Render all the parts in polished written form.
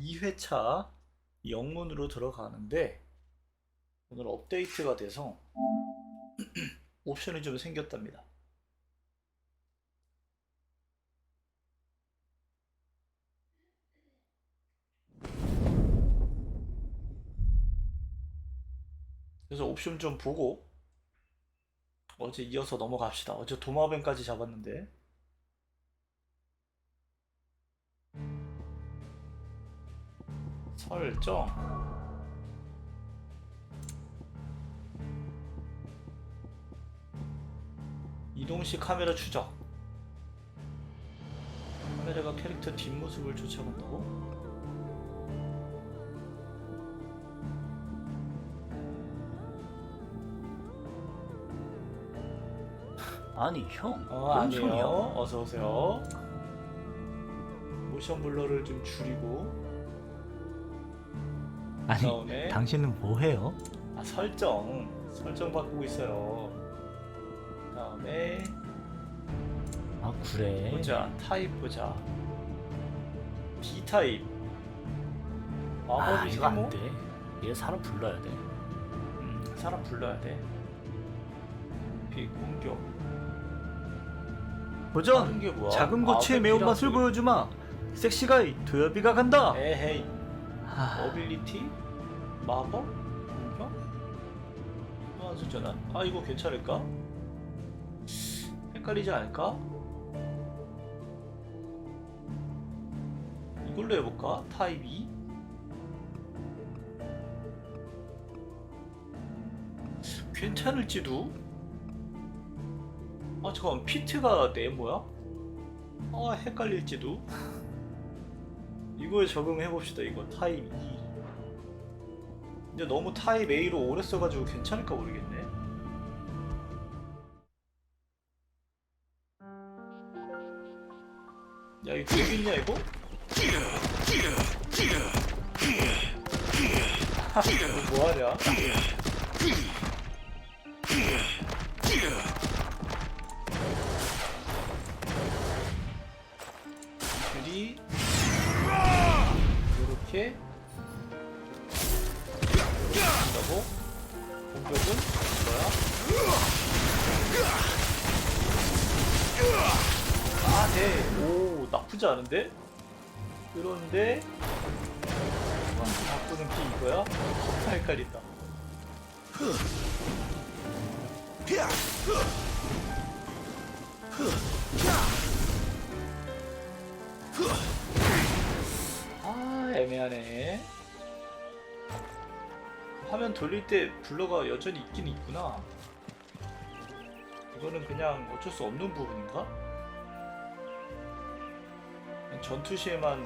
2회차 영문으로 들어가는데 오늘 업데이트가 돼서 옵션이 좀 생겼답니다. 그래서 옵션 좀 보고 어제 이어서 넘어갑시다. 어제 도마뱀까지 잡았는데 설정 이동시 카메라 추적 카메라가 캐릭터 뒷모습을 쫓아간다고? 아니 형, 아니에요. 소리야? 어서오세요. 모션 블러를 좀 줄이고 아니 그다음에 당신은 뭐해요? 설정 바꾸고 있어요. 그 다음에 아 그래. 보자, 타입 보자. B타입 마법이 이거 세모? 안돼. 얘 사람 불러야 돼. 사람 불러야 돼. 비공격 도전! 다른 게 뭐야? 작은 고치의 매운맛을 어빌리티? 보여주마. 섹시가이 도엽이가 간다. 에헤이. 하... 어빌리티? 마법? 공격? 또 숫자나? 아 이거 괜찮을까? 헷갈리지 않을까? 이걸로 해볼까? 타입 2? 괜찮을지도? 아 잠깐만, 피트가 네모야? 아 헷갈릴지도? 이거에 적응해봅시다. 이거 타입 2. 근데 너무 타입 A로 오래 써가지고 괜찮을까 모르겠네. 야 이거 되겠냐 이거? 너 뭐하냐? 줄이 이렇게 한다고? 공격은 뭐야? 네. 오, 나쁘지 않은데? 그런데 바꾸는 게 이거야? 겁나 헷갈린다. 아, 애매하네. 화면 돌릴 때 블러가 여전히 있긴 있구나. 이거는 그냥 어쩔 수 없는 부분인가? 그냥 전투 시에만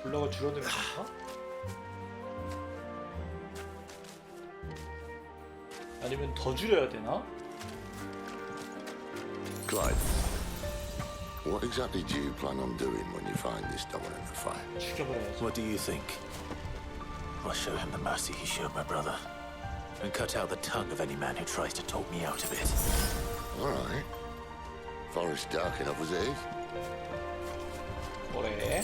블러가 줄어드는 건가? 아니면 더 줄여야 되나? Clive, what exactly do you plan on doing when you find this devil in the fire? 죽여버려야지. What do you think? I'll show him the mercy he showed my brother, and cut out the tongue of any man who tries to talk me out of it. All right. Forest dark enough as it is. 뭐래?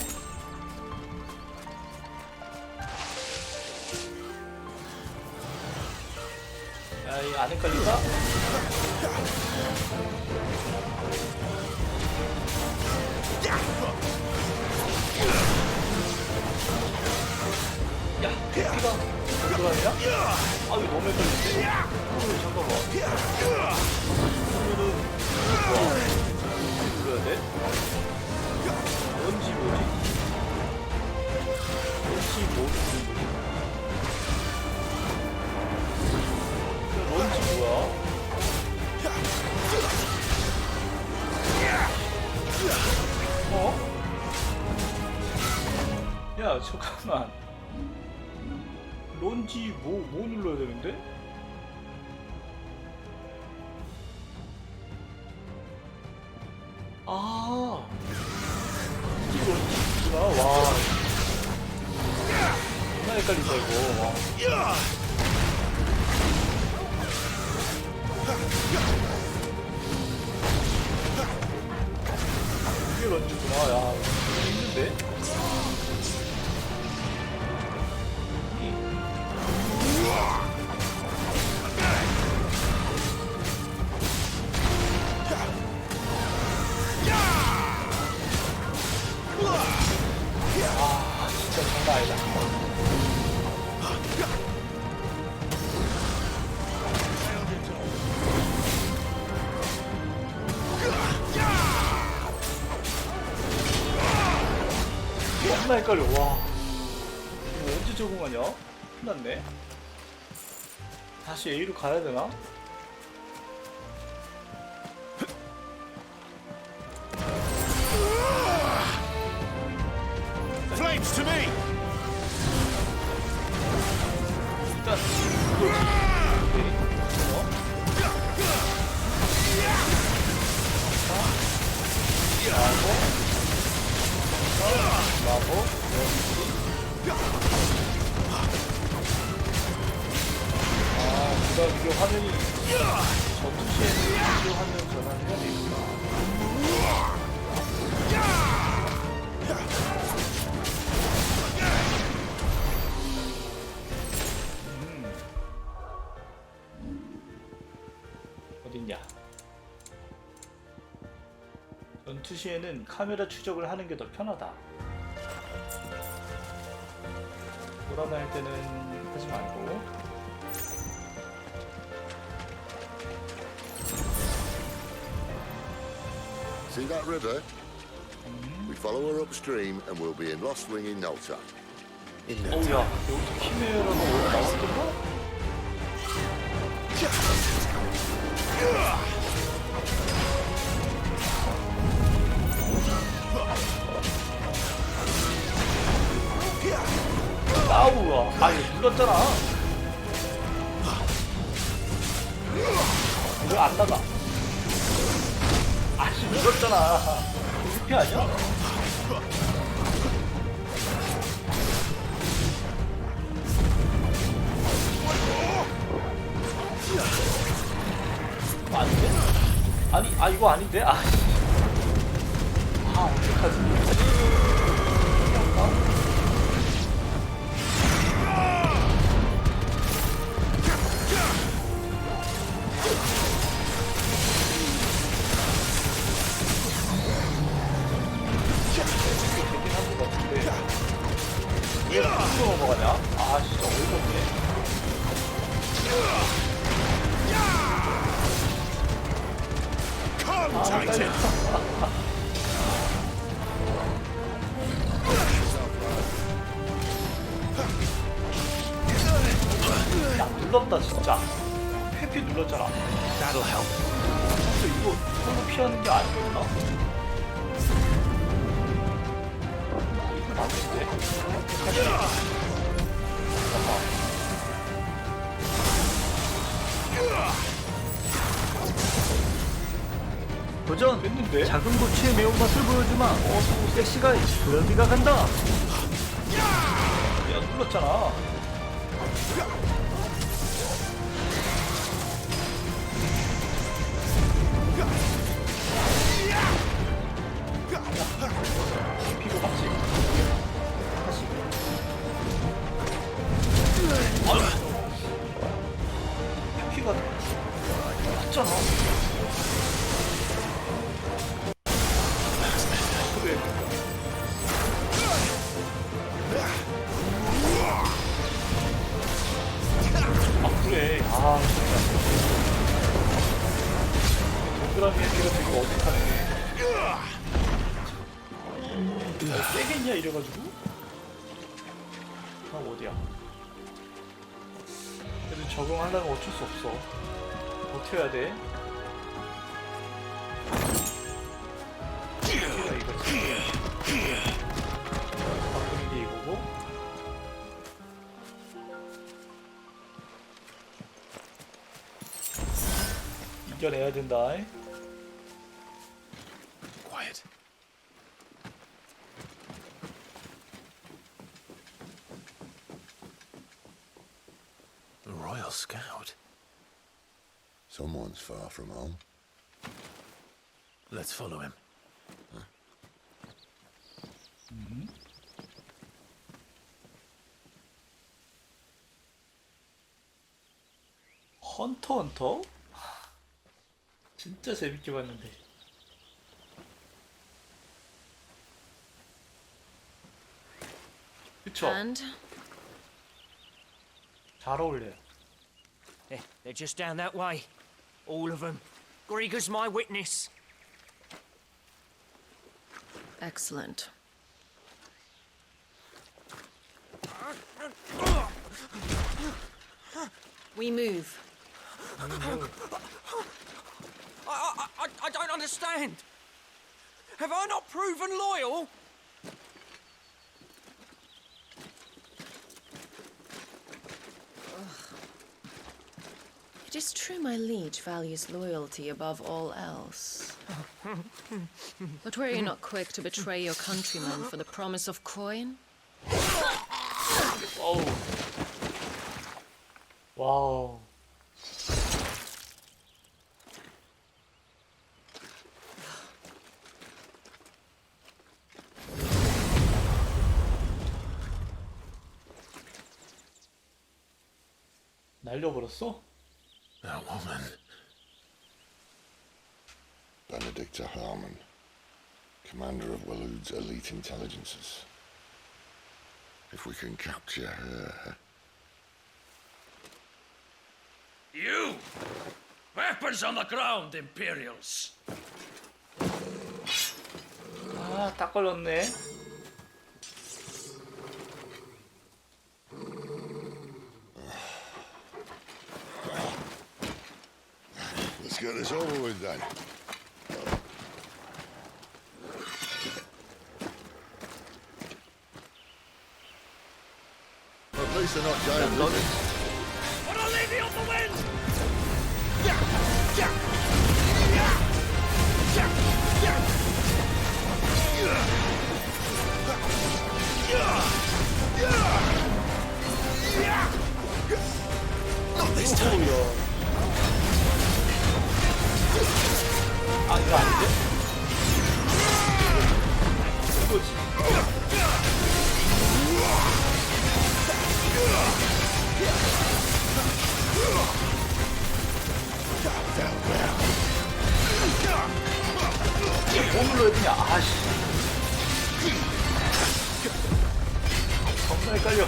야, 이거 안 헷갈릴까? 야, 피가 들어가냐? 아, 이거 너무 헷갈리는데? 잠깐만. 그러면은 뭐야? 눌러야 돼? 뭔지 뭐지? 뭔지 뭐야? 어? 야 잠깐만, 런지 뭐 눌러야 되는데? 아 이게 런지구나. 와 정말 헷갈린다 이거. 와. 이게 런지구나. 야, 이거 힘든데? 진짜 장난 아니다. 겁나 헷갈려. 와, 이거 언제 적응하냐? 끝났네. 다시 A로 가야 되나? Flames to me! 일단 이거지. 마법 그다음 이게 화면이 전투 시에는 비디오 화면 전환이 해야 되구나. 어딨냐? 전투 시에는 카메라 추적을 하는 게 더 편하다. 돌아다닐 때는 하지 말고. See that river? We follow her upstream and we'll be in Lost Wing in no time. 어우야, 여기서 키메라가 원래 나왔던가? 아우야, 아 이거 눌렀잖아. 왜 안 나가? 아씨 눌렀잖아. 실패 아니야? 이거 아닌데? 아니, 아 이거 아닌데? 아, 어떡하지? 왜 이렇게 넘어가냐? 아 진짜 어이가 없네. 야 눌렀다 진짜. 회피 눌렀잖아. That'll help. 진짜 이거 손으로 피하는 게 아니었나? 이거 맞는데? 도전! 됐는데? 작은 고추의 매운맛을 보여주마. 섹시가 도엽이가 간다. 야 눌렀잖아. 피고 맞지? 다시. 피가 맞잖아. 그래. 아 그래. 아 진짜. 동그라미 해결해서 이거 어떡하네. 세겠냐 이래가지고? 아 어디야? 그래도 적응하려면 어쩔 수 없어. 어떻게 해야 돼? 어떻게 이거지? 바꾸는 게 이거고. 이겨내야 된다. Quiet. The Royal Scout. Someone's far from home. Let's follow him. 헌터? 진짜 재밌게 봤는데. 그쵸? And 잘 어울려요. They're just down that way. All of them. Grieger's my witness. excellent. We move. I don't understand. Have I not proven loyal? It is true my liege values loyalty above all else. But were you not quick to betray your countrymen for the promise of coin? 어우. 와우. 날려버렸어? That woman. Benedicta Harmon, commander of Walood's elite intelligences. If we can capture her... You! Weapons on the ground, Imperials! 아, 딱 걸렸네. Let's get this over with then. At least they're not giant lizards. But I'll leave you on the wind! Not this time. 아, 이거 아닌데? 이거지. 이게 뭐 눌러야 되냐? 아씨. 겁나 헷갈려.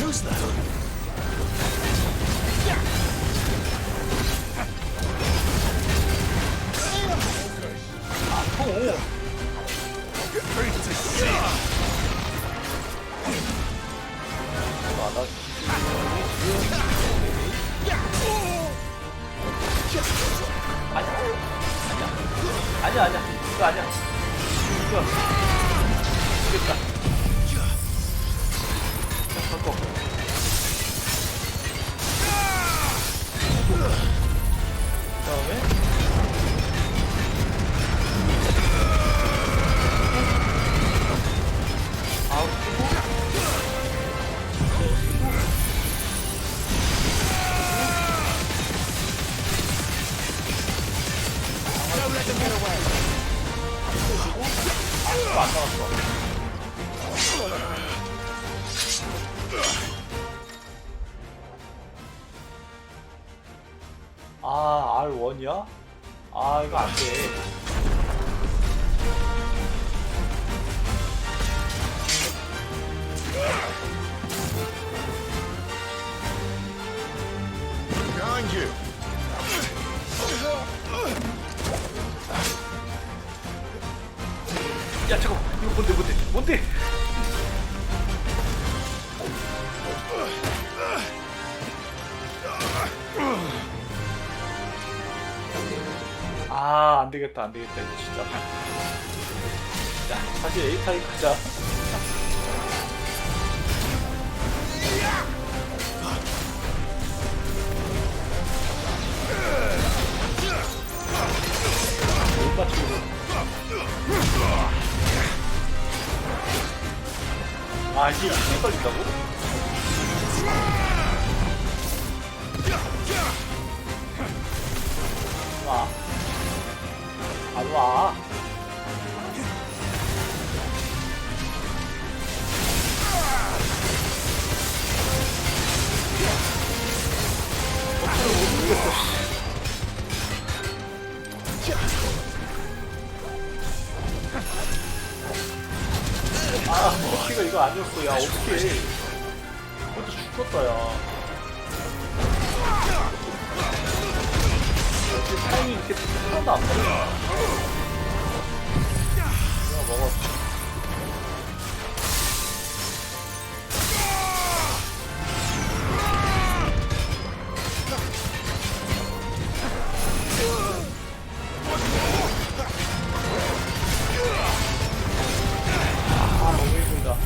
Who's that? 아니야. 이거 아니야. 이거. 이겼다. 바꿔. 그 다음에 아웃 쓰고 안 나왔어. 아, R1이야? 아, 이거 안 돼. Behind you! 야, 잠깐만. 이거 뭔데? 아, 안 되겠다, 이거 진짜. 자, 다시 A타입 가자. 못 맞추고. 아, 이게 이렇게 걸린다고? 와. 안 와. 어쩌면 못 이겼어. 아, 커피가 이거 아니었어. 야, 어떡해. 그것도 죽었다, 야. 어떻게 타이밍 이렇게 하나도 안 맞아. 야, 먹어. 아, 너무 힘들다.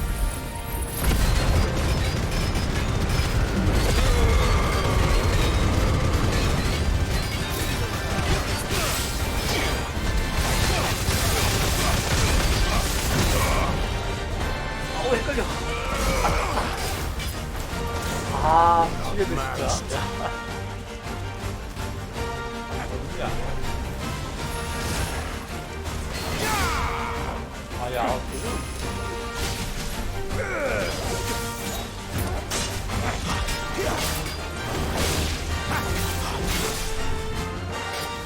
헷갈려. 아, 미치겠네, 진짜. 어디야? 아, 야, 그거?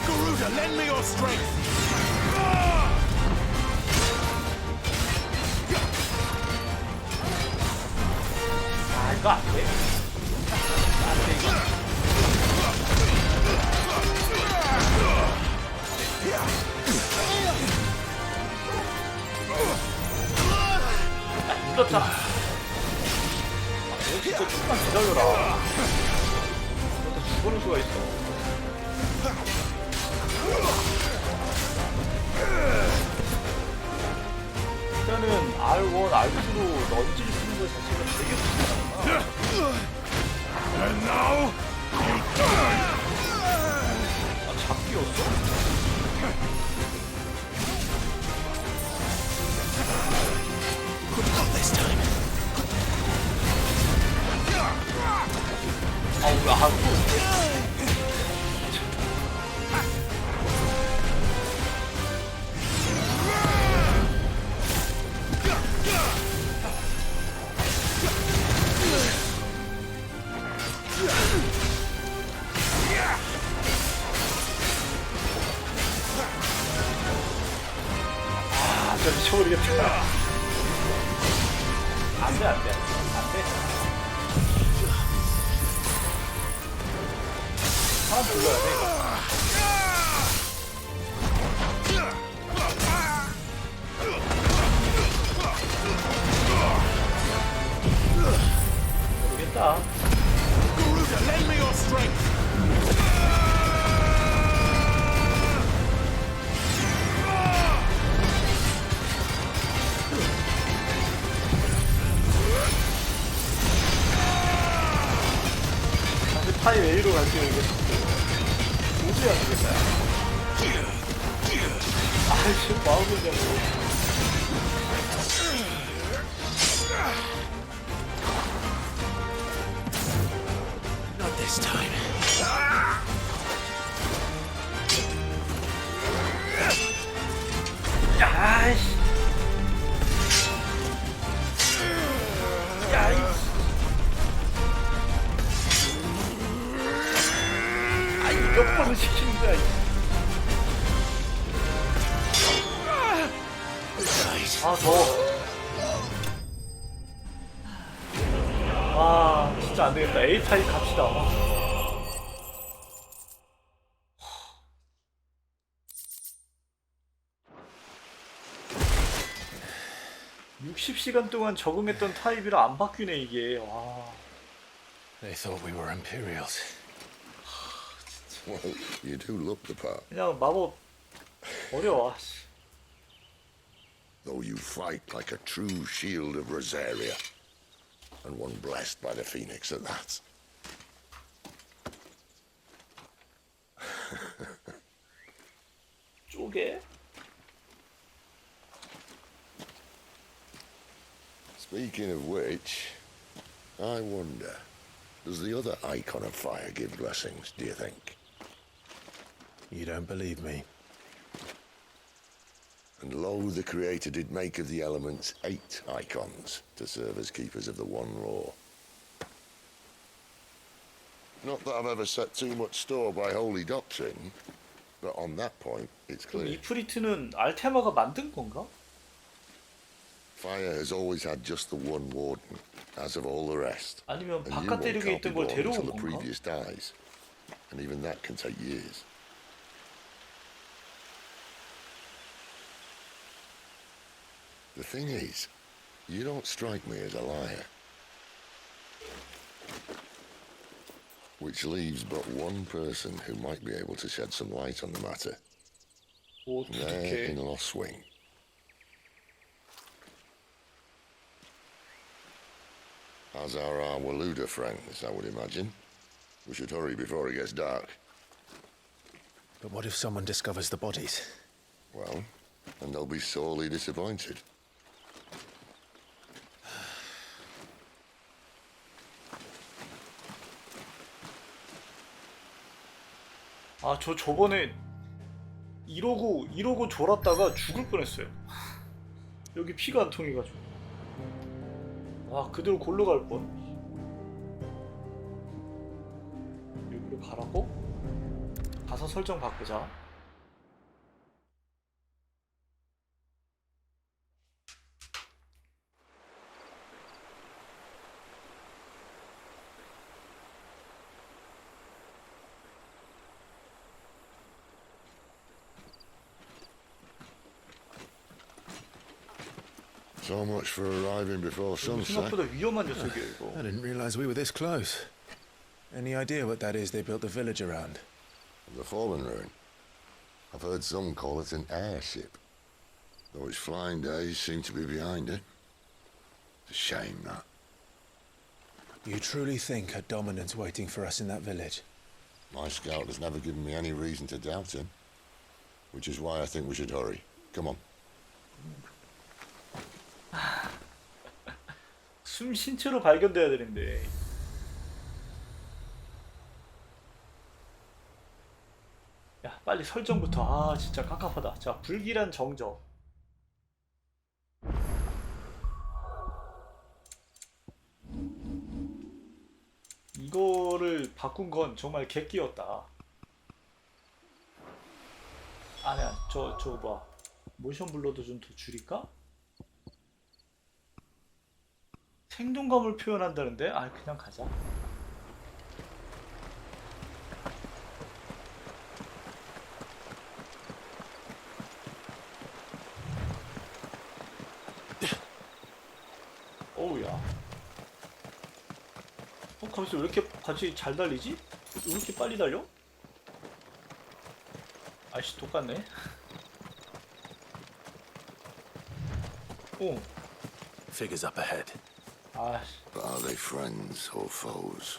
Garuda, lend me your strength! 아, 이거 안 돼. 안 돼, 이거. 아, 늦었다. 아, 너 진짜 조금만 기다려라. 너도 죽어볼 수가 있어. 일단은 R1, R2로 런지를 쓰는 것 자체가 되게 좋잖아. And now, you die! 아, 잡기였어? Not this time. 아, 왜 안 아, 진짜 미쳐버리겠다. 안 돼, 안 돼. 안 돼. 사람 불러야 돼, 이거. 모르겠다. Garuda, lend me your strength! 다시 파이 A로 갈게요, 이거. 도저히 안 되겠다. 아, 지금 마음을 잡고. Not this time. 야, 이씨. 야, 이씨. 아, 이거 몇 번을 시키는 거야, 이씨. 아, 더워. 아, 진짜 안 되겠다. A 타입 갑시다. 60시간 동안 적응했던 타입이라 안 바뀌네, 이게. 와. They thought we were Imperials. Well, you do look the part. 그냥 마법 어려워. Though you fight like a true shield of Rosaria. And one blessed by the Phoenix at that. 쪼개? Speaking of which, I wonder, does the other icon of fire give blessings, do you think? You don't believe me? And lo, the Creator did make of the elements 8 icons to serve as keepers of the one law. Not that I've ever set too much store by holy doctrine, but on that point, it's 그럼 clear. 이프리트는 알테마가 만든 건가? Fire has always had just the one warden, as of all the rest. 아니면 A new 바깥 one 대륙에 can't be 있던 걸 born 데려온 until the 건가? previous dies, and even that can take years. The thing is, you don't strike me as a liar. Which leaves but one person who might be able to shed some light on the matter. 오, They're in 두둑해. Lost Wing. As are our Waluda friends, I would imagine. We should hurry before it gets dark. But what if someone discovers the bodies? Well, and they'll be sorely disappointed. 아, 저 저번에 이러고 졸았다가 죽을 뻔했어요. 여기 피가 안 통해가지고. 와, 그대로 골로 갈 뻔. 여기로 가라고? 가서 설정 바꾸자. So much for arriving before sunset. 생각보다 위험한 녀석이에요, 이거. I didn't realize we were this close. Any idea what that is they built the village around? The fallen ruin. I've heard some call it an airship. Though its flying days seem to be behind it. It's a shame, that. You truly think a dominant's waiting for us in that village? My scout has never given me any reason to doubt him. Which is why I think we should hurry. Come on. 숨 쉰 채로 발견돼야 되는데. 야, 빨리 설정부터. 아, 진짜 깝깝하다. 자, 불길한 정적. 이거를 바꾼 건 정말 개끼였다. 아니야, 저거 봐. 모션 블러도 좀 더 줄일까? 생동감을 표현한다는데? 아, 그냥 가자. 어우야. 가만있어. 왜 이렇게 같이 잘 달리지? 왜 이렇게 빨리 달려? 아이씨, 똑같네. 오. Figures up ahead. 아씨, But are they friends or foes?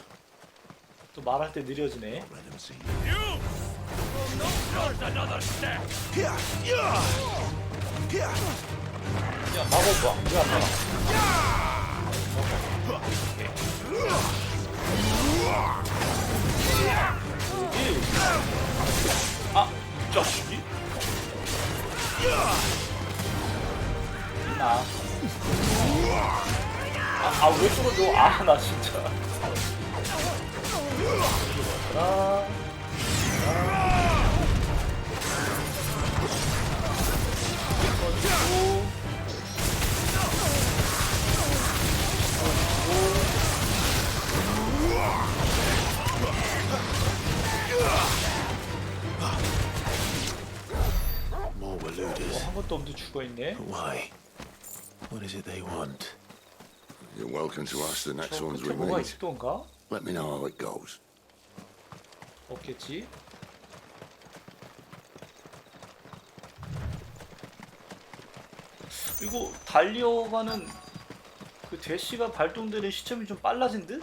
또 말할 때 느려지네. Let him see you. There's another step. Here, here. 야, 마법 봐. 왜안 나와? 여기. 아, 이 자식이? 나. 왜 떨어져? 아, 나 진짜. More Waludas. 한 것도 없는데 죽어있네. But why? What is it they want? You're welcome to ask the next 저 ones 끝에 we 뭐가 meet. 있던가? Let me know how it goes. 없겠지? 이거 달려가는 그 대시가 발동되는 시점이 좀 빨라진 듯?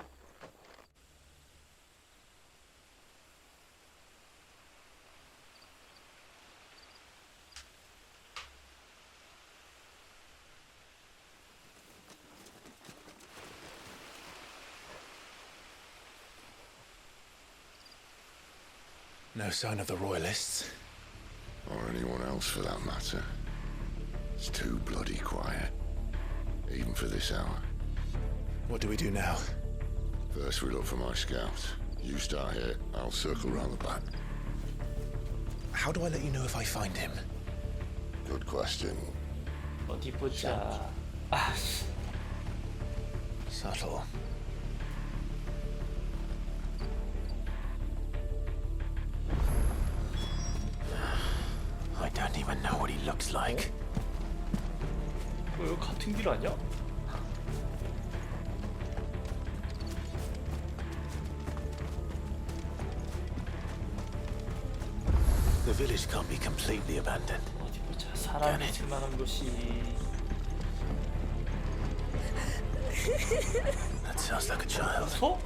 No sign of the royalists. Or anyone else for that matter. It's too bloody quiet. Even for this hour. What do we do now? First we look for my scout. You start here, I'll circle round the back. How do I let you know if I find him? Good question. 어디 보자. Subtle. I don't even know what he looks like. 이거 같은 길 아니야? The village can't be completely abandoned. 어디 보자. 사람이 있을 만한 곳이. That sounds like a child. 소?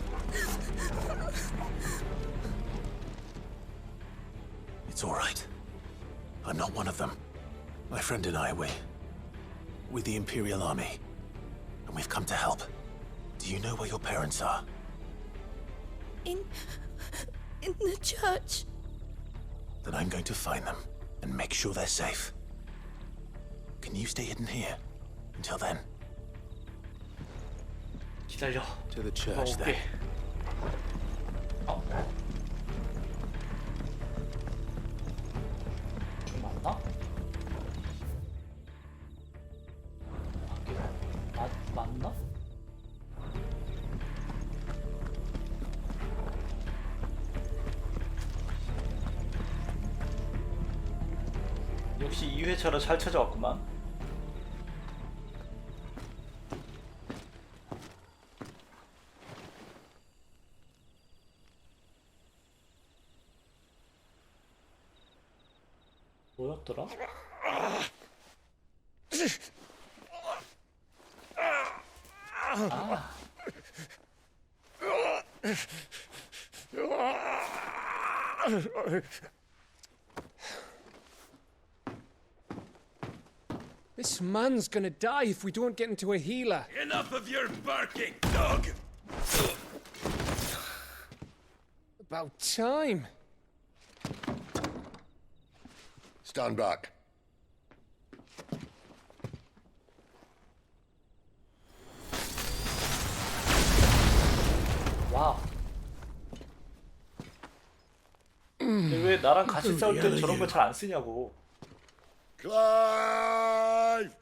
It's all right. I'm not one of them. My friend and I, we're the Imperial Army, and we've come to help. Do you know where your parents are? In the church. Then I'm going to find them and make sure they're safe. Can you stay hidden here until then? 기다려. To the church, then. 좀 맞나? 맞나? 역시 2회차로 잘 찾아왔구만. 뭐였더라? This man's gonna die if we don't get into a healer. Enough of your barking, dog! About time. Stand back. 와. 근데 왜 나랑 같이 싸울 때 저런 거 잘 안 쓰냐고. Clive!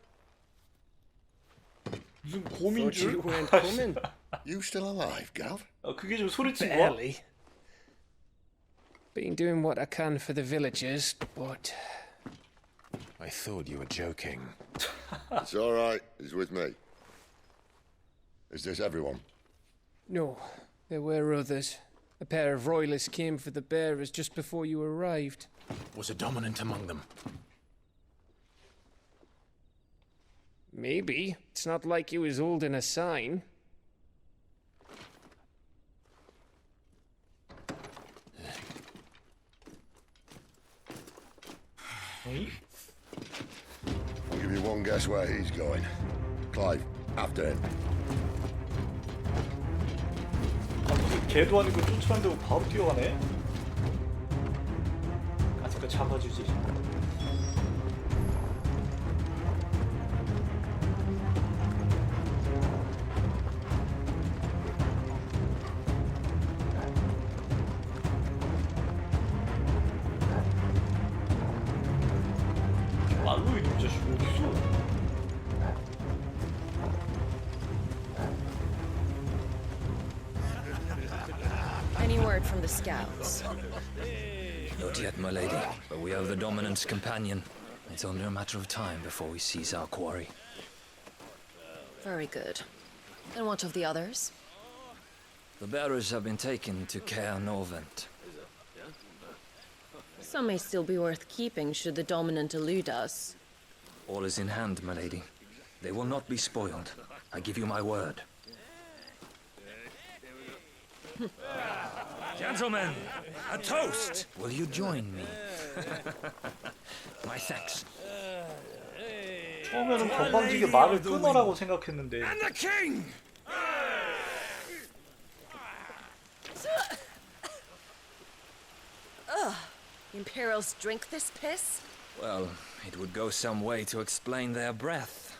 무슨 곰인 Thought you 줄? weren't coming. You still alive, Gav? 그게 좀 소리친 거야? Barely. Been doing what I can for the villagers, but I thought you were joking. It's all right. He's with me. Is this everyone? no, there were others. A pair of royalists came for the bearers just before you arrived. Was a dominant among them? Maybe. It's not like he was holding a sign. 어이? I'll give you one guess where he's going. Clive, after him. 아, 무슨 개도 아니고 쫓아간다고 바로 뛰어가네? 아직까지 잡아주지. 말로 이놈 자식 어딨어? Any word from the scouts? Not yet, my lady, but we have the Dominant's companion. It's only a matter of time before we seize our quarry. Very good. And what of the others? The bearers have been taken to Caer Norvent. Some may still be worth keeping should the dominant elude us. All is in hand, my lady. They will not be spoiled. I give you my word. Gentlemen, a toast! Will you join me? My thanks. 처음에는 건방지게 말을 끊어라고 생각했는데 And the king! Imperials drink this piss? Well, it would go some way to explain their breath.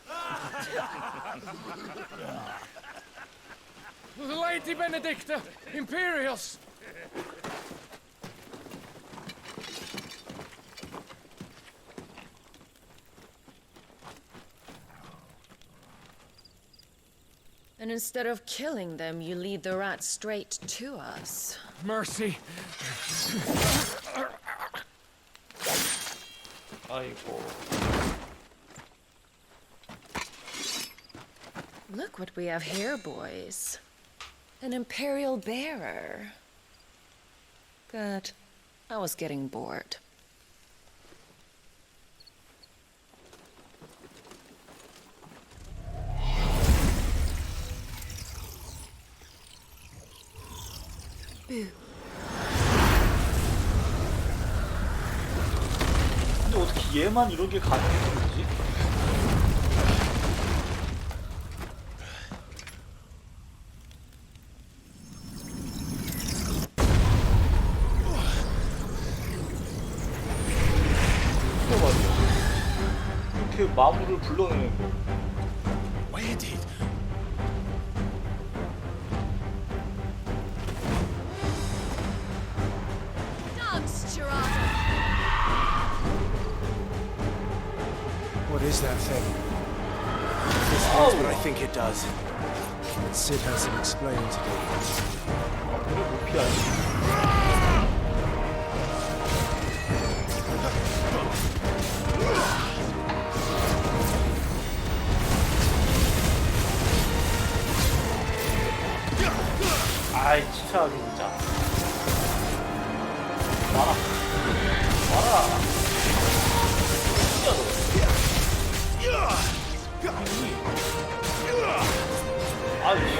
Lady Benedicta! Imperials! And instead of killing them, you lead the rats straight to us. Mercy. 아이고. Look what we have here, boys. An imperial bearer. Good. I was getting bored. Boo. 근데 어떻게 얘만 이렇게 가능했던 거지? 이거 말이야. 이렇게 마물을 불러내는 거. Where did? Dogs, Gerard! What is that thing? This is what I think it does. Sid has some explaining to do. 그래 못 피하지. 아이 치사하게 진짜. 와라. 와라. 아이씨.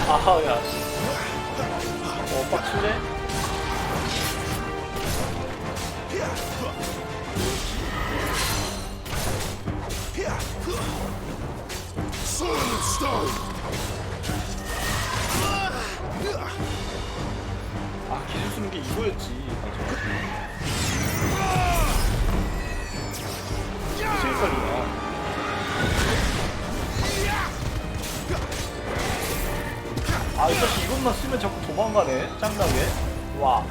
아하, 야. 빡칠래? Silent stone! 아, 기술 쓰는 게 이거였지. 맞아. 무슨 헷갈리냐. 아, 이 자식 이것만 쓰면 자꾸 도망가네. 짱나게. 와.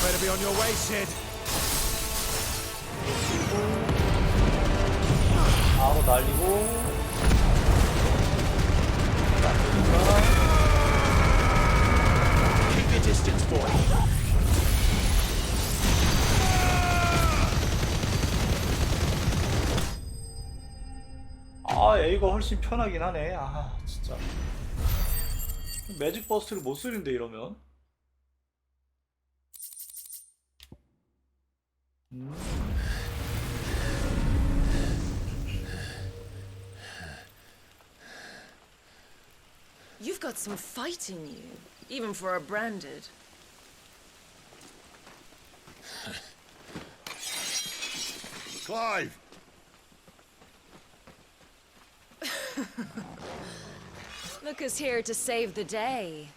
Better be on your way, Sid. 바로 날리고. Keep your distance, boy. 아, A가 훨씬 편하긴 하네. 아, 진짜. 매직 버스를 못 쓰는데 이러면. You've got some fight in you, even for a branded. Clive! Look who's here to save the day.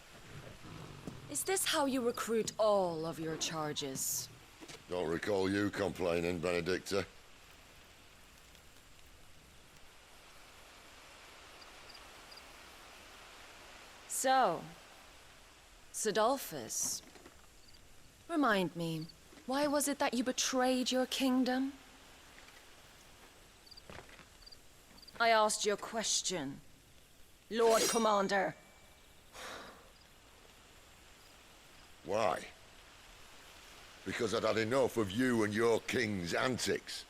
Is this how you recruit all of your charges? Don't recall you complaining, Benedicta. So, Sidolphus, remind me, why was it that you betrayed your kingdom? I asked you a question, Lord Commander. Why? Because I'd had enough of you and your king's antics.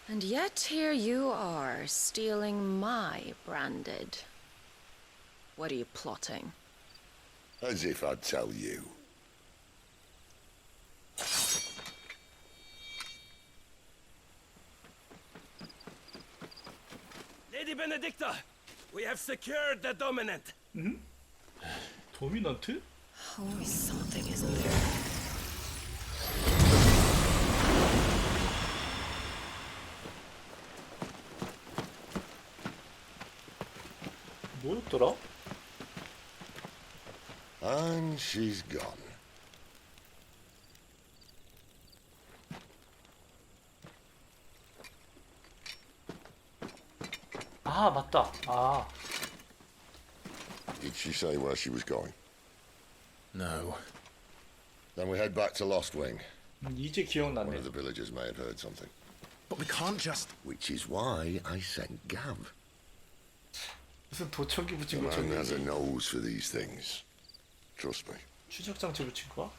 And yet here you are, stealing my branded. What are you plotting? As if I'd tell you. Lady Benedicta, we have secured the dominant. 도미넌트? Always something, isn't there? 뭐였더라? And she's gone. 아 맞다. 아 Did she say where she was going? No. Then we head back to Lost Wing. 이제 One 기억났네. of the villagers may have heard something. But we can't just... Which is why I sent Gav. 무슨 도청기 The 붙인 man has a 것처럼 nose for these things. Trust me. 추적 장치 붙인 거야?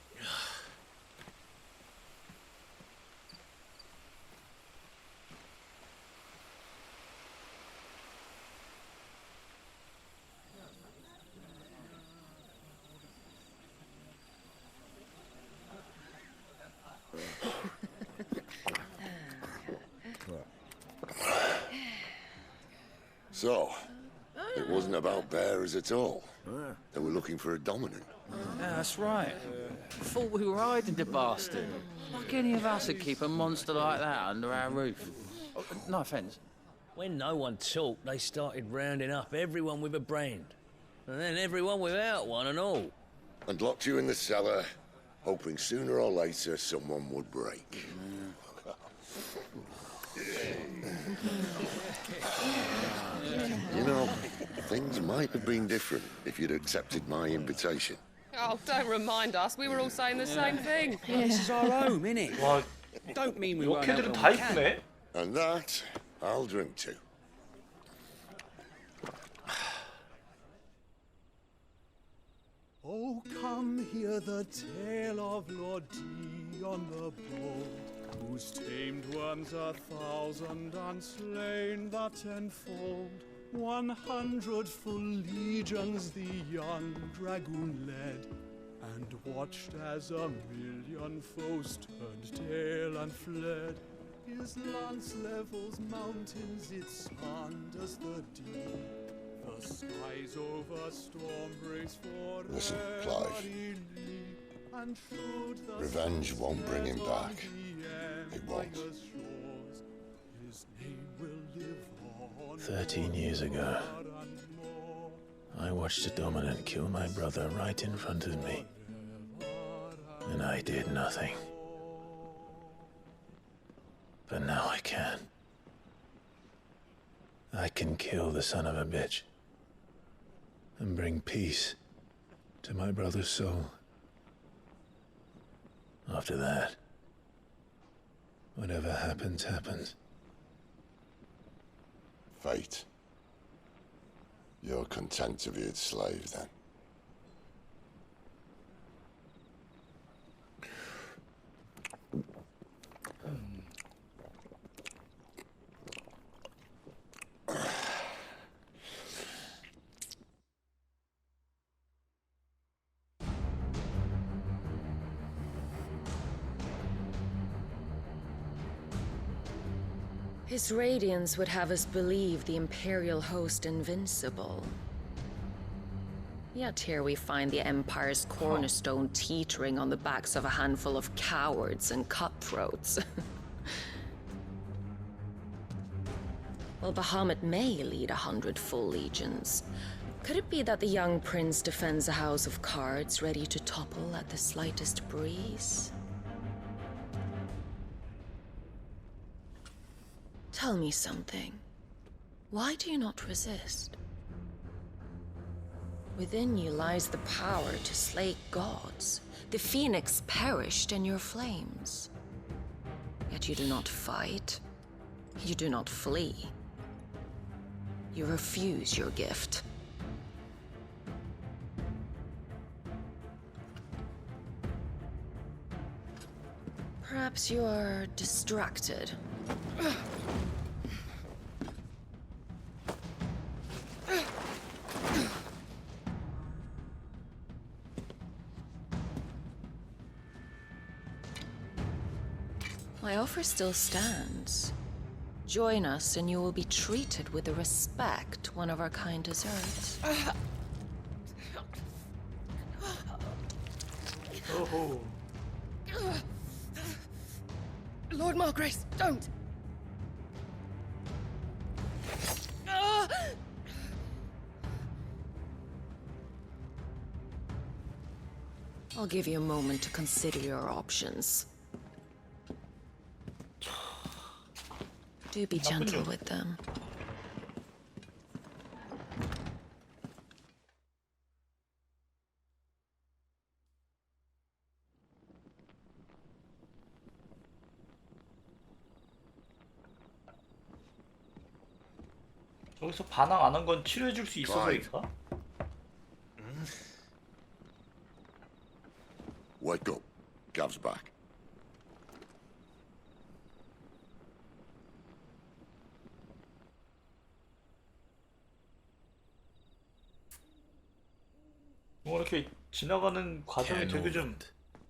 So, it wasn't about bearers at all. They were looking for a dominant. Yeah, that's right. Thought we were hiding the bastard. Like any of us would keep a monster like that under our roof. Oh, no offence. When no one talked, they started rounding up everyone with a brand. And then everyone without one and all. And locked you in the cellar, hoping sooner or later someone would break. You know, things might have been different if you'd accepted my invitation. Oh, don't remind us. We were all saying the same thing. This is our home, innit? 와 Don't mean we won't help 로켓들은 when 다 we can. 이쁘네. And that, I'll drink to. Oh, come hear the tale of Lord Dion the Bold, who's tamed worms 1,000 and slain the 10-fold. 100 full legions the young dragoon led, and watched as 1,000,000 foes turned tail and fled. His lance levels mountains, it sanders the deep. The skies over storm breaks for Listen, Clive. Revenge won't bring him back. It won't. 13 years ago, I watched a dominant kill my brother right in front of me. And I did nothing. But now I can. I can kill the son of a bitch and bring peace to my brother's soul. After that, whatever happens, happens. Fate. You're content to be its slave, then? His radiance would have us believe the Imperial host invincible. Yet here we find the Empire's cornerstone teetering on the backs of a handful of cowards and cutthroats. Well, Bahamut may lead 100 full legions. Could it be that the young prince defends a house of cards ready to topple at the slightest breeze? Tell me something. Why do you not resist? Within you lies the power to slay gods. The phoenix perished in your flames. Yet you do not fight. You do not flee. You refuse your gift. Perhaps you are distracted. My offer still stands. Join us and you will be treated with the respect one of our kind deserves. 오호. Lord Margrace, don't! I'll give you a moment to consider your options. Do be gentle with them. 여기서 반항 안 한 건 치료해줄 수 있어서인가? Wake up. Gav's back. 뭐 이렇게 지나가는 과정이 되게 좀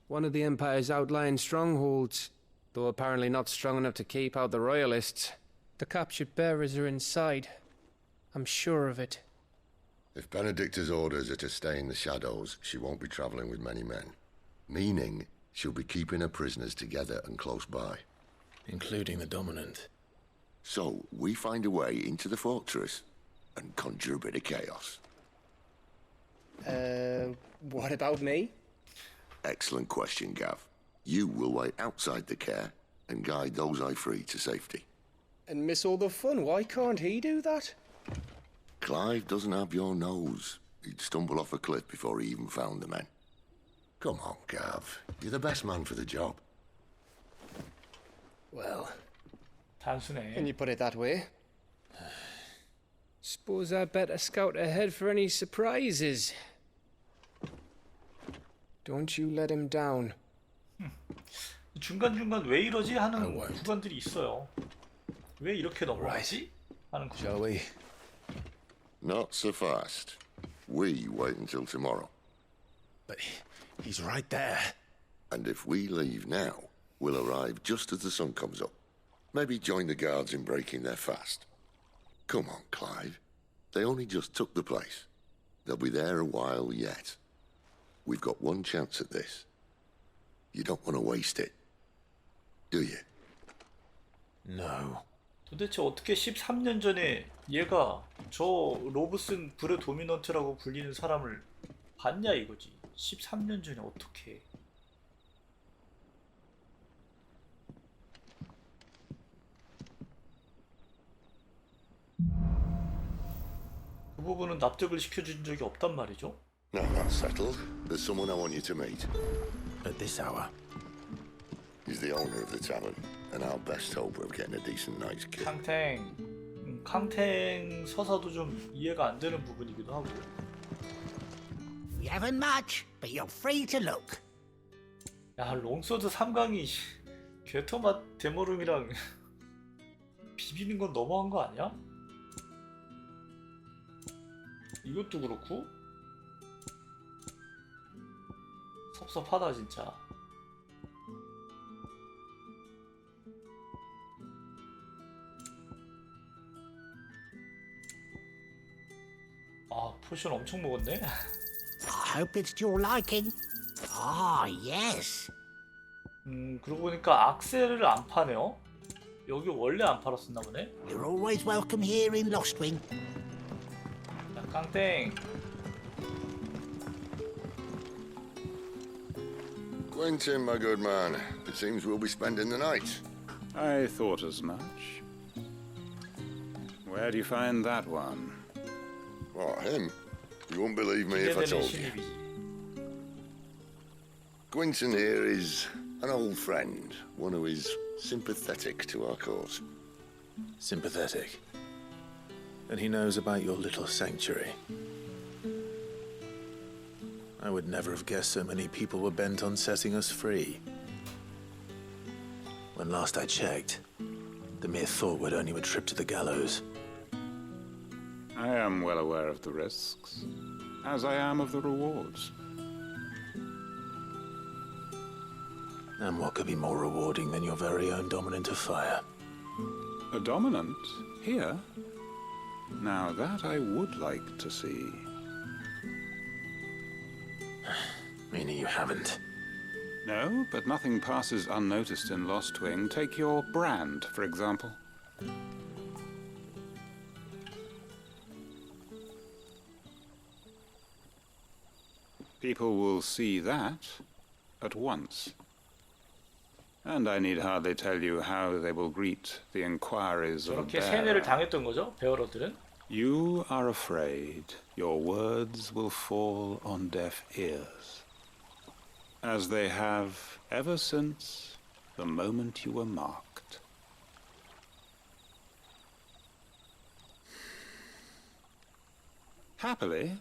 One of the Empire's outlying strongholds, though apparently not strong enough to keep out the Royalists. The captured bearers are inside. I'm sure of it. If Benedicta's orders are to stay in the shadows, she won't be traveling with many men. Meaning, she'll be keeping her prisoners together and close by. Including the Dominant. So, we find a way into the fortress and conjure a bit of chaos. What about me? Excellent question, Gav. You will wait outside the care and guide those I free to safety. And miss all the fun. Why can't he do that? Clive doesn't have your nose. He'd stumble off a cliff before he even found the men. Come on, Gav. You're the best man for the job. Well, 단순해. when you put it that way. Suppose I'd better scout ahead for any surprises. Don't you let him down. 중간중간 왜 이러지 하는 구간들이 있어요. 왜 이렇게 넘어가지? 하는 구간. Shall we? Not so fast. We wait until tomorrow. But he's right there. And if we leave now, we'll arrive just as the sun comes up. Maybe join the guards in breaking their fast. Come on, Clive. They only just took the place. They'll be there a while yet. We've got one chance at this. You don't want to waste it, do you? No. 도대체 어떻게 13년 전에 얘가 저 로브슨 브레 도미넌트라고 불리는 사람을 봤냐 이거지. 13년 전에 어떻게. 그 부분은 납득을 시켜준 적이 없단 말이죠. No, that's settled. There's someone I want you to meet. At this hour? He's the owner of the tavern, and our best hope of getting a decent night's kill. 캉탱 서사도 좀 이해가 안 되는 부분이기도 하고. We haven't much, but you're free to look. 야, 롱소드 3강이 괴토맛 데모름이랑 비비는 건 너무한 거 아니야? 이것도 그렇고 섭섭하다 진짜. 아, 포션 엄청 먹었네. I hope it's to your liking. Ah, yes. 그러고 보니까 악셀을 안 파네요. 여기 원래 안 팔았었나 보네. You're always welcome here in Lostwing. 자, 깡땡. Quentin, my good man. It seems we'll be spending the night. I thought as much. Where do you find that one? What, him? You wouldn't believe me if I 기대되는 told you. 신입이지. Quentin here is an old friend, one who is sympathetic to our cause. Sympathetic. And he knows about your little sanctuary. I would never have guessed so many people were bent on setting us free. When last I checked, the mere thought would earn you a trip to the gallows. I am well aware of the risks, as I am of the rewards. And what could be more rewarding than your very own dominant of fire? A dominant? Here? Now that I would like to see. Meaning you haven't. No, but nothing passes unnoticed in Lost Wing. Take your brand, for example. People will see that at once. And I need hardly tell you how they will greet the inquiries of a 저렇게 세뇌를 bear. 당했던 거죠, 베어러들은. You are afraid your words will fall on deaf ears, as they have ever since the moment you were marked. Happily,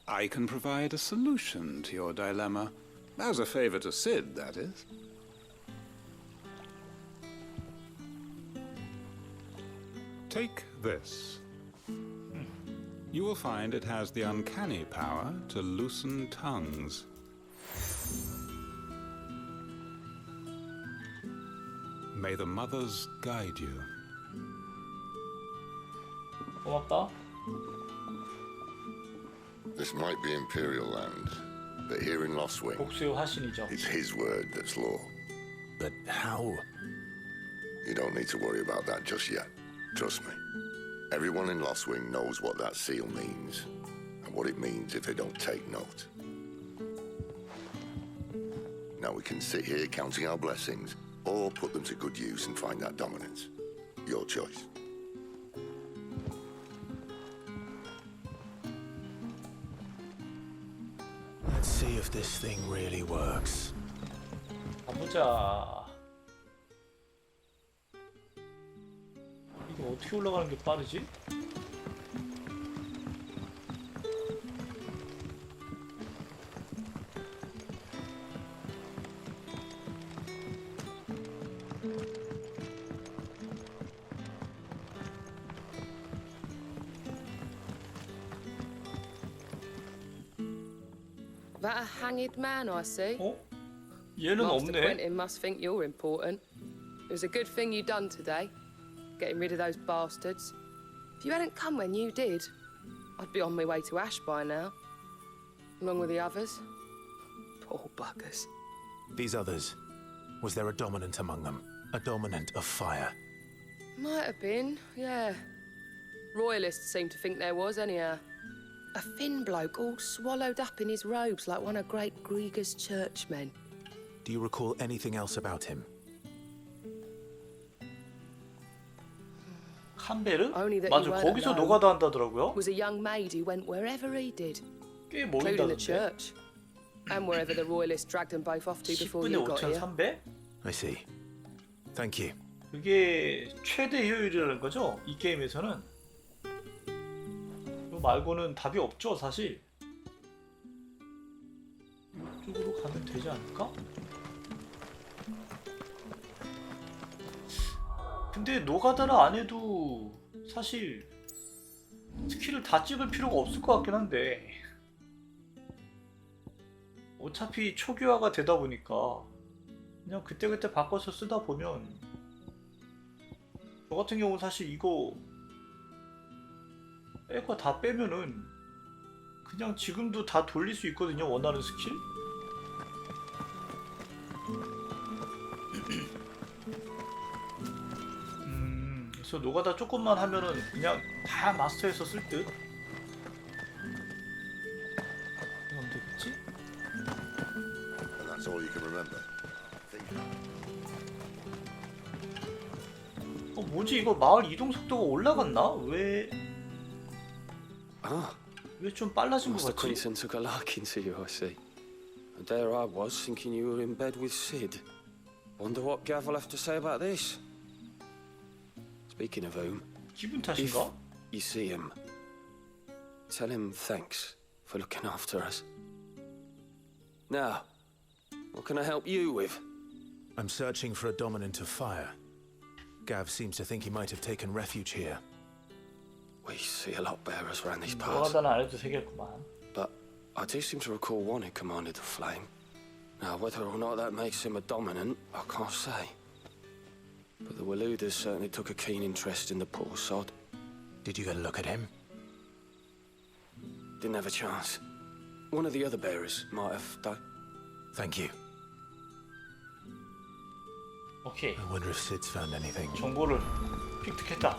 I can provide a solution to your dilemma, as a favor to Sid, that is. Take this. You will find it has the uncanny power to loosen tongues. May the mothers guide you. 고맙다. This might be Imperial land, but here in Lost Wing, 복수의 화신이죠. it's his word that's law. But how? You don't need to worry about that just yet. Trust me. Everyone in Lost Wing knows what that seal means, and what it means if they don't take note. Now we can sit here counting our blessings, or put them to good use and find that dominance. Your choice. Let's see if this thing really works. 가보자. 이거 어떻게 올라가는 게 빠르지? That a hanged man I see? 어? 얘는 Master 없네. Quentin must think you're important. It was a good thing you done today, getting rid of those bastards. If you hadn't come when you did, I'd be on my way to Ash by now, along with the others. Poor buggers. These others, was there a dominant among them? A dominant of fire? Might have been, yeah. Royalists seem to think there was, anyhow. A thin bloke all swallowed up in his robes like one of great Grieger's churchmen. Do you recall anything else about him? 칸베르? Only that 맞아, he weren't 거기서 alone. 노가다 한다더라고요. Was a young maid who went wherever he did, 꽤 including the 모른다던데. church, and wherever the royalists dragged them both off to before 10분에 you got here. 5,300? I see. Thank you. 그게 최대 효율이라는 거죠? 이 게임에서는. 이거 말고는 답이 없죠, 사실. 이쪽으로 가면 되지 않을까? 근데 노가다를 안 해도 사실 스킬을 다 찍을 필요가 없을 것 같긴 한데 어차피 초기화가 되다 보니까 그냥 그때그때 바꿔서 쓰다 보면 저 같은 경우는 사실 이거 빼고 다 빼면은 그냥 지금도 다 돌릴 수 있거든요, 원하는 스킬. 그래서 노가다 조금만 하면은 그냥 다 마스터해서 쓸 듯. 이건 되겠지? And that's all you can remember. 뭐지 이거 마을 이동 속도가 올라갔나? 왜 좀 빨라진 것 Master 같지? Quentin took a liking to you, I see. And there I was, thinking you were in bed with Sid. Wonder what Gav will have to say about this. Speaking of whom, 기분 if 탓인가? you see him, tell him thanks for looking after us. Now, what can I help you with? I'm searching for a dominant of fire. Gav seems to think he might have taken refuge here. We see a lot bearers around these parts, 노가다는 안 해도 되겠구만. but I do seem to recall one who commanded the flame. Now, whether or not that makes him a dominant, I can't say. but the Waluders certainly took a keen interest in the poor sod. Did you get a look at him? Didn't have a chance. One of the other bearers might have, though. Thank you. 오케이. I wonder if Sid's found anything. 정보를 획득했다.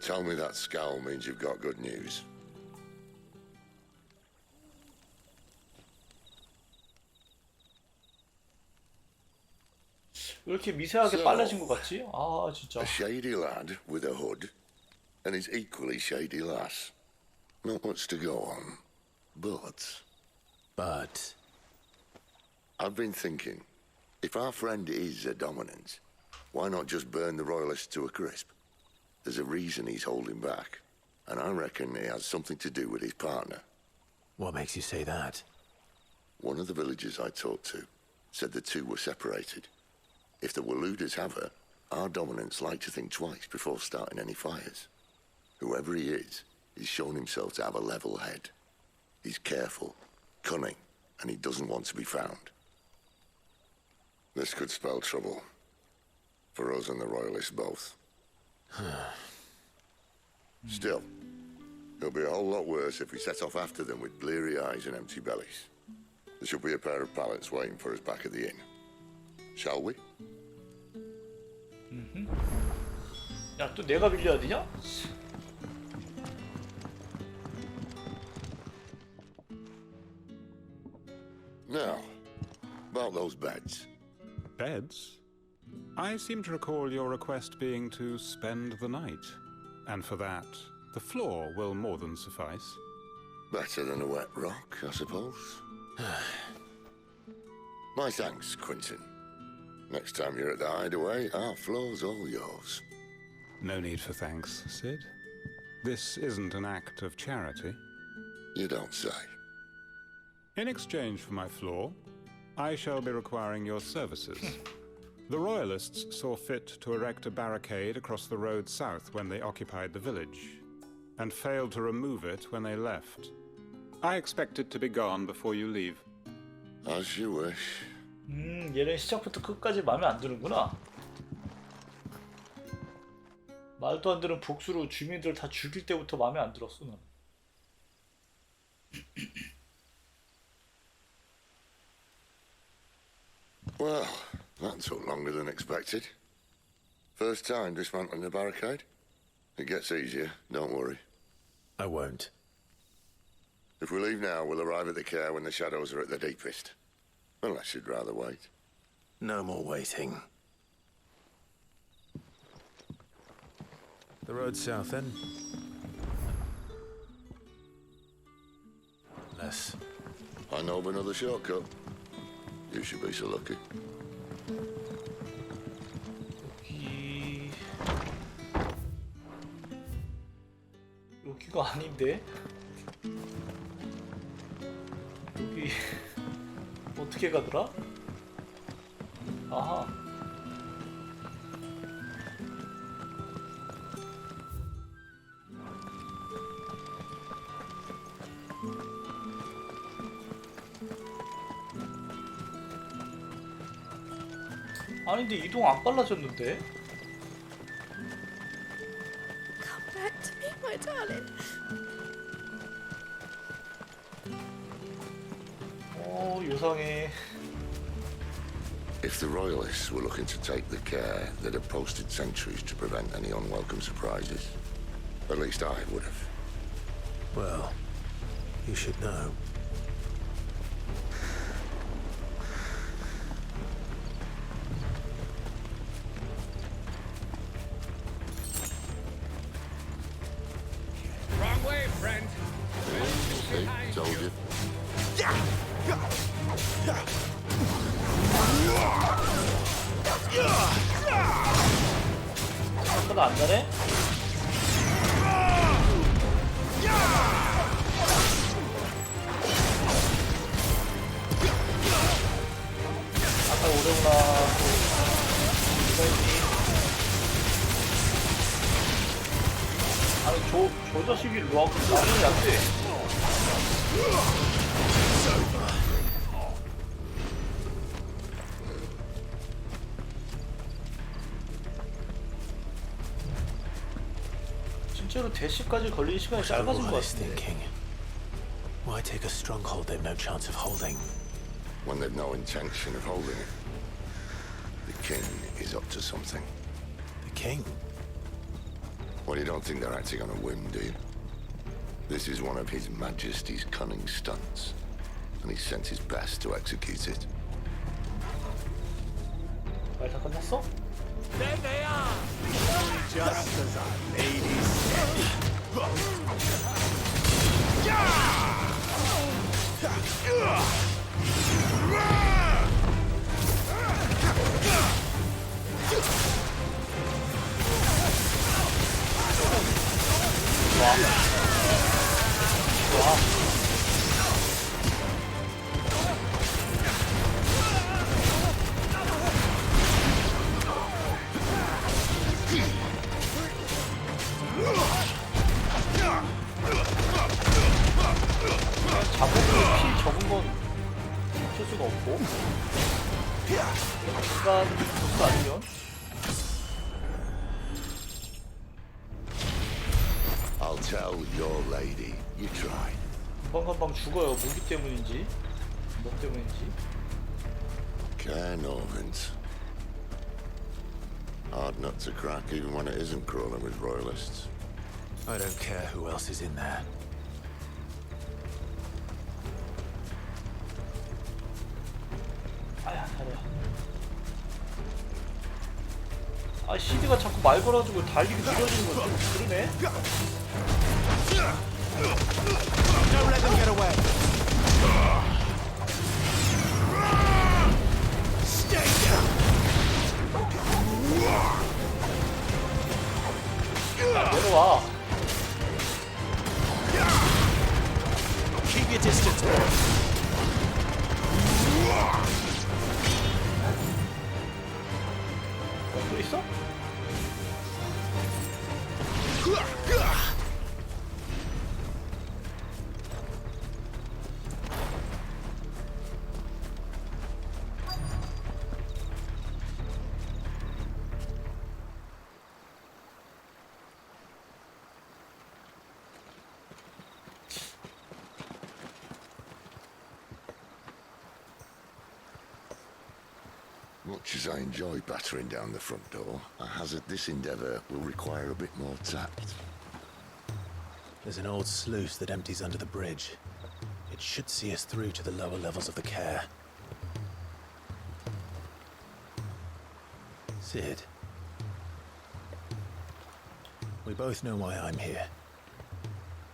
Tell me that scowl means you've got good news. 왜 이렇게 미세하게 빨라진 것 같지? 아 진짜. A shady lad with a hood, and his equally shady lass. Not much to go on, but I've been thinking, if our friend is a dominant, why not just burn the royalists to a crisp? There's a reason he's holding back, and I reckon it has something to do with his partner. What makes you say that? One of the villagers I talked to said the two were separated. If the Waluders have her, our dominants like to think twice before starting any fires. Whoever he is, he's shown himself to have a level head. He's careful, cunning, and he doesn't want to be found. This could spell trouble. For us and the royalists both. Still, it'll be a whole lot worse if we set off after them with bleary eyes and empty bellies. There should be a pair of pallets waiting for us back at the inn. Shall we? 야, 또 내가 빌려야 되냐? Now, about those beds. Beds? I seem to recall your request being to spend the night. And for that, the floor will more than suffice. Better than a wet rock, I suppose. My thanks, Quentin. Next time you're at the hideaway, our floor's all yours. No need for thanks, Sid. This isn't an act of charity. You don't say. In exchange for my floor, I shall be requiring your services. The Royalists saw fit to erect a barricade across the road south when they occupied the village, and failed to remove it when they left. I expect it to be gone before you leave. As you wish. 얘는 시작부터 끝까지 마음에 안 드는구나. 말도 안 되는 복수로 주민들 다 죽일 때부터 마음에 안 들었어, 난. Well, that took longer than expected. First time dismantling the barricade? It gets easier, don't worry. I won't. If we leave now, we'll arrive at the care when the shadows are at their deepest. Unless you'd rather wait. No more waiting. The road south, then? Less. I know of another shortcut. You should be so lucky. 여기가 아닌데? 여기 어떻게 가더라? 아하. 아닌데 이동 안 빨라졌는데? Come back to me, my darling. 요상해. If the Royalists were looking to take the care, they'd have posted sentries to prevent any unwelcome surprises. At least I would have. Well, you should know. Wrong way, friend. See, told you. 생각보다 안 잘해? 아까 오래구나. 아니 저 자식이 라면이 안 돼. 실제로 대시까지 걸리는 시간이 짧아진 것 같은데. Why take a stronghold they've no chance of holding? When they've no intention of holding it. The king is up to something. The king? Well, you don't think they're acting on a whim, do you? This is one of His Majesty's cunning stunts, and he sent his best to execute it. 말 다 끝났어? There they are! Just as our lady said. 자본으로 피 적은 건 어쩔 수가 없고 중간 보스 아니면 I'll tell your lady. You try. 금방금방 죽어요. 무기 때문인지 뭐 때문인지. Cairnovans. Hard nut to crack even when it isn't crawling with royalists. I don't care who else is in there. 아야 다리야. 아 CD가 자꾸 말 걸어가지고 달리기 느려지는 거지. 그러네. Don't let them get away. Stay down. 야, 내려와. Keep your distance. 또 있어? Much as I enjoy battering down the front door, I hazard this endeavour will require a bit more tact. There's an old sluice that empties under the bridge. It should see us through to the lower levels of the care. Sid. We both know why I'm here.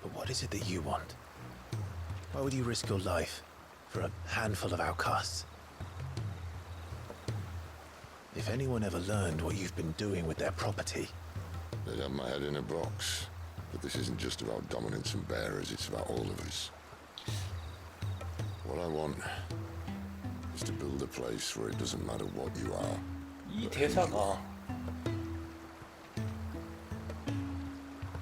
But what is it that you want? Why would you risk your life for a handful of outcasts? If anyone ever learned what you've been doing with their property... They'd have my head in a box. But this isn't just about dominance and bearers, it's about all of us. What I want is to build a place where it doesn't matter what you are. 이 대사가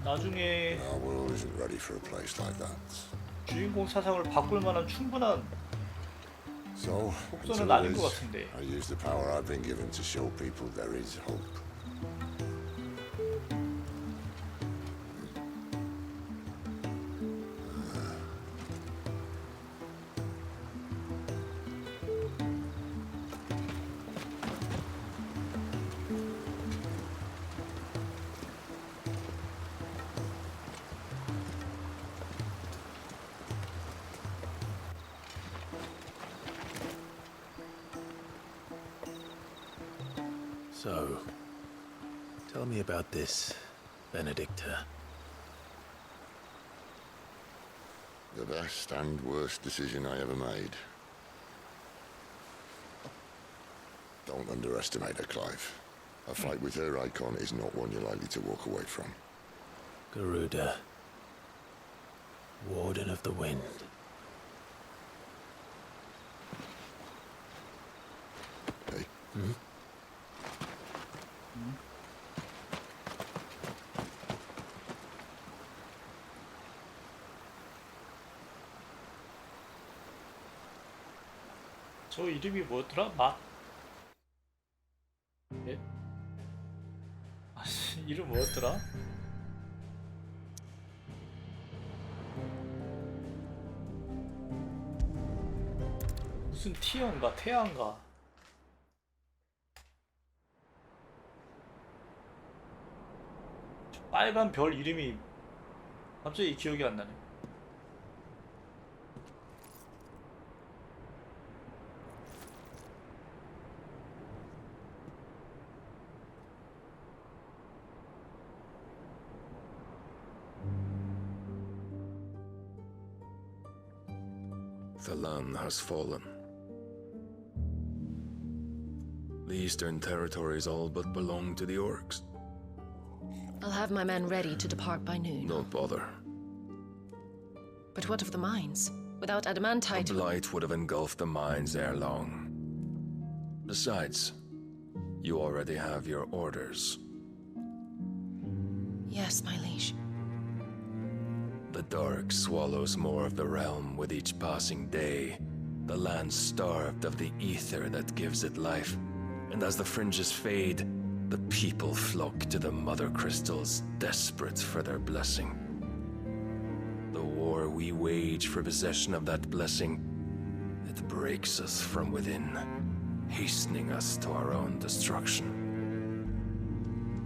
나중에 Our world isn't ready for a place like that. 주인공 사상을 바꿀 만한 충분한 So, 복선은 until 아닌 it 것 is, 같은데. I use the power I've been given to show people there is hope. So, tell me about this, Benedicta. The best and worst decision I ever made. Don't underestimate her, Clive. A fight with her icon is not one you're likely to walk away from. Garuda, Warden of the Wind. Hey? Hmm? 저 이름이 뭐였더라? 예? 아씨, 이름 뭐였더라? 무슨 티어인가 태양가. 빨간 별 이름이 갑자기 기억이 안 나네. The land has fallen. The eastern territories all but belong to the orcs. I'll have my men ready to depart by noon. Don't bother. But what of the mines? Without The adamantite... blight would have engulfed the mines ere long. Besides, you already have your orders. Yes, my liege. The dark swallows more of the realm with each passing day. The land starved of the ether that gives it life. And as the fringes fade, the people flock to the mother crystals, desperate for their blessing. The war we wage for possession of that blessing, it breaks us from within, hastening us to our own destruction.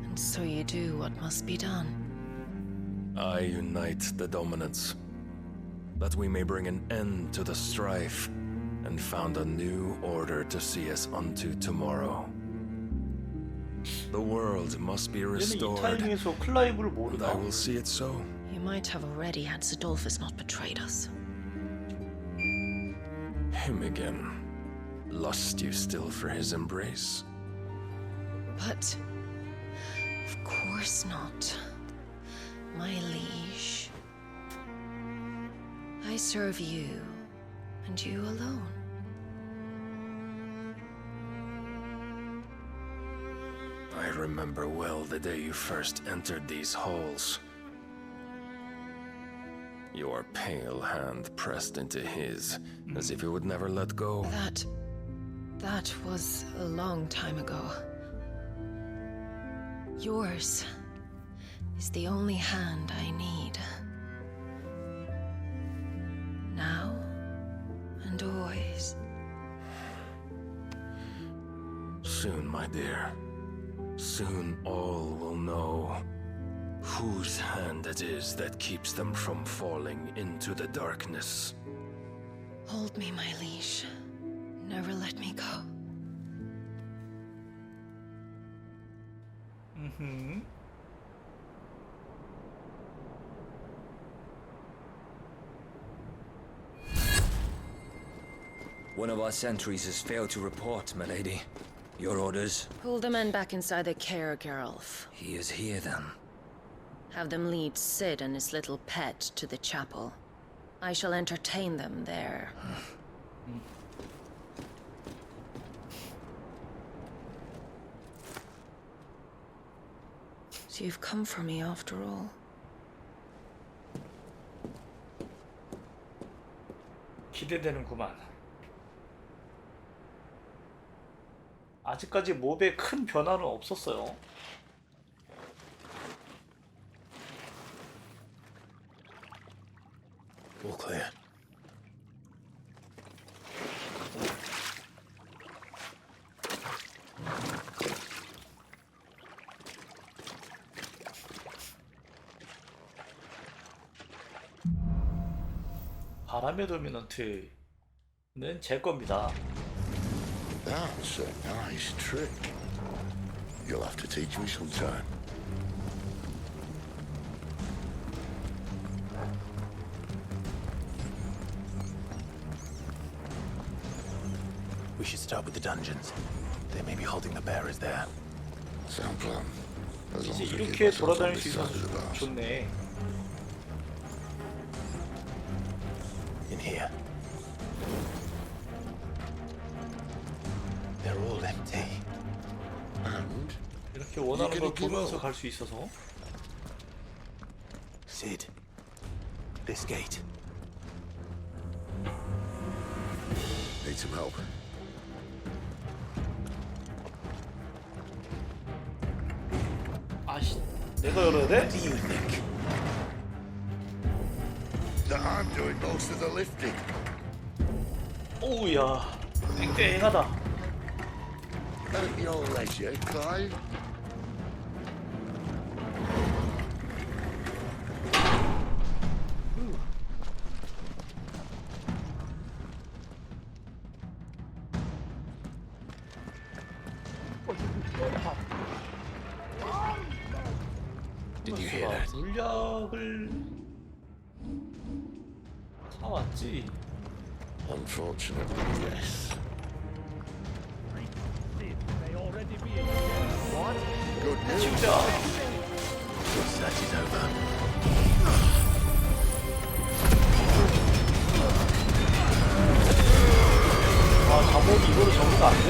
And so you do what must be done. I unite the dominants, that we may bring an end to the strife, and found a new order to see us unto tomorrow. The world must be 얘는 이 restored, 타이밍에서 클라이브를 and 모르나? I will see it so. You might have already had Sidolphus not betrayed us. Him again. Lust you still for his embrace? But... of course not. My liege. I serve you, and you alone. I remember well the day you first entered these halls. Your pale hand pressed into his, as if it would never let go. That was a long time ago. Yours is the only hand I need. Now and always. Soon, my dear. Soon all will know whose hand it is that keeps them from falling into the darkness. Hold me, my liege. Never let me go. One of our sentries has failed to report, milady. Your orders? Pull the men back inside the care, Geralf. He is here, then. Have them lead Sid and his little pet to the chapel. I shall entertain them there. So you've come for me after all. 기대되는구만. 아직까지 몹에 큰 변화는 없었어요. All clear. 바람의 도미넌트는 제 겁니다. That's a nice trick. You'll have to teach me sometime. We should start with the dungeons. They may be holding the bearers there. Sound plan. As long 이제 as we keep 이렇게 ourselves on 돌아다닐 this 수 side 있어서 of the bars. 좋네. In here. They're all empty. And 이렇게 원하는 걸 보면서 갈 수 있어서. Sid, this gate. need some help. 내가 열어야 돼? Do you think? That I'm doing most of the lifting. 오우야, 땡땡하다. At your leisure, Clive. Did you hear that? 물약을 사왔지. Unfortunately, yes. Good news. 진짜. Your search is over. 아, 잠옷 이거로 적응 안 돼?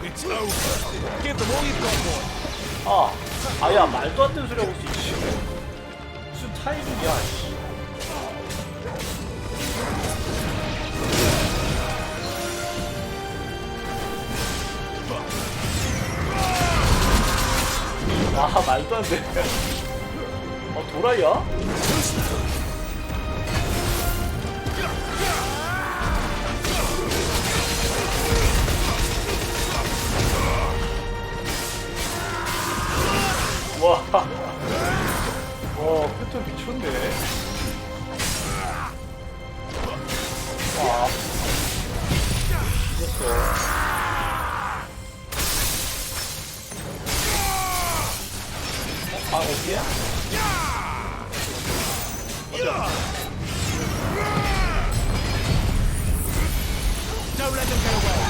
It's over. Give them all you've got, boy. 아야, 말도 안 되는 소리 하고 있어. 씨. 무슨 타이밍이야, 씨. 아, 말도 안 돼. 도라이야? 와, 패턴 미쳤네. 와, 미쳤어. 어디야? Don't let them get away.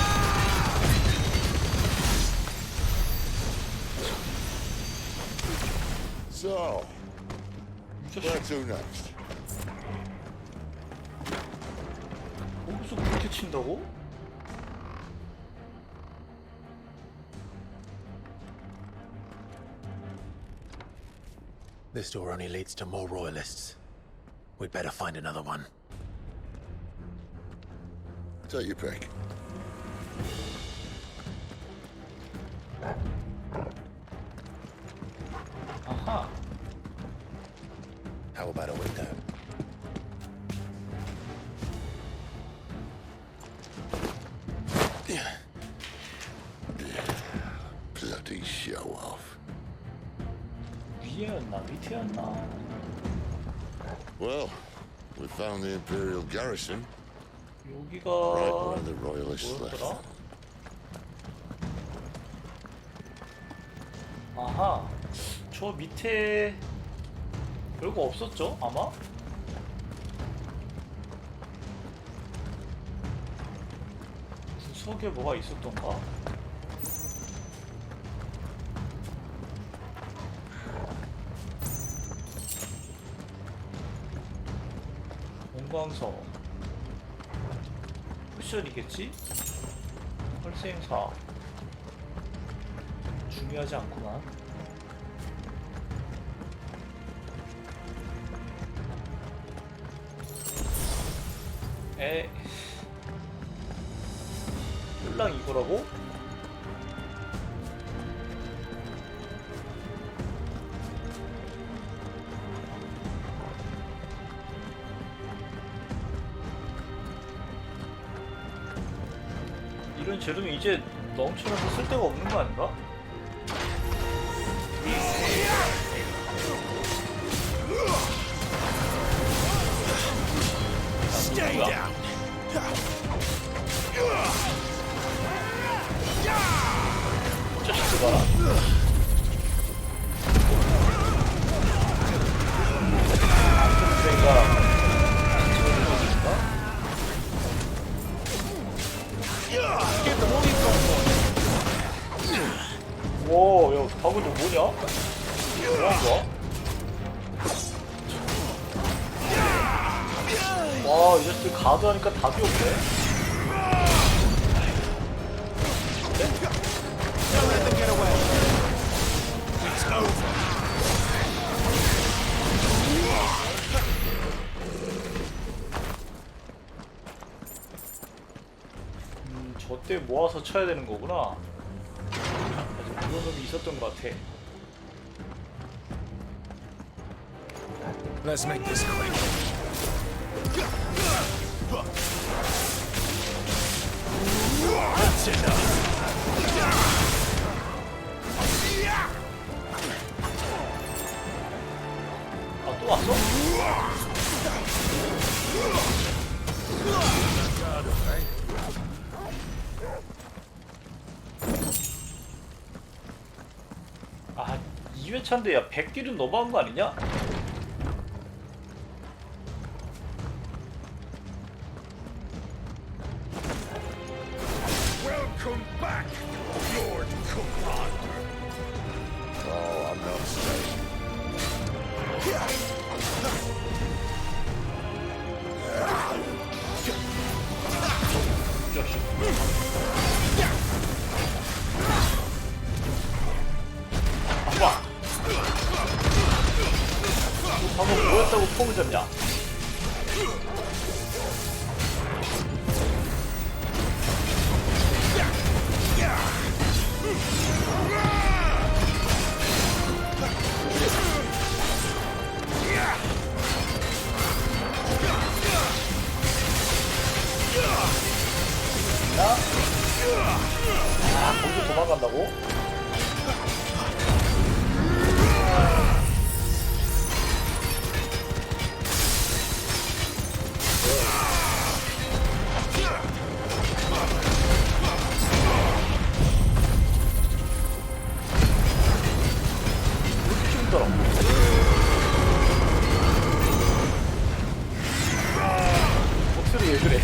So, where to next? 거기서 그렇게 친다고? This door only leads to more royalists. We'd better find another one. Take your pick. 아하. How about a window? Bloody show off. 위에였나 밑에였나? Well, we found the Imperial garrison 여기가 right where the Royalists left 뭐였더라? them. 아하, 저 밑에 별거 없었죠? 아마? 구석에 뭐가 있었던가? 공광석 쿠션이겠지? 펄스행사 중요하지 않구만. 홀랑 이거라고? 이런 재료는 이제 넘쳐나서 쓸 데가 없는 거 아닌가? Stay down. 자식들 봐라. 안전대가 오, 야, 방금 너 뭐냐? 뭐한 거야? 와, 이 자식들 가드하니까 답이 없네. Don't let them get away. It's over. 저때 모아서 쳐야 되는 거구나. 아직 그런 놈이 있었던 것 같아. Let's make this quick. That's enough. 아, 또 왔어? 아, 2회차인데 야 100딜은 너무한 거 아니냐? Welcome back, Lord Commander. Oh, I'm not staying. 자식. 봐. 너 방금 뭐였다고 폼을 잡냐? 아, 거기서 도망간다고? 힘들어. 목소리 왜 그래?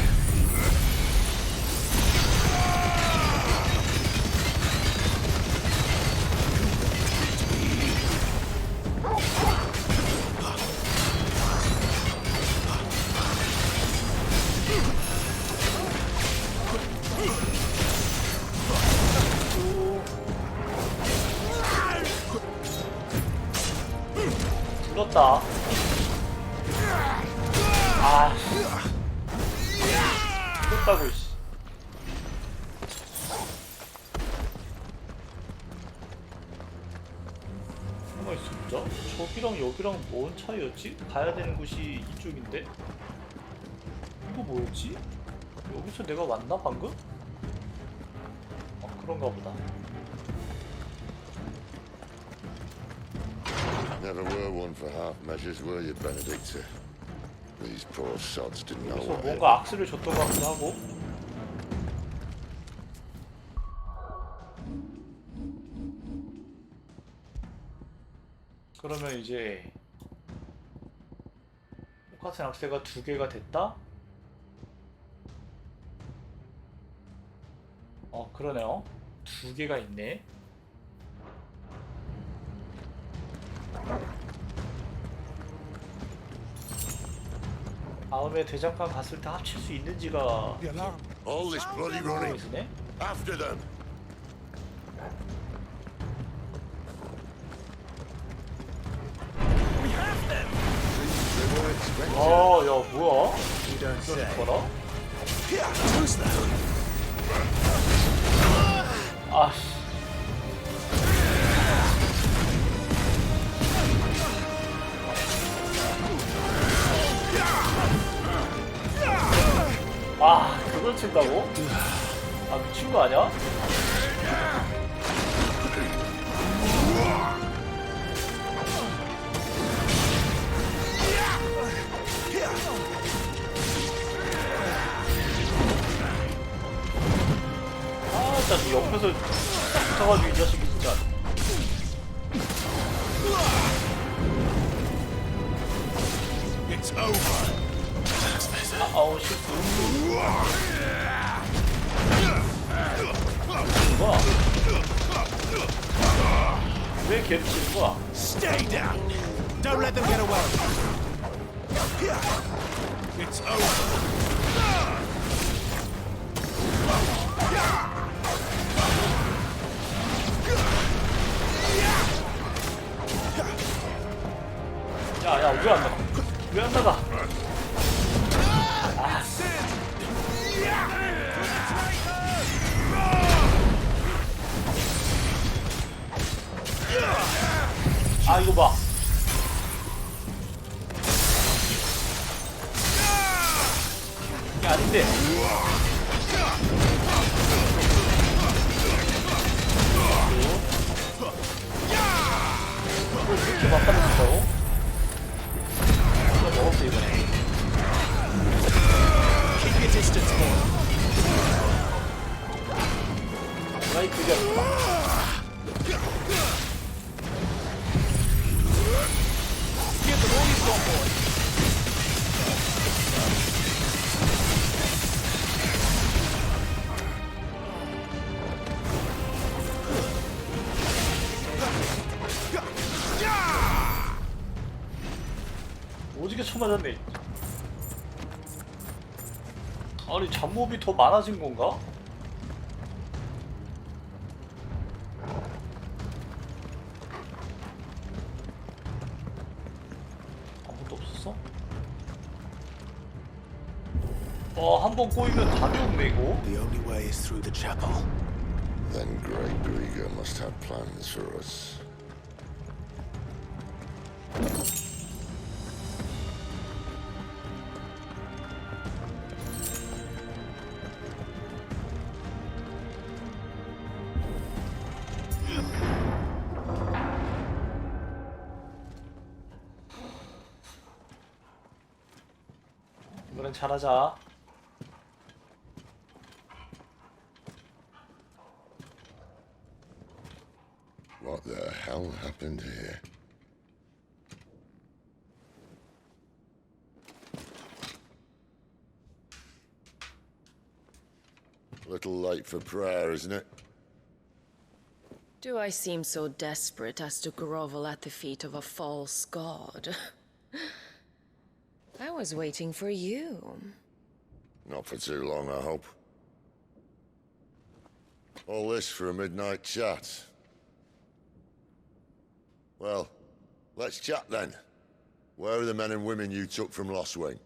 죽었다. 아, 죽었다고 씨. 가만히 있어보자. 저기랑 여기랑 뭔 차이였지? 가야 되는 곳이 이쪽인데? 이거 뭐였지? 여기서 내가 왔나 방금? 그런가 보다. Never were one for half measures, were you, Benedict? These poor sods didn't know 그래서 what hit 뭔가 악수를 줬던 것 같기도 하고. 그러면 이제 똑같은 악세가 2개가 됐다? 그러네요. 2개가 있네. 다음에 대장간 갔을 때 합칠 수 있는지가 All this bloody running. 있네. After them. 야, 뭐야? 이런 거라? 아, 그걸 친다고? 아, 미친 거 아니야? 진짜 그 옆에서 붙어가지고 이 자식이 진짜. It's over. 아우 실수. 뭐야? 왜 걔를 치는 거야? Stay down. Don't let them get away. It's over. 야, 왜 안 나가? 왜 안 나가? 이거 봐. 아닌데. 이걸 그렇게 막아낸다고? 이거 먹었어 이번에. 라이 그게 없다. 오지게 쳐맞았네. 아니 잡몹이 더 많아진 건가? 아무것도 없었어? 한 번 꼬이면 답이 없네 이거. The only way is through the chapel. Then Great Grieger must have plans for us. 이번엔 잘하자. What the hell happened here? A little late for prayer, isn't it? Do I seem so desperate as to grovel at the feet of a false god? I was waiting for you. Not for too long, I hope. All this for a midnight chat. Well, let's chat then. Where are the men and women you took from Lost Wing?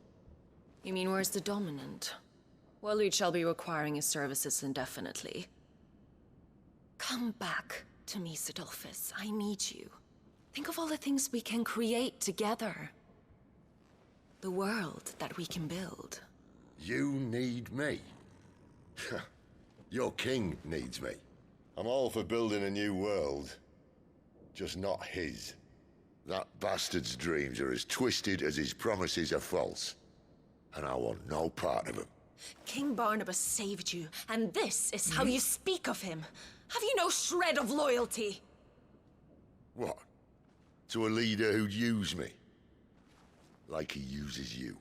You mean where's the dominant? Well, you shall be requiring his services indefinitely. Come back to me, Sidolphus. I need you. Think of all the things we can create together. The world that we can build. You need me? Your king needs me. I'm all for building a new world. Just not his. That bastard's dreams are as twisted as his promises are false. And I want no part of them. King Barnabas saved you, and this is how you speak of him. Have you no shred of loyalty? What? To a leader who'd use me? Like he uses you.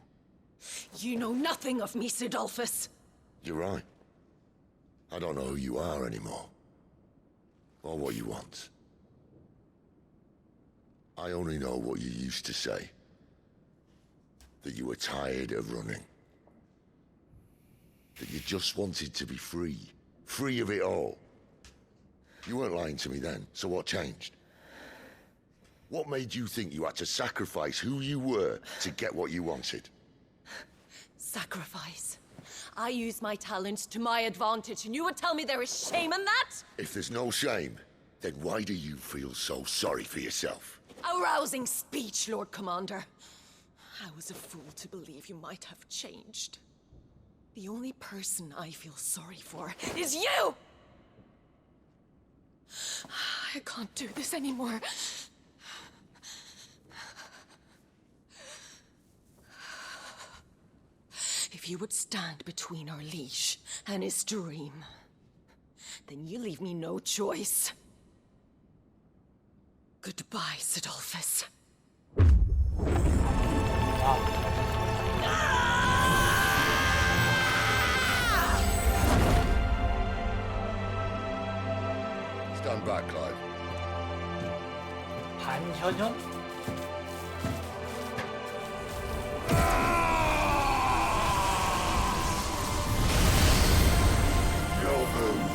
You know nothing of me, Sidolphus. You're right. I don't know who you are anymore. Or what you want. I only know what you used to say. That you were tired of running. That you just wanted to be free. Free of it all. You weren't lying to me then, so what changed? What made you think you had to sacrifice who you were to get what you wanted? Sacrifice. I use my talents to my advantage, and you would tell me there is shame in that? If there's no shame, then why do you feel so sorry for yourself? A rousing speech, Lord Commander. I was a fool to believe you might have changed. The only person I feel sorry for is you! I can't do this anymore. If you would stand between our liege and his dream, then you leave me no choice. Goodbye, Sidolphus. Stand back, Clive. 반현현? Your move.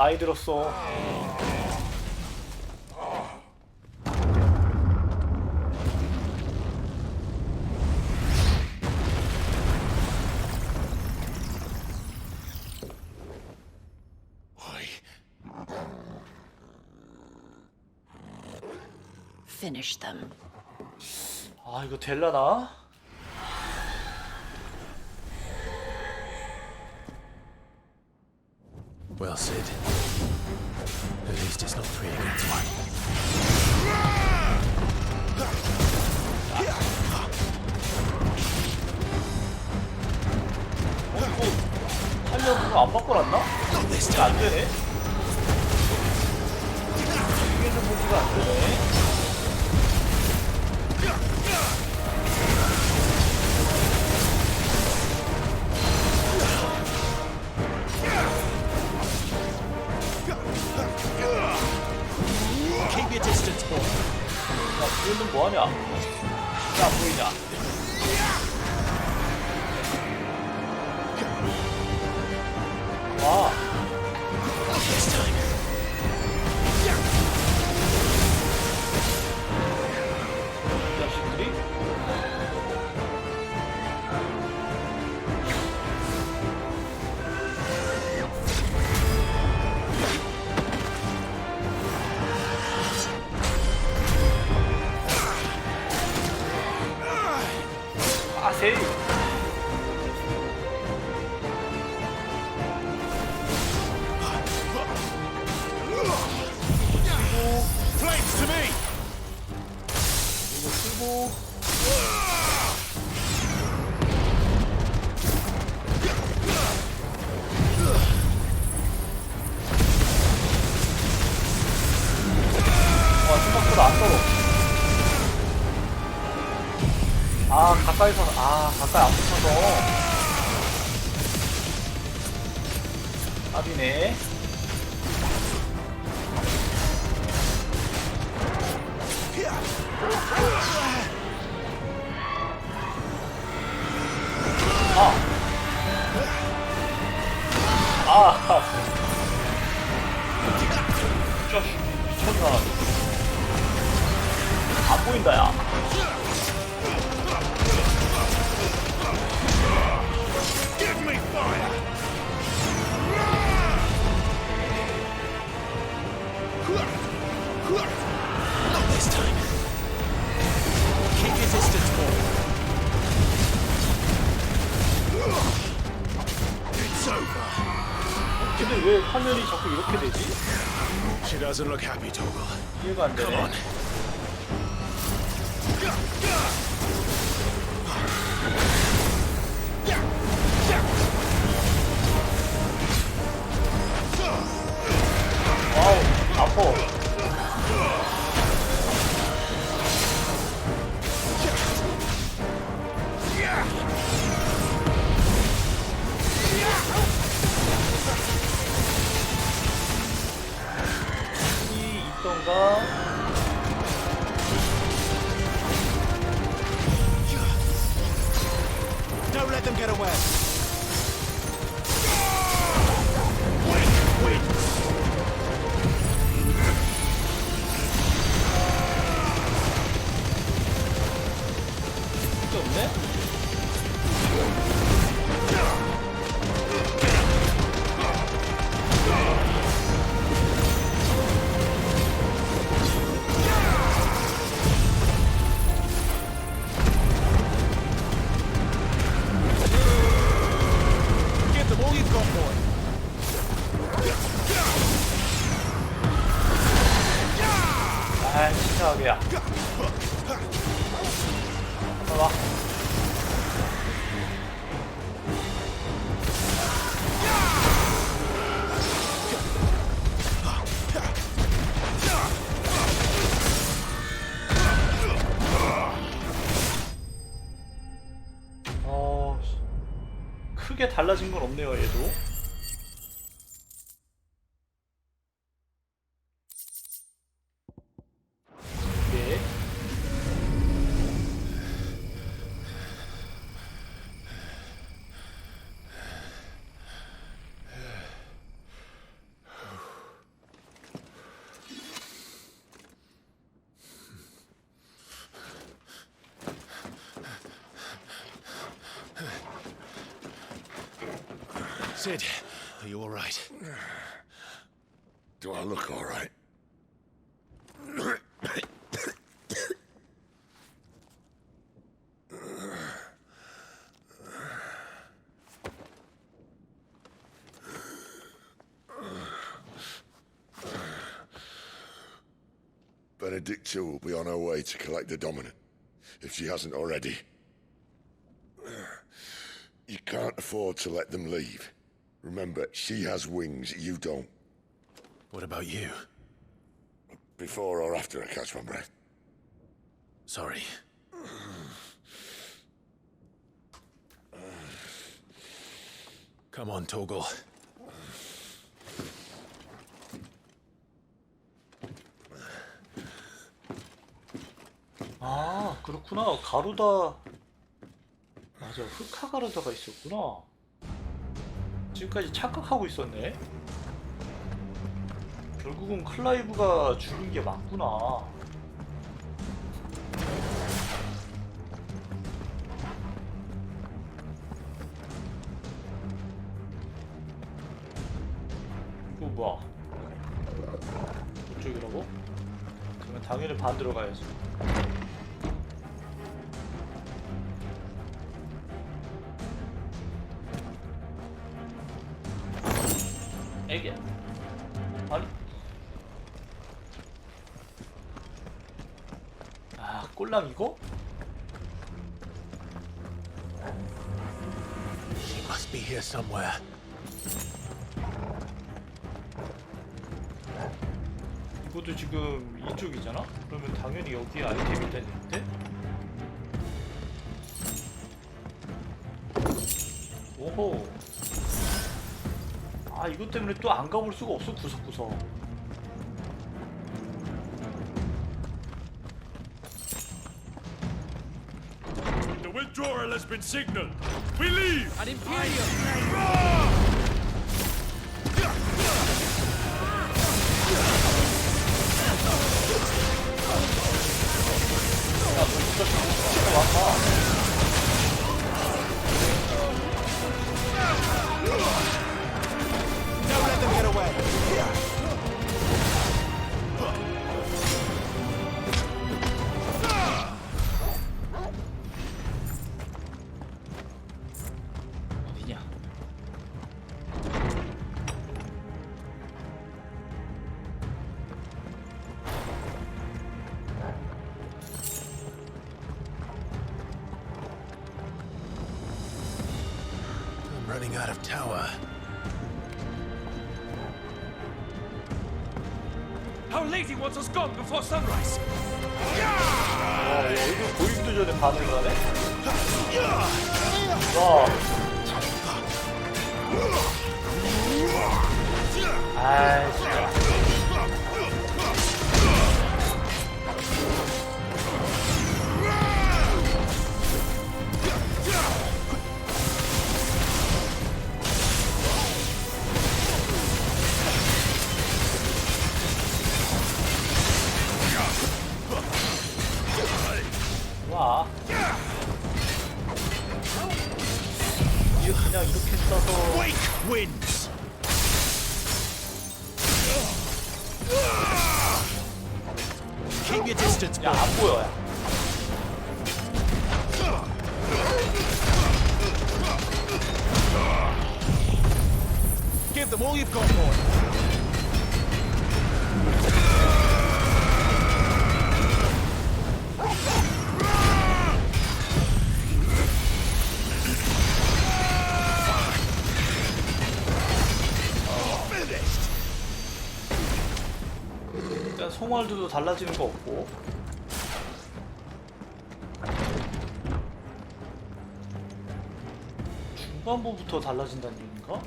많이 들었어. Finish them. 아, 이거 될라나? Well, Sid. At least it's not 3 against 1. 하려고 안 바꿔놨나? 이게 안 되네. 이게 좀 보기가 안 되네. Keep your distance, boy. 야, 그거는 뭐하냐? 왜 안 보이냐? 와. 이 자식들이? 아세이. Flames to me! 이거 쓰고. 와, 생각보다 안 떨어. 아, 가까이 안 붙어서. 답이네. 진짜 미쳤나. 안 보인다, 야. Give me fire! Not this time. Keep your distance, boy. It's over. 근데 왜 화면이 자꾸 이렇게 되지? She doesn't look happy, Toggle. 이해가 안 Come 되네. on. 와우, 아파. 이 있던가? Don't let them get away. 진짜 없네? Give them all you've got, boy. 아, 치사하게야. 봐봐. 크게 달라진 건 없네요, 얘도. 네. Sid, are you all right? Do I look all right? Benedicta will be on her way to collect the dominant, if she hasn't already. You can't afford to let them leave. Remember, she has wings, you don't. What about you? Before or after I catch my breath? Sorry. Come on, Torgal. 아, 그렇구나. 가루다. 맞아, 흑화 가루다가 있었구나. 지금까지 착각하고 있었네. 결국은 클라이브가 죽인 게 맞구나. 이거 뭐야? 이쪽이라고? 그러면 당연히 반대로 가야지. 애기야. 아니. 아, 꼴랑 이거? He must be here somewhere. 이것도 지금 이쪽이잖아? 그러면 당연히 여기에 아이템이 있다는데? 오호. 아, 이것 때문에 또 안 가볼 수가 없어, 구석구석. The withdrawal has been signaled. We leave. An Imperium! Don't let them get away. 어디냐? I'm running out of tower. Our lady wants us gone before sunrise. 와, 이거 보이기도 전에 반응을 하네? 와. 아이씨. 와. 이거 그냥 이렇게 써서. Wake wins. Keep your distance, 야, 안 보여. 야. Give them all you've got, boy. 일단 송월도도 달라지는 거 없고. 중반부부터 달라진다는 얘기인가?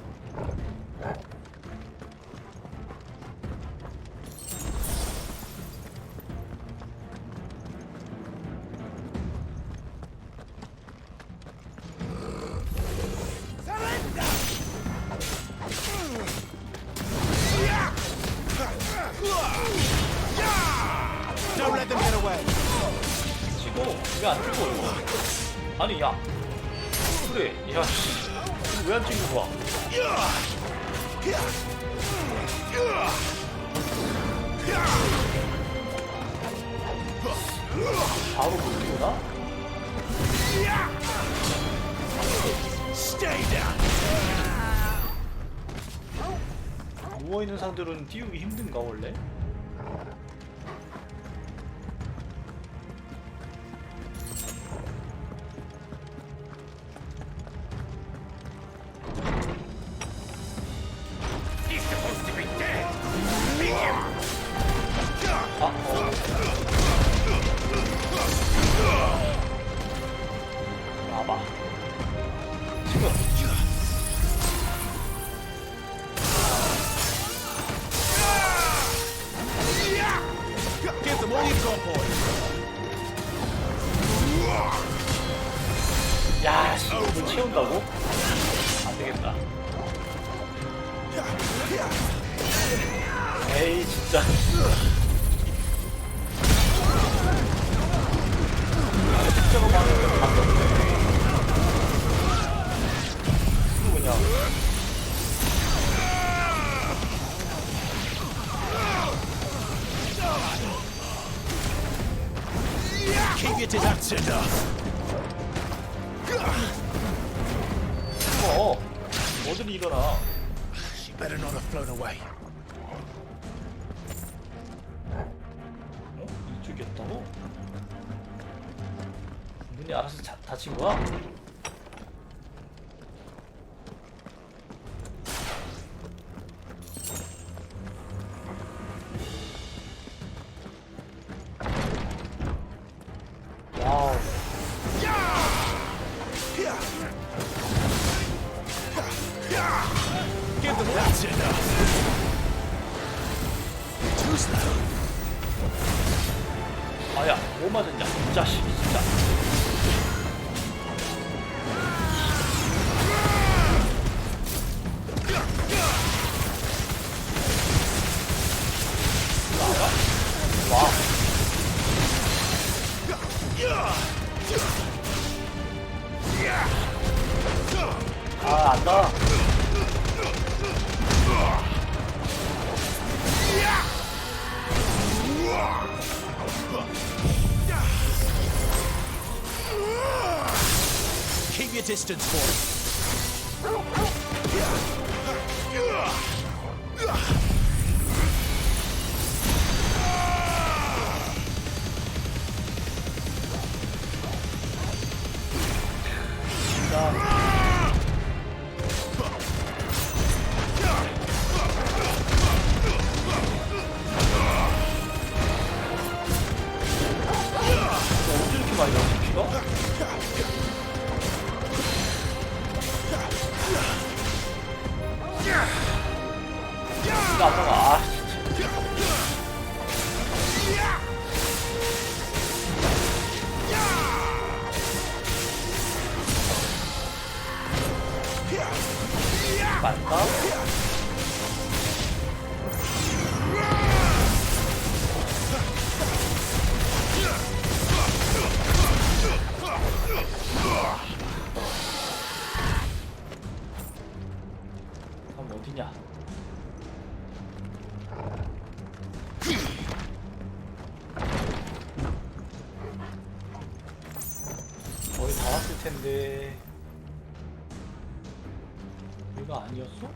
Don't let them get away. 치고 왜 안 죽어 이거? 아니 야 그래 야 씨. 왜 안 찍는 거야? 바로 못 뛰구나? 누워있는 상대로는 띄우기 힘든가 원래? 와봐. 지금. Give them all you've got, boys. 야, 씨, 이걸 채운다고? 안 되겠다. 에이, 진짜. 진짜로 많은 건 바뀌었네. 이거 그냥. Keep your distance enough. 뭐들이 일어나. She better not have flown away. 어? 이쪽이었다고? 문이 알아서 닫힌 거야? 와우. Give them that's enough. Too slow. 아야, 뭐 맞았냐? 이 자식이 진짜. 와. 아, 안 나. Keep your distance, boy. 언제 이렇게 많이 나왔지, 피가? 피가 안 나가. 아, 진짜. 맞다? 그럼 어디냐? 거의 다 왔을 텐데. 이거 아니었어?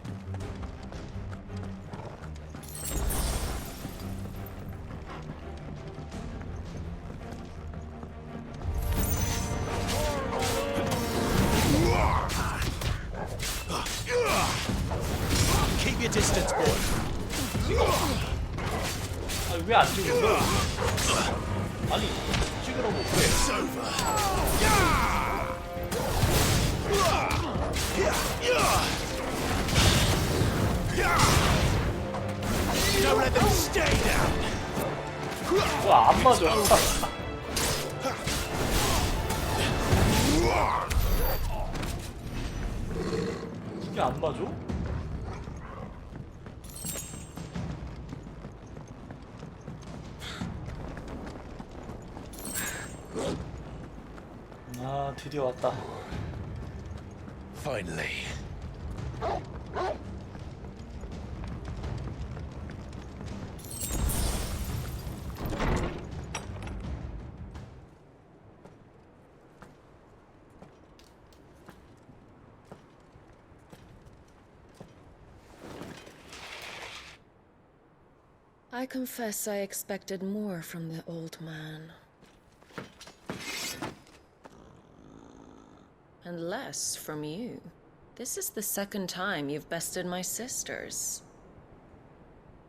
Keep your distance, boy. 아니 왜 안 찍었어? 아니 찍으라고 그래. Don't let them stay down. 와, 안 맞아. 이게 안 맞아? 아, 드디어 왔다. Finally. I confess I expected more from the old man. And less from you. This is the second time you've bested my sisters.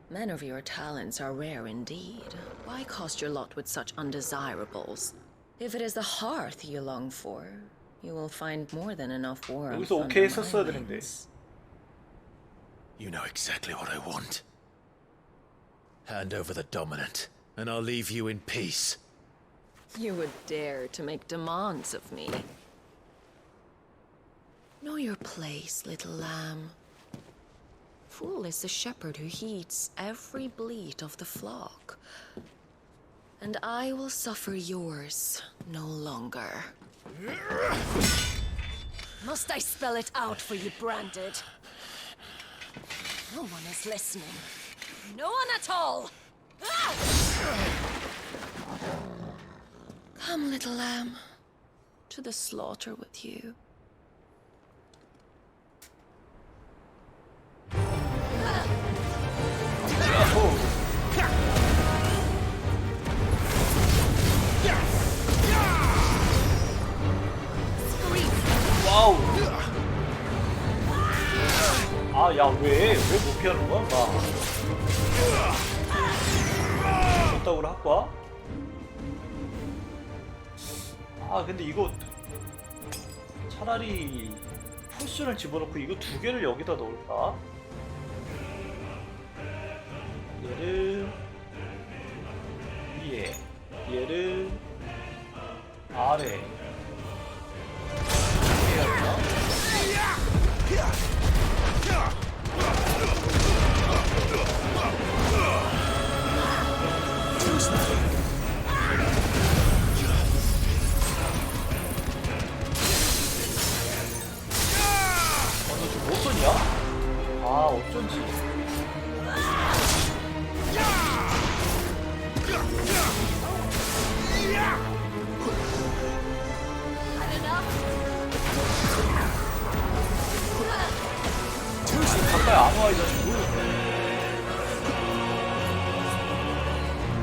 Men of your talents are rare indeed. Why cast your lot with such undesirables? If it is the hearth you long for, you will find more than enough warmth. 여기서 오케이 했었어야 되는데. You know exactly what I want. Hand over the dominant, and I'll leave you in peace. You would dare to make demands of me. Know your place, little lamb. Fool is the shepherd who heeds every bleat of the flock. And I will suffer yours no longer. Must I spell it out for you, Branded? No one is listening. No one at all! Ah! Come, little lamb, to the slaughter with you. 와우. 아, 야, 왜 못 피하는 거야, 나? 졌다고 할 거야? 아, 근데 이거 차라리 포션을 집어넣고 이거 두 개를 여기다 넣을까? 얘를 위에, 얘를 아래. 이렇게 해야 되나? 너 지금 못 썼냐? 아, 어쩐지. 가까이 안 와, 이 자식.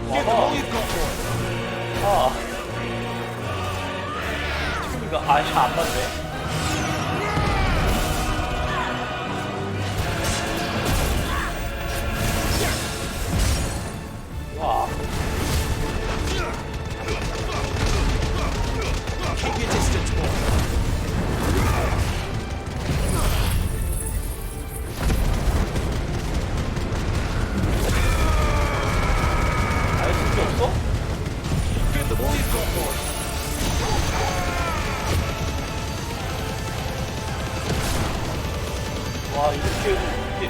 와봐. 아. 그러니까, 아니, 안 맞네. 와. Keep your distance, boy. 와, 이렇게 이게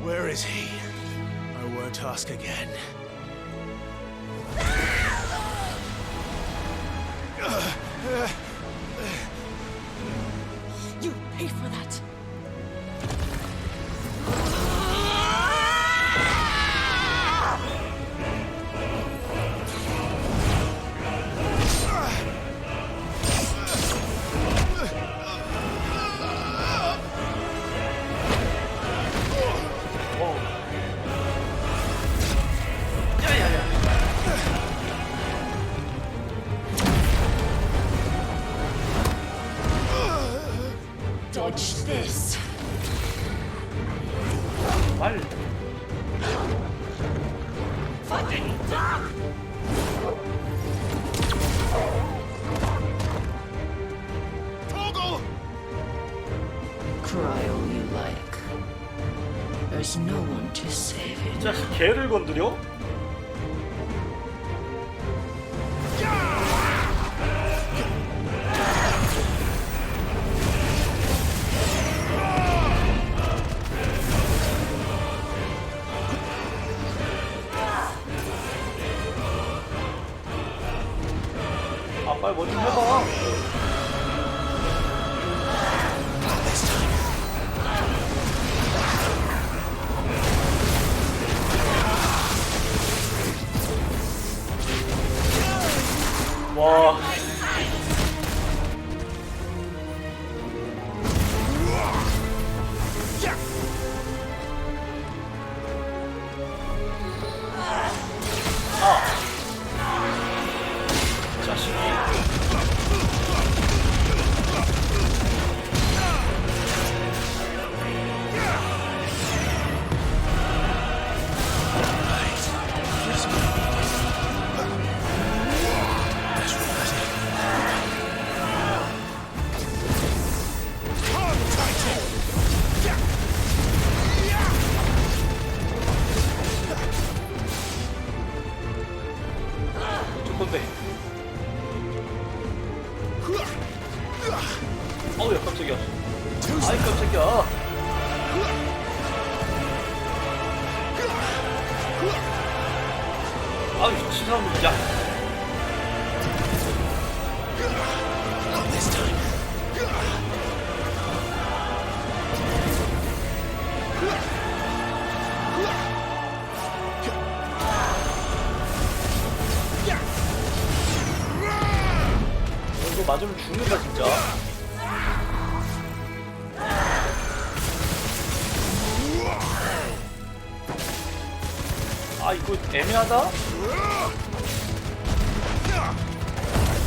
Where is he? I won't ask again. You pay for that. Dodge this. 말. Fucking duck! Cry all you like. There's no one to save it. 이 자식 개를 건드려? 아 빨리 뭐 좀 해봐. 와. 자식이. 조건데. 어우야 깜짝이야. 아이 깜짝이야. 아유 미친 사람. 야. 이거 맞으면 죽는다 진짜. 아 이거 애매하다?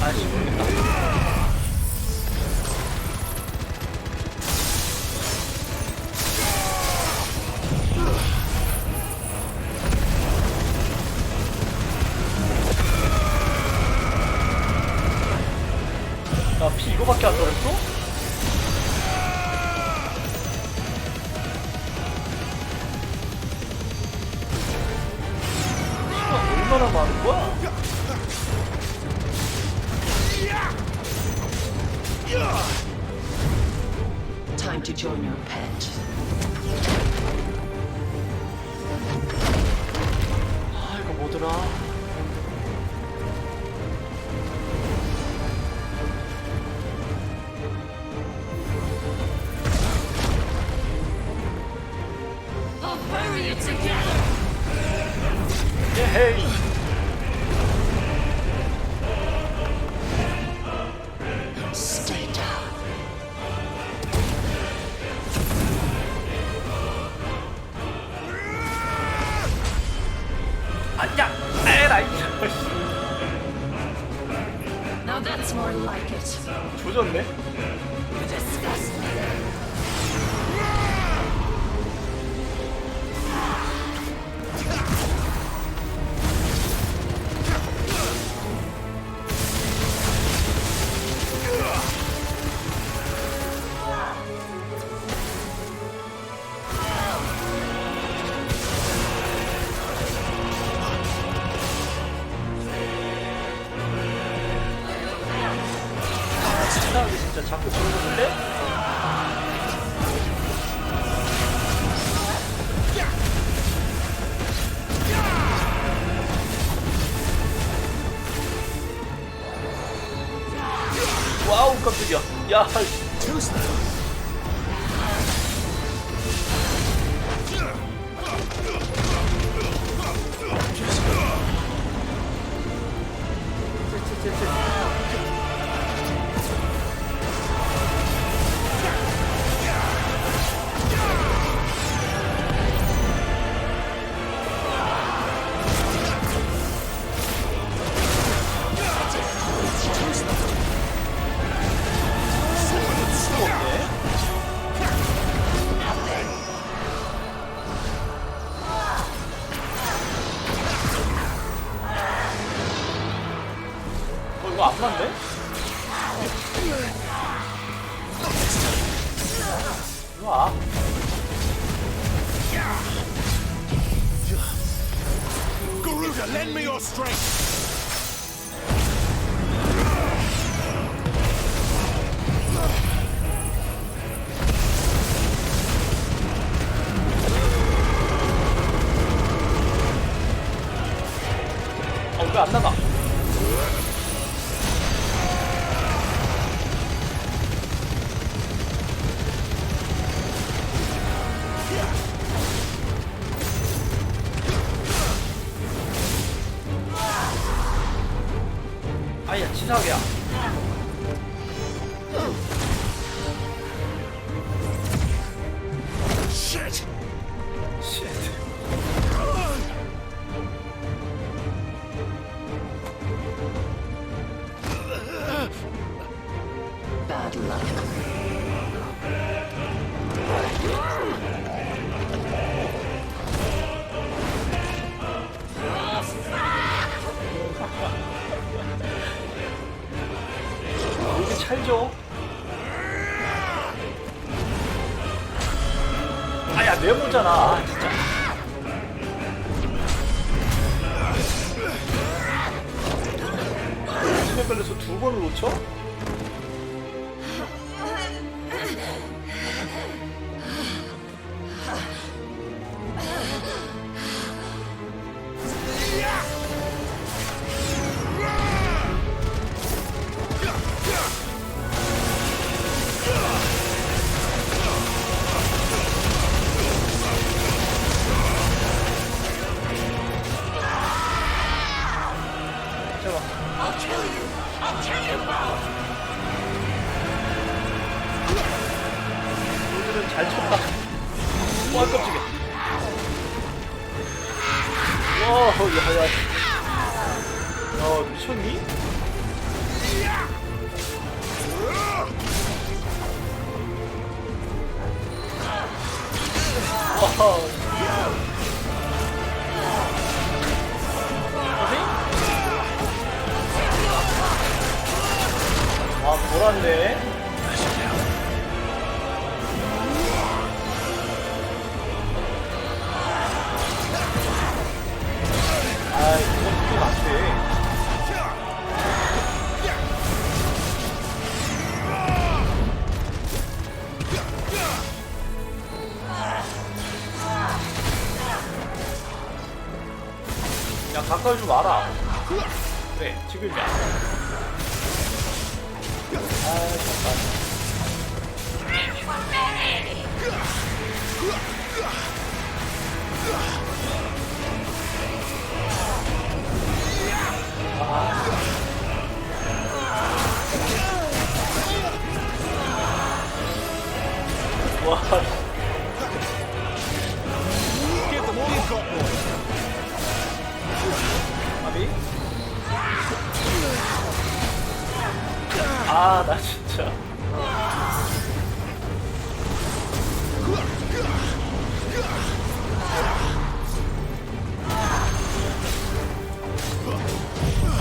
아씨 모르겠다. 나 피 이거밖에 안 들었어? 얼마나 많은 거야? Time to join your pet. 아 이거 뭐더라? 예헤이. Stay down. 아야, 에라이. Now that's more like it. 조졌네. You disgust me. 치사하게 진짜 자꾸 죽는데? 와우 깜짝이야. 야. 이거 안 맞네? 이리 와. Garuda, lend me your strength! 왜 안 나가? 시작이야. Shit! Bad luck. 이렇게 찰져? 아야 네모잖아. 아, 진짜. 팀에 걸려서 두 번을 놓쳐? 오늘은 잘 쳤다. 와 깜짝이야. 와 야야. 야 미쳤니? 와우. 아 돌았네. 아이 그건 그게 맞지. 야 가까이 좀 와라. 그래 지금이야. 아 잠깐. 와. 아비? 아, 나 진짜.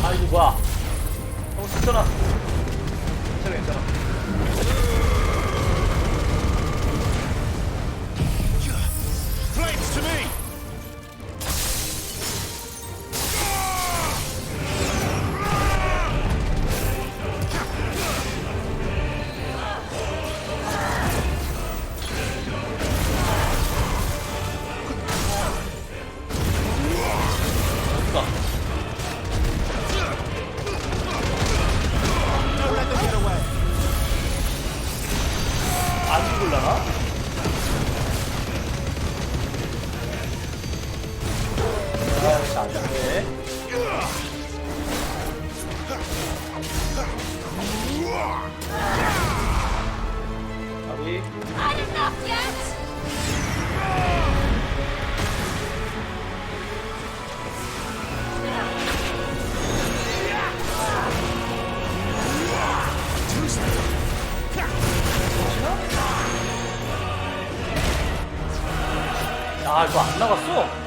아, 이거 뭐야? 썼잖아. 괜찮아, 괜찮아. Flames to me! 안 죽을라나? 아, 안 죽네. 아비. Not enough yet! 아, 이거 안 나갔어?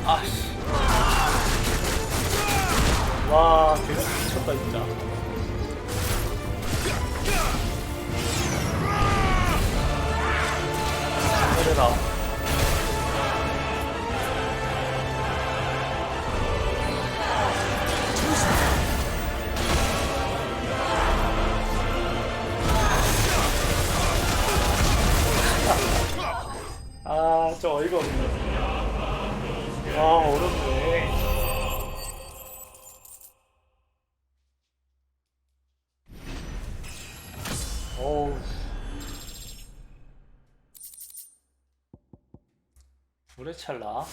아씨. 와, 되게 미쳤다, 진짜. 그래라. 아, 저 어이가 없네. 와, 어렵네. 불의 찰나.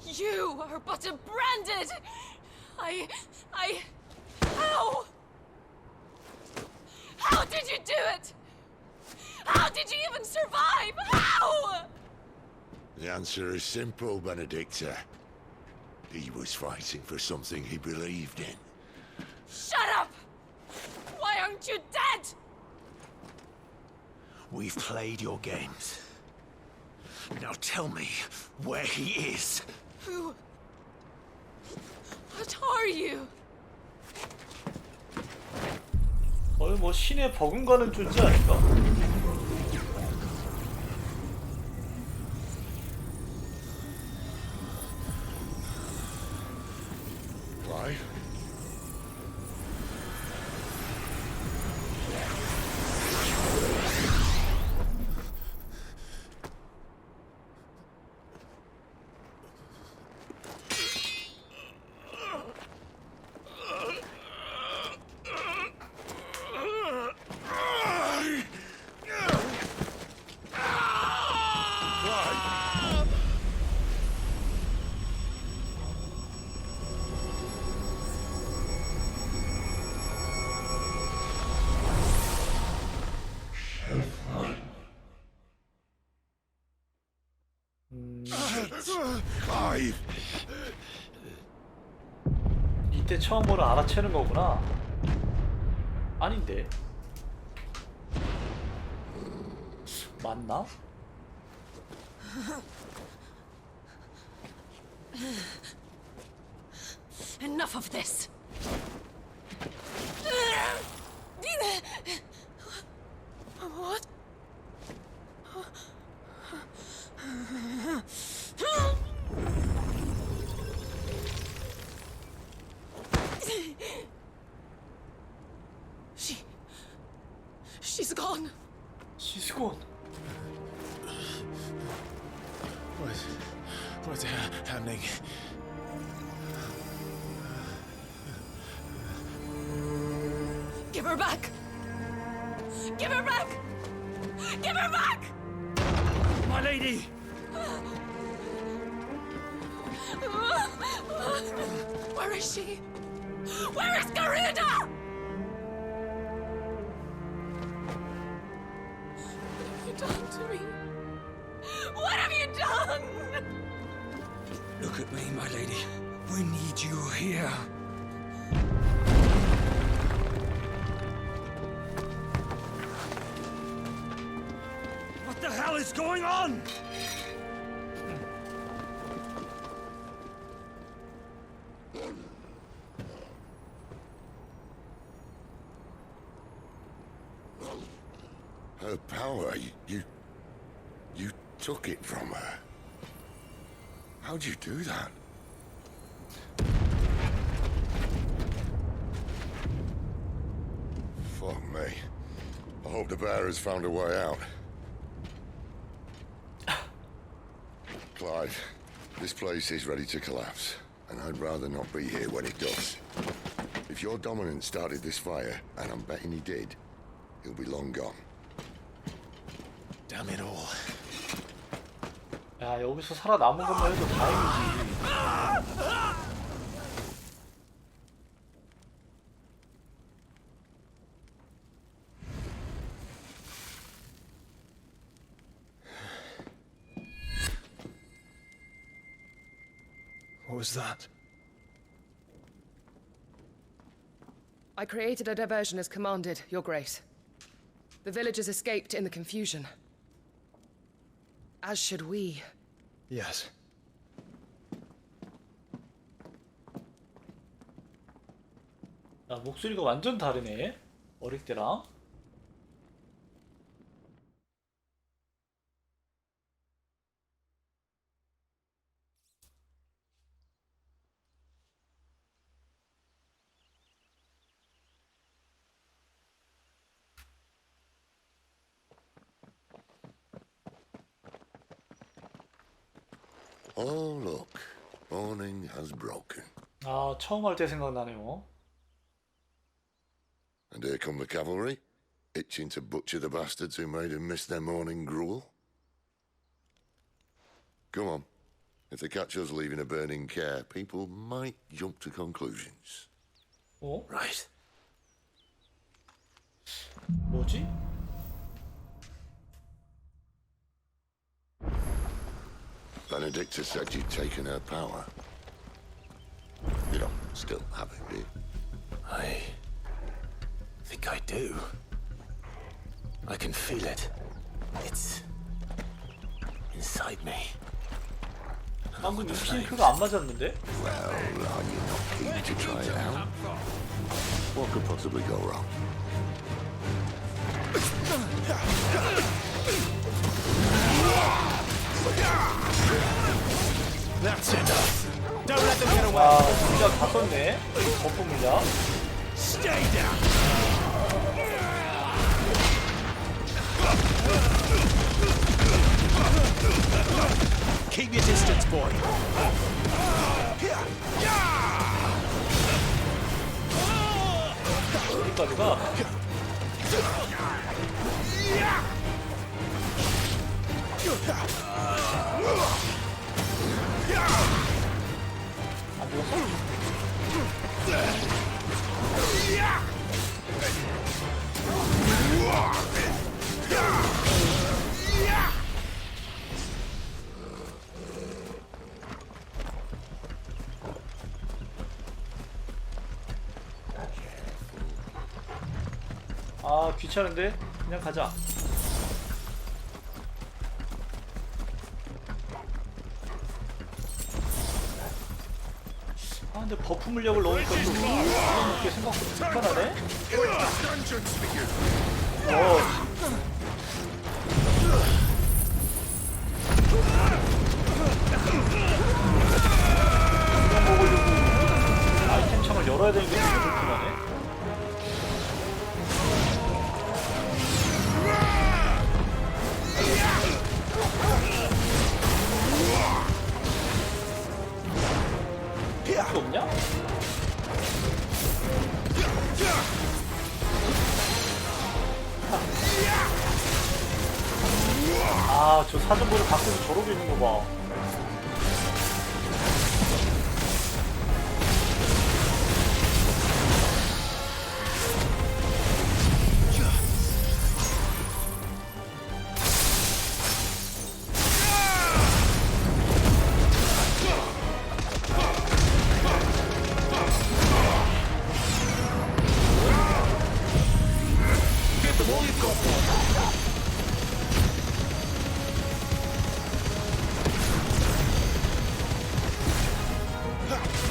You are but a branded. How? How did you do it? How did you even survive? How? The answer is simple, Benedicta. He was fighting for something he believed in. Shut up! Why aren't you dead? We've played your games. Now tell me where he is. Who? What are you? 거의 뭐 신의 버금가는 존재 아닌가? Clive? Clive! 이때 처음으로 알아채는 거구나. 아닌데. 맞나? Enough of this. What? She's gone. She's gone. What's happening? Give her back. Give her back. Give her back. My lady! Where is she? Where is Garuda? What have you done to me? What have you done? Look at me, my lady. We need you here. What the hell is going on? Her power, you took it from her. How'd you do that? Fuck me. I hope the bear has found a way out. Clive, this place is ready to collapse, and I'd rather not be here when it does. If your dominant started this fire, and I'm betting he did, he'll be long gone. Damn it all. 야, 여기서 살아남은 것만 해도 다행이지. What was that? I created a diversion as commanded, Your Grace. The villagers escaped in the confusion. As should we. Yes. 야, 목소리가 완전 다르네. 어릴 때랑. Oh, look. Morning has broken. 아, 처음 할 때 생각나네요. And here come the cavalry. Itching to butcher the bastards who made them miss their morning gruel? Come on. If they catch us leaving a burning care, people might jump to conclusions. 어? Right. 뭐지? Benedicta said you'd taken her power. You don't still have it, do you? I think I do. I can feel it. It's inside me. 방금 이 핑크가 안 맞았는데? Well, are you not keen to try it out? What could possibly go wrong? That's enough. Don't let them get away. 아, 물약 다 썼네. 버프 물약. Stay down. Keep your distance, boy. 어디까지 가? 안 죽었어? 아, 귀찮은데? 그냥 가자. 아, 근데 버프 물약을 넣으니까 또 이렇게 생각보다 불편하네? 이거 먹으려고 아이템 창을 열어야 되는 게 되게 불편하네? 필요 없냐? 아, 저 사전보를 밖에서 저러고 있는 거 봐.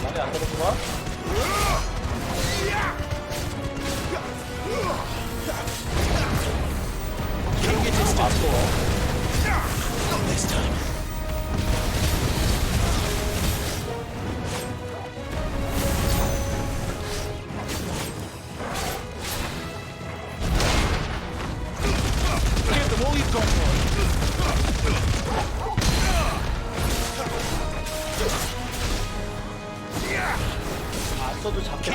많이 안 들었구만. 안 써도 잡혀.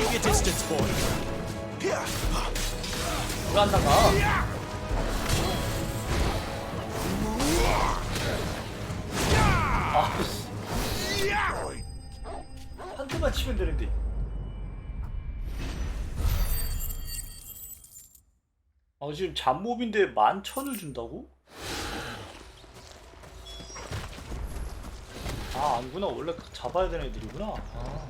왜 안 나가? 아, 씨. 한 대만 치면 되는데. 아, 지금 잡몹인데 11,000을 준다고? 아, 아니구나. 원래 잡아야 되는 애들이구나. 아.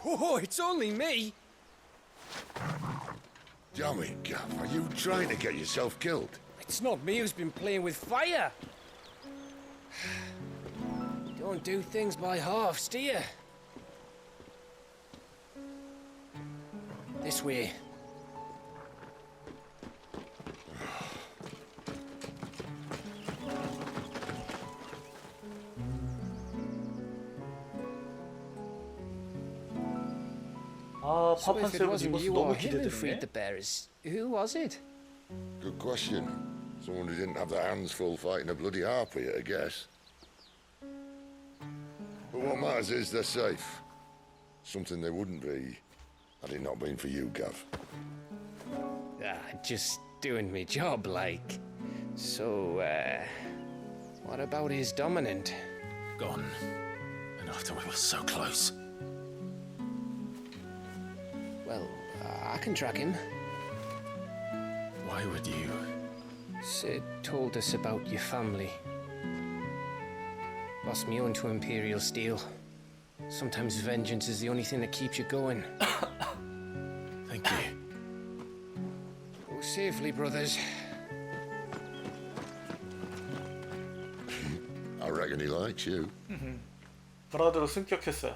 Oh, it's only me. Damn it, Gav. Are you trying to get yourself killed? It's not me who's been playing with fire. Don't do things by halves, do you? This way. 아, So 파판 if it 세븐 wasn't 이것도 you 너무 or him who freed 기대되네. the bearers, who was it? Good question. Someone who didn't have their hands full fighting a bloody harpy, I guess. But what matters is they're safe. Something they wouldn't be had it not been for you, Gav. Just doing me job, like. So, what about his dominant? Gone. And after we were so close. Well, I can track him. Why would you? Sid told us about your family. Lost me own to Imperial Steel. Sometimes vengeance is the only thing that keeps you going. Thank you. Go safely, brothers. I reckon he likes you. 브라더로 승격했어요.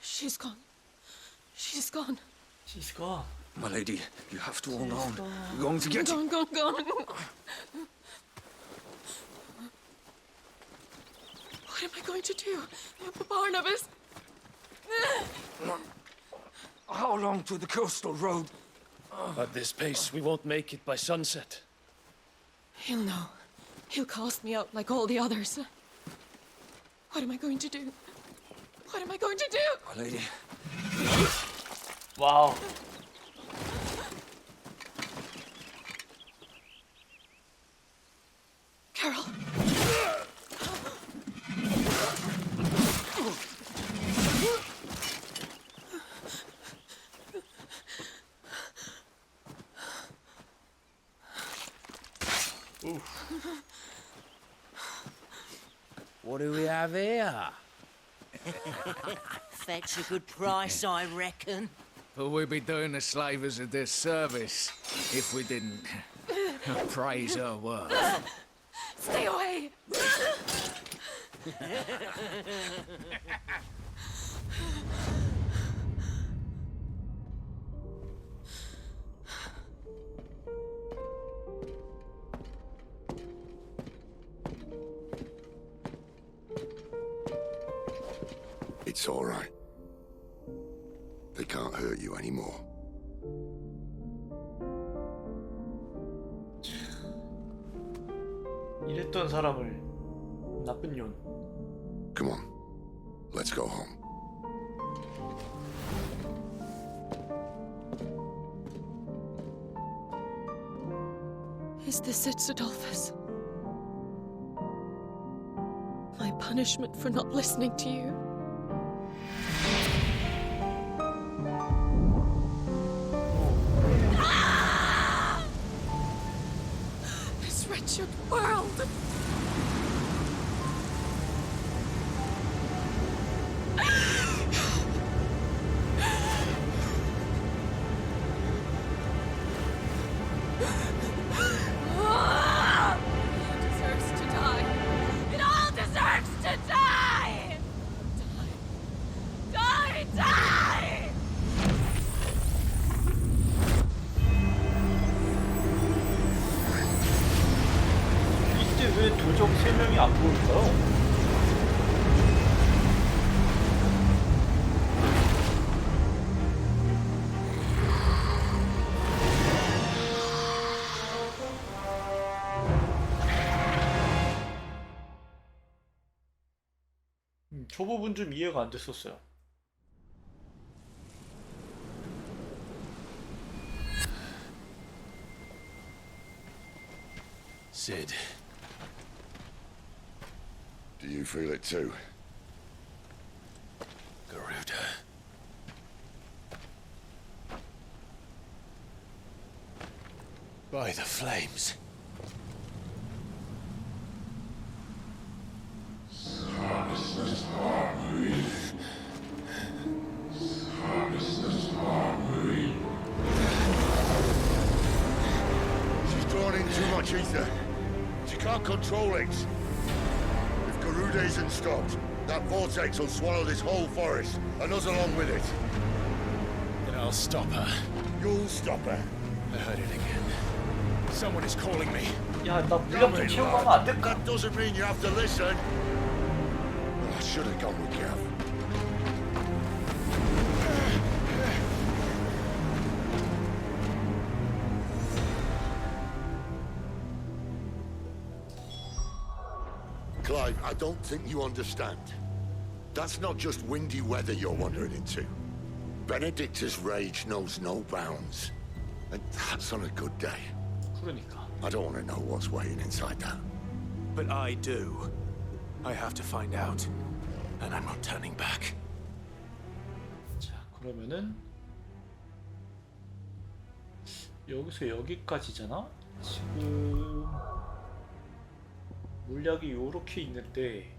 She's gone. She's gone. She's gone. My lady, you have to hold on. We're going to get you. Gone. What am I going to do? Barnabas? How long to the coastal road? At this pace, we won't make it by sunset. He'll know. He'll cast me out like all the others. What am I going to do? What am I going to do? My lady. 와우. Carol. What do we have here? Fetch a good price, I reckon. But we'd be doing the slavers a disservice if we didn't praise her work. Stay away! It's all right. They can't hurt you anymore. 이랬던 사람을 나쁜 년. Come on, let's go home. Is this it, Adolphus? My punishment for not listening to you? This wretched world! Deserves to die. It all deserves to die! Die! Die! 이때 왜 도적 3명이 안 보일까요? 저 부분 좀 이해가 안 됐었어요. Sid. Do you feel it too? Garuda. By the flames. She's drawn in too much ether. She can't control it. If Garuda isn't stopped, that vortex will swallow this whole forest, and us along with it. Then I'll stop her. You'll stop her. I heard it again. Someone is calling me. 야, 나 물량 좀 채우고 하면 안 될까? That doesn't mean you have to listen. Oh, should have gone with Gav. Clive, I don't think you understand. That's not just windy weather you're wandering into. Benedicta's rage knows no bounds. And that's on a good day. 그러니까. I don't want to know what's waiting inside that. But I do. I have to find out. And I'm not turning back. 자, 그러면은 여기서 여기까지잖아? 지금 물약이 요렇게 있는데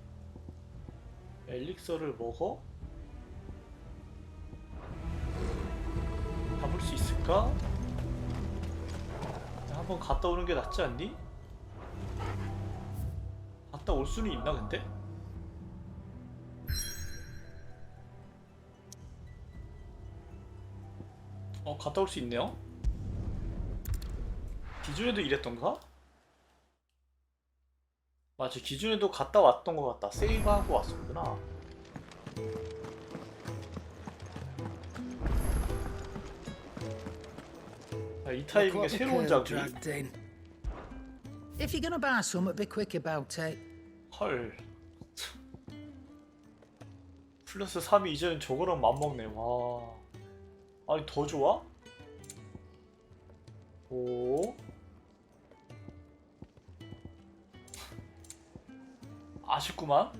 엘릭서를 먹어? 가볼 수 있을까? 한번 갔다 오는 게 낫지 않니? 갔다 올 수는 있나 근데? 갔다 올 수 있네요? 기존에도 이랬던가? 맞아, 기존에도 갔다 왔던 것 같다. 세이브하고 왔었구나. 이 타이밍에 새로운 자극이. If you're gonna buy something, be quick about it. 헐. 플러스 3이 이제는 저거랑 맞먹네. 와. 아니 더 좋아? 오. 아쉽구만.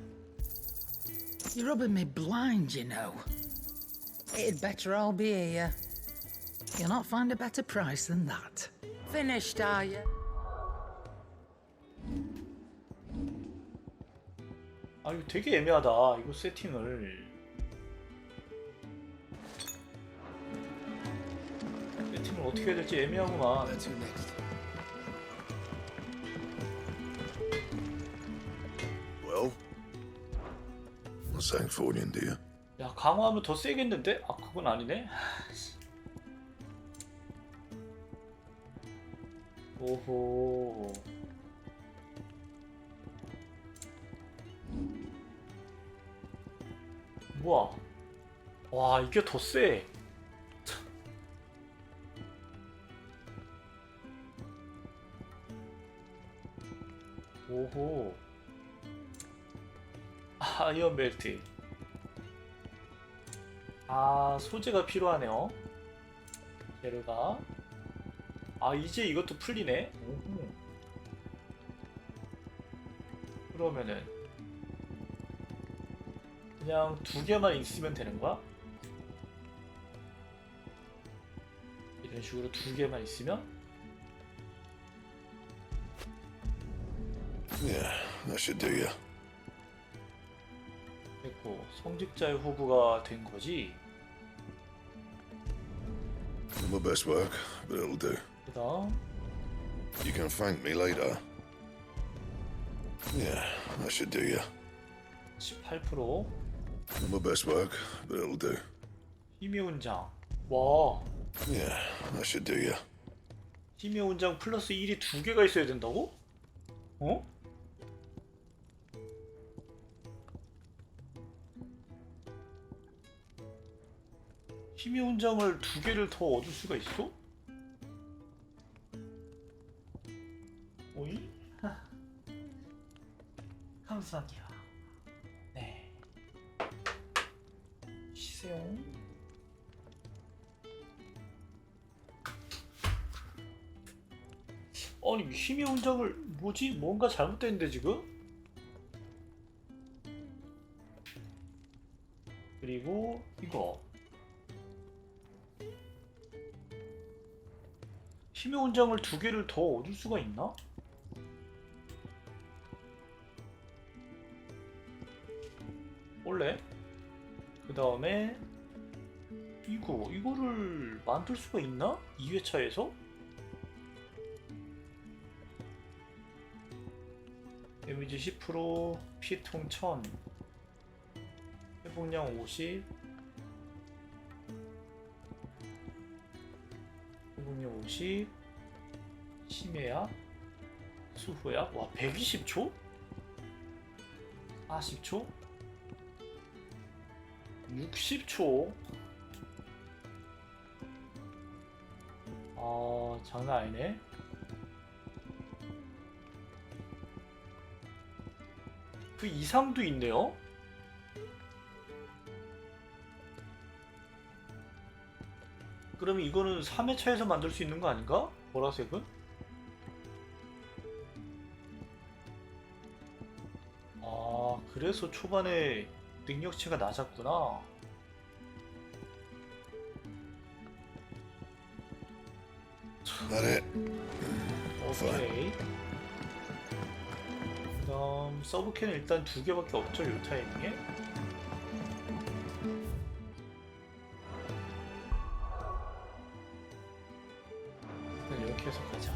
You're rubbing me blind, you know. It'd better all be here. You'll not find a better price than that. Finished, are you? 아 이거 되게 애매하다. 이거 세팅을. 세팅을 어떻게 해야 될지 애매하구만. Well, what's that for you, dear? 야 강화하면 더 세겠는데? 아 그건 아니네. 오호. 뭐야? 와 이게 더 세. 오호. 아이언 벨트. 아 소재가 필요하네요. 재료가. 아 이제 이것도 풀리네. 오호. 그러면은 그냥 두 개만 있으면 되는 거야? 이런 식으로 두 개만 있으면? Yeah, that should do you. 됐고 성직자의 후보가 된 거지. Not my best work, but it'll do. 그다음 You can thank me later. Yeah, that should do you. 18%. Not my best work, but it'll do. 힘의 훈장. 와. Yeah, that should do you. 힘의 훈장 플러스 1이 두 개가 있어야 된다고? 어? 힘의 훈장을 두 개를 더 얻을 수가 있어? 오이? 감사합니다. 네. 쉬세요. 아니 힘의 훈장을 뭐지? 뭔가 잘못됐는데 지금? 그리고 이거 힘의 훈장을 두 개를 더 얻을 수가 있나? 원래 그 다음에 이거를 만들 수가 있나? 2회차에서? 데미지 10%, 피통 1000, 회복량 50, 회복량 50, 심해약, 수호약, 와 120초? 40초? 60초. 아, 장난 아니네. 그 이상도 있네요. 그러면 이거는 3회차에서 만들 수 있는 거 아닌가? 보라색은? 아, 그래서 초반에 능력치가 낮았구나. 오케이. 그다음 서브캔은 일단 2개밖에 없죠, 이 타이밍에. 일단 이렇게 해서 가자.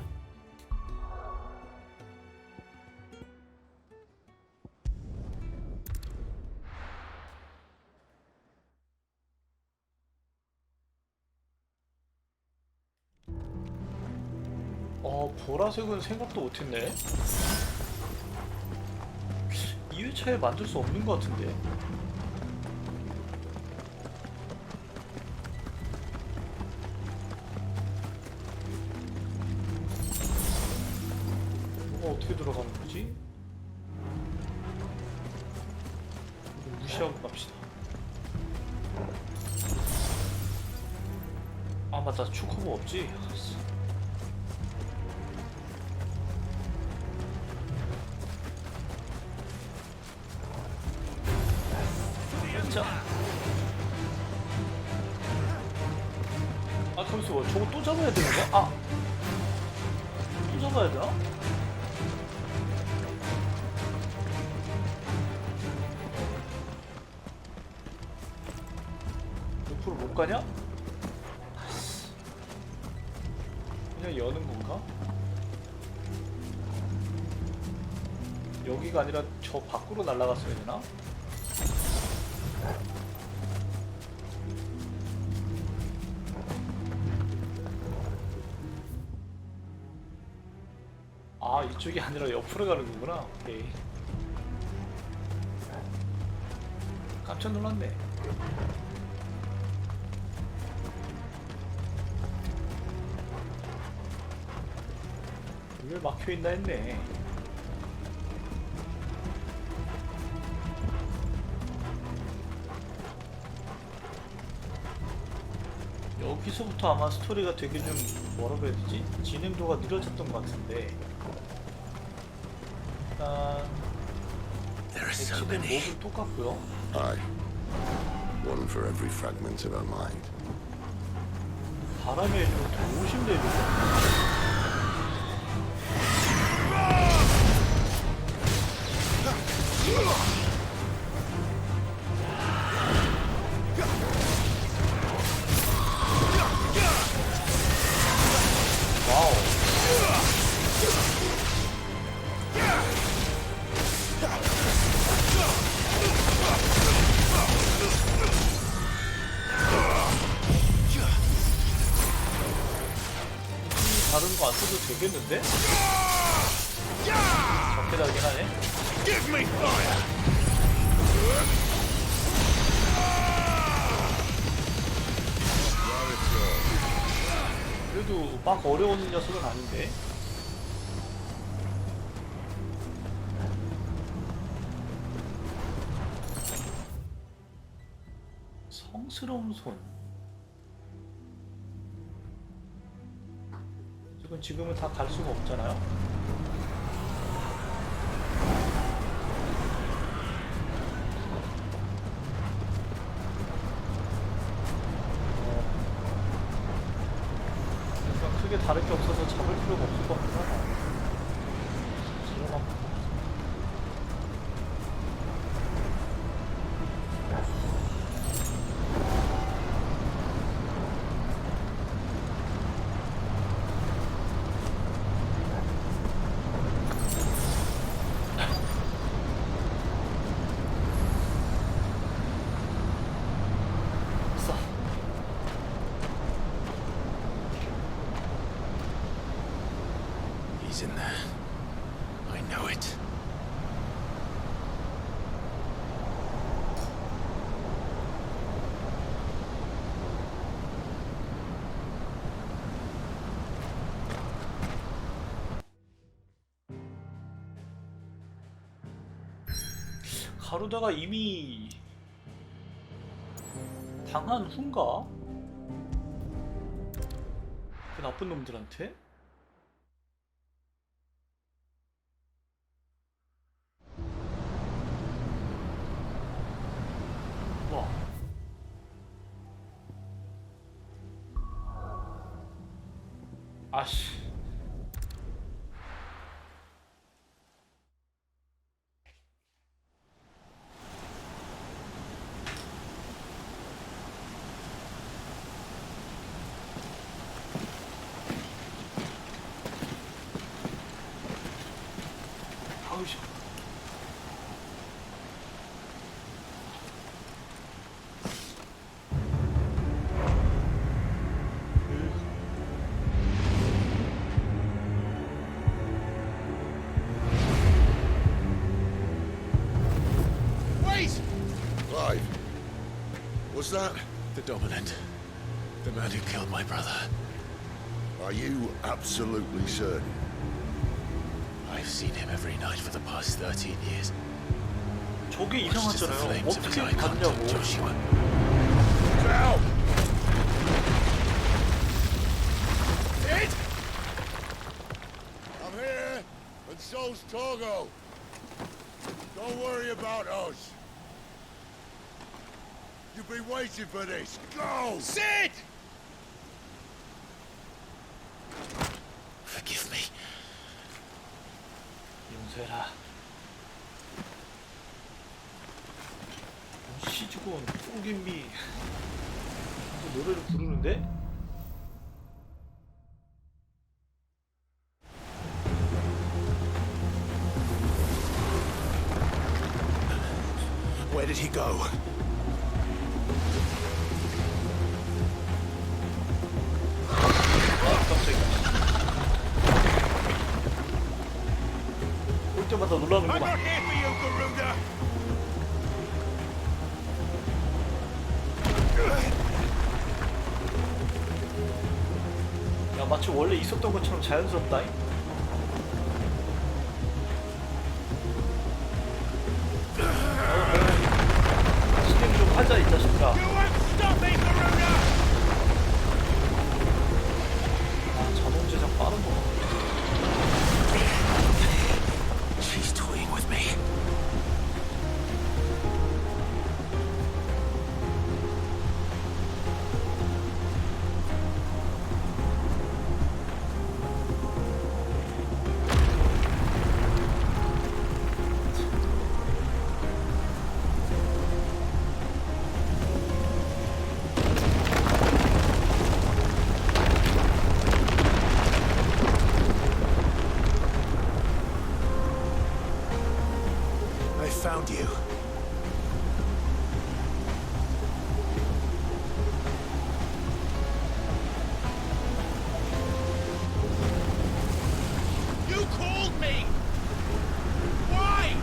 보라색은 생각도 못했네. 2회차에 만들 수 없는 것 같은데. 뭐가 어떻게 들어가는 거지? 이거 무시하고 갑시다. 아 맞다, 축구부 없지? 아 잠시만, 저거 또 잡아야 되는 거야? 아! 또 잡아야 되나? 옆으로 못 가냐? 그냥 여는 건가? 여기가 아니라 저 밖으로 날아갔어야 되나? 아, 이쪽이 아니라 옆으로 가는 거구나. 오케이. 깜짝 놀랐네. 왜 막혀있나 했네. 여기서부터 아마 스토리가 되게 좀 뭐라고 해야 되지? 진행도가 느려졌던 것 같은데. 일단 배치된 몹은 똑같고요. Aye. One for every fragment of our mind. 바람에 좀 도우신데 좀. 다른 거 안 써도 되겠는데? 적게 달긴 하네. 그래도 막 어려운 녀석은 아닌데. 성스러운 손. 지금은 다 갈 수가 없잖아요. 그러니까 크게 다를 게 없어서 잡을 필요가 없을 것 같구나. 질러만. He's in there. I know it. 가루다가 이미 당한 후인가? 그 나쁜 놈들한테? 와. 아씨. 아우씨. Wait! Clive, was that? The Dominant. The man who killed my brother. Are you absolutely certain? I've seen him every night for the past 13 years. 저게 Watched as the 이상하잖아요. flames of his 어떻게 icon 봤냐고. took Joshua. Down! Sid! I'm here, and so's Togo. Don't worry about us. You've been waiting for this. Go! Sid! Forgive me. 용서해라. 시주건 쏘김비 노래를 부르는데? Where did he go? 볼 때마다 놀라는구만. 야, 마치 원래 있었던 것처럼 자연스럽다. 진행 좀 하자, 이 자식들아. 아, 자동 제작 빠른 거 같아. She's toying with me. I found you. You called me! Why?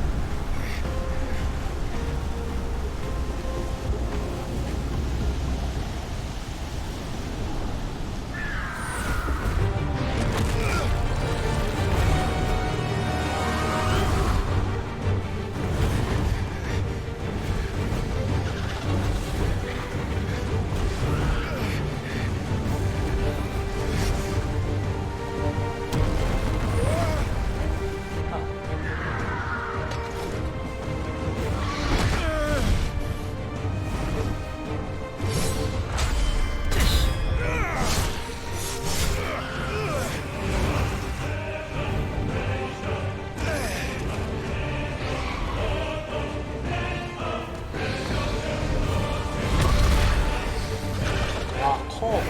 야, 커.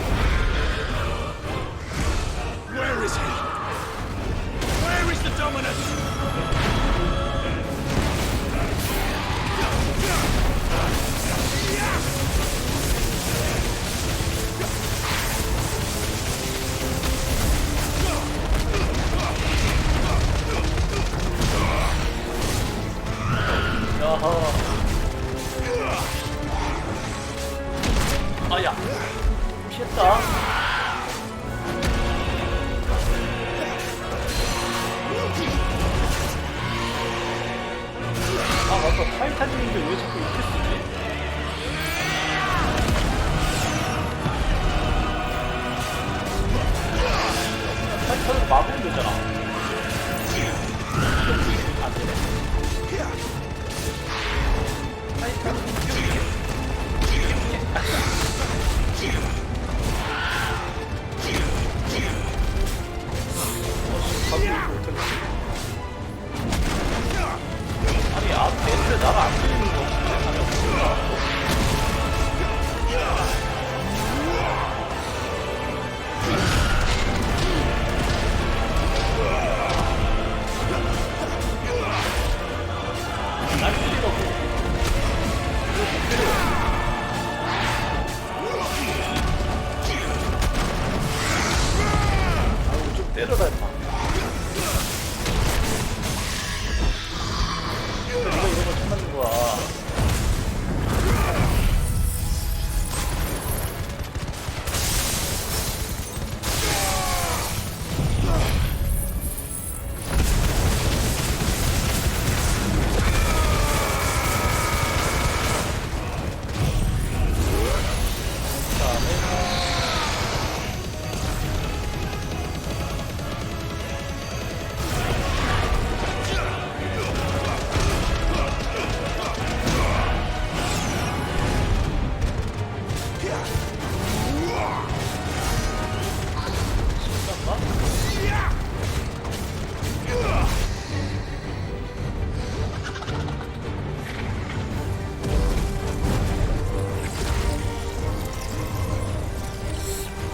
Where is he? Where is the Dominant? 야하. 아야. 피했다. 타이탄인데 왜 자꾸 이렇게 쓰지? 타이탄을 막으면 되잖아. 안 되네. 타이탄 아니 앞에 나를 안 때리는 거 없는데 아니 없구나. 날 때리라고. 이거 못 때려. 아이고 좀 때려라 임마. 누가 이런 걸 찾는 거야.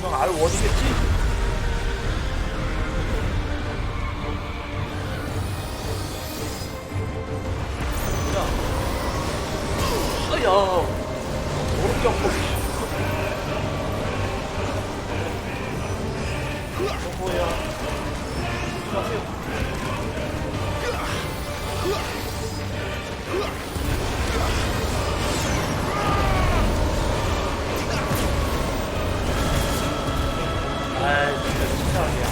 그냥 알 원이겠지? 아야 어렵게 안 보기. 뭐야? 안녕하세요. 아이 진짜 진짜하게야.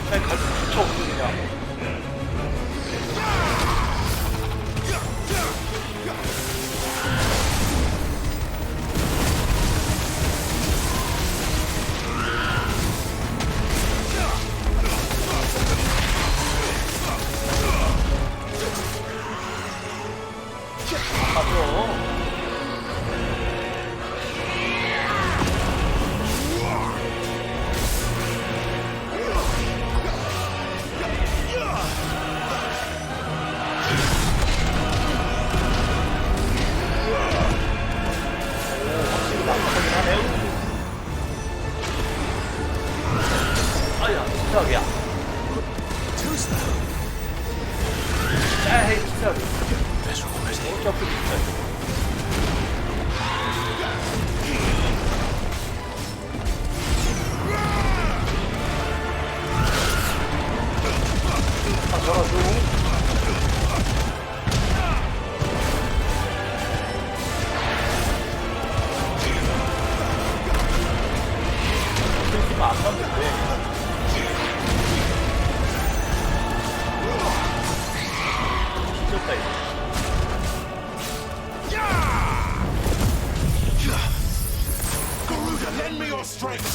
그냥 갈수 붙여 없어 그냥. 맞아. 아야, 진짜야. 에이, 진짜. 어차피 진짜. 아, 저라도. 안 맞는데. 미쳤다 이거. Garuda, lend me your strength.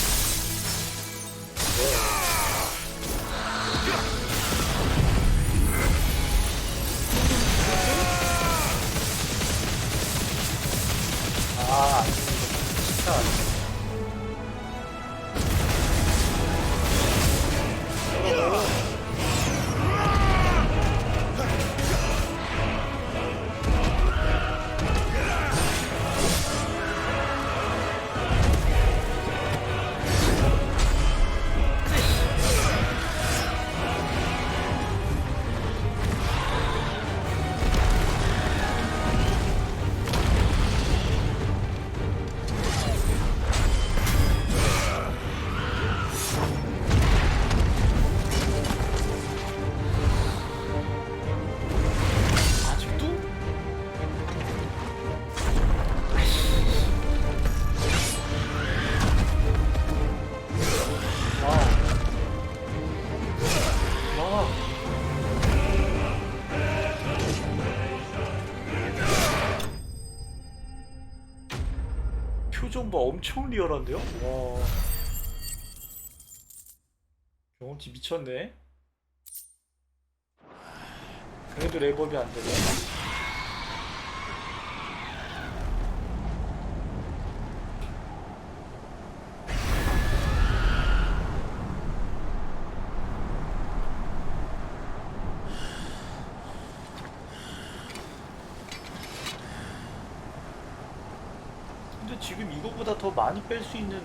정보 엄청 리얼한데요? 와. 경험치 미쳤네. 그래도 랩업이 안 되네. 근데 지금 이거보다 더 많이 뺄 수 있는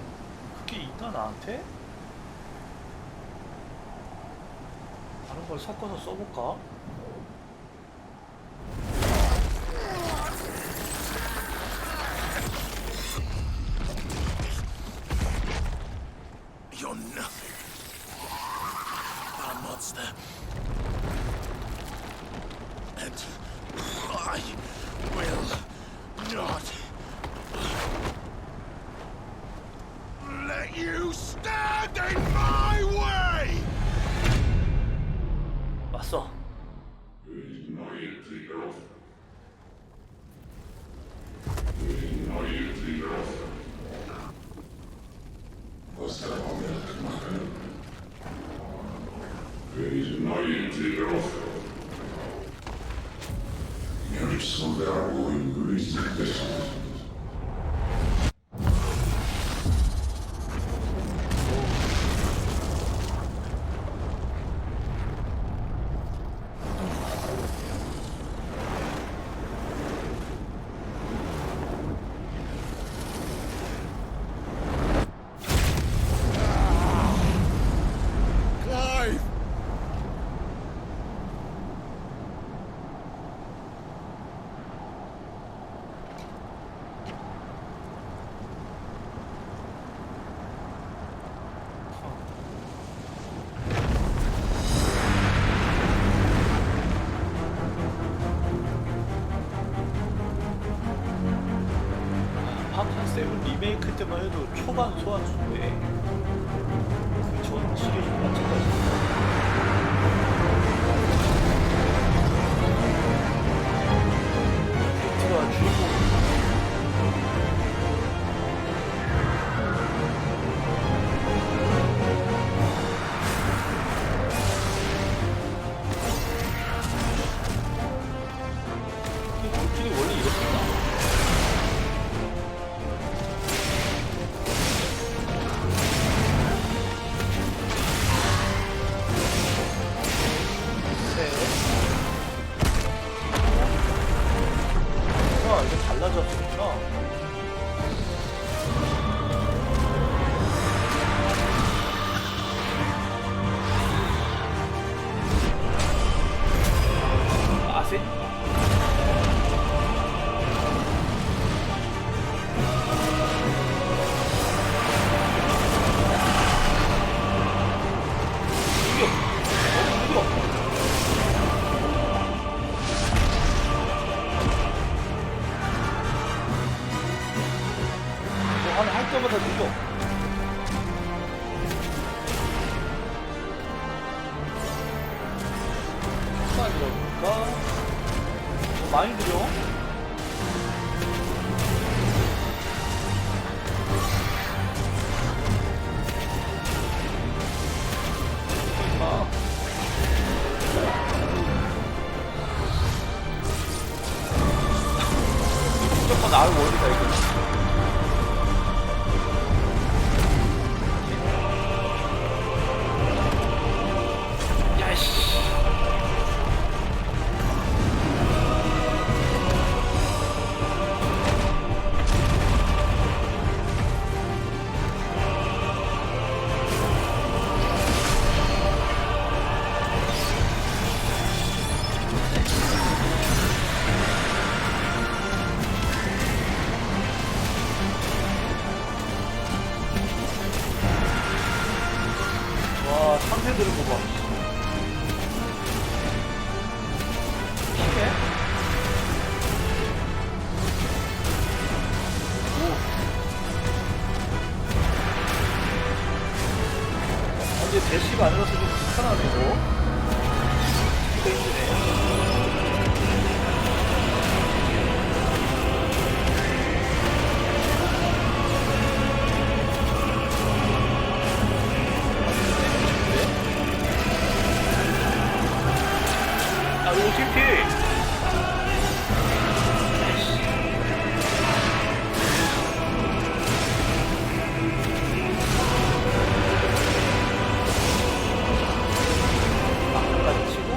그게 있나 나한테? 다른 걸 섞어서 써볼까? You're nothing but a monster. And I will not let you stand in my way! 왔어. Clive! 파편 세븐 리메이크 때만 해도 초반 소환수인데 그 전 시리즈 마찬가지. 팩트가 주인공. 돌진이 원래 이렇구나. 아, 이게 달라졌구나. 아세? 할 때마다 느려. 그러니까 많이 느려. 그러니까 무조건 나를 원이다 이거. 아 이거 어떻게 피해? 막까지 치고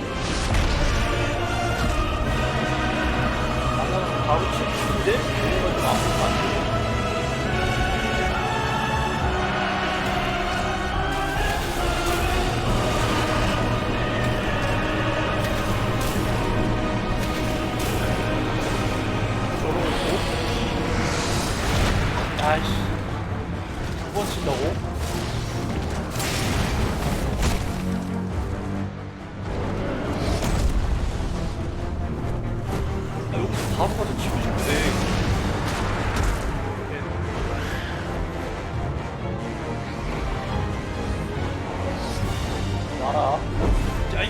날라가서 바로 치는데 뭔가 좀 아프고 안 되고. 아이씨, 두 번 친다고? 아, 여기서 바로 가서 치고 싶은데. 와라. 짜이.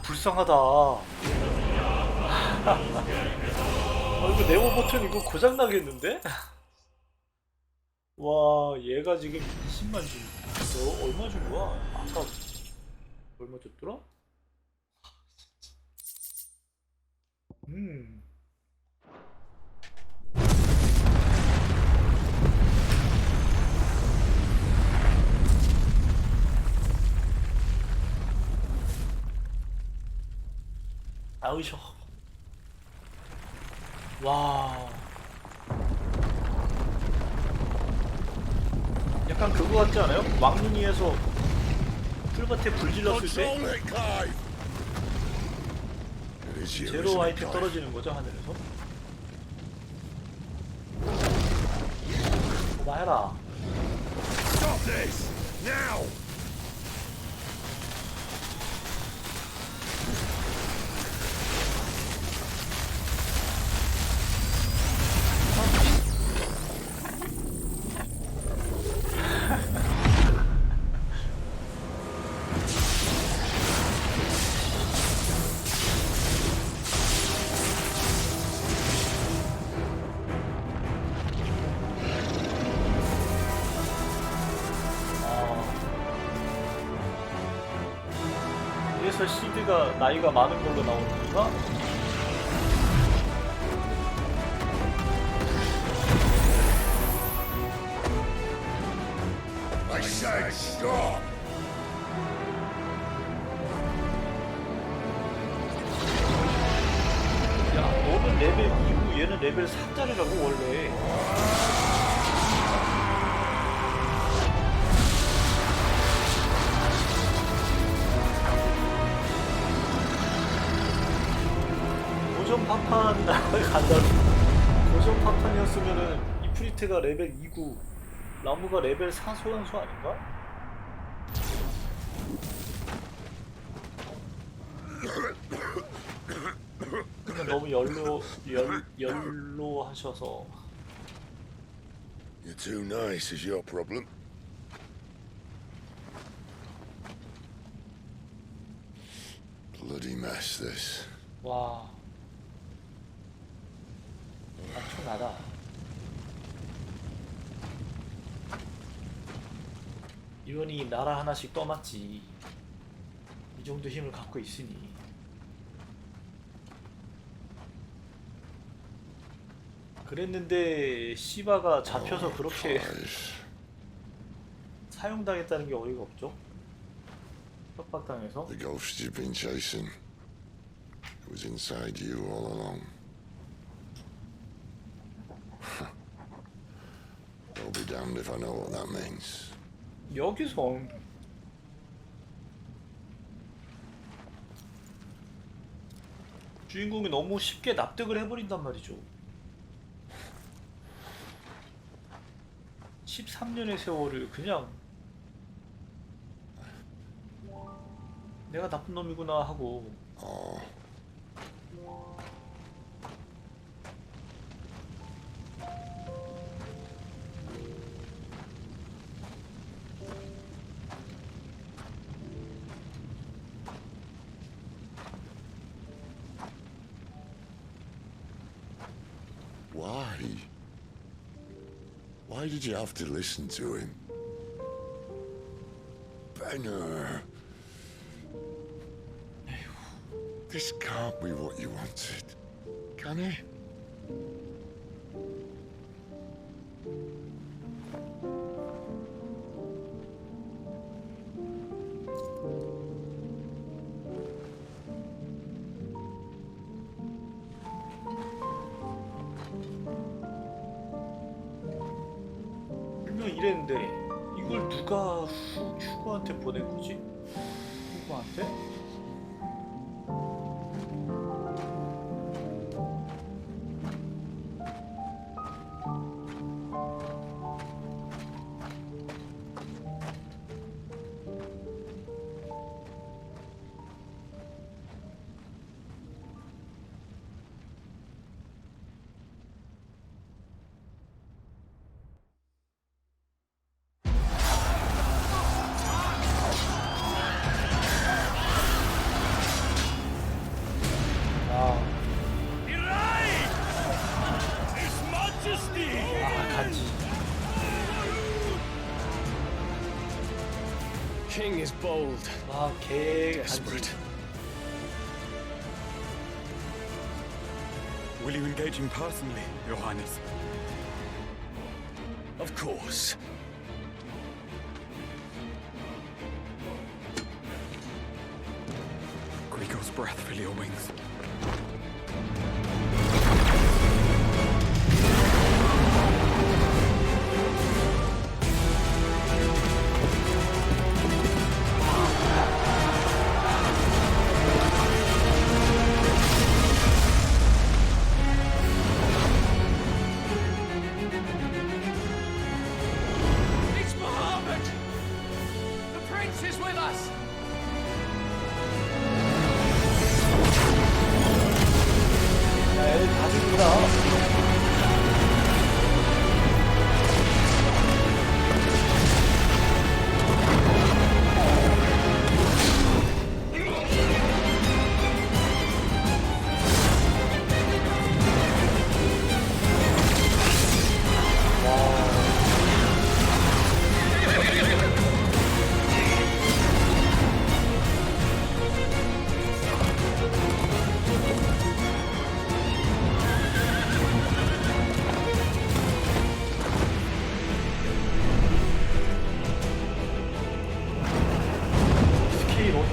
불쌍하다. 이거 네모 버튼 이거 고장 나겠는데? 와, 얘가 지금 20만 준. 너 얼마 준 거야? 아까 얼마 줬더라? 아우셔. 와. 약간 그거 같지 않아요? 왕눈이에서 풀밭에 불 질렀을 때 제로 아이템 떨어지는 거죠, 하늘에서? 그만해라. Stop this now. 그래서 시드가 나이가 많은 걸로 나오는 건가? I said stop! 야, 너는 레벨 2고 얘는 레벨 3짜리라고 원래. 고전 파판 간다. 고전 파판이었으면은 이프리트가 레벨 2고 나무가 레벨 4 소환수 아닌가? 근데 너무 연로 하셔서. You're too nice is your problem. Bloody mess, this. 와. 엄청나다. 이원이 나라 하나씩 떠났지. 이 정도 힘을 갖고 있으니. 그랬는데 시바가 잡혀서 그렇게 사용당했다는 게 어이가 없죠? 협박당해서. The ghost you've been chasing, it was inside you all along. I'll be damned if I know what that means. 여기서 주인공이 너무 쉽게 납득을 해버린단 말이죠. 13년의 세월을 그냥 내가 나쁜 놈이구나 하고. Why did you have to listen to him? Benner. This can't be what you wanted, can it? 이랬는데 이걸 누가 휴거한테 보낸 거지? 휴거한테? King is bold. 와, 개 desperate. Will you engage him personally, Your Highness? Of course. Griego's breath fill your wings.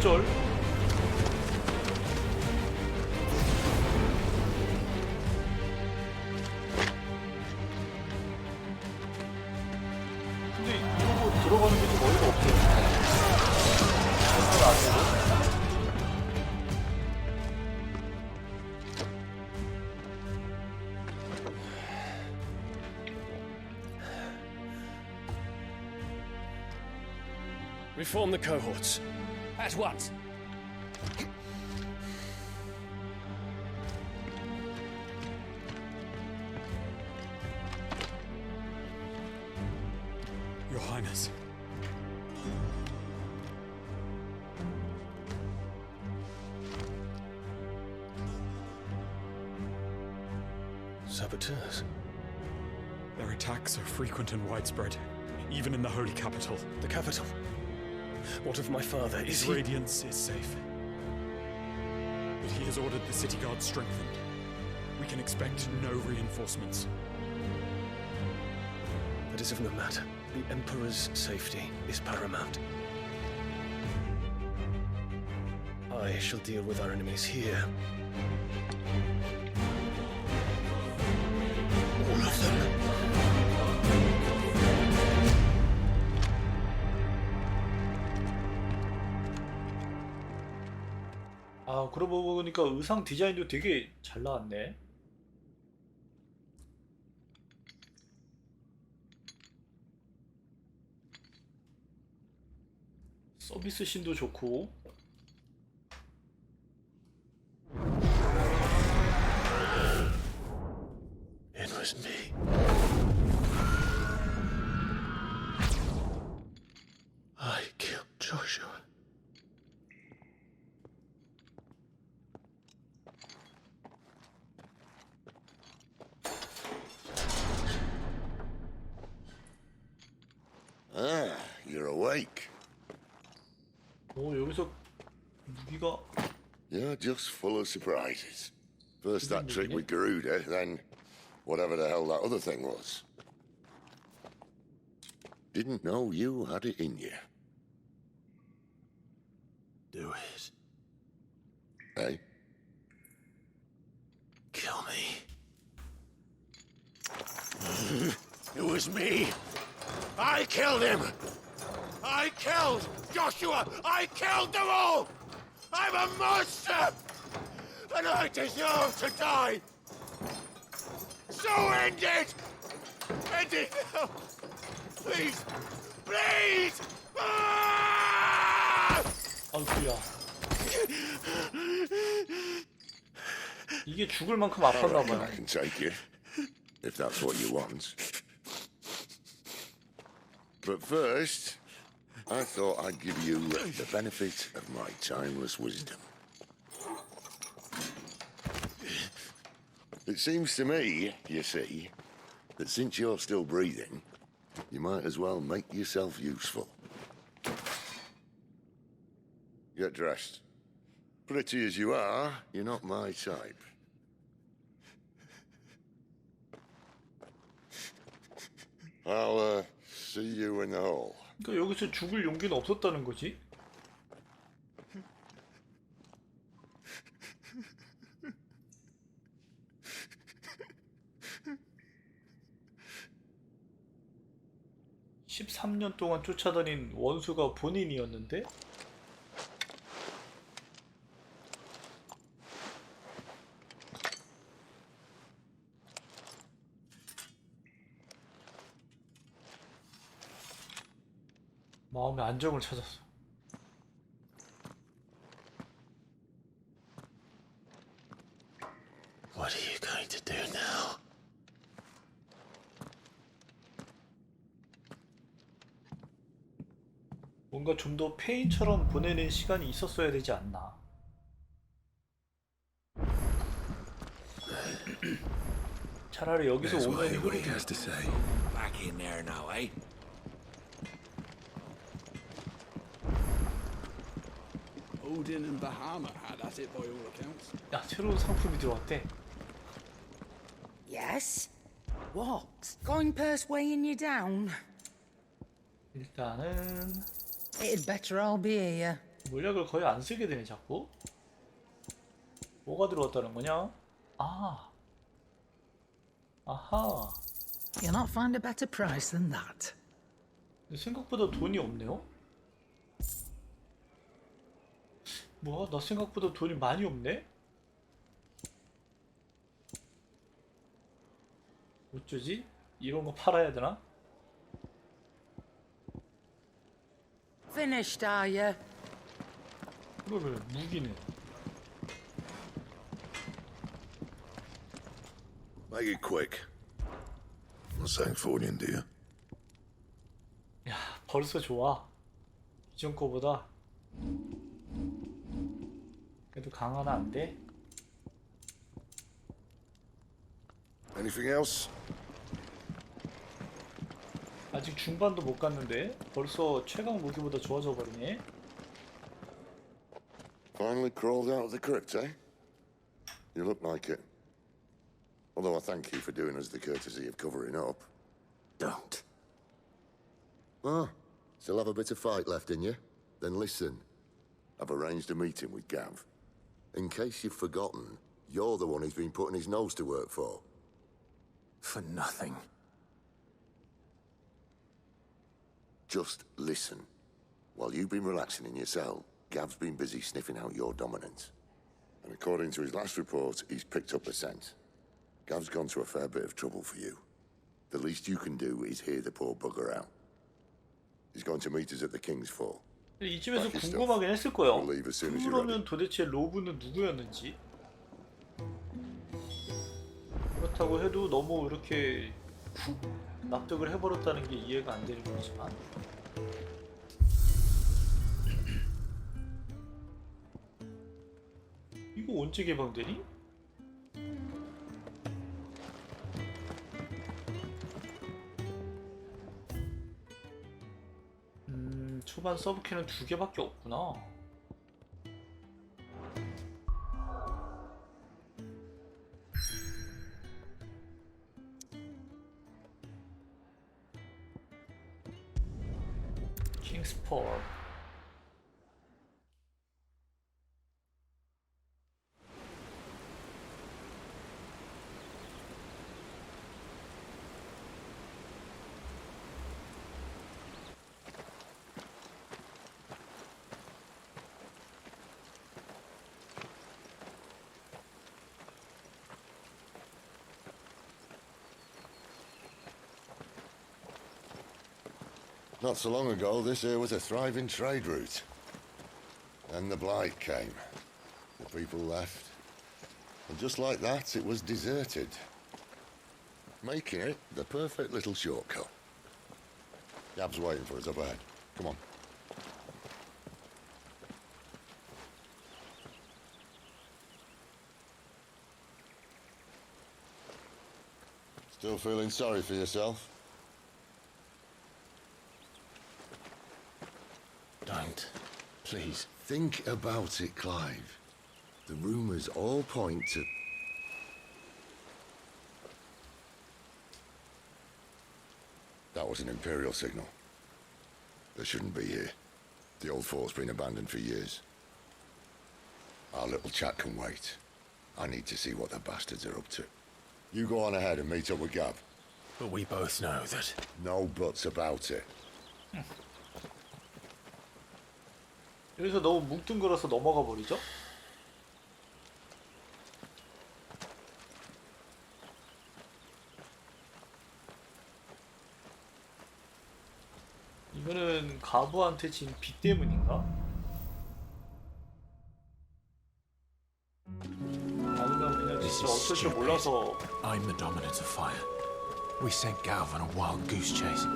어쩔? 근데 이러고 들어가는 게 좀 어이가 없어요. 장난 아니고. Reform the cohorts. At once. Your Highness. Saboteurs. Their attacks are frequent and widespread, even in the holy capital. The capital? What of my father? His radiance is safe. But he has ordered the city guard strengthened. We can expect no reinforcements. That is of no matter. The Emperor's safety is paramount. I shall deal with our enemies here. All of them. 아, 그러고 보니까 의상 디자인도 되게 잘 나왔네. 서비스 씬도 좋고. It was me. I killed Joshua. Ah, you're awake. 오, 여기서 무기가 You're just full of surprises. First that trick with Garuda, then whatever the hell that other thing was. Didn't know you had it in you. Do it. Hey? Kill me. It was me. I killed him. I killed Joshua. I killed them all. I'm a monster. And I deserve to die. So end it. End it now. Please. Please. Ah! 아이쿠야. 이게 죽을 만큼 I 아팠나 reckon 봐요. I can take you, if that's what you want. But first, I thought I'd give you the benefit of my timeless wisdom. It seems to me, you see, that since you're still breathing, you might as well make yourself useful. Get dressed. Pretty as you are, you're not my type. I'll see you in the hall. 그러니까 여기서 죽을 용기는 없었다는 거지? (13년) 동안 쫓아다닌 원수가 본인이었는데? 마음의 안정을 찾았어. What are you going to do now? 뭔가 좀 더 페인처럼 보내는 시간이 있었어야 되지 않나. 차라리 여기서 There's 오면 what he has to say. Back in there now, eh? Odin and Bahama had at it by all accounts. 야, 새로운 상품이 들어왔대. Yes? What? Going purse weighing you down? 일단은 It'd better all be here. 물약을 거의 안 쓰게 되네 자꾸. 뭐가 들어왔다는 거냐? 아, 아하. You'll not find a better price than that. 생각보다 돈이 없네요? 뭐야? 나 생각보다 돈이 많이 없네? 어쩌지? 이런 거 팔아야 되나? Finished, are you? 이거를 무기는 Make it quick. Thanks for you, dear. 야, 벌써 좋아. 이전 거보다 그래도 강화는 안 돼? Anything else? 아직 중반도 못 갔는데 벌써 최강 무기보다 좋아져 버리네. Finally crawled out of the crypt, eh? You look like it. Although I thank you for doing us the courtesy of covering up. Don't. Ah, still have a bit of fight left in you? Then listen. I've arranged a meeting with Gav. In case you've forgotten, you're the one he's been putting his nose to work for. For nothing. Just listen. While you've been relaxing in your cell, Gav's been busy sniffing out your dominance. And according to his last report, he's picked up a scent. Gav's gone to a fair bit of trouble for you. The least you can do is hear the poor bugger out. He's going to meet us at the King's Fall. 이쯤에서 궁금하긴 했을 거예요. 그러면 도대체 로브는 누구였는지. 그렇다고 해도 너무 이렇게 훅 납득을 해버렸다는 게 이해가 안 되는 거지만. 이거 언제 개방되니? 초반 서브키는 2개밖에 없구나. 킹스폴. Not so long ago, this here was a thriving trade route. Then the blight came. The people left. And just like that, it was deserted. Making it the perfect little shortcut. Gav's waiting for us up ahead. Come on. Still feeling sorry for yourself? Don't. Please. Think about it, Clive. The rumours all point to... That was an Imperial signal. They shouldn't be here. The old fort's been abandoned for years. Our little chat can wait. I need to see what the bastards are up to. You go on ahead and meet up with Gav. But we both know that... No buts about it. 여기서 너무 뭉뚱그려서 넘어가 버리죠? 이거는 가부한테 진 빚 때문인가? 아니면 그냥 진짜 어쩔 줄 몰라서. I'm the dominant of fire. We sent Gav on a wild goose chase.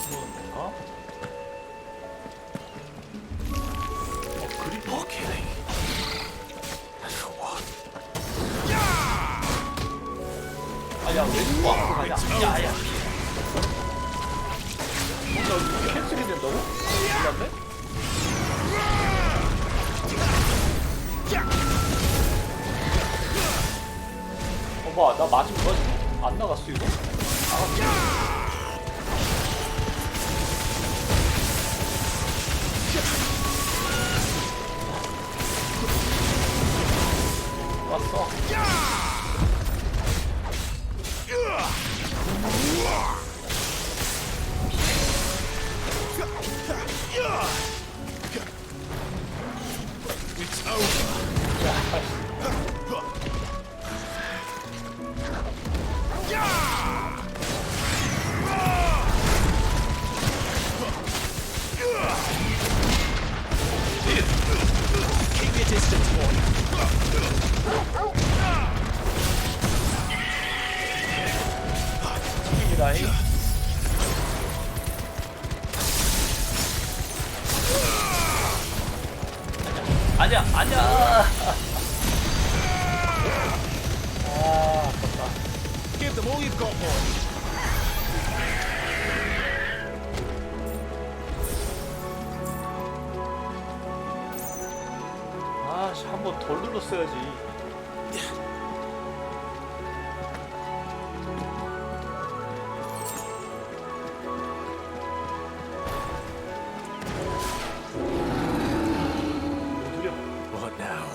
그런가? More killing. And for what? 아야 왜 이거 앞으로 가냐? 야야. 뭔가 이거 캔슬이 된다고? 몰랐네? 봐, 나 맞으면 뭐지? 안 나갔어 이거? 나갔어. 왔어. It's over. Keep your distance, boy. 죽입니다잉. 아니야, 아니야. 아, 아깝다. Give them all you've got, boy. 아, 한 번 덜 눌렀어야지. What now?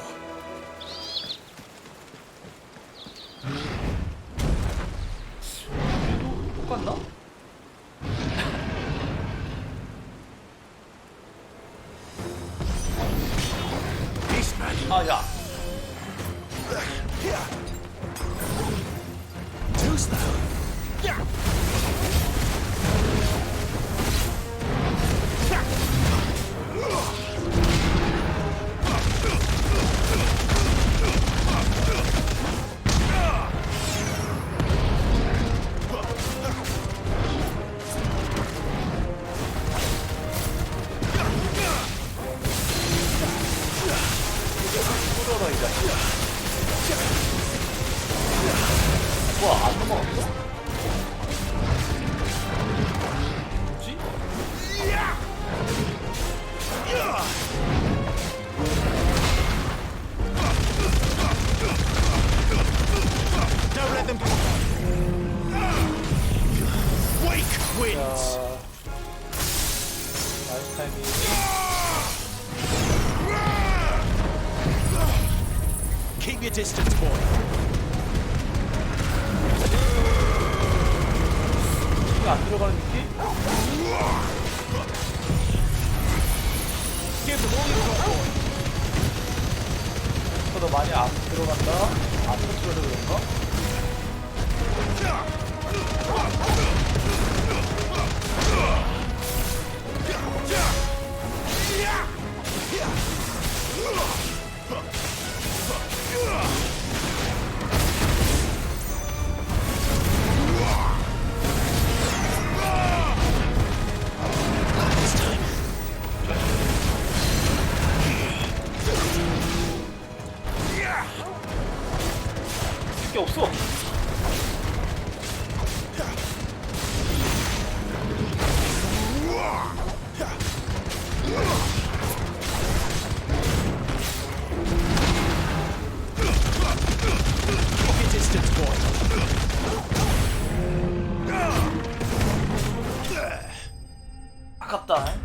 얘도 똑같나? 아, 야. Too slow. 뚫어라, 이 자식아. 뭐야, 안 넘어갔어? 뭐지? Don't let them go. Wake wins. 나이스 타이밍. Keep your distance, boy. 이거 안 들어가는 느낌? Give them all you've got, boy. 더 많이 안 들어간다? 안 터트려서 그런가? 게 없어. 아깝다.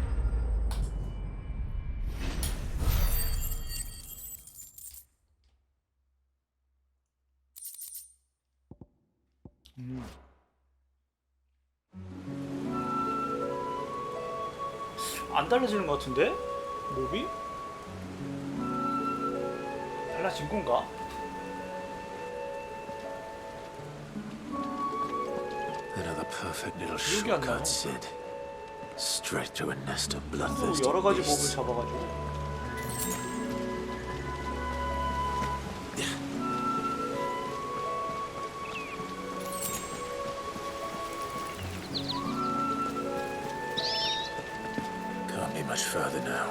안 달라지는 것 같은데? 몹이? 달라진 건가? Another perfect little 기억이 안 나요. shortcut, Sid. Straight to a nest of 또 bloodthirsty 여러 가지 몹을 beasts. 잡아가지고. Can't be much further now.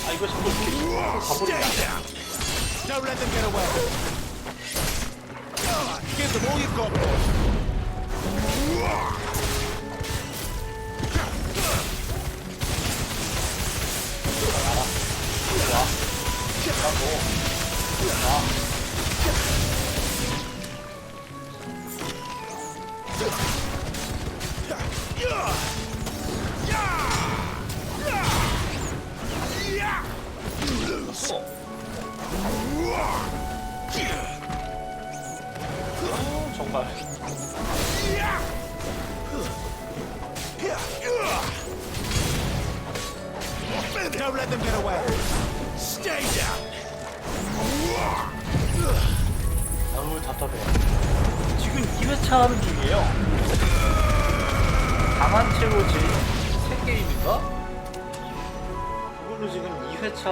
아 이거 자꾸 이렇게 가버리냐? Don't let them get away. Give them all you've got, boy. Don't let them get away. Stay down. 아우 답답해. 지금 2회차 하는 중이에요. 강한 채로 제 3게임인가? 그걸로 지금 2회차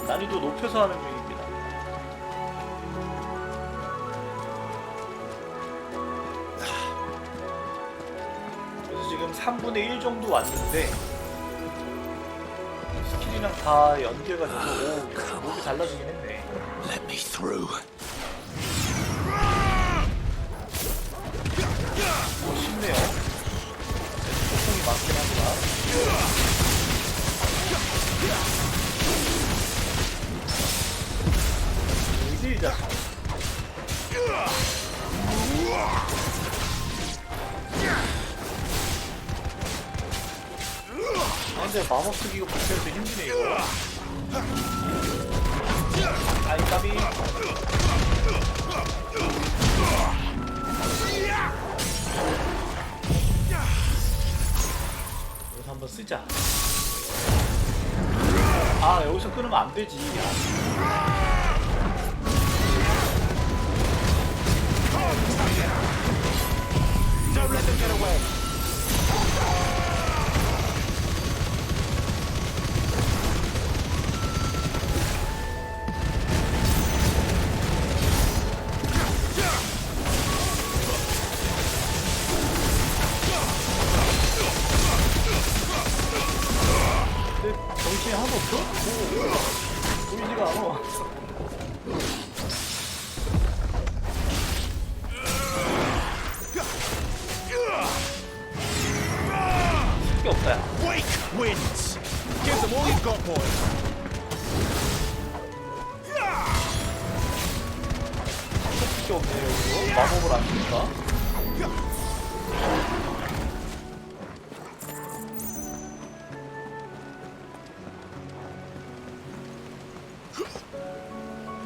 난이도 높여서 하는 중입니다. 그래서 지금 3분의 1 정도 왔는데 스킬이랑 다 연계가 돼서 몸이 달라지긴 했네. Let me through. 쉽네요. 소통이 많긴 하지만. 의지이자. 아, 근데 마법 쓰기가 붙여도 힘드네, 이거. 아이, 까비. 여기서 한번 쓰자. 아, 여기서 끊으면 안 되지. Don't let them get away. 근데 정신이 하나도 없어? 보이지가 않아. 쓸게 없다, 야. Wake wins. Give them all you've got, boy. 쓸게 없네요, 이거. 마법을 안 쓰니까.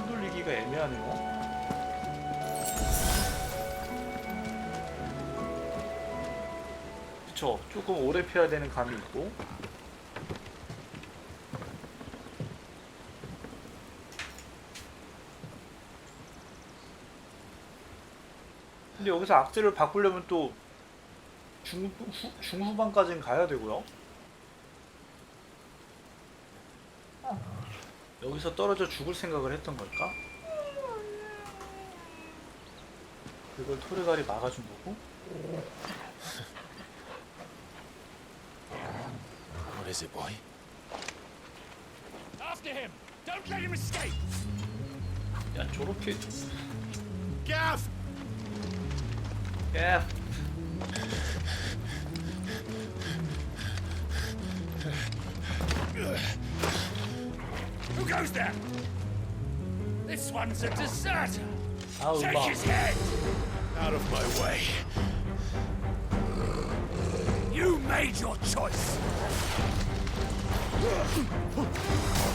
흔들리기가 애매하네요. 그쵸, 조금 오래 펴야 되는 감이 있고. 근데 여기서 악셀을 바꾸려면 또 중후반까지는 가야 되고요. 여기서 떨어져 죽을 생각을 했던 걸까? 그걸 토르갈이 막아준 거고. What is it, boy? After him! Don't let him escape! 야, 저렇게. Gav! 야. Who goes there? This one's a deserter! 아우, Take 막. his head! Out of my way. You made your choice!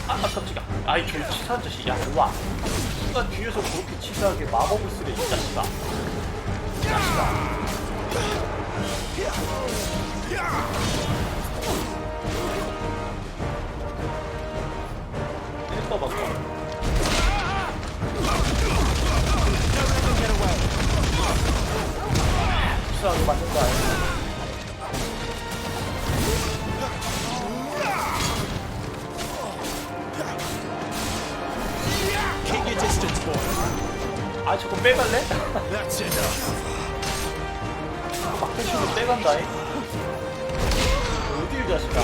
아, 깜짝이야. 아이, 저 치사한 자식. 야, 일로와. 누가 뒤에서 그렇게 치사하게 마법을 쓰래, 이 자식아. 이 자식아. 때렸다 봤어. 치사하게 맞는 거 아니야? Keep your distance, boy. 아, 저거 빼갈래? That's enough. 막대식으로 빼간다잉? 어디 이 자식아.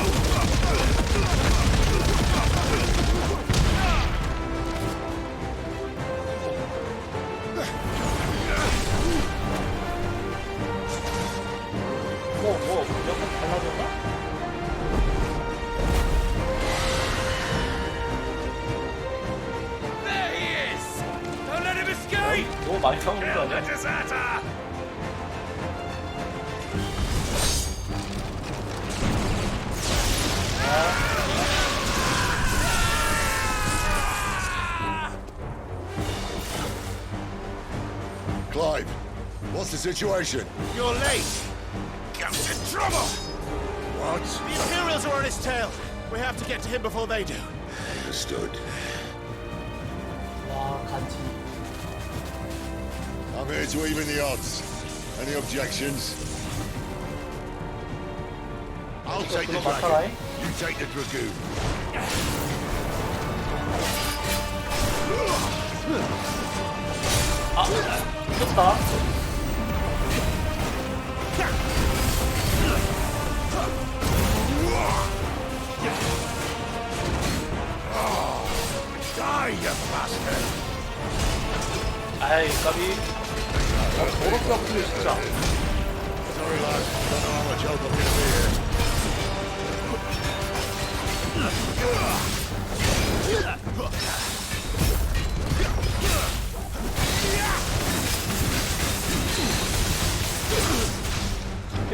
뭐, 약간 달라졌나? There he is! Don't let him escape! 너무 많이 싸우는 거 아니야? Deserter! Clive, what's the situation? You're late. Captain Trouble. What? The Imperials are on his tail. We have to get to him before they do. Understood. 와, 간지. I'm here to even the odds. Any objections? I'll take the dragon. You take the dragoon. 아, 좋다. Die, you bastard! 아이, 까비. 더럽게 아프네, 진짜. Sorry, lad. Don't know how much help I'm gonna be here.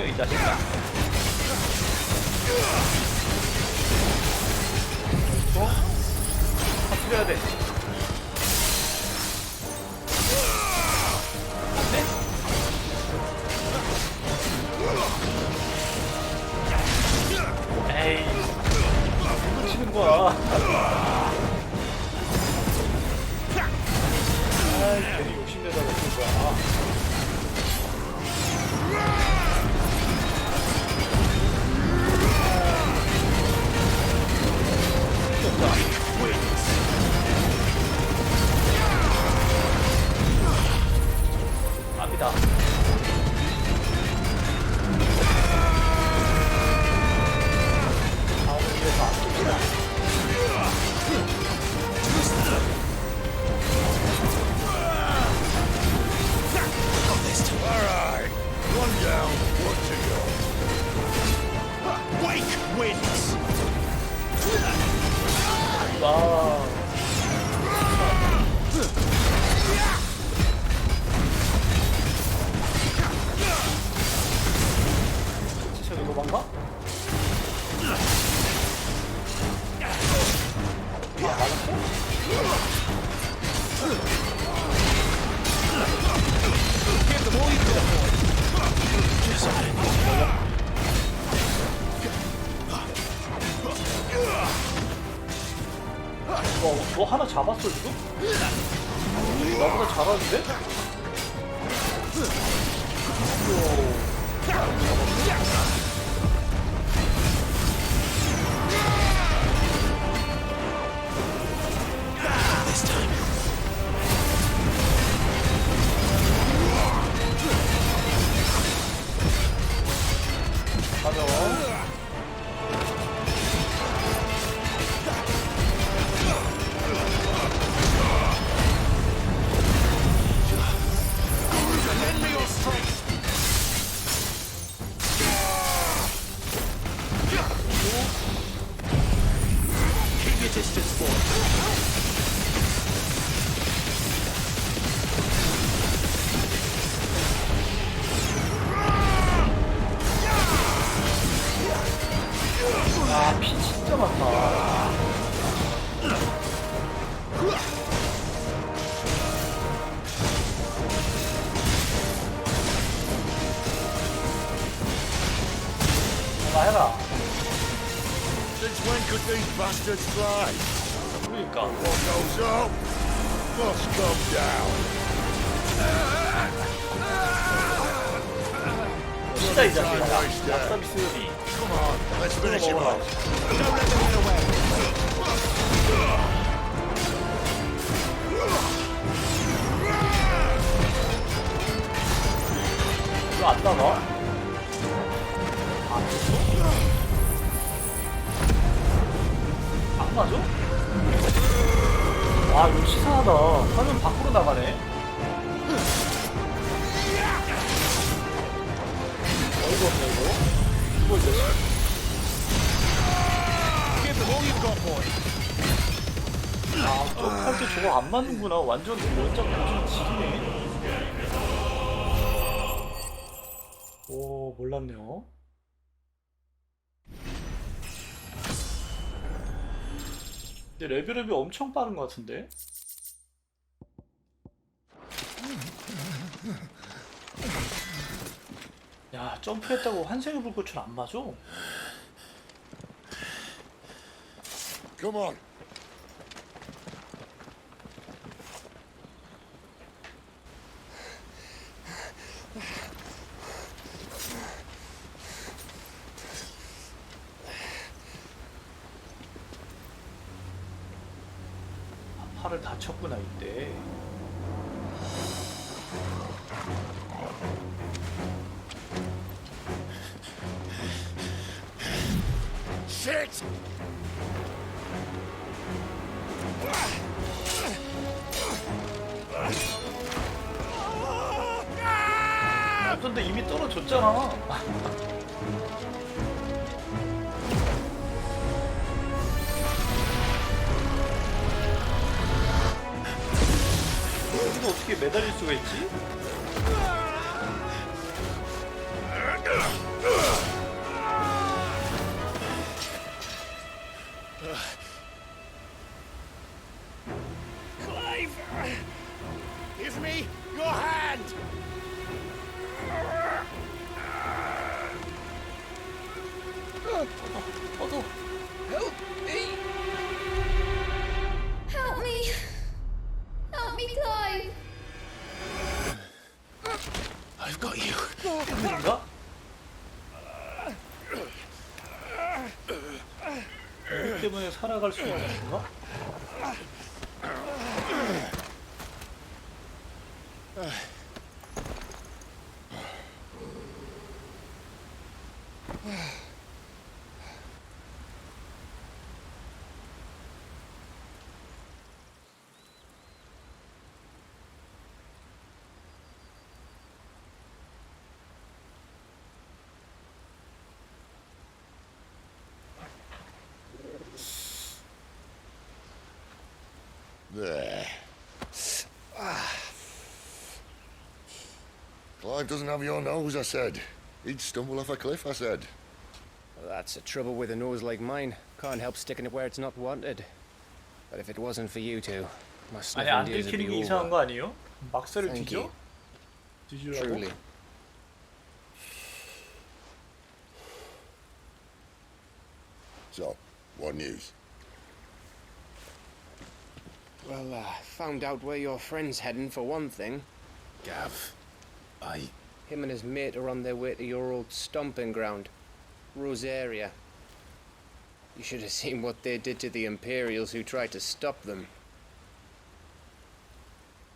이 자식아. 터뜨려야 돼. 에이, 누구 치는 거야? 아이, 괜히 욕심내다가 그런 거야. 압니다. 다음은 이어서 압니다. Alright, one down, one to go. Wake wins! 와. 저기 도망가? 너 하나 잡았어 지금? 나보다 잘하는데? 가자. 아, 피 진짜 많다. 해라. Since when could these bastards fly? 그러니까. What goes up must come down. 진짜 이 자식아. 서비스 요리. Come on, let's finish him off. Don't let them get away. 이거 안 나가? 안 됐어? 안 맞아? 와, 이거 치사하다. 화면 밖으로 나가네. 어이가 없네, 이거. 이거 이제. 아, 점프할 때 저거 안 맞는구나. 완전 원작 완전 지리네. 오, 몰랐네요. 근데 레벨업이 엄청 빠른 것 같은데? 야, 점프했다고 환생의 불꽃은 안 맞아? Come on. 팔을 다쳤구나 이때. Shit! 어쩐데 이미 떨어졌잖아. 여기도 어떻게 매달릴 수가 있지? Clive! Give me your hand! Help me! Help me! Help me, Clive! I've got you. 뭔가? 이것 때문에 살아갈 수 있는 건가? There. Clive doesn't have your nose, I said. He'd stumble off a cliff, I said. Well, that's the trouble with a nose like mine. Can't help sticking it where it's not wanted. But if it wasn't for you two, my 아니 sniffing 안 days would 들키는 be 게 이상한 over. 거 아니에요? 막사를 Thank 뒤져? you. 뒤지라고? Truly. So, what news? Well, found out where your friend's heading for one thing. Gav, Him and his mate are on their way to your old stomping ground, Rosaria. You should have seen what they did to the Imperials who tried to stop them.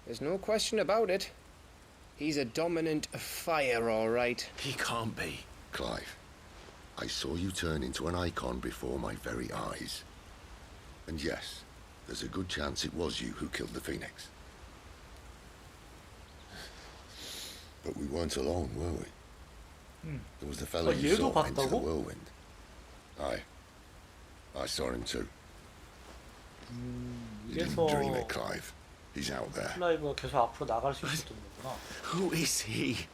There's no question about it. He's a dominant fire, all right. He can't be. Clive, I saw you turn into an icon before my very eyes. And yes, there's a good chance it was you who killed the Phoenix. But we weren't alone, were we? There was the fellow you 얘도 saw into the 봤다고? whirlwind. I saw him too. You didn't 이래서 dream it, Clive. He's out there. 클라이브가 계속 앞으로 나갈 수 있었던 거구나. Who is he?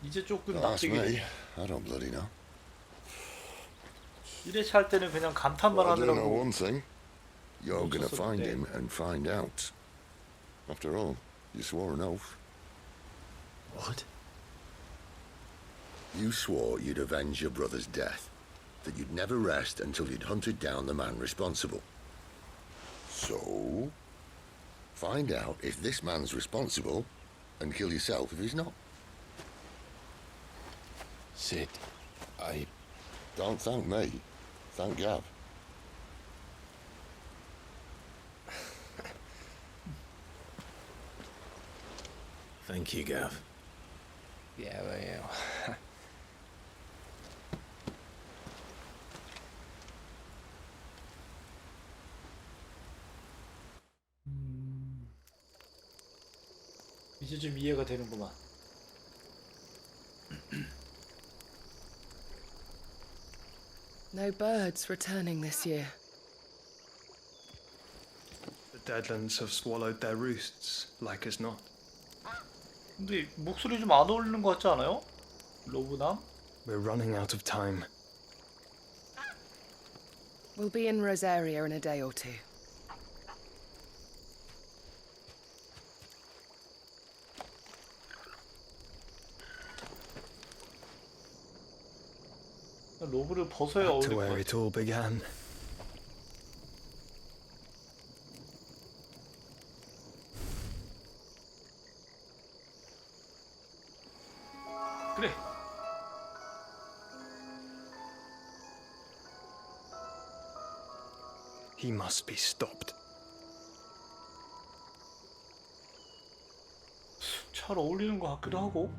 이제 조금 Don't ask 납득이 me. 돼. I don't bloody know. 1회차 할 때는 그냥 감탄만 But I do know 하느라고 one thing. You're gonna find 멈췄었는데. him and find out. After all, you swore an oath. What? You swore you'd avenge your brother's death, that you'd never rest until you'd hunted down the man responsible. So, find out if this man's responsible, and kill yourself if he's not. Sid, Don't thank me. Thank Gav. Thank you, Gav. Yeah, well, yeah. 이제 좀 이해가 되는구만. No birds returning this year. The Deadlands have swallowed their roosts, like as not. 근데 목소리 좀 안 어울리는 것 같지 않아요? 로브남? We're running out of time. We'll be in Rosaria in a day or two. 로브를 벗어야 Back to 어울릴 것 where 같아. it all began. He must be stopped. 잘 어울리는 것 같기도 하고.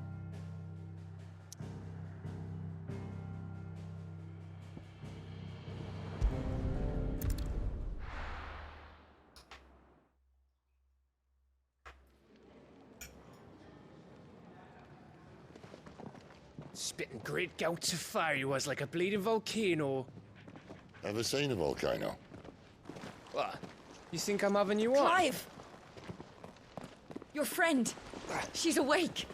Spitting great gouts of fire he was, like a bleeding volcano. Ever seen a volcano? What? You think I'm having you on? Clive! Your friend. She's awake.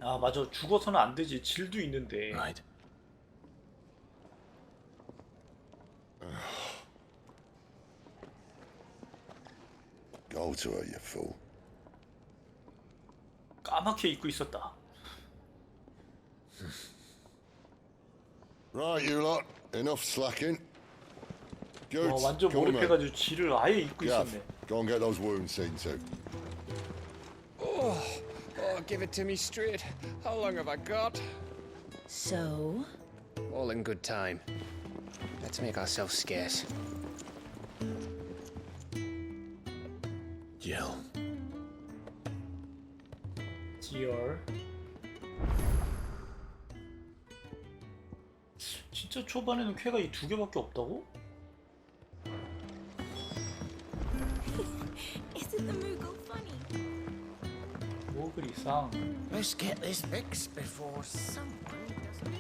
아 맞아, 죽어서는 안 되지. 질도 있는데. Right. Go to her, you fool. 까맣게 잊고 있었다. Right, you lot. Enough slacking. Good. 완전 Come on, mate. 몰입해가지고 질을 아예 잊고 Gav, 있었네. go and get those wounds seen to. Oh, give it to me straight. How long have I got? So? All in good time. Let's make ourselves scarce. Jill. 디얼. 진짜 초반에는 쾌가 이 두 개밖에 없다고? Isn't the Moogle funny? 모글 이상. Let's get this fixed before someone doesn't.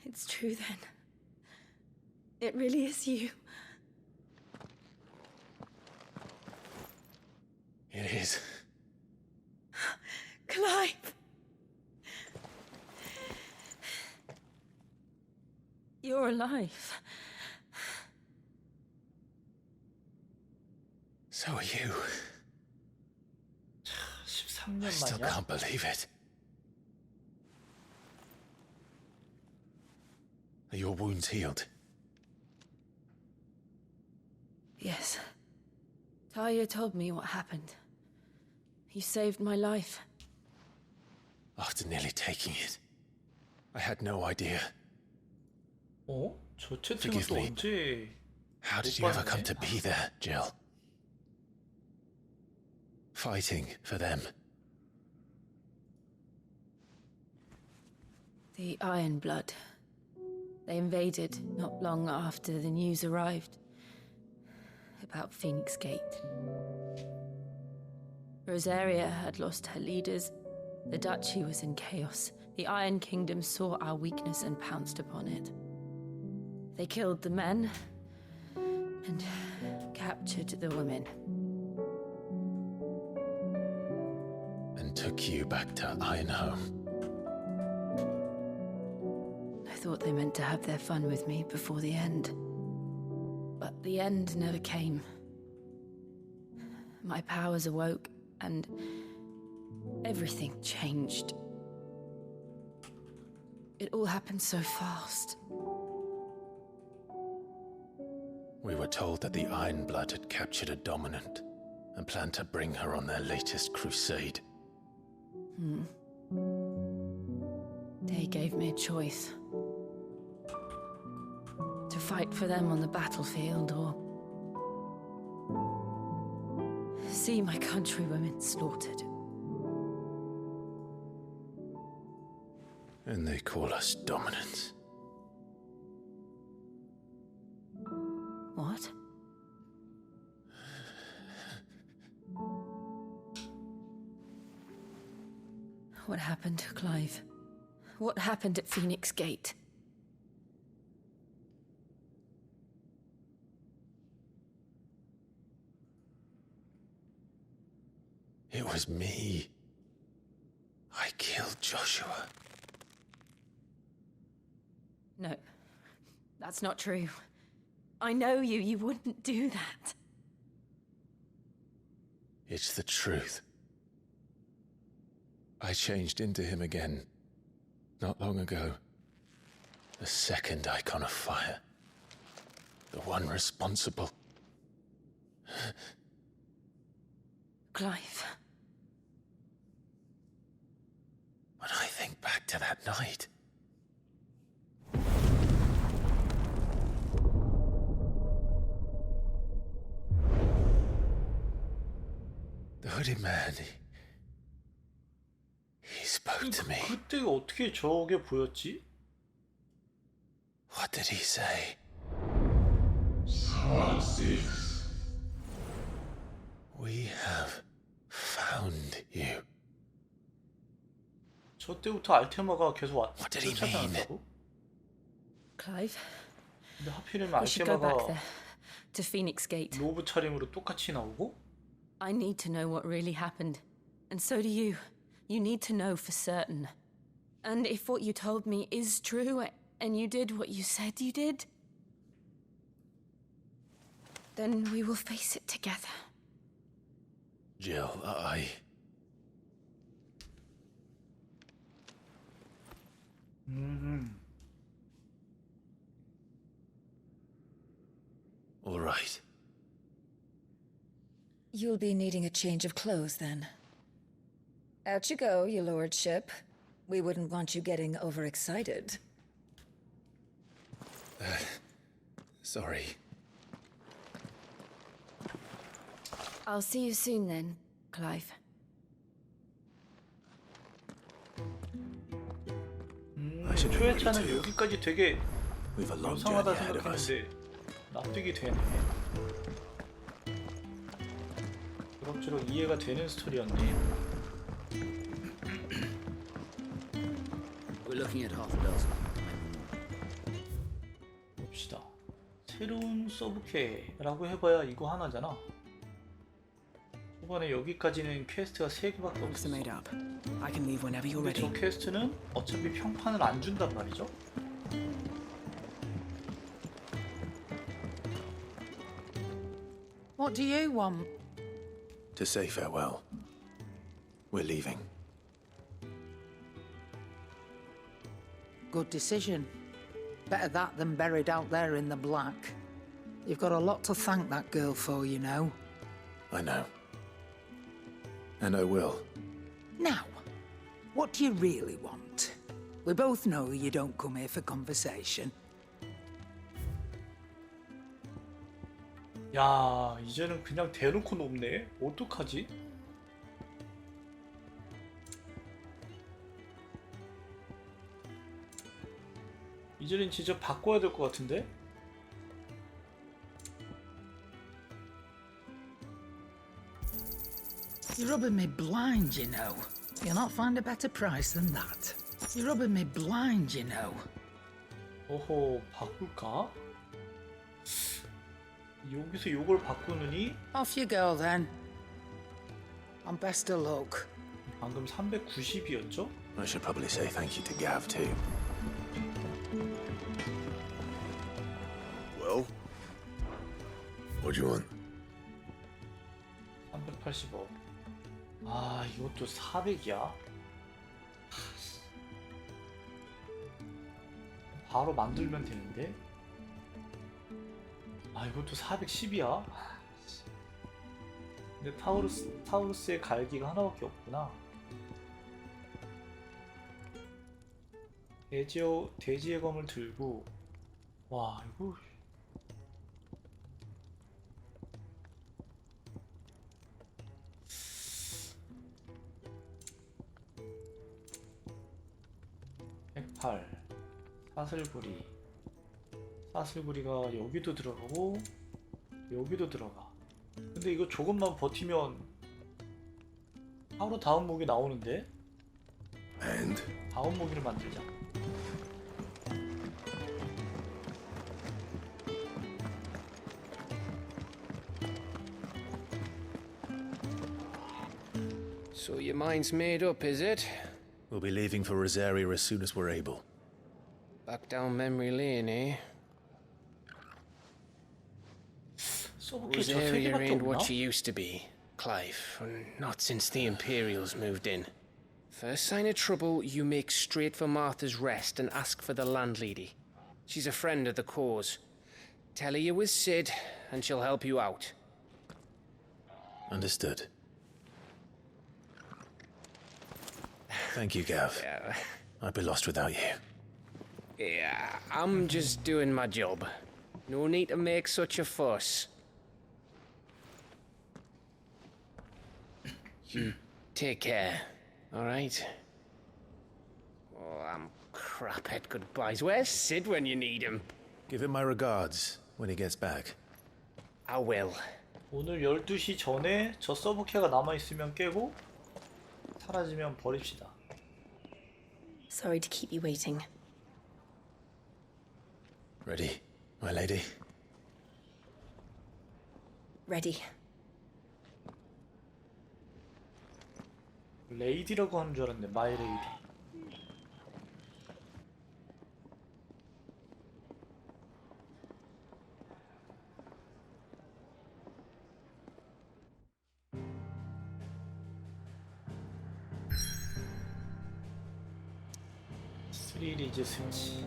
It's true then. It really is you. It is. Clive! You're alive. So are you. 13년 I still 만이야? can't believe it. Are your wounds healed? Yes. Talia told me what happened. You saved my life. After nearly taking it, I had no idea. 어? 저 채팅은 Forgive 또 me. 언제? How did 못 you ever come 봤네. to be there, Jill? Fighting for them. The Iron Blood. They invaded not long after the news arrived about Phoenix Gate. Rosaria had lost her leaders. The duchy was in chaos. The Iron Kingdom saw our weakness and pounced upon it. They killed the men and captured the women. And took you back to Ironhome. I thought they meant to have their fun with me before the end. But the end never came. My powers awoke, and everything changed. It all happened so fast. We were told that the Iron Blood had captured a dominant and planned to bring her on their latest crusade. They gave me a choice. To fight for them on the battlefield or see my countrywomen slaughtered. And they call us dominants. What? What happened, Clive? What happened at Phoenix Gate? It was me. I killed Joshua. No, that's not true. I know you. You wouldn't do that. It's the truth. I changed into him again, not long ago. The second icon of fire. The one responsible. Clive. When I think back to that night, the hooded man, he spoke to me. 그때 어떻게 저게 보였지? What did he say? We have found you. 저 때부터 알테마가 계속 What did he mean? 쫓아다녔다고? Clive, 근데 하필이면 we should go back 알테마가 there, to Phoenix Gate. 로브 차림으로 똑같이 나오고? I need to know what really happened. And so do you. You need to know for certain. And if what you told me is true, and you did what you said you did, then we will face it together. Jill, All right. You'll be needing a change of clothes then. Out you go, your lordship. We wouldn't want you getting overexcited. Sorry. I'll see you soon then, Clive. 주아체는 여기까지 되게 We've a long 요상하다 journey ahead of us. 생각했는데 납득이 되네. 그럭저럭 이해가 되는 스토리였네. We're looking at half a dozen. 봅시다. 새로운 서브퀘라고 해봐야 이거 하나잖아. 초반에 여기까지는 퀘스트가 3개밖에 없어. I can leave whenever you're 근데 저 퀘스트는 어차피 평판을 안 준단 말이죠. What do you want? To say farewell. We're leaving. Good decision. Better that than buried out there in the black. You've got a lot to thank that girl for, you know. I know. And I will. Now, what do you really want? We both know you don't come here for conversation. 야, 이제는 그냥 대놓고 높네. 어떡하지? 이제는 진짜 바꿔야 될 것 같은데? You're rubbing me blind, you know. You'll not find a better price than that. You're rubbing me blind, you know. 오호, 바꿀까? 여기서 요걸 바꾸느니 Off you go then. And best of luck. 방금 390이었죠? I should probably say thank you to Gav too. Well? What do you want? 385. 아, 이것도 400이야? 바로 만들면 되는데? 아, 이것도 410이야? 근데 타우루스의 갈기가 하나밖에 없구나. 돼지의 검을 들고, 와, 이거. 백팔, 사슬구리가 여기도 들어가고 여기도 들어가. 근데 이거 조금만 버티면 바로 다음 목이 나오는데? And? 다음 모기를 만들자. So your mind's made up, is it? We'll be leaving for Rosaria as soon as we're able. Back down memory lane, eh? Rosaria ain't what she used to be, Clive. Not since the Imperials moved in. First sign of trouble, you make straight for Martha's Rest and ask for the landlady. She's a friend of the cause. Tell her you're with Sid, and she'll help you out. Understood. Thank you, Gav. Yeah. I'd be lost without you. Yeah, I'm just doing my job. No need to make such a fuss. You take care, all right? Oh, I'm crap at goodbyes. Where's Sid when you need him? Give him my regards when he gets back. I will. 오늘 12시 전에 저 서브캐가 남아있으면 깨고 사라지면 버립시다. Sorry to keep you waiting. Ready, my lady? Ready. 레이디라고 하는 줄 알았네. 마이 레이디. 스리리즈 스위치.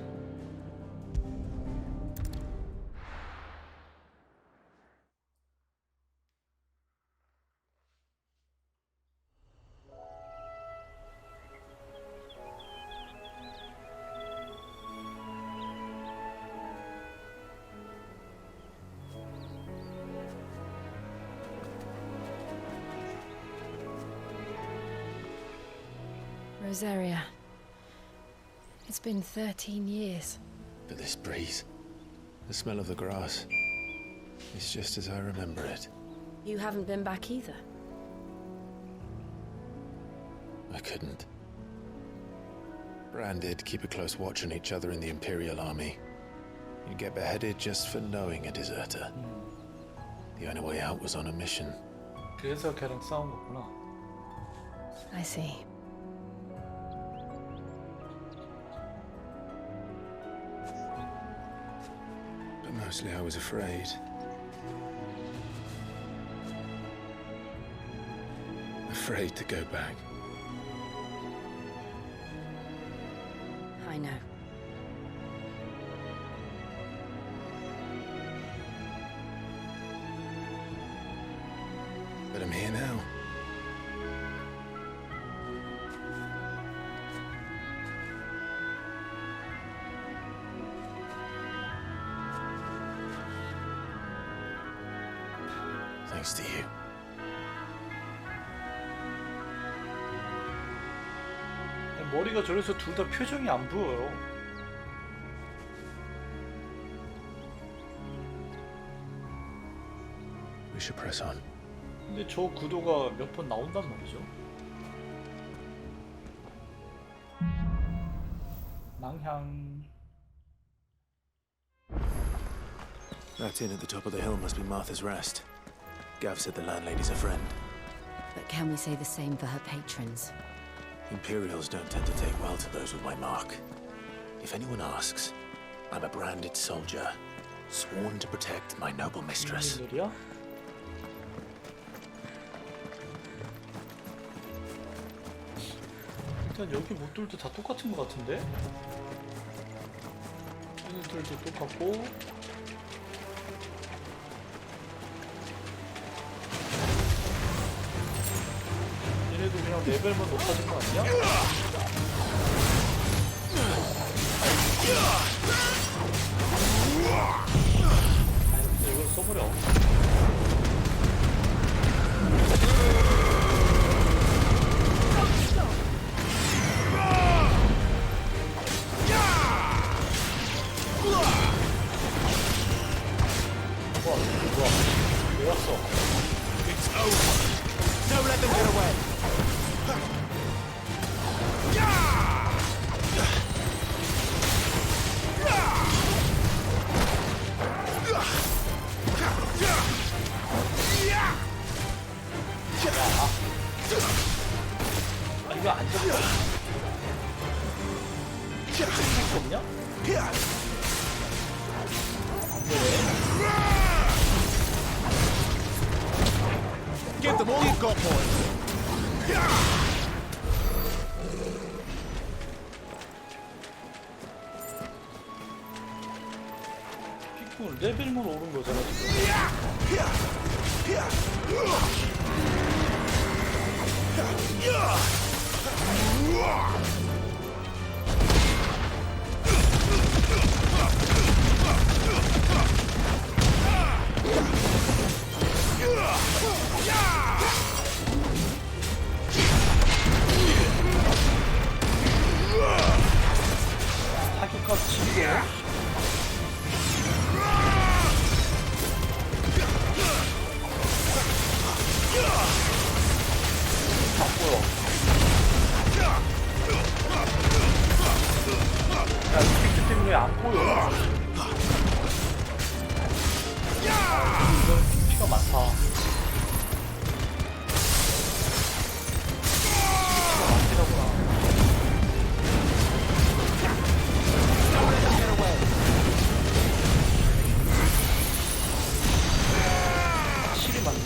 Rosaria. It's been 13 years. But this breeze, the smell of the grass, it's just as I remember it. You haven't been back either. I couldn't. Branded, keep a close watch on each other in the Imperial Army. You'd get beheaded just for knowing a deserter. The only way out was on a mission. 그래서 걔랑 싸운 거구나. I see. But mostly I was afraid. Afraid to go back. I know. But I'm here now. Thanks to you. 머리가 저래서 둘 다 표정이 안 보여요. We should press on. 근데 저 구도가 몇 번 나온단 말이죠. 낭향. That inn at the top of the hill must be Martha's Rest. Gav said the landlady's a friend. But can we say the same for her patrons? Imperials don't tend to take well to those with my mark. If anyone asks, I'm a branded soldier, sworn to protect my noble mistress. 일이야? 일단 여기 못들도 다 똑같은 것 같은데? 얘네들도 똑같고 얘네도 그냥 레벨만 높아진 거 아니야? 아니 근데 이걸 써버려. It's over. Don't let them get away. 아 이거 안 잡혀. 쓸 수 없냐? 안 되네. Give them all you've got, boys. 피콘 레벨만 오른 거잖아 지금.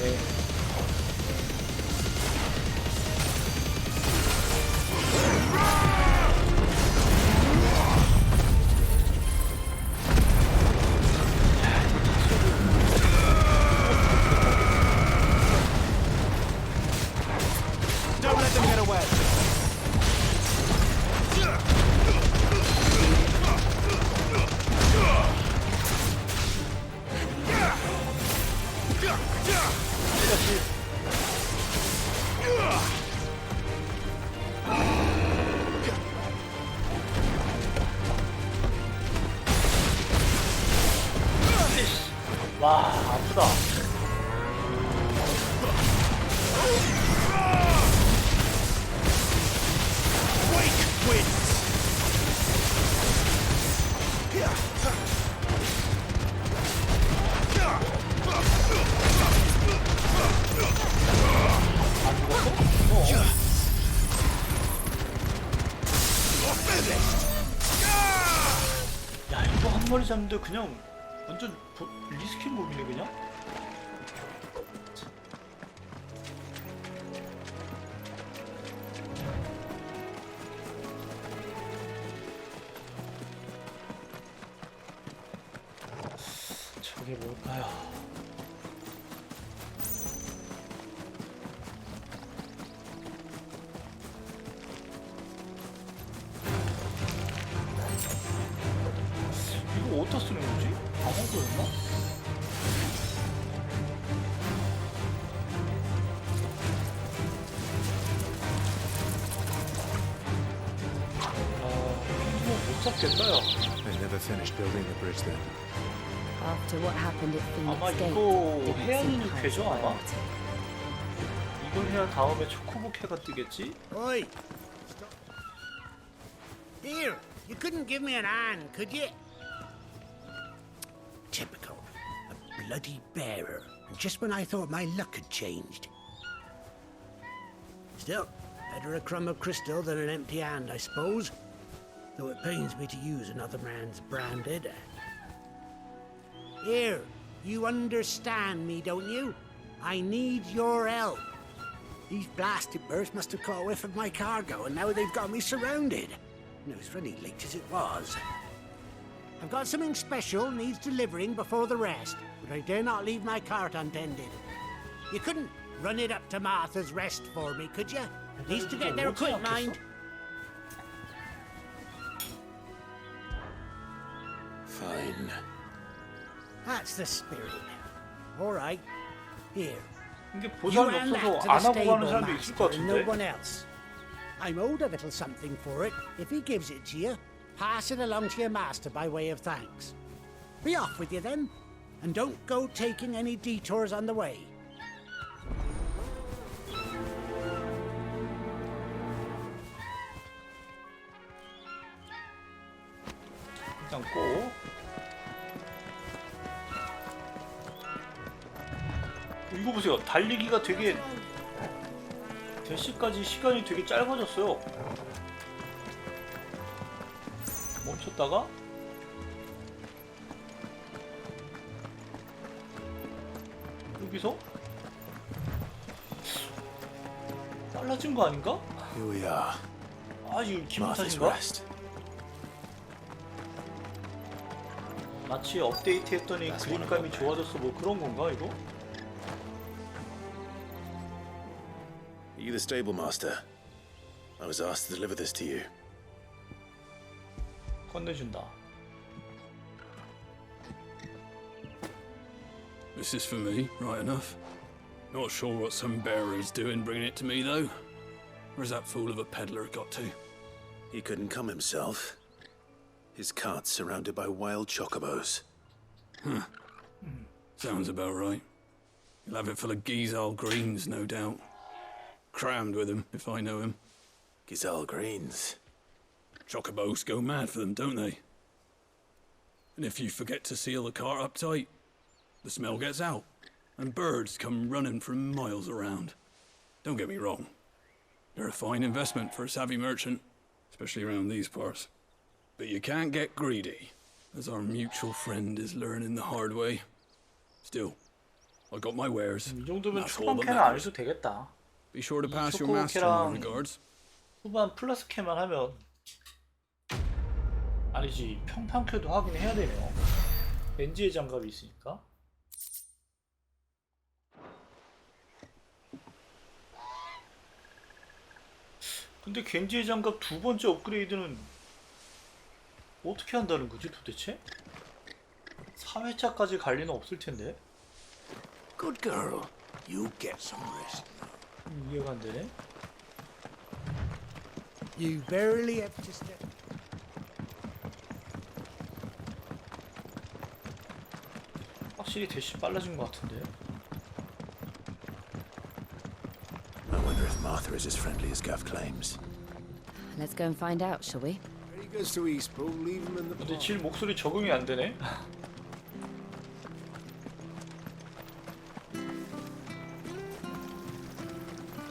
돼. Don't let them get away. 와, 아프다. 야, 이거 한 마리 잡는데 그냥 완전 리스킨 몸이네 그냥? 저게 뭘까요? 이거 어디다 쓰는 거지? 아무거였나? 이거 못 잡겠다, 야. They never finished building the bridge then. After what happened at 아마 Phoenix Gate, 이거 didn't 해야 seem 되는 high 괴죠 아마? priority. 이걸 해야 다음에 초코부케가 뜨겠지? Oi! Here, you couldn't give me an hand, could you? Typical. A bloody bearer. Just when I thought my luck had changed. Still, better a crumb of crystal than an empty hand, I suppose. Though it pains me to use another man's branded. Here, you understand me, don't you? I need your help. These blasted birds must have caught a whiff of my cargo, and now they've got me surrounded. And it was running late as it was. I've got something special needs delivering before the rest, but I dare not leave my cart untended. You couldn't run it up to Martha's Rest for me, could you? Needs to get there quick, mind. Fine. That's the spirit. All right. Here. 이게 You 보상이 hand that 없어서 to the 안 하고 stable 가는 사람도 있을 것 master and no 같은데? one else. I'm owed a little something for it. If he gives it to you, pass it along to your master by way of thanks. Be off with you then, and don't go taking any detours on the way. 일단 꼭 이거 보세요. 달리기가 되게 대시까지 시간이 되게 짧아졌어요. 멈췄다가 여기서 빨라진 거 아닌가? Here we are. 아, 이거 기분 Martha's 탓인가? Rest. 마치 업데이트했더니 그림감이 좋아졌어 뭐 그런 건가 이거? Are you the stable master? I was asked to deliver this to you. 건네준다. This is for me, right enough. Not sure what some bearer's doing bringing it to me, though. Where's that fool of a peddler got to? He couldn't come himself. His cart's surrounded by wild chocobos. Huh. Sounds about right. He'll have it full of Gizal greens, no doubt. Crammed with them, if I know him. Gizal greens? Chocobos go mad for them, don't they? And if you forget to seal the cart up tight, the smell gets out, and birds come running from miles around. Don't get me wrong. They're a fine investment for a savvy merchant, especially around these parts. But you can't get greedy, as our mutual friend is learning the hard way. Still, I got my wares. 이 정도면 That's all 초반 that 캐는 안 matters. 해도 되겠다. Be sure to 이 pass your 초코 master my 캐랑 regards. 후반 플러스 캐만 하면 아니지 평판 캐도 하긴 해야 되네요. 렌즈의 장갑이 있으니까. 근데 겐지의 장갑 두 번째 업그레이드는 어떻게 한다는 거지 도대체? 3회차까지 갈 리는 없을 텐데. Good girl. You get some rest. 이해가 안 되네. You barely have to step. 확실히 대시 빨라진 것 같은데. I wonder if Martha is as friendly as Gav claims. Let's go and find out, shall we? He goes to Eastpool, leave him in the 근데 park. 질 목소리 적응이 안 되네.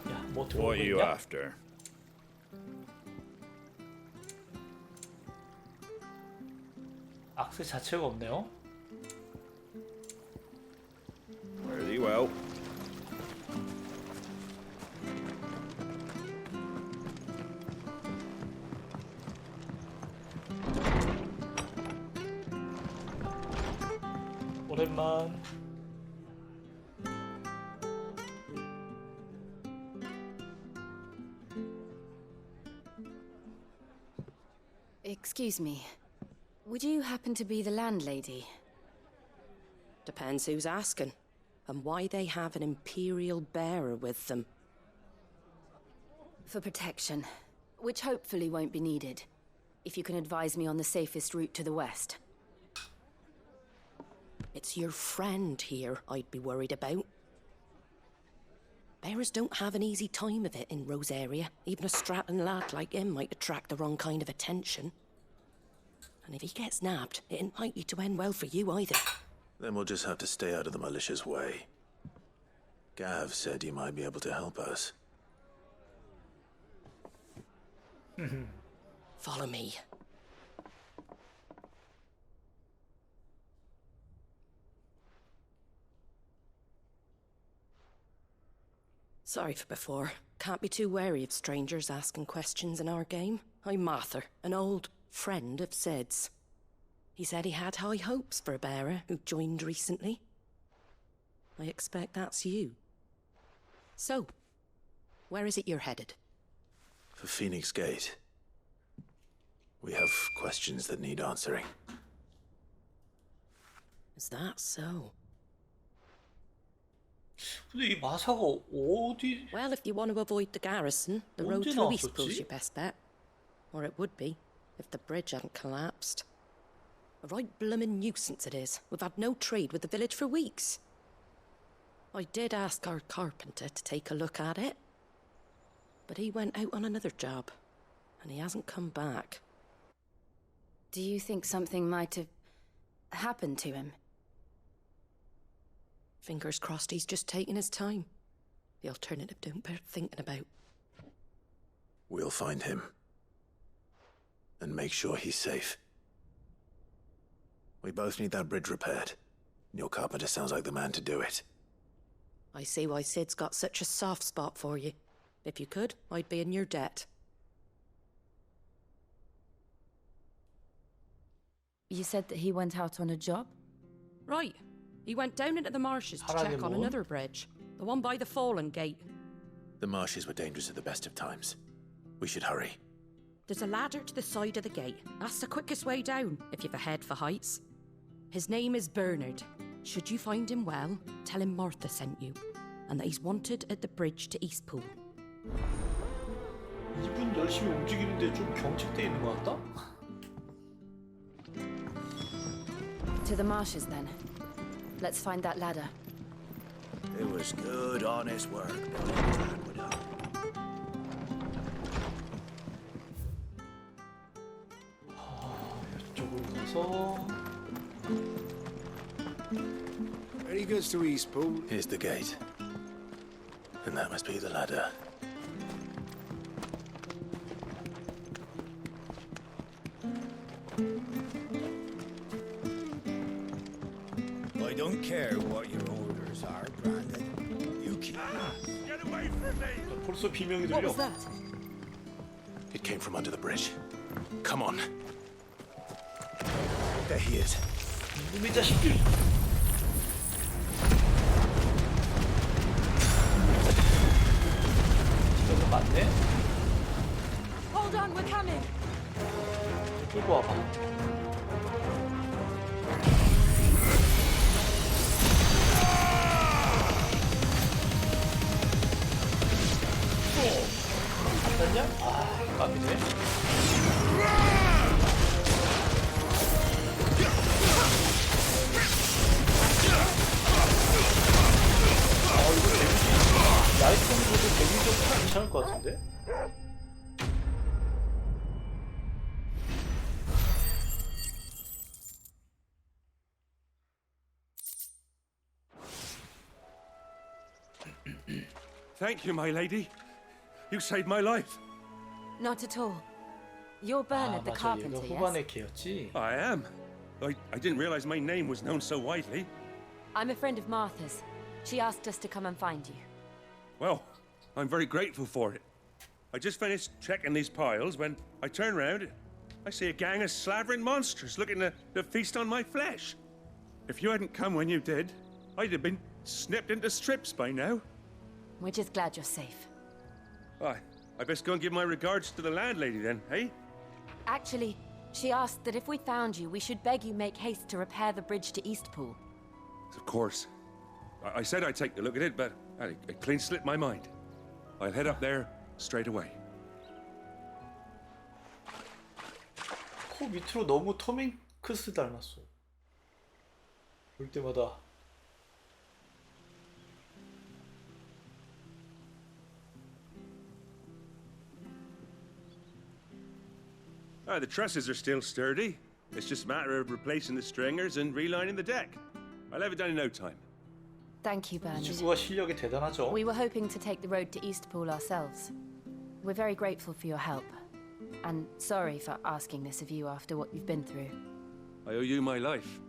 야, 뭐 들어오고 What are you 있냐? after? 악세 자체가 없네요. Very well. 오랜만. Excuse me. Would you happen to be the landlady? Depends who's asking, and why they have an Imperial bearer with them. For protection, which hopefully won't be needed. If you can advise me on the safest route to the west. It's your friend here I'd be worried about. Bearers don't have an easy time of it in Rose area. Even a Stratton lad like him might attract the wrong kind of attention. And if he gets nabbed, it ain't likely to end well for you either. Then we'll just have to stay out of the malicious way. Gav said you might be able to help us. Follow me. Sorry for before. Can't be too wary of strangers asking questions in our game. I'm Martha, an old friend of Sid's. He said he had high hopes for a bearer who joined recently. I expect that's you. So, where is it you're headed? For Phoenix Gate. We have questions that need answering. Is that so? 근데 이 마사가 어디? Well, if you want to avoid the garrison, the road 언제 through Eastpool's 나왔었지? your best bet. Or it would be, if the bridge hadn't collapsed. A right bloomin' nuisance it is. We've had no trade with the village for weeks. I did ask our carpenter to take a look at it, but he went out on another job, and he hasn't come back. Do you think something might have happened to him? Fingers crossed he's just taking his time. The alternative don't bear thinking about. We'll find him. And make sure he's safe. We both need that bridge repaired. Your carpenter sounds like the man to do it. I see why Sid's got such a soft spot for you. If you could, I'd be in your debt. You said that he went out on a job? Right. He went down into the marshes to Harage check on moon? another bridge. The one by the Fallen Gate. The marshes were dangerous at the best of times. We should hurry. There's a ladder to the side of the gate. That's the quickest way down, if you've a head for heights. His name is Bernard. Should you find him well, tell him Martha sent you, and that he's wanted at the bridge to Eastpool. 이분 열심히 움직이는데 좀 경직돼 있는 것 같다? To the marshes, then. Let's find that ladder. It was good, honest work. 이쪽으로 가서 He goes to Eastpool. Here's the gate. And that must be the ladder. I don't care what your orders are, 벌써 비명이 What 들려. was that? It came from under the bridge. Come on. There he is. 이놈의 자식들. 이거 맞네? Hold on, we're coming. 끌고 와봐. 안 닿냐? 아, 깜이네. 이거 데미지, 라이트닝으로 데미지가 괜찮을 것 같은데? Thank you, my lady. You saved my life. Not at all. You're Bernard the 맞아, 얘가 carpenter, yes? 후반의 걔였지. I am. I didn't realize my name was known so widely. I'm a friend of Martha's. She asked us to come and find you. Well, I'm very grateful for it. I just finished checking these piles when I turn round. I see a gang of slavering monsters looking to feast on my flesh. If you hadn't come when you did, I'd have been snipped into strips by now. We're just glad you're safe. I best go and give my regards to the landlady then, eh? Actually, she asked that if we found you, we should beg you make haste to repair the bridge to Eastpool. Of course. I said I'd take a look at it, but it clean slipped my mind. I'll head up there straight away. 코 밑으로 너무 톰 행크스 닮았어. 볼 때마다. The trusses are still sturdy. It's just a matter of replacing the stringers and relining the deck. I'll have it done in no time. Thank you, 이 Bernard. 친구가 실력이 대단하죠. We were hoping to take the road to Eastpool ourselves. We're very grateful for your help. And sorry for asking this of you after what you've been through. I owe you my life.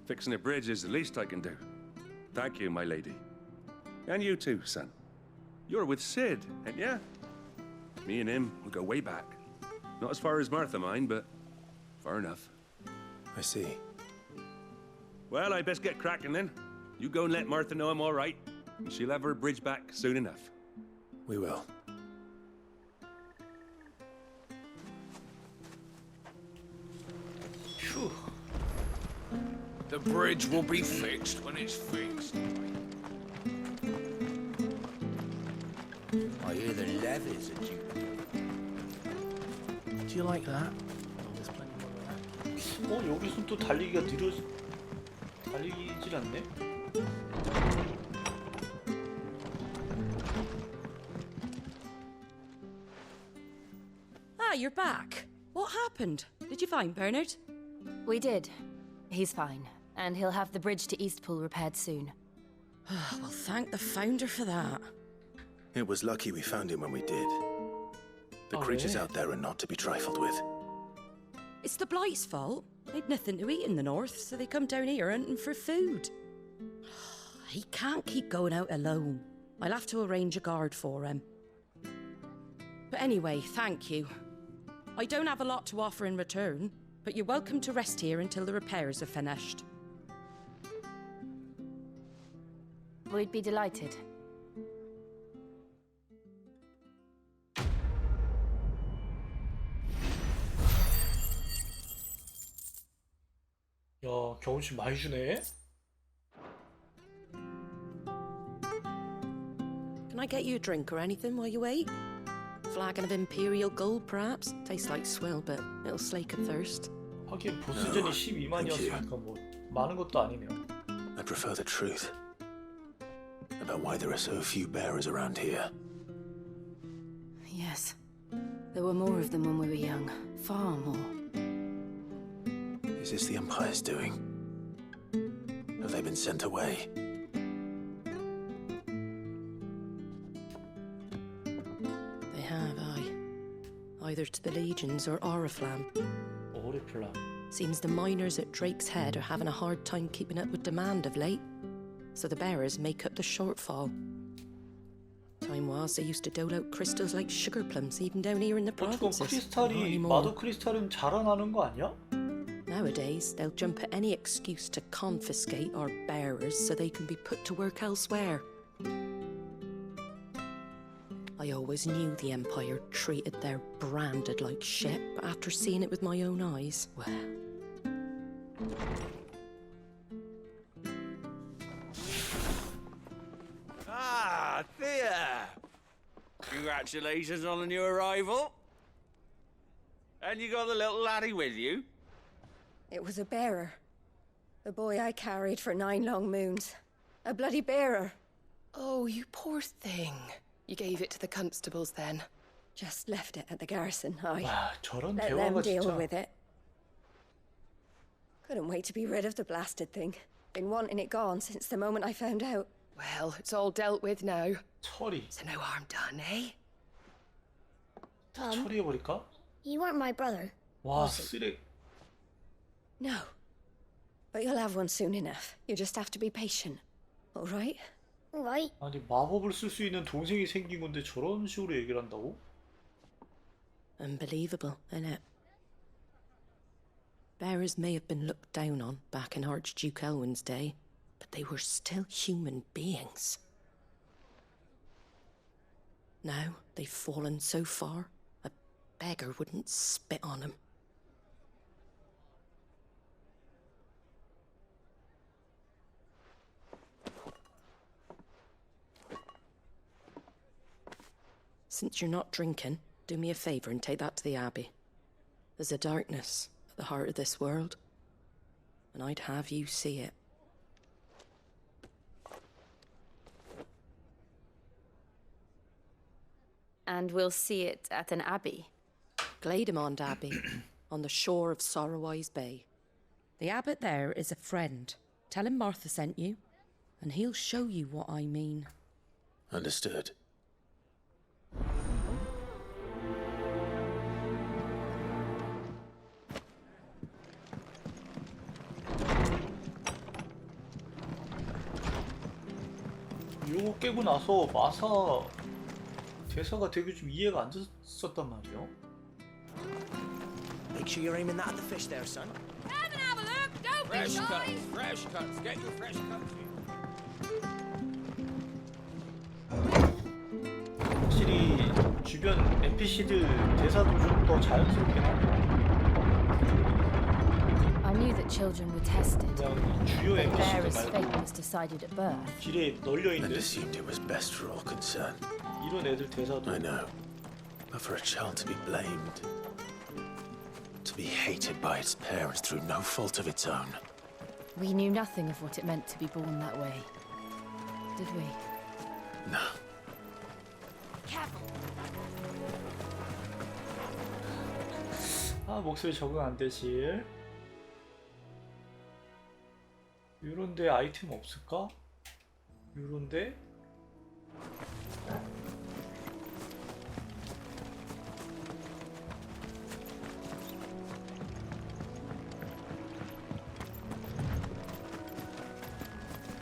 Fixing a bridge is the least I can do. Thank you, my lady. And you too, son. You're with Sid, ain't ya? Me and him, we go way back. Not as far as Martha, mind, but far enough. I see. Well, I best get cracking then. You go and let Martha know I'm all right. She'll have her bridge back soon enough. We will. 휴. The bridge will be fixed when it's fixed. I hear the levies are due. Do you like that? 여기선 또 달리기가 달리질 않네? Ah, you're back. What happened? Did you find Bernard? We did. He's fine, and he'll have the bridge to Eastpool repaired soon. Well, thank the founder for that. It was lucky we found him when we did. The creatures out there are not to be trifled with. It's the Blight's fault. They'd nothing to eat in the north, so they come down here hunting for food. He can't keep going out alone. I'll have to arrange a guard for him. But anyway, thank you. I don't have a lot to offer in return, but you're welcome to rest here until the repairs are finished. We'd be delighted. 야, 경험치 많이 주네. Can I get you a drink or anything while you wait? Flagon of Imperial Gold, perhaps? Tastes like swill, but it'll slake a thirst. 하긴 보스전이 12만이었으니까 뭐 많은 것도 아니네요. I prefer the truth about why there are so few bearers around here. Yes. There were more of them when we were young. Far more. Is this the Empire's doing? Have they been sent away? They have, aye. Either to the Legions or Oriflamme. Oriflamme. Seems the miners at Drake's Head are having a hard time keeping up with demand of late. So the bearers make up the shortfall. Time was they used to dole out crystals like sugar plums even down here in the 어쨌건 provinces. Not 크리스탈이 anymore. 마도 크리스탈은 자라나는 거 아니야? Nowadays, they'll jump at any excuse to confiscate our bearers so they can be put to work elsewhere. I always knew the Empire treated their branded like shit, but after seeing it with my own eyes, well... Ah, Thea! Congratulations on the new arrival. And you got the little laddie with you? It was a bearer. The boy I carried for 9 long moons. A bloody bearer. Oh, you poor thing. You gave it to the constables then? Just left it at the garrison. I 와, 저런 let them 대화가 deal 진짜. with it. Couldn't wait to be rid of the blasted thing. Been wanting it gone since the moment I found out. Well, it's all dealt with now. 처리. So no harm done, eh? 다 처리해버릴까? You weren't my brother. 와, 쓰레. No. But you'll have one soon enough. You just have to be patient. All right? All right. 아니 마법을 쓸 수 있는 동생이 생긴 건데 저런 식으로 얘기를 한다고? Unbelievable, innit? Bearers may have been looked down on back in Archduke Elwin's day, but they were still human beings. Now they've fallen so far, a beggar wouldn't spit on them. Since you're not drinking, do me a favour and take that to the Abbey. There's a darkness at the heart of this world, and I'd have you see it. And we'll see it at an abbey. Glademond Abbey, on the shore of Sorrowwise Bay. The abbot there is a friend. Tell him Martha sent you, and he'll show you what I mean. Understood. 이거 깨고 나서 마사 대사가 되게 좀 이해가 안 됐었단 말이에요. Make sure you're aiming that at the fish there, son. Come and have a look. Don't Fresh be cuts, shy. fresh cuts. Get your fresh cuts in. 확실히 주변 NPC들 대사도 좀 더 자연스럽긴 하고 I knew that children were tested. 그냥 주요 But NPC들 Bearer's fate 말고 was decided at birth. 길에 널려 And 있는 assumed it was best for all concerned. 이런 애들 대사도 I know. But for a child to be blamed, to be hated by its parents through no fault of its own. We knew nothing of what it meant to be born that way, did we? No. Careful. 아 목소리 적응 안 되실 요런데 아이템 없을까? 요런데?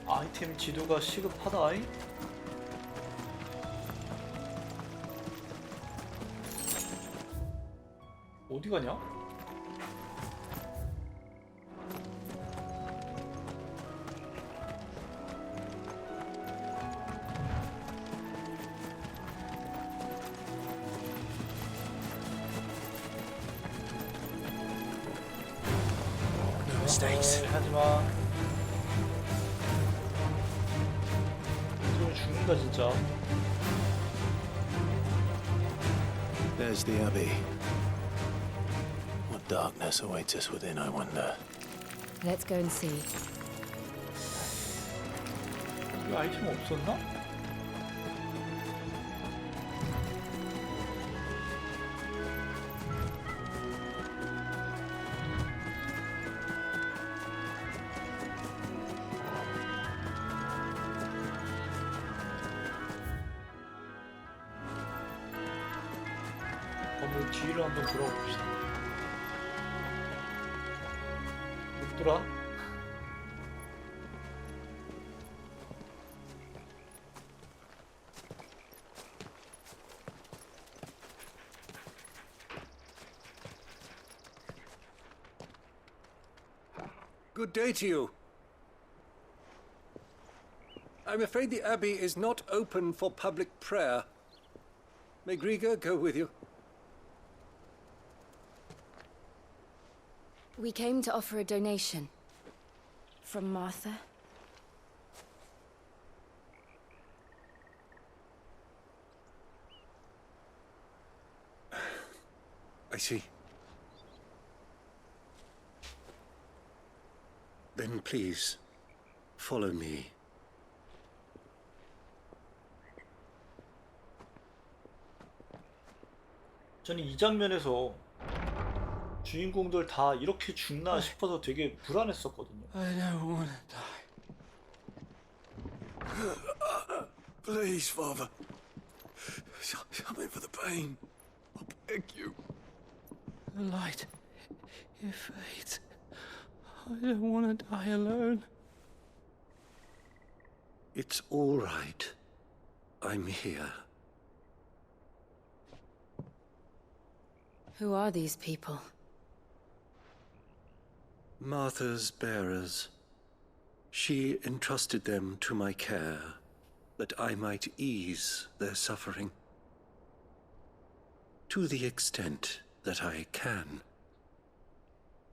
아이템 지도가 시급하다잉? 어디 가냐? No mistakes. 하지마. 이러면 죽는다 진짜. There's the Abbey. What darkness awaits us within, I wonder. Let's go and see. 이 아이템 없었나? 건물 뒤를 한번 돌아봅시다. 못 돌아? Good day to you. I'm afraid the Abbey is not open for public prayer. May Grieger go with you? We came to offer a donation. From Martha. I see. Then please, follow me. 저는 이 장면에서 주인공들 다 이렇게 죽나 싶어서 되게 불안했었거든요. I don't want to die. Please, Father. Something for the pain. I beg you. The light, it fades. I don't want to die alone. It's all right. I'm here. Who are these people? Martha's bearers. She entrusted them to my care, that I might ease their suffering. To the extent that I can,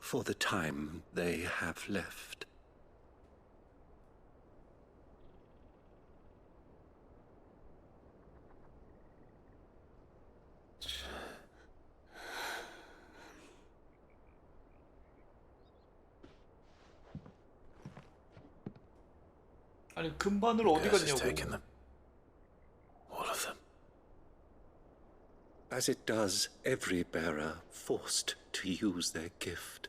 for the time they have left. 아니 금반을 어디 Gas has 갔냐고. taken them. All of them. As it does every bearer forced to use their gift.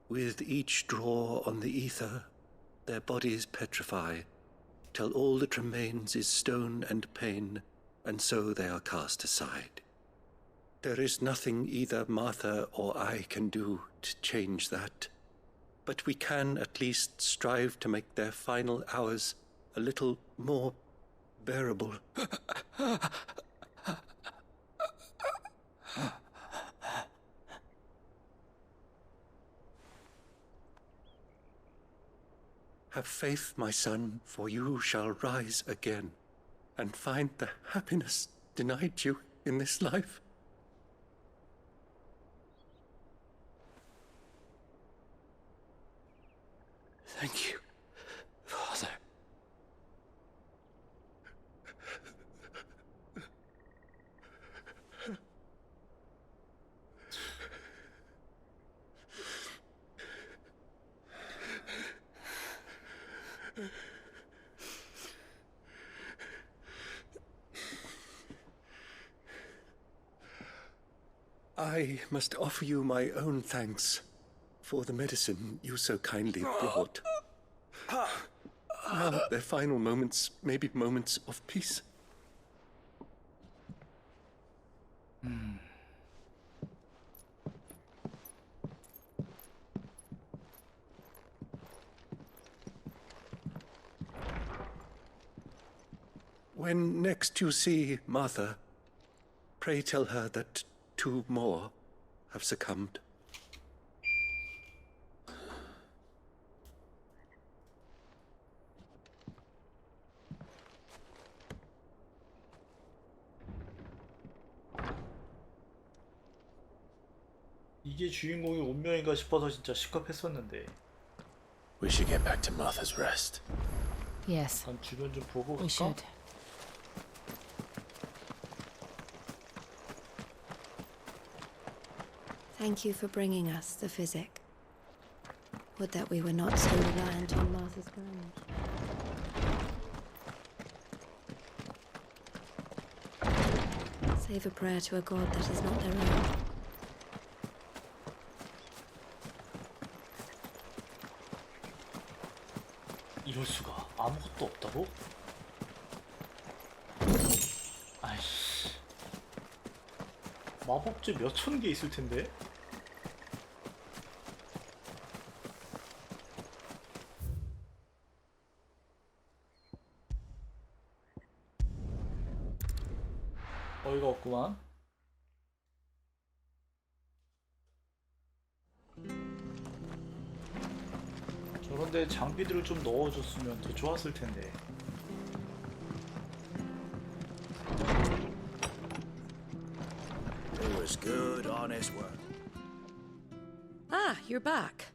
With each draw on the ether, their bodies petrify, till all that remains is stone and pain, and so they are cast aside. There is nothing either Martha or I can do to change that. But we can at least strive to make their final hours a little more bearable. Have faith, my son, for you shall rise again and find the happiness denied you in this life. Thank you, Father. I must offer you my own thanks for the medicine you so kindly brought. Now their final moments may be moments of peace. When next you see Martha, pray tell her that 2 more have succumbed. 이게 주인공의 운명인가 싶어서 진짜 시겁했었는데. We should get back to Martha's rest. Yes. 난 주변 좀 보고 We 갈까? should. Thank you for bringing us the physic. Would that we were not so reliant on Martha's guidance. Save a prayer to a god that is not their own. 이럴 수가 아무것도 없다고? 아이씨. 마법제 몇 천 개 있을 텐데. 어이가 없구만. 근데 장비들을 좀 넣어줬으면 더 좋았을 텐데. It was good, honest work. Ah, you're back.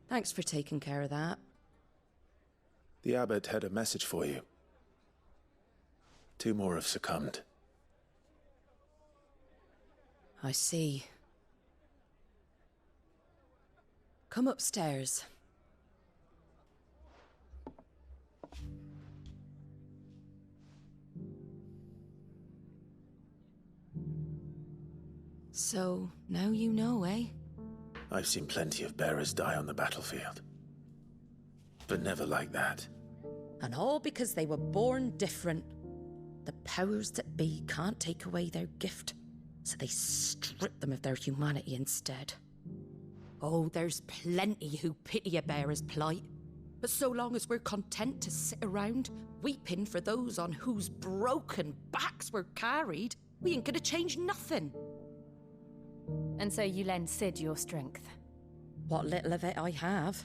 Thanks for taking care of that. The abbot had a message for you. 2 more have succumbed. I see. Come upstairs. So, now you know, eh? I've seen plenty of bearers die on the battlefield. But never like that. And all because they were born different. The powers that be can't take away their gift, so they strip them of their humanity instead. Oh, there's plenty who pity a bearer's plight. But so long as we're content to sit around, weeping for those on whose broken backs we're carried, we ain't gonna change nothing. And so you lend Sid your strength? What little of it I have.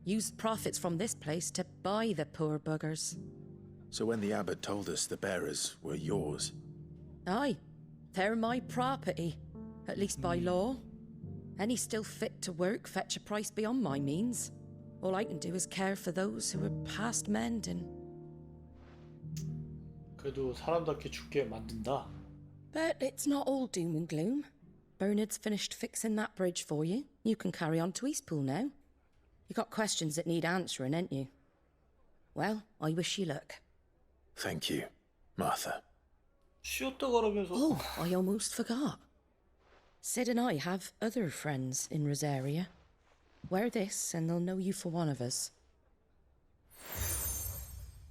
Used profits from this place to buy the poor buggers. So when the abbot told us the bearers were yours... Aye, they're my property, at least by law. Any still fit to work fetch a price beyond my means. All I can do is care for those who are past mending. 그래도 사람답게 죽게 만든다. But it's not all doom and gloom. Bernard's finished fixing that bridge for you. You can carry on to Eastpool now. You got questions that need answering, ain't you? Well, I wish you luck. Thank you, Martha. 쉬었다 그러면서. Oh, I almost forgot. Sid and I have other friends in Rosaria. Wear this and they'll know you for one of us.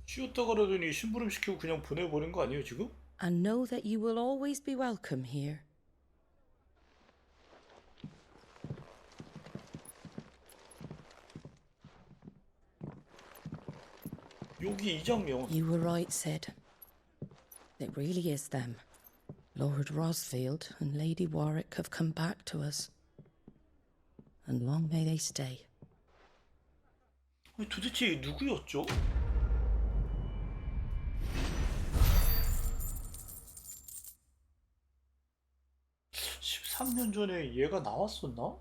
쉬었다 그러더니 심부름 시키고 그냥 보내버린 거 아니에요 지금? And know that you will always be welcome here. 여기 이 장면. You were right, Sid. It really is them. Lord Rosfield and Lady Warwick have come back to us. And long may they stay. 아니, 도대체 누구였죠? (13년) 전에 얘가 나왔었나?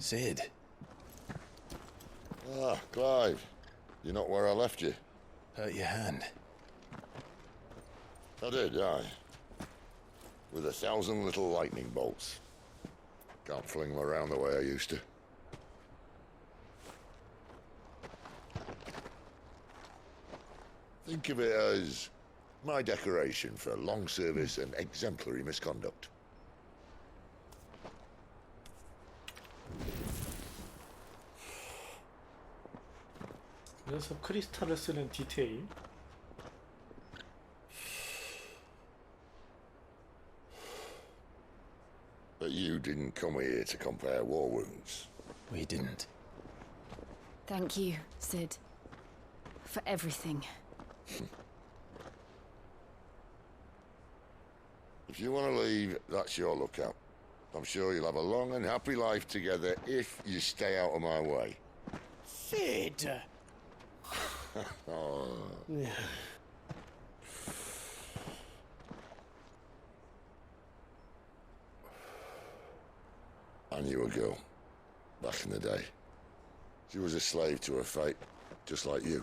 Sid. Ah, Clive. You're not where I left you. Hurt your hand. I did, aye. With 1,000 little lightning bolts. Can't fling them around the way I used to. Think of it as my decoration for long service and exemplary misconduct. 그래서 크리스탈을 쓰는 디테일. But you didn't come here to compare war wounds. We didn't. Thank you, Sid. For everything. If you want to leave, that's your lookout. I'm sure you'll have a long and happy life together if you stay out of my way. Sid! Oh. I knew a girl back in the day. She was a slave to her fate, just like you.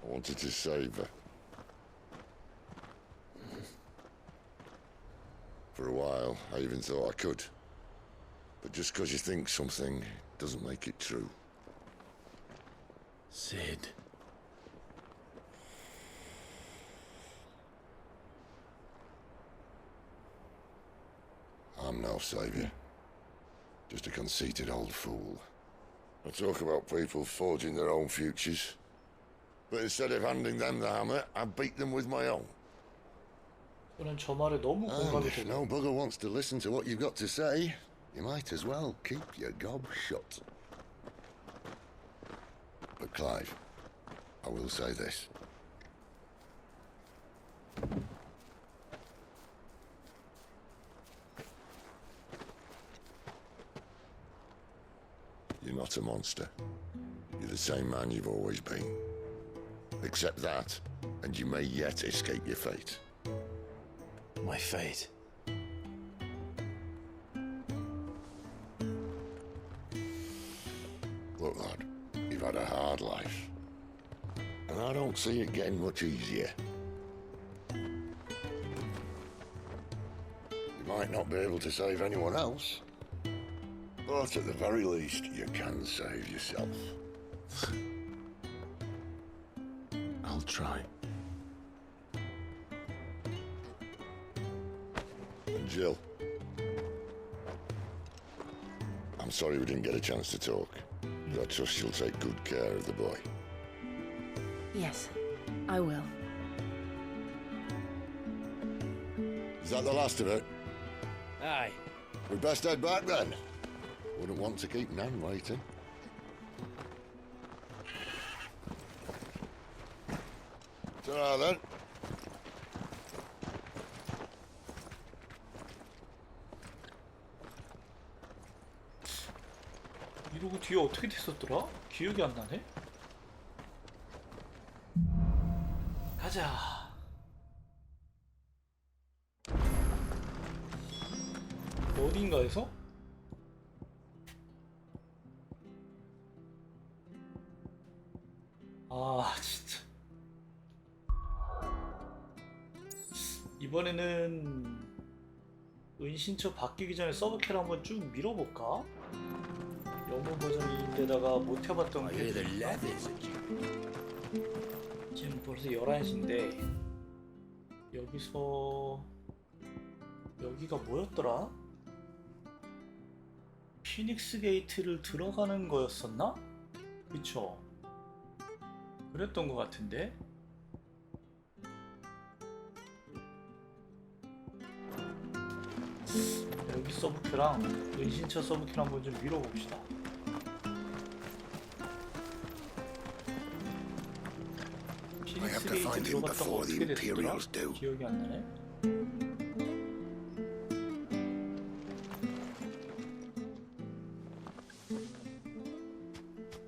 I wanted to save her. For a while, I even thought I could. But just because you think something doesn't make it true. Sid. I'm no savior. Just a conceited old fool. I talk about people forging their own futures. But instead of handing them the hammer, I beat them with my own. 저는 저 말에 너무 And 공감이 if no 되고. bugger wants to listen to what you've got to say, you might as well keep your gob shut. But Clive, I will say this. You're not a monster. You're the same man you've always been. Accept that, and you may yet escape your fate. My fate. Look, lad, you've had a hard life. And I don't see it getting much easier. You might not be able to save anyone else, but at the very least, you can save yourself. I'll try. And Jill, I'm sorry we didn't get a chance to talk, but I trust you'll take good care of the boy. Yes, I will. Is that the last of it? Aye. We'd best head back then. Wouldn't want to keep Nan waiting. Ta-ra then. 이러고 뒤에 어떻게 됐었더라? 기억이 안 나네? 가자. 어딘가에서? 아 진짜 이번에는 은신처 바뀌기 전에 서브캐를 한번 쭉 밀어볼까? 영문 버전인데다가 못 해봤던 게 지금 벌써 11시인데 여기서 여기가 뭐였더라? 피닉스 게이트를 들어가는 거였었나? 그쵸? 그랬던 것 같은데? 여기 서브큐랑 은신처 서브큐 한번 좀 밀어봅시다. 피닉스 게이트 들어갔던 거 어떻게 됐더라? 기억이 안 나네?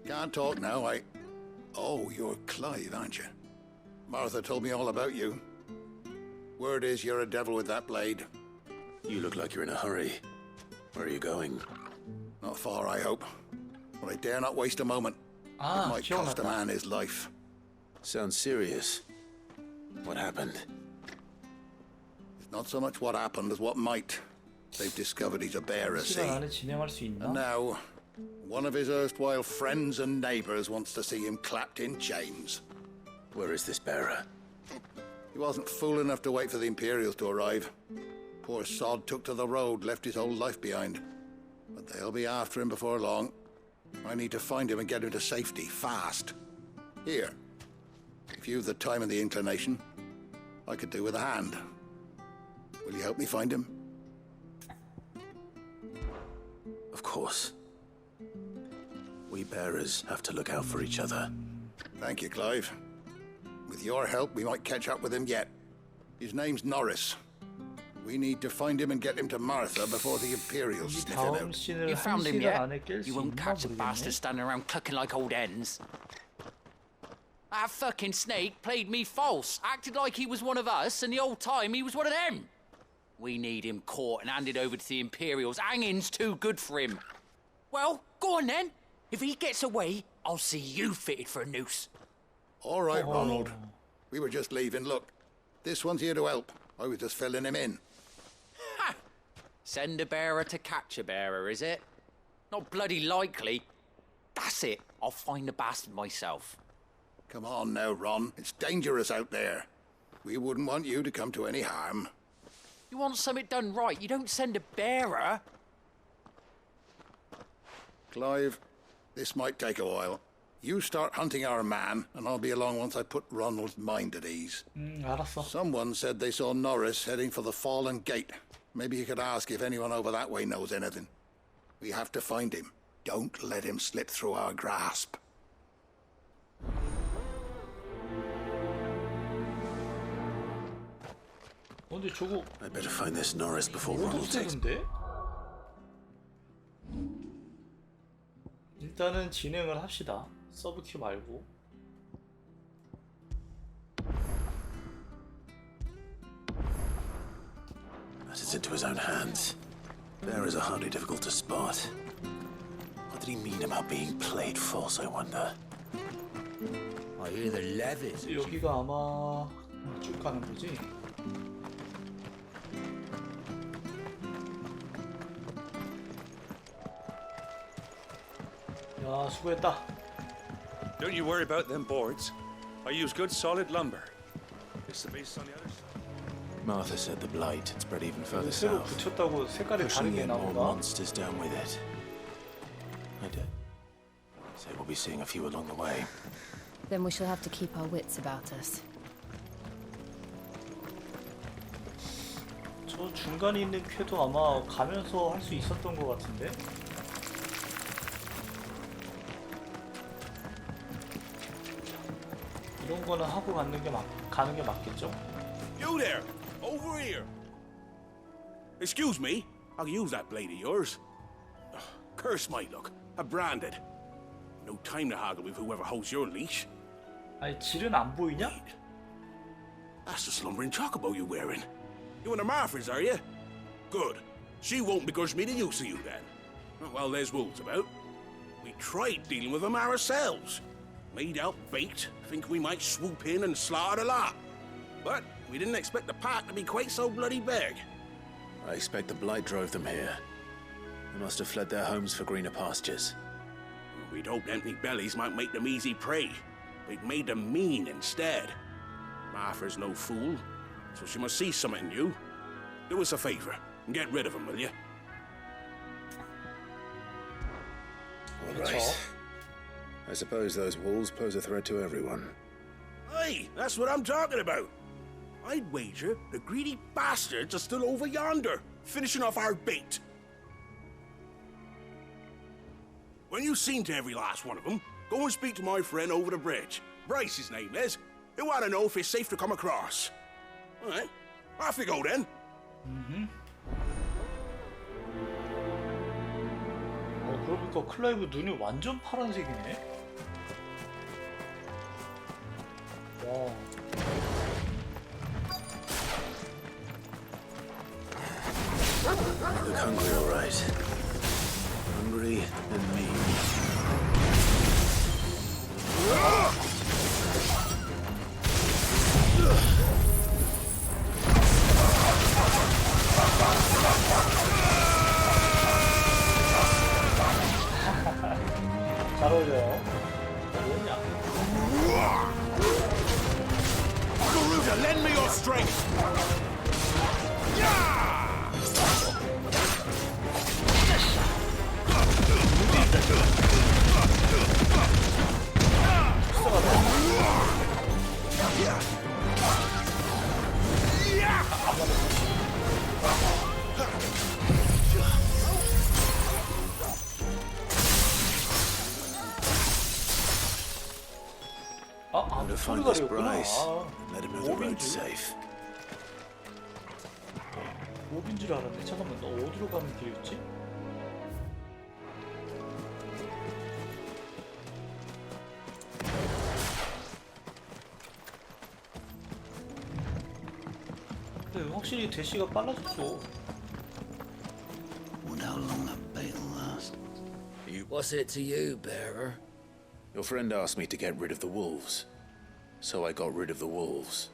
Can't talk now, Oh, you're Clive, aren't you? Martha told me all about you. Word is you're a devil with that blade. You look like you're in a hurry. Where are you going? Not far, I hope. But I dare not waste a moment. It might cost a man his life. Sounds serious. What happened? It's not so much what happened as what might. They've discovered he's a bearer, see? 시간 안에 진행할 수 있나? And now, one of his erstwhile friends and neighbors wants to see him clapped in chains. Where is this bearer? He wasn't fool enough to wait for the Imperials to arrive. Poor sod took to the road, left his whole life behind. But they'll be after him before long. I need to find him and get him to safety, fast. Here, if you've the time and the inclination, I could do with a hand. Will you help me find him? Of course. We bearers have to look out for each other. Thank you, Clive. With your help, we might catch up with him yet. His name's Norris. We need to find him and get him to Martha before the Imperials sniff him out. You found him yet? You won't catch a bastard standing around clucking like old hens. That fucking snake played me false, acted like he was one of us, and the whole time he was one of them. We need him caught and handed over to the Imperials. Hanging's too good for him. Well, go on then. If he gets away, I'll see you fitted for a noose. All right, Ronald. We were just leaving. Look, this one's here to help. I was just filling him in. Ha! Send a bearer to catch a bearer, is it? Not bloody likely. That's it. I'll find the bastard myself. Come on now, Ron. It's dangerous out there. We wouldn't want you to come to any harm. You want something done right, you don't send a bearer. Clive, this might take a while. You start hunting our man, and I'll be along once I put Ronald's mind at ease. 알았어. Someone said they saw Norris heading for the Fallen Gate. Maybe you could ask if anyone over that way knows anything. We have to find him. Don't let him slip through our grasp. 근데 저거 I better find this Norris before Ronald takes. 일단은 진행을 합시다. 서브큐 말고. That is into his own hands. Bearers are hardly difficult to spot. What did he mean about being played false, I wonder? I hear the levies. 여기가 아마 쭉 가는 거지. 야, 수고했다. Don't you worry about them boards. I use good solid lumber. It's the base on the other side. Martha said the blight had spread even further 새로 south, 붙였다고 색깔이 pushing 다르게 in more 나온다. monsters down with it. I did. So we'll be seeing a few along the way. Then we shall have to keep our wits about us. 저 중간에 있는 쾌도 아마 가면서 할 수 있었던 것 같은데. 이런 거는 하고 가는 게 맞겠죠? You there! Over here! Excuse me, I'll use that blade of yours. Ugh, curse my luck. I'm branded. No time to haggle with whoever holds your leash. 아니, 질은 안 보이냐? That's the slumbering chocobo you're wearing. You one of Martha's, are you? Good. She won't begrudge me the use of you then. Well, there's wolves about. We tried dealing with them ourselves. Made out baked, think we might swoop in and slaughter the lot. But we didn't expect the pack to be quite so bloody big. I expect the blight drove them here. They must have fled their homes for greener pastures. We'd hoped empty bellies might make them easy prey. We've made them mean instead. Martha's no fool, so she must see something in you. Do us a favor and get rid of them, will you? All right. I suppose those wolves pose a threat to everyone. Hey, that's what I'm talking about. I'd wager the greedy bastards are still over yonder, finishing off our bait. When you've seen to every last one of them, go and speak to my friend over the bridge. Bryce, his name is. He'll want to know if it's safe to come across. All right, off you go then. 그러니까 클라이브 눈이 완전 파란색이네. 와. You look hungry, all right. Hungry and mean. 잘 어울려요. 뭐냐? Garuda, lend me your strength. I'm to find this Bryce and let him know the road's safe. 몹인 줄 알았네. 잠깐만, 너 어디로 가는 길이었지? 근데 확실히 대시가 빨라졌어. Wonder how long that bait'll last. What's it to you, bearer? Your friend asked me to get rid of the wolves, so I got rid of the wolves.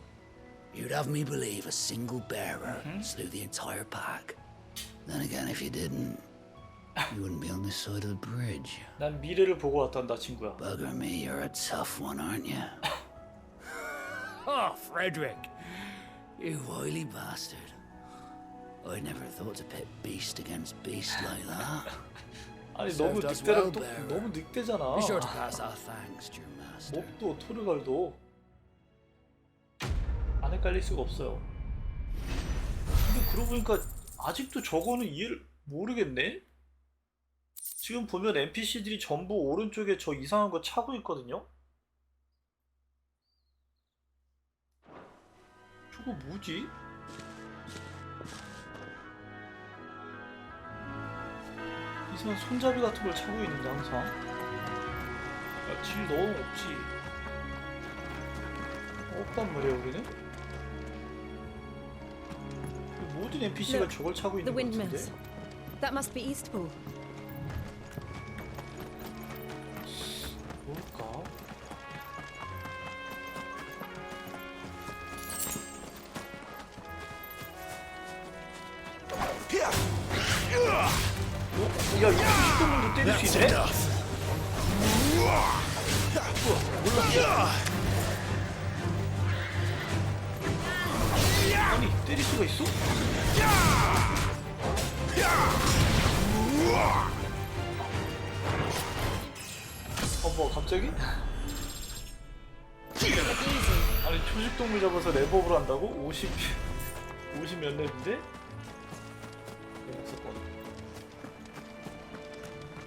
You'd have me believe a single bearer slew the entire pack. Then again, if you didn't, you wouldn't be on this side of the bridge. 난 미래를 보고 왔단다, 친구야. Bugger me, you're a tough one, aren't you? Oh, Frederick. You wily bastard. I never thought to pit beast against beast like that. 아니 너무 Served us 늑대랑 well, 또 bearer. 너무 늑대잖아. Be sure to pass our thanks to your master. 목도 토르갈도 안 헷갈릴 수가 없어요. 근데 그러고 보니까 아직도 저거는 이해를 모르겠네? 지금 보면 NPC들이 전부 오른쪽에 저 이상한 거 차고 있거든요? 저거 뭐지? 이상한 손잡이 같은 걸 차고 있는데 항상. 야, 질 너무 없지. 없단 말이야 우리는? 모든 NPC가 Look, 저걸 차고 The 있는 것 windmills. 같은데. That must be Eastpool. 뭘까? 야, 이 피식동물도 때릴 수 있네? 몰랐어. 아니, 때릴 수가 있어? 뭐 갑자기? 아니, 초식동물 잡아서 랩업을 한다고? 50 몇 랩인데?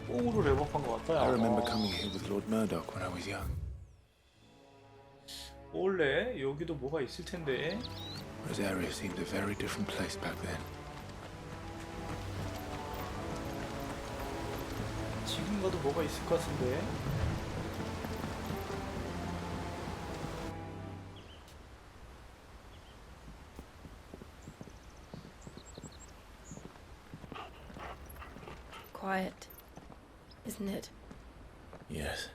뽕으로 랩업한 것 같다. I remember coming here with Lord Murdoch when I was young. 원래 여기도 뭐가 있을 텐데. Rosaria seemed a very different place back then. 지금 가도 뭐가 있을 것 같은데. Quiet, isn't it? Yes.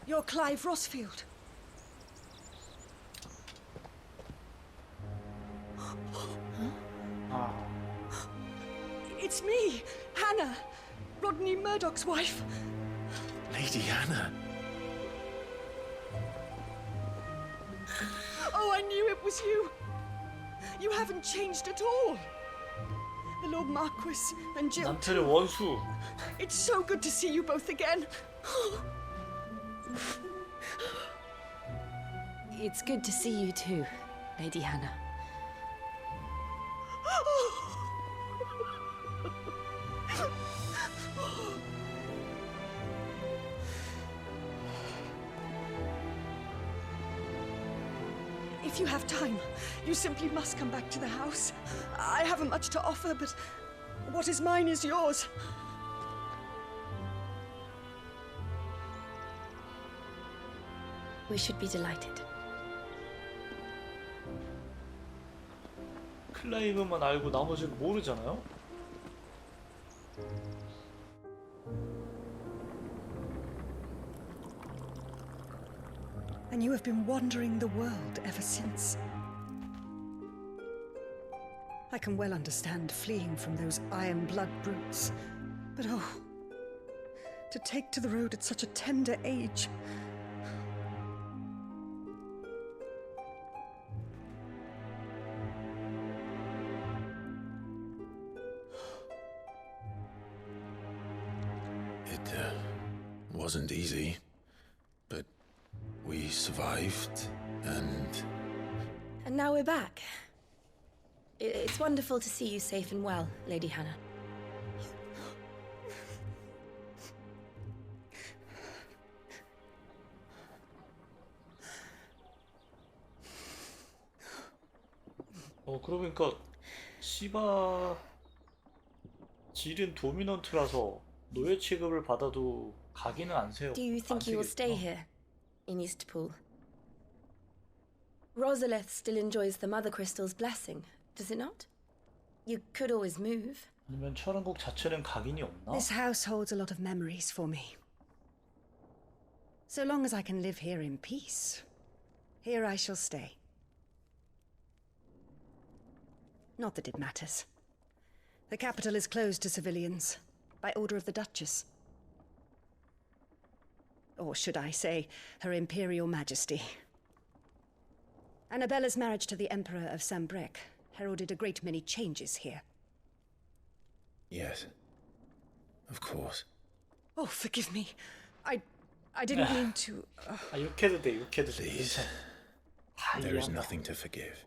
You're Clive Rossfield. It's me, Hannah, Rodney Murdoch's wife. Lady Hannah. Oh, I knew it was you. You haven't changed at all. The Lord Marquis and Jill. 남편의 원수. It's so good to see you both again. It's good to see you too, Lady Hannah. If you have time, you simply must come back to the house. I haven't much to offer, but what is mine is yours. We should be delighted. 클라이브만 알고 나머지는 모르잖아요? And you have been wandering the world ever since. I can well understand fleeing from those iron blood brutes, but oh, to take to the road at such a tender age. It wasn't easy, but we survived, and now we're back. It's wonderful to see you safe and well, Lady Hannah. 그러고 보니까 시바 질은 도미넌트라서 노예 취급을 받아도 가기는 안 세요. Do you think you will stay here, in Eastpool? Rosaleth still enjoys the Mother Crystal's blessing, does it not? You could always move. 아니면 철원국 자체는 각인이 없나? This house holds a lot of memories for me. So long as I can live here in peace, here I shall stay. Not that it matters. The capital is closed to civilians, by order of the Duchess. Or should I say, Her Imperial Majesty. Annabella's marriage to the Emperor of Sambrec heralded a great many changes here. Yes. Of course. Oh, forgive me. I didn't mean to... 아, 욕해도 돼, 욕해도 돼. Please. There is nothing to forgive.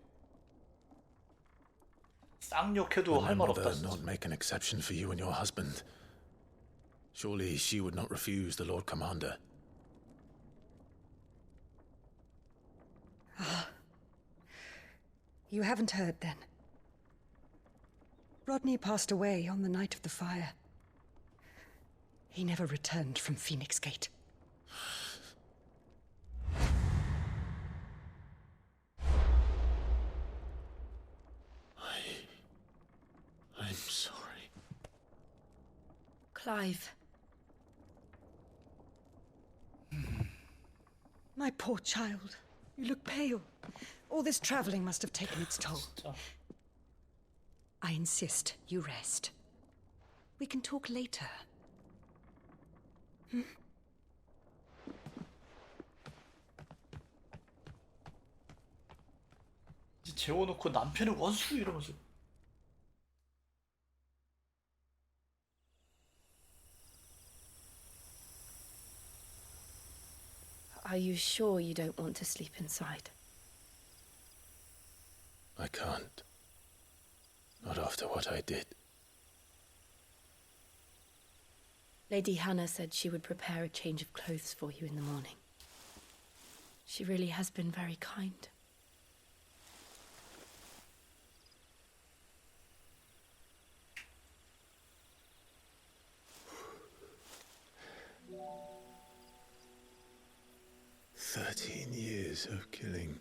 쌍욕해도 Would my 할 말 mother 없다. not make an exception for you and your husband? Surely she would not refuse the Lord Commander. You haven't heard, then. Rodney passed away on the night of the fire. He never returned from Phoenix Gate. I'm sorry. Clive. My poor child. You look pale. All this traveling must have taken its toll. I insist you rest. We can talk later. Hmm? 이제 재워놓고 남편의 원수 이러면서. Are you sure you don't want to sleep inside? I can't. Not after what I did. Lady Hannah said she would prepare a change of clothes for you in the morning. She really has been very kind. Years of killing.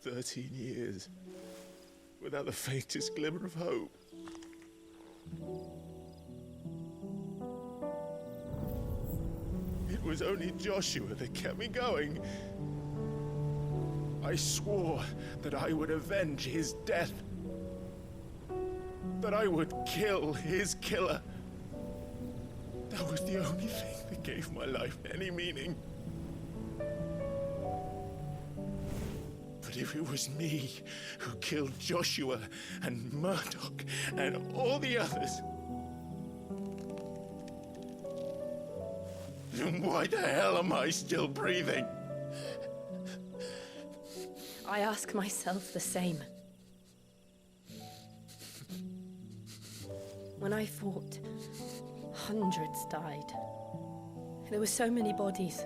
13 years without the faintest glimmer of hope. It was only Joshua that kept me going. I swore that I would avenge his death, that I would kill his killer. That was the only thing that gave my life any meaning. But if it was me who killed Joshua and Murdoch and all the others, then why the hell am I still breathing? I ask myself the same. When I fought, hundreds died. There were so many bodies,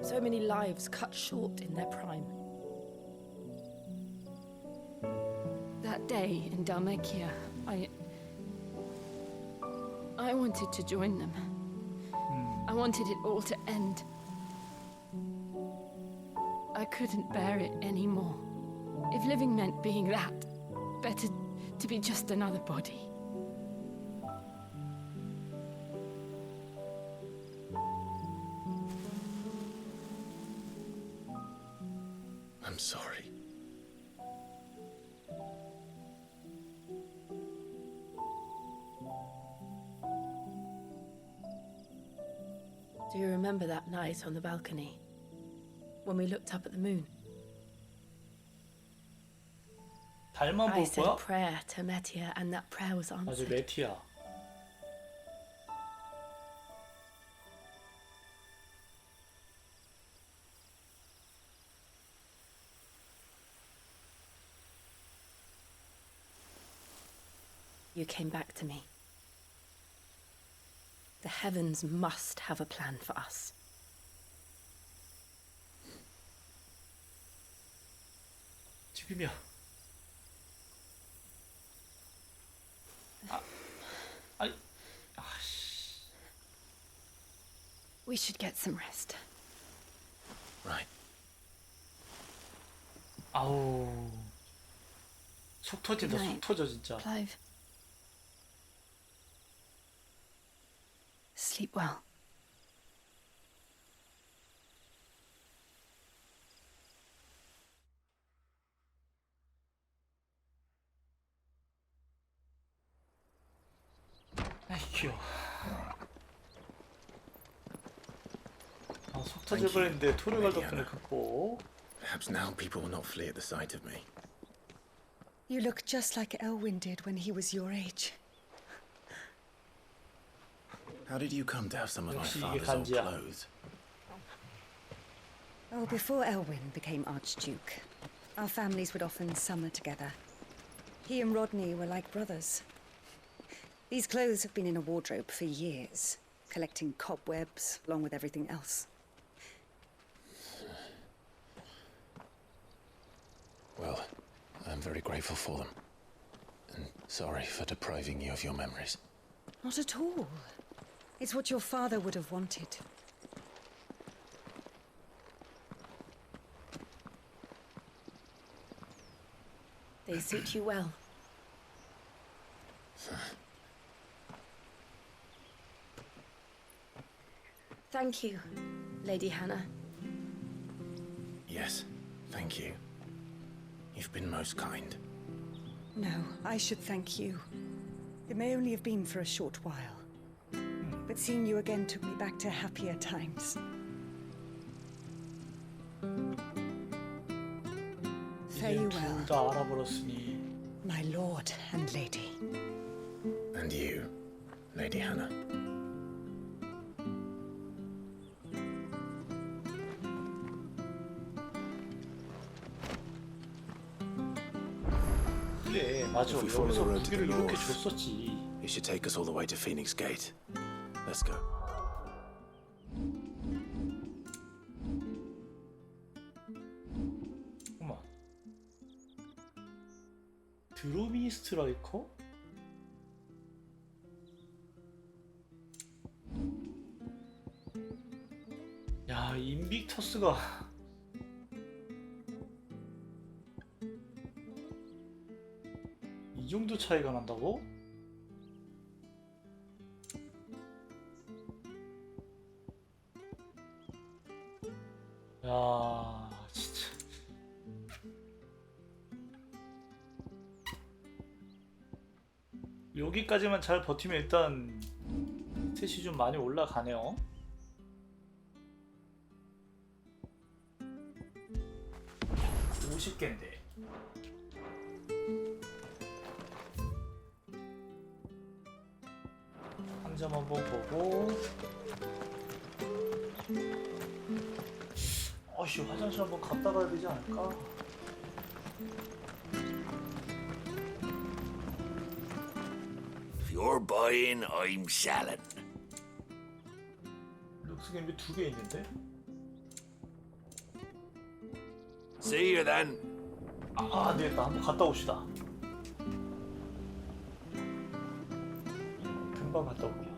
so many lives cut short in their prime. That day in Dalmacia, I wanted to join them. I wanted it all to end. I couldn't bear it anymore. If living meant being that, better to be just another body. I'm sorry. Do you remember that night on the balcony? When we looked up at the moon? 달만 I 볼 said 거야? a prayer to Metia and that prayer was 아주 answered. 메티야. You came back to me. The heavens must have a plan for us. 지금이야. We should get some rest. Right. 아우. 속 터진다. Good 속 night, 터져 진짜. Clive. Sleep well. 아이 귀여워. 아, 속 터져버렸는데 토르갈 덕분에 컸고. Perhaps now people will not flee at the sight of me. You look just like Elwyn did when he was your age. How did you come to have some of my 역시 이게 father's old 간지야. clothes? Oh, before Elwyn became Archduke, our families would often summer together. He and Rodney were like brothers. These clothes have been in a wardrobe for years, collecting cobwebs along with everything else. Well, I'm very grateful for them. And sorry for depriving you of your memories. Not at all. It's what your father would have wanted. They suit you well. Thank you, Lady Hannah. Yes, thank you. You've been most kind. No, I should thank you. It may only have been for a short while. But seeing you again took me back to happier times. Fare you well, 둘다 알아버렸으니. my lord and lady. And you, Lady Hannah. 그래, 맞아. If we follow the 여기서 road to the 무기를 이렇게 north, 줬었지. it should take us all the way to Phoenix Gate. Let's go. 잠깐만. 드로미 스트라이커? 야, 인빅터스가 이 정도 차이가 난다고? 야, 진짜. 여기까지만 잘 버티면 일단 스탯이 좀 많이 올라가네요. 오 50개인데. 상점 한번 보고. 어씨, 화장실 한번 갔다 가야 되지 않을까? If you're buying, I'm selling. 룩스 게임이 2개 있는데? See you then. 아, 되겠다. 한번 갔다 옵시다. 금방 갔다 올게요.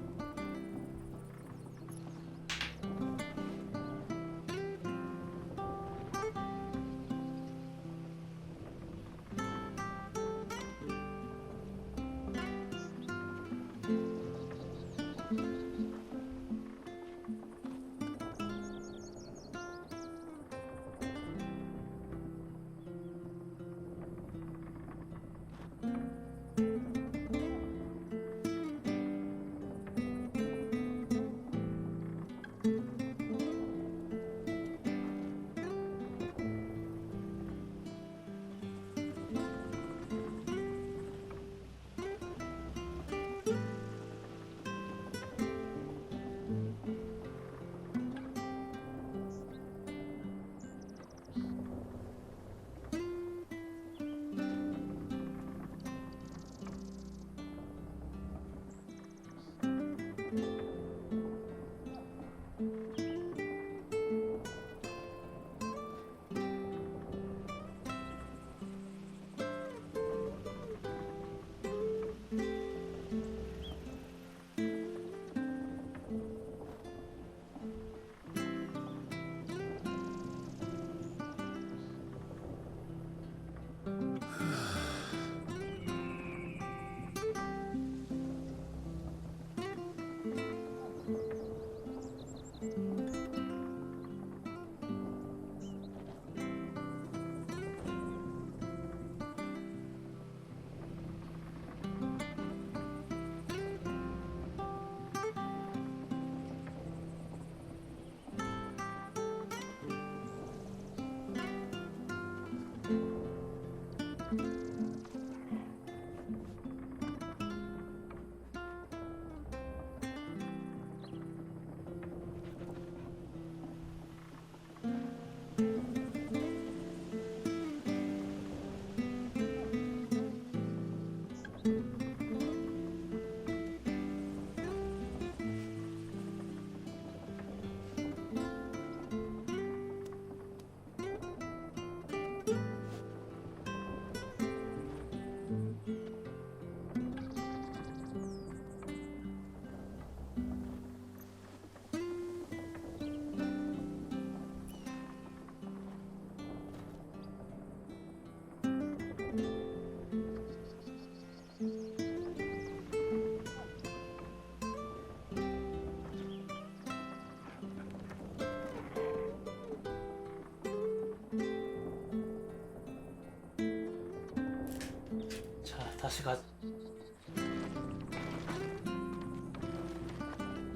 다시 가.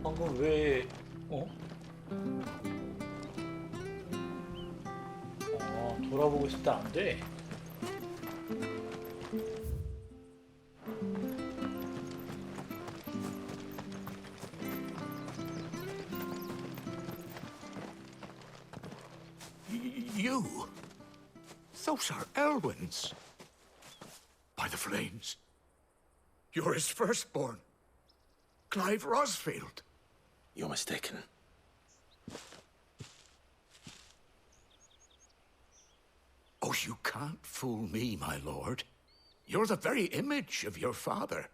방금 왜 돌아보고 싶다 안 돼. You? Those are Elwyn's. By the flames. You're his firstborn. Clive Rosfield. You're mistaken. Oh, you can't fool me, my lord. You're the very image of your father.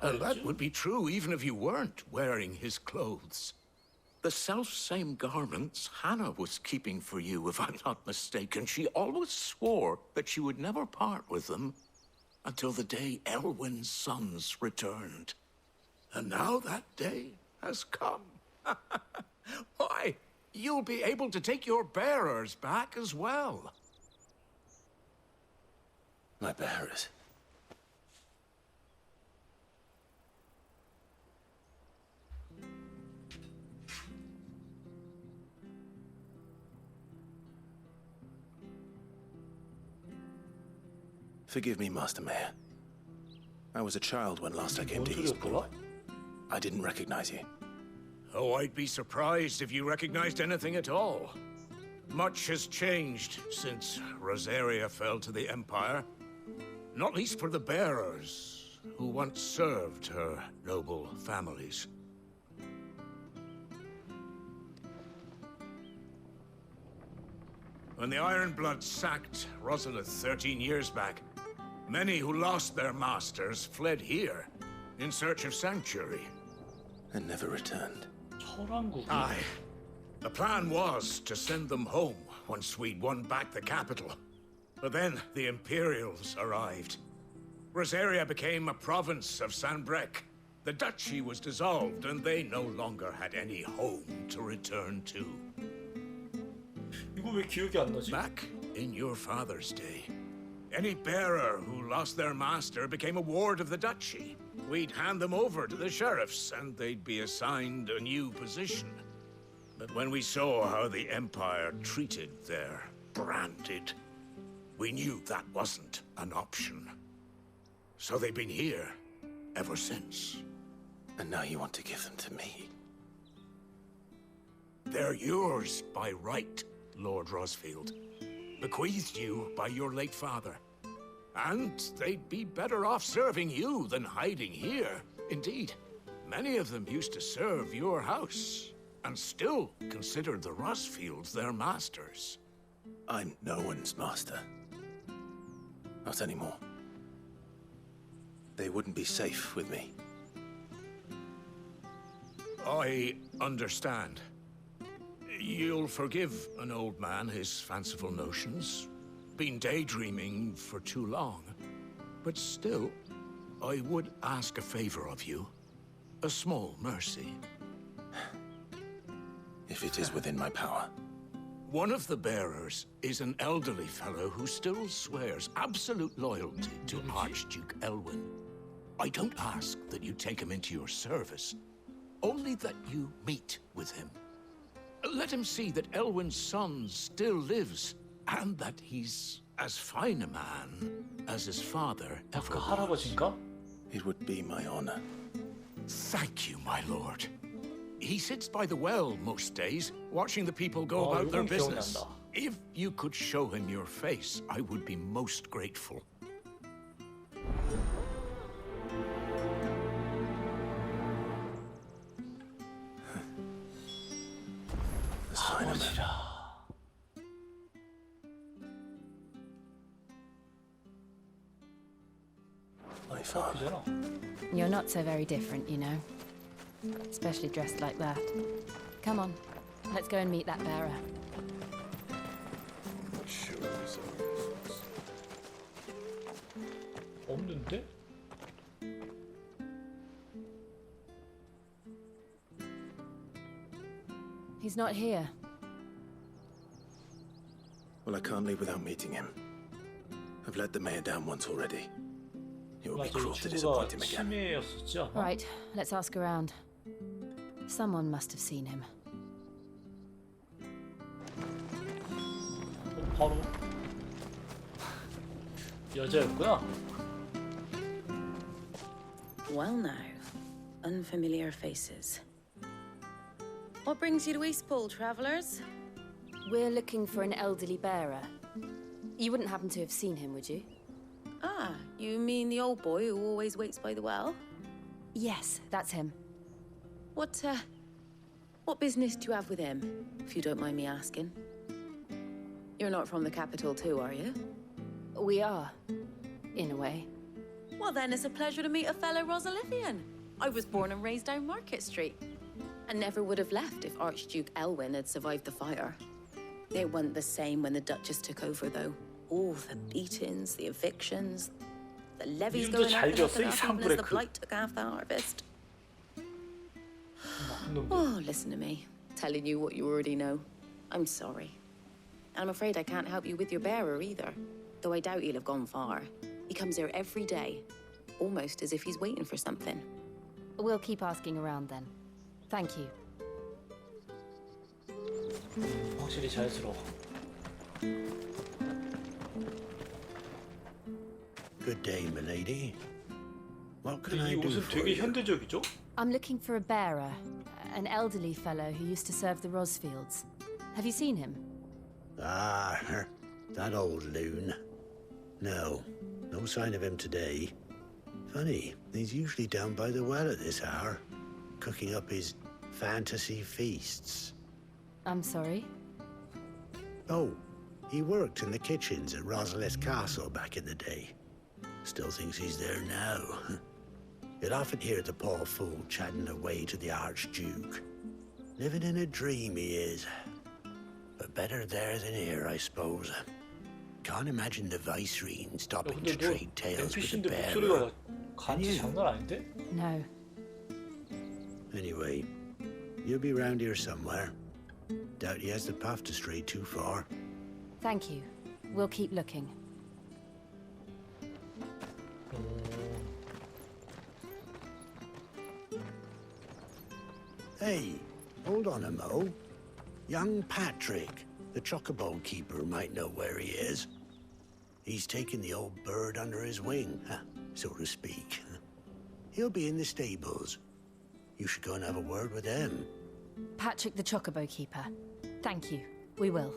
And that would be true even if you weren't wearing his clothes. The self-same garments Hannah was keeping for you, if I'm not mistaken. She always swore that she would never part with them until the day Elwyn's sons returned. And now that day has come. Why, you'll be able to take your bearers back as well. My bearers? Forgive me, Master Mayor. I was a child when last I came to Eastport. I didn't recognize you. Oh, I'd be surprised if you recognized anything at all. Much has changed since Rosaria fell to the Empire. Not least for the bearers, who once served her noble families. When the Ironbloods sacked Rosalith 13 years back, many who lost their masters fled here in search of sanctuary. And never returned. Aye. The plan was to send them home once we'd won back the capital. But then the Imperials arrived. Rosaria became a province of Sanbreque. The duchy was dissolved, and they no longer had any home to return to. 이거 왜 기억이 안 나지? Back in your father's day, any bearer who lost their master became a ward of the duchy. We'd hand them over to the sheriffs, and they'd be assigned a new position. But when we saw how the Empire treated their branded, we knew that wasn't an option. So they've been here ever since. And now you want to give them to me? They're yours by right, Lord Rosfield. Bequeathed you by your late father. And they'd be better off serving you than hiding here. Indeed, many of them used to serve your house, and still considered the Rosfields their masters. I'm no one's master. Not anymore. They wouldn't be safe with me. I understand. You'll forgive an old man his fanciful notions. Been daydreaming for too long. But still, I would ask a favor of you. A small mercy. If it is within my power. One of the bearers is an elderly fellow who still swears absolute loyalty to Archduke Elwyn. I don't ask that you take him into your service, only that you meet with him. Let him see that Elwyn's son still lives, and that he's as fine a man as his father ever was. It would be my honor. Thank you, my lord. He sits by the well most days, watching the people go about their business. If you could show him your face, I would be most grateful. The Chinaman. My father. You're not so very different, you know. Especially dressed like that. Come on, let's go and meet that bearer. 없는데? He's not here. Well, I can't leave without meeting him. I've let the mayor down once already. It would be 맞아, 이 cruel to 친구가 disappoint him again. 치매였었지 않아? Right, let's ask around. Someone must have seen him. 바로 여자였구나. Well now, unfamiliar faces. What brings you to Eastpool, travellers? We're looking for an elderly bearer. You wouldn't happen to have seen him, would you? Ah, you mean the old boy who always waits by the well? Yes, that's him. What business do you have with him, if you don't mind me asking? You're not from the capital too, are you? We are, in a way. Well then, it's a pleasure to meet a fellow Rosalithian. I was born and raised down Market Street. And never would have left if Archduke Elwyn had survived the fire. It wasn't the same when the Duchess took over, though. All the beatings, the evictions, the levies 이름도 going up 잘 and up 지었어, and 이 up, even 상불의 as the 그. blight took half the harvest. Oh, listen to me, telling you what you already know. I'm sorry. And I'm afraid I can't help you with your bearer either, though I doubt he'll have gone far. He comes here every day, almost as if he's waiting for something. We'll keep asking around then. Thank you. 확실히 자연스러워. Good day, milady. What can 근데 I 이 do 옷은 for 되게 you? 현대적이죠? I'm looking for a bearer, an elderly fellow who used to serve the Rosfields. Have you seen him? Ah, that old loon. No, no sign of him today. Funny, he's usually down by the well at this hour, cooking up his fantasy feasts. I'm sorry? Oh, he worked in the kitchens at Rosalith Castle back in the day. Still thinks he's there now. You'd often hear the poor fool chatting away to the Archduke. Living in a dream he is. But better there than here, I suppose. Can't imagine the Viceroy stopping to trade tales with the NPC인데 bearer. 목소리가 간지 장난 아닌데? No. Anyway, you'll be round here somewhere. Doubt he has the path to stray too far. Thank you. We'll keep looking. Hey, hold on a mo. Young Patrick, the chocobo keeper, might know where he is. He's taken the old bird under his wing, so to speak. He'll be in the stables. You should go and have a word with him. Patrick the Chocobo Keeper. Thank you. We will.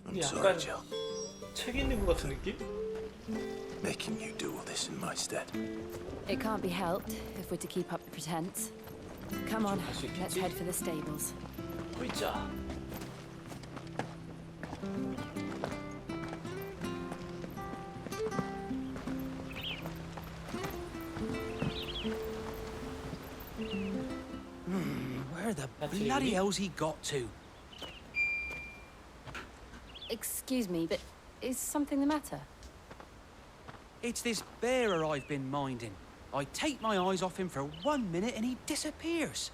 I'm 약간 sorry, Jill. 책 읽는 것 같은 느낌? Making you do all this in my stead. It can't be helped if we're to keep up the pretense. Come on, let's head for the stables. 보이자. Where the bloody hell's he got to? Excuse me, but is something the matter? It's this bearer I've been minding. I take my eyes off him for 1 minute and he disappears.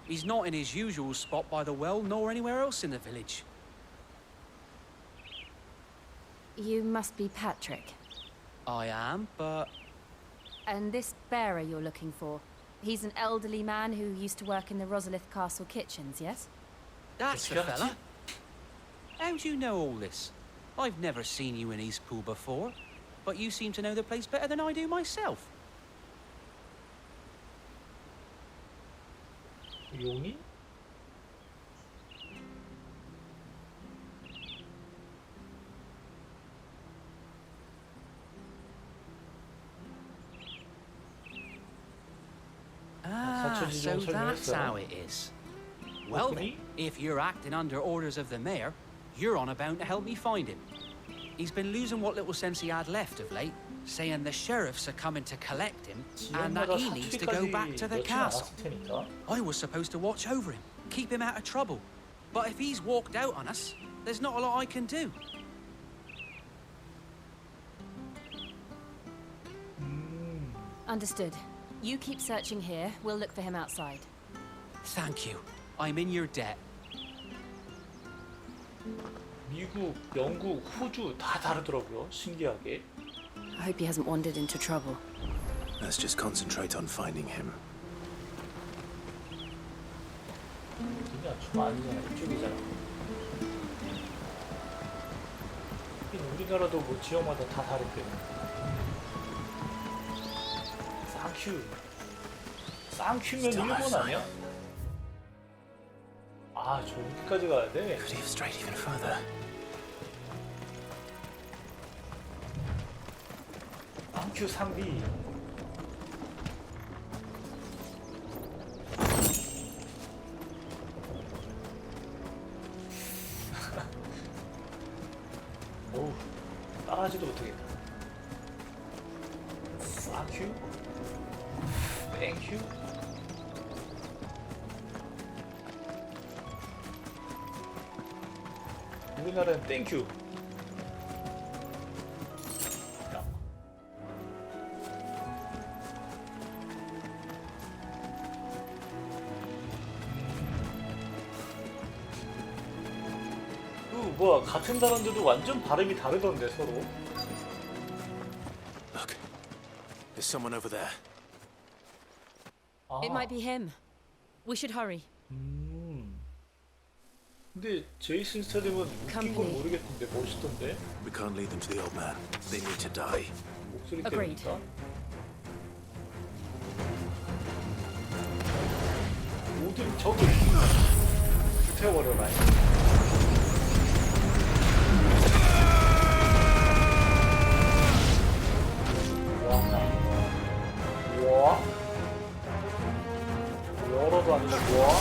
He's not in his usual spot by the well, nor anywhere else in the village. You must be Patrick. I am, but... And this bearer you're looking for, he's an elderly man who used to work in the Rosalith Castle kitchens, yes? That's the fella. How do you know all this? I've never seen you in Eastpool before, but you seem to know the place better than I do myself. 용이? Ah, so that's how it is. Well then, if you're acting under orders of the mayor, you're on about to help me find him. He's been losing what little sense he had left of late, saying the sheriffs are coming to collect him and that he needs to go back to the castle. I was supposed to watch over him, keep him out of trouble. But if he's walked out on us, there's not a lot I can do. Understood. You keep searching here, we'll look for him outside. Thank you. I'm in your debt. 미국, 영국, 호주 다 다르더라고요. 신기하게. I hope he hasn't wandered into trouble. Let's just concentrate on finding him. 그냥 좀 아니잖아. 이쪽이잖아. 우리나라도 뭐 지역마다 다 다른데. 쌍큐. 쌍큐면 일본 아니야? 아, 저기까지 가야 돼. Could he have strayed even further? 쌍큐 상비. 어우, 따라하지도 못하겠다. 쌍큐? 땡큐? 우리나라는 땡큐. 뭐야, 같은 단어인데도 완전 발음이 다르던데 서로. Look, there's someone over there. It might be him. We should hurry. 근데 제이슨 스타디움은 웃긴 건 모르겠던데 멋있던데. We can't lead them to the old man. They need to die. 목소리 Agreed. 때문인가? 모든 적을 불태워버려라. 와? 열어도 안 되고 와?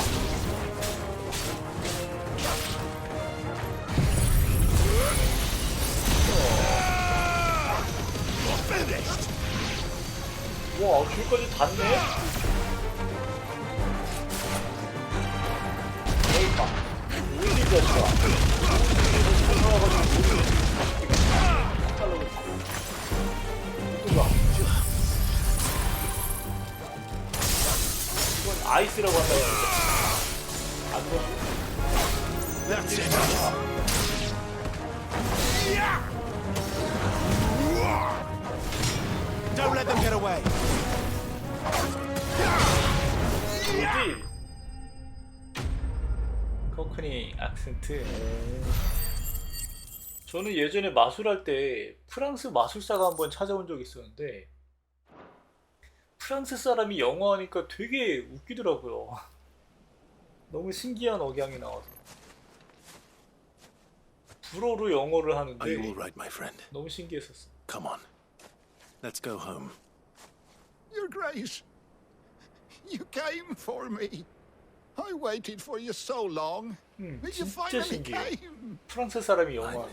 와, 줄까지 닿네? 에이, 봐. 뭐지, 이 자식아. 찾아와가지고 이건 아이스라고 한다 했는데. 안 돼. That's it. Don't let them get away. 뭐지? 코크니 악센트. 저는 예전에 마술할 때 프랑스 마술사가 한번 찾아온 적이 있었는데 프랑스 사람이 영어 하니까 되게 웃기더라고요. 너무 신기한 억양이 나와서. 불어로 영어를 하는데 Are you all right, my friend? 너무 신기했었어. Come on. Let's go home. Your Grace, you came for me. I waited for you so long. But you 진짜 finally 신기해. came. 프랑스 사람이 영어 하는.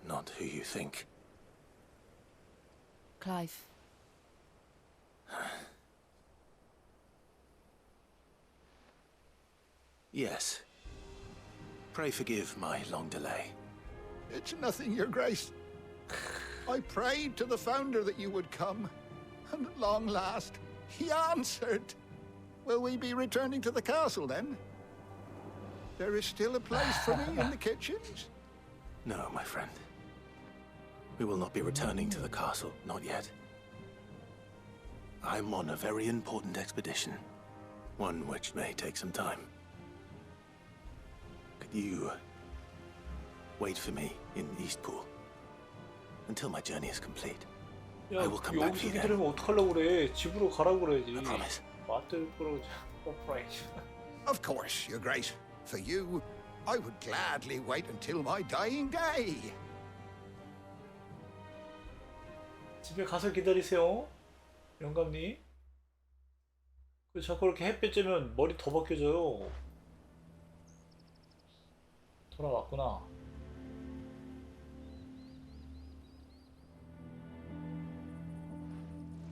Not who you think. Clive. Yes. Pray forgive my long delay. It's nothing, Your Grace. I prayed to the Founder that you would come, and at long last, he answered. Will we be returning to the castle then? There is still a place for me in the kitchens? No, my friend. We will not be returning to the castle, not yet. I'm on a very important expedition, one which may take some time. Could you wait for me in Eastpool until my journey is complete? 야, I will come back for 여기서 you then. 기다리면 어떡하려고 그래. 집으로 가라고 그래야지. I promise. 맞들 그러자. Of course, Your Grace. For you, I would gladly wait until my dying day. 집에 가서 기다리세요, 영감님. 그 자꾸 그렇게 햇볕 쬐면 머리 더 벗겨져요. 돌아왔구나.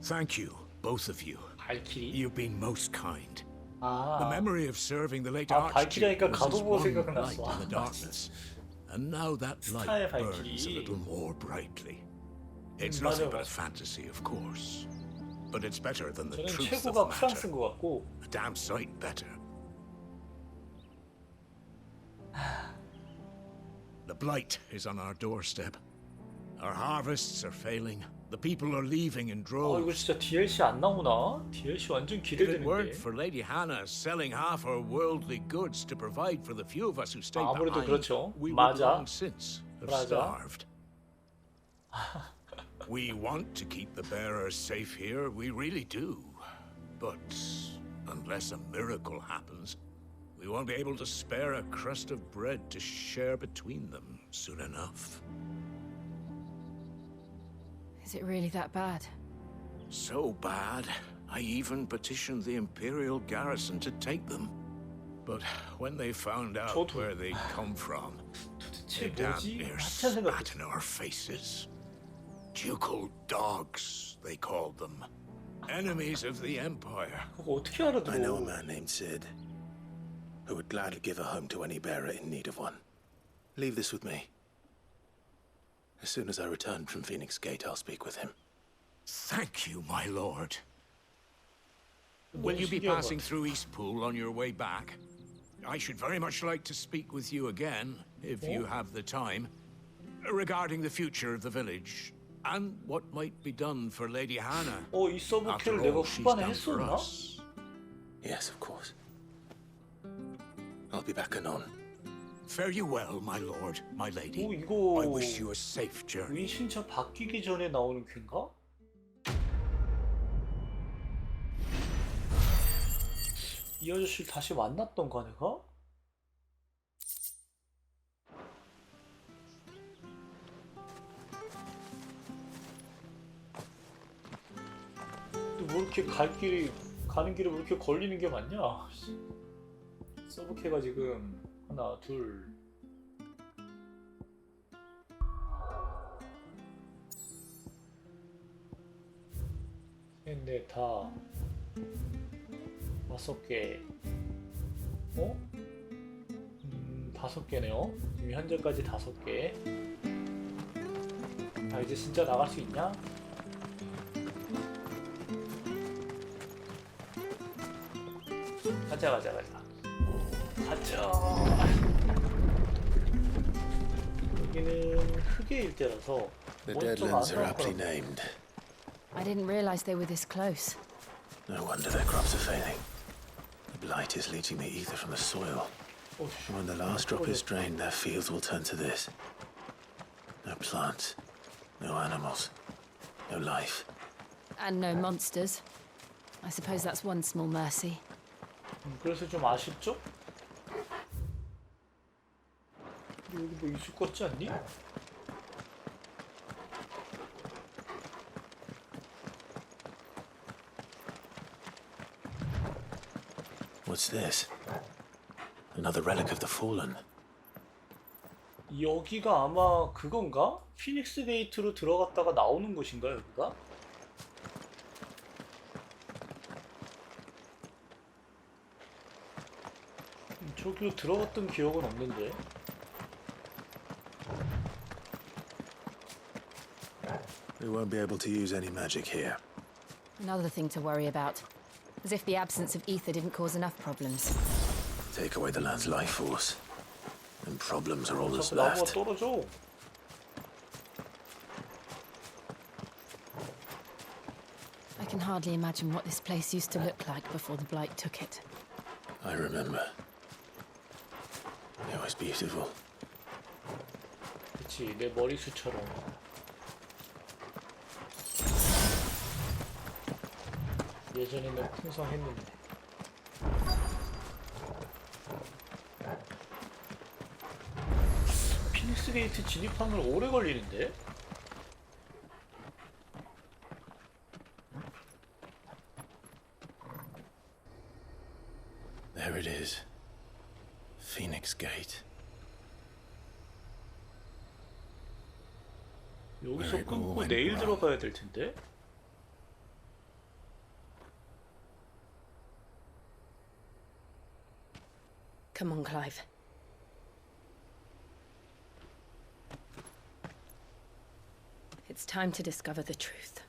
Thank you, both of you. 발키리? You've been most kind. 아, The memory of serving the late 아, Archduke 발키리니까 was as 가도보 one 생각났어. light in the darkness. And now that 스타의 light burns a 발키리. little more brightly. It's 맞아, nothing but a 맞아. fantasy, of course. But it's better than the 저는 truth of the 최고가 matter. 프랑스인 것 같고. A damn sight better. The blight is on our doorstep. Our harvests are failing. The people are leaving in 아 droves. 이거 진짜 DLC 안 나오나? DLC 완전 If it 기대되는데. weren't for Lady Hannah selling half her worldly goods to provide for the few of us who stayed 아무래도 behind, 그렇죠. we would 맞아. long since have 맞아. starved. We want to keep the bearers safe here, we really do. But unless a miracle happens, we won't be able to spare a crust of bread to share between them soon enough. Is it really that bad? So bad, I even petitioned the Imperial garrison to take them. But when they found out where they'd come from, they damn near spat in our faces. Ducal dogs, they called them. Enemies of the Empire. 어떻게 알아들어? I know a man named Sid, who would gladly give a home to any bearer in need of one. Leave this with me. As soon as I return from Phoenix Gate, I'll speak with him. Thank you, my lord. Will you be passing through Eastpool on your way back? I should very much like to speak with you again, if you have the time, regarding the future of the village, and what might be done for Lady Hannah. 이 서브캐를 내가 후반에 했었나? Yes, of course. I'll be back anon. Fare you well, my lord, my lady. 이거 I wish you a safe journey. 윈신차 바뀌기 전에 나오는 퀸가? 이 아저씨를 다시 만났던가 내가? 근데 뭐 이렇게 가는 길에 왜 이렇게 걸리는 게 많냐? 서브캐가 지금 하나, 둘, 셋, 넷, 다, 5개. 5개네요. 지금 현재까지 5개. 아, 이제 진짜 나갈 수 있냐? 가자. 여기는 흑의 일대라서 The 먼저가 안 Deadlands are 나올 aptly 거라고. named. I didn't realize they were this close. No wonder their crops are failing. The blight is leaching the ether from the soil. And when the last drop is drained, their fields will turn to this. No plants, no animals, no life. And no monsters. I suppose that's one small mercy. 그래서 좀 아쉽죠? 여기 뭐 있을 것 같지 않니? What's this? Another relic of the fallen. 여기가 아마 그건가? 피닉스 게이트로 들어갔다가 나오는 곳인가 여기가? 저기로 들어갔던 기억은 없는데. We won't be able to use any magic here. Another thing to worry about. As if the absence of ether didn't cause enough problems. Take away the land's life force, and problems are all that's 나무가 left. 떨어져. I can hardly imagine what this place used to look like before the blight took it. I remember. It was beautiful. 그치, 내 머리숱처럼. 예전에는 풍성했는데. 피닉스 게이트 진입하면 오래 걸리는데? There it is. Phoenix Gate. 여기서 끊고 내일 들어가야 될 텐데? Come on, Clive. It's time to discover the truth.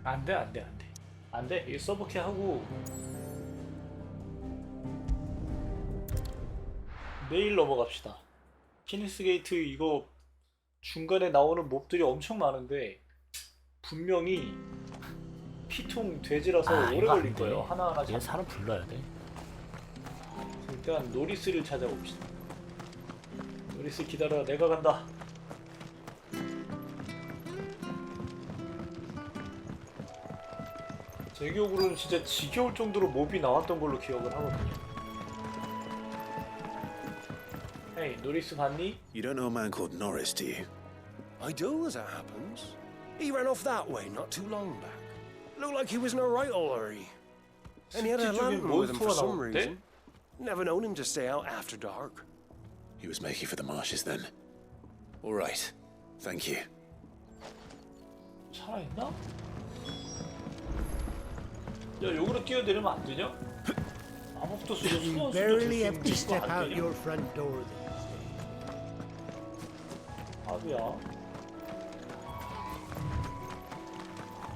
안돼 이거 서브키 하고 내일 넘어갑시다. 피닉스 게이트 이거 중간에 나오는 몹들이 엄청 많은데 분명히 피통 돼지라서 오래 걸릴 거예요. 하나하나 얘 사람 불러야 돼. 일단 노리스를 찾아봅시다. 노리스 기다려, 내가 간다. 제 기억으로는 진짜 지겨울 정도로 몹이 나왔던 걸로 기억을 하거든요. Hey, 노리스 봤니? You don't know a man called Norris, do you? I do, as it happens. He ran off that way not too long back. Looked like he was in a right old hurry. And he had a lantern with him for some reason. Never known him to stay out after dark. He was making for the marshes then. All right. Thank you. 살아있나? 야, 여기로 뛰어내리면 안 되냐? 아무것도 쓰고 You barely have to step out your front door these days. 아비야.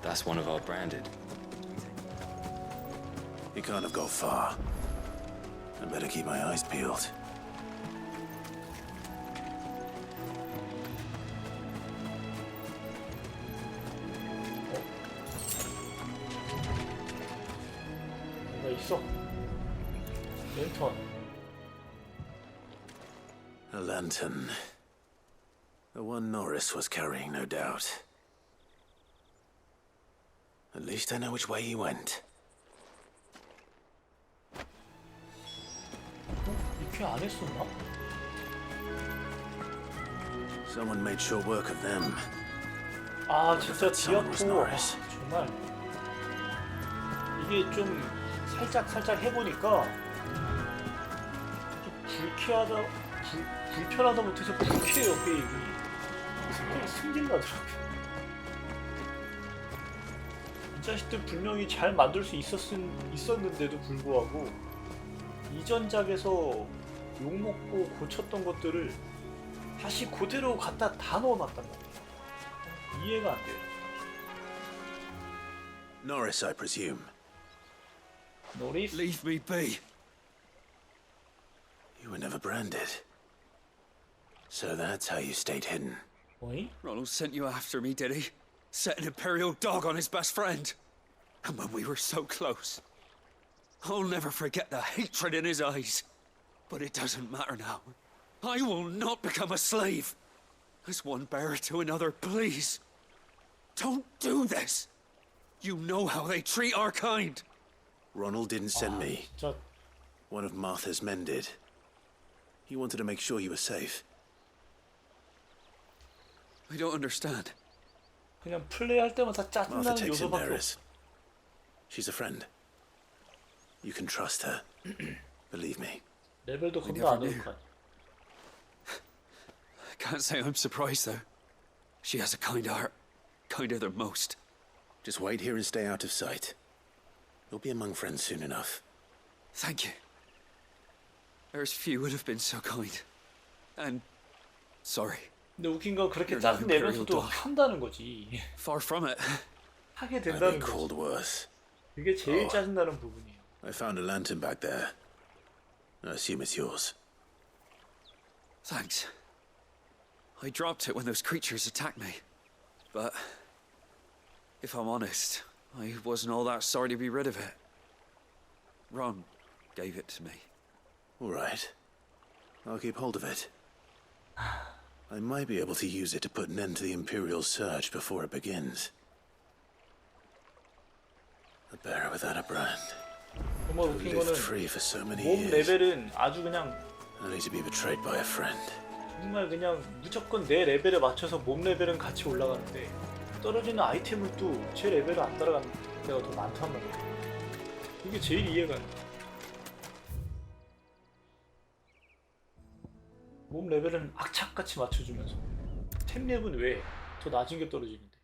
That's one of our branded. He can't have got far. I better keep my eyes peeled. 뭔가 있어. 랜턴. A lantern. The one Norris was carrying, no doubt. At least I know which way he went. 이렇게 안 했었나? Someone made short work of them. 아, 진짜 지었고 정말 이게 좀 살짝 해보니까 불편하다 못해서 불쾌해요 게임이. 성격이 승질나더라고요. 이 자식들 분명히 잘 만들 수 있었는데도 불구하고 이전작에서 욕먹고 고쳤던 것들을 다시 그대로 갖다 다 넣어놨단 말이에요. 이해가 안 돼요. Norris, I presume. Norris? Leave me be. You were never branded. So that's how you stayed hidden. What? Ronald sent you after me, did he? Set an Imperial dog on his best friend. And when we were so close. I'll never forget the hatred in his eyes. But it doesn't matter now. I will not become a slave. As one bearer to another, please. Don't do this. You know how they treat our kind. Ronald didn't send me. One of Martha's men did. He wanted to make sure you were safe. I don't understand. 그냥 플레이할 때마다 Martha 짜증나는 takes in 요소밖에 bearers. 없어. She's a friend. You can trust her. Believe me. 레벨도 겁나 안 오를 거 아니야. I can't say I'm surprised though. She has a kind heart. Kinder than most. Just wait here and stay out of sight. You'll be among friends soon enough. Thank you. There's few would have been so kind. And sorry. 근데 웃긴 건 그렇게 짜증 내면서도 한다는 거지. Far from it. 하게 I've been 된다는 called 거지. worse. 이게 제일 짜증나는 부분이에요. I found a lantern back there. I assume it's yours. Thanks. I dropped it when those creatures attacked me. But if I'm honest, I wasn't all that sorry to be rid of it. Ron gave it to me. All right. I'll keep hold of it. I might be able to use it to put an end to the Imperial surge before it begins. A bearer without a brand. 정말 웃긴 Lived 거는 free for so many 몸 years. 레벨은 아주 그냥 Only to be betrayed by a friend. 정말 그냥 무조건 내 레벨에 맞춰서 몸 레벨은 같이 올라가는데 떨어지는 아이템은 또 제 레벨을 안 따라가는 때가 더 많단 말이에요. 이게 제일 이해가 안 돼. 몸 레벨은 악착같이 맞춰주면서 템 랩은 왜 더 낮은 게 떨어지는데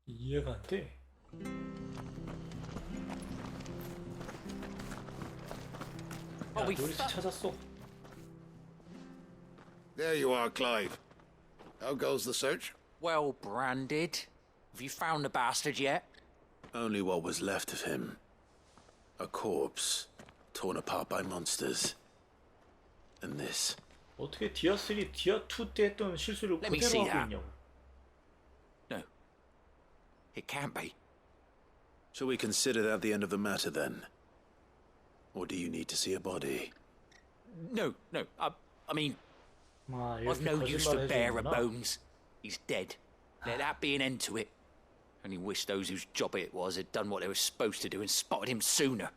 이해가 안 돼. 야, 노리스 찾았어. There you are, Clive. How goes the search? Well branded. Have you found the bastard yet? Only what was left of him. A corpse, torn apart by monsters. And this. 어떻게 디아 3, 디아 2 때 했던 실수를 Let me 그대로 see 하고 that. 있냐고. No. It can't be. Shall we consider that the end of the matter then? Or do you need to see a body? No. I mean, 아, I've 이렇게 no use for 거짓말을 bearer 해주는구나. bones. He's dead. Let that be an end to it. Only wish those whose job it was had done what they were supposed to do and spotted him sooner.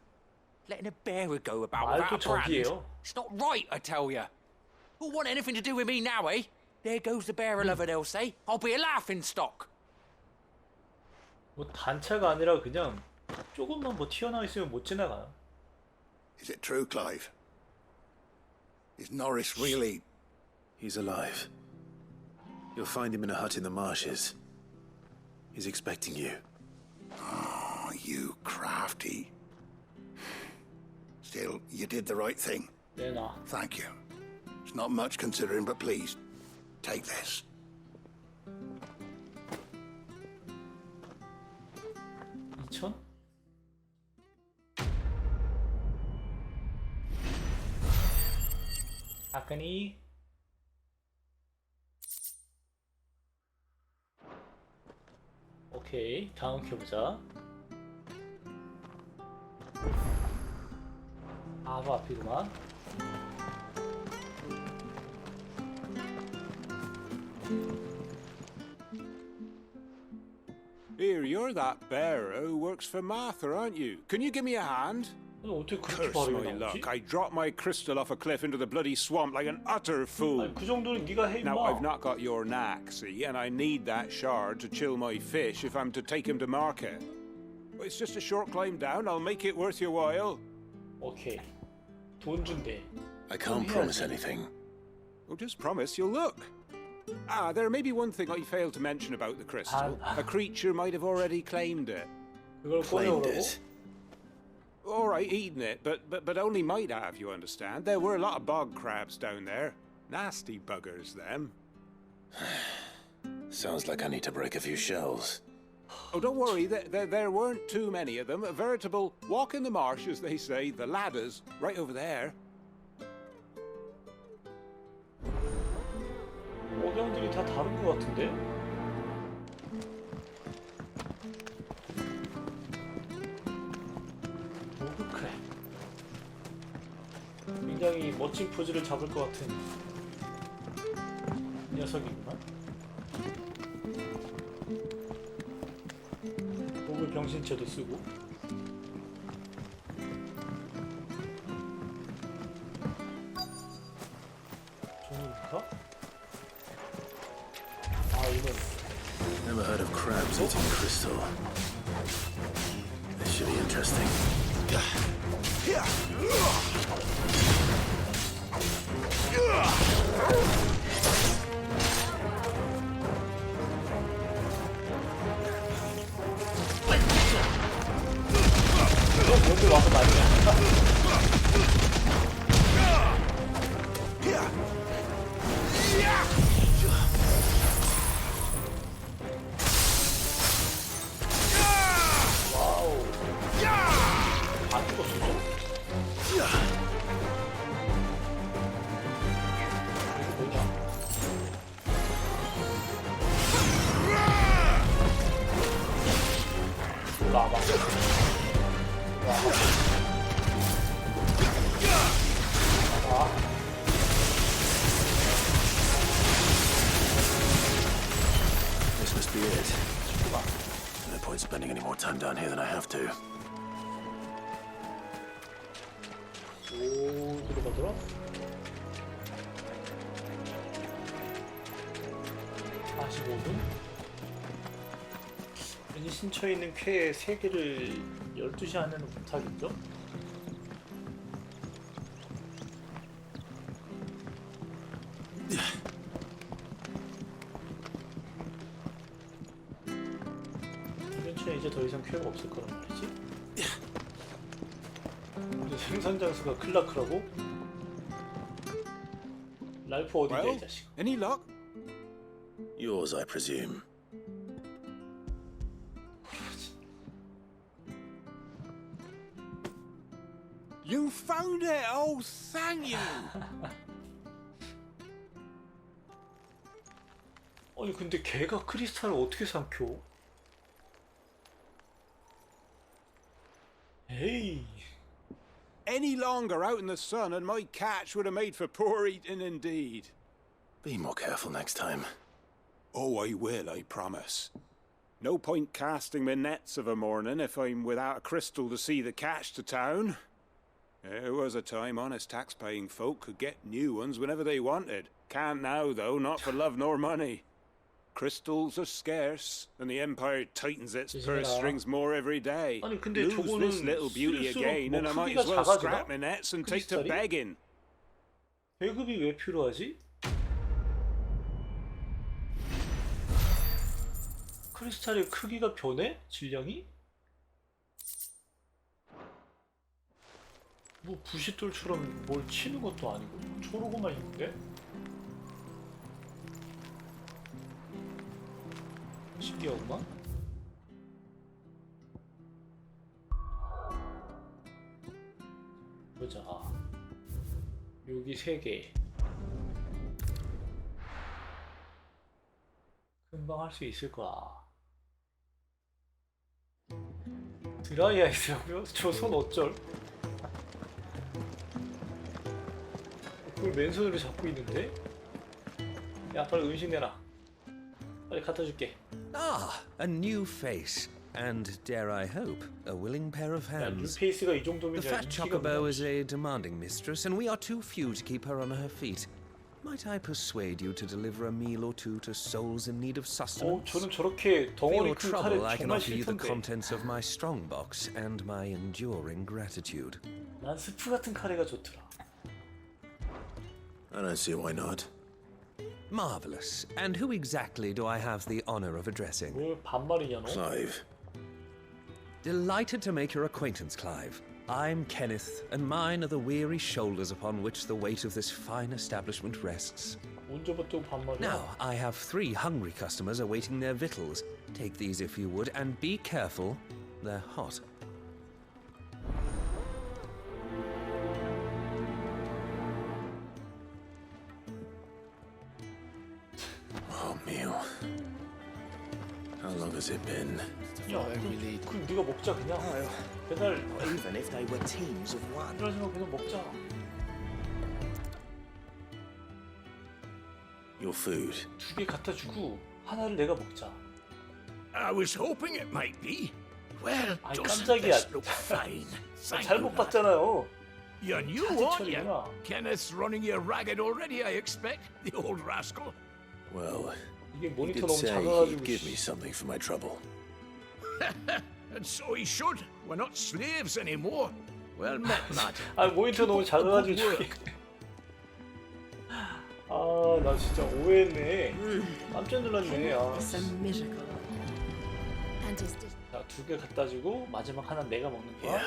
Letting a bearer go about without 말도 a brand. 저기예요. It's not right, I tell you. Who'll want anything to do with me now, eh? There goes the bearer lover, they'll say. I'll be a laughing stock. 뭐 단차가 아니라 그냥 조금만 뭐 튀어나와 있으면 못 지나가요. Is it true, Clive? Is Norris really... He's alive. You'll find him in a hut in the marshes. He's expecting you. Oh, you crafty. Still, you did the right thing. 내놔. Thank you. It's not much considering, but please, take this. 2,000? 아까니 오케이, 다음 켜보자. 바로 앞이구만. Here, you're that bearer who works for Martha, aren't you? Can you give me a hand? 어떻게 그렇게 Curse 바로 my 나오지? luck. I dropped my crystal off a cliff into the bloody swamp like an utter fool. 아니, 그 정도는 네가 해 Now, 임마. I've not got your knack, see, and I need that shard to chill my fish if I'm to take him to market. Well, it's just a short climb down. I'll make it worth your while. 오케이. 돈 준대. I can't promise anything. Well, just promise you'll look. Ah, there may be one thing I failed to mention about the crystal. A creature might have already claimed it. 그걸 Claimed 꺼내오라고? it. All right, eaten it, but only might have, you understand. There were a lot of bog crabs down there. Nasty buggers, them. Sounds like I need to break a few shells. Oh, don't worry, there weren't too many of them. A veritable walk in the marsh, as they say, the ladders, right over there. 억양들이 다 다른 것 같은데? 오그크랩. 굉장히 멋진 포즈를 잡을 것 같은 녀석이구만. 목을 병신체도 쓰고. 종이인가? 아, 이건 Never heard of crabs eating crystal. This should be interesting. 이거 뭔데 와서 말이야. 와우. 안 죽었어. 이거 뭐냐? 와봐. This must be it. No point spending any more time down here than I have to. 오, 들어가더라? 45분? 왠지 신처에 있는 쾌 3개를 12시 안에는 못하겠죠? 이 근처에 이제 더 이상 쾌가 없을 거란 말이지? 우리 생산 장수가 클라크라고? 랄프 어디냐 이 자식. Any luck? Yours, I presume. You found it! Oh, thank you! 아니 근데 걔가 크리스탈을 어떻게 삼켜? 에이. Any longer out in the sun and my catch would have made for poor eating indeed. Be more careful next time. Oh, I will, I promise. No point casting my nets of a morning if I'm without a crystal to see the catch to town. There was a time honest tax-paying folk could get new ones whenever they wanted. Can't now, though, not for love nor money. Crystals are scarce, and the Empire tightens its purse strings more every day. 아니 근데 Lose 저거는 this little beauty again, 뭐 and I might 크기가 as well 작아지나? scrap my nets and take to 크리스탈이? begging. 배급이 왜 필요하지? 크리스탈의 크기가 변해? 질량이? 뭐 부싯돌처럼 뭘 치는 것도 아니고 초록고만 있는데? 신기하구만. 보자. 여기 3개. 금방 할 수 있을 거야. 드라이 아이스라고요? 저 손 어쩔? 그걸 맨손으로 잡고 있는데? 야 빨리 음식 내놔. 빨리 갖다 줄게. Ah, a new face. And, dare I hope, a willing pair of 야, hands. 뉴페이스가 이 정도면 The fat chocobo is a demanding mistress, and we are too few to keep her on her feet. Might I persuade you to deliver a meal or two to souls in need of sustenance? 저는 저렇게 For 덩어리 your 큰 trouble, 칼에 I can 정말 offer you the 싫던데. contents of my strongbox and my enduring gratitude. 난 스프 같은 카레가 좋더라. I don't see why not. Marvelous. And who exactly do I have the honor of addressing? 왜 반말이냐 너? Clive. Delighted to make your acquaintance, Clive. I'm Kenneth, and mine are the weary shoulders upon which the weight of this fine establishment rests. 언제부터 반말이야? Now, I have 3 hungry customers awaiting their victuals. Take these if you would, and be careful, they're hot. Oh, meal. How long has it been? 야, 그럼 네가 먹자 그냥. 배달. Even if they were teams of one. 그러지마 그냥 먹자. Your food. 2개 갖다 주고 하나를 내가 먹자. I was hoping it might be. Well, 아이 doesn't 깜짝이야. this look fine? Thank 잘못 you, lad. 봤잖아요. You're new, aren't you? 사지철이구나. Kenneth's running you ragged already, I expect. The old rascal. Well, 이게 he 모니터 did 너무 say 작아가지고. he'd give me something for my trouble. And so he should. We're not slaves anymore. Well met, lad. 아 모니터 너무 작아가지고 저기. 아, 나 진짜 오해했네. 깜짝 놀랐네. 아. It's a miracle. And is this 자, 2개 갖다 주고 마지막 하나 내가 먹는 거야.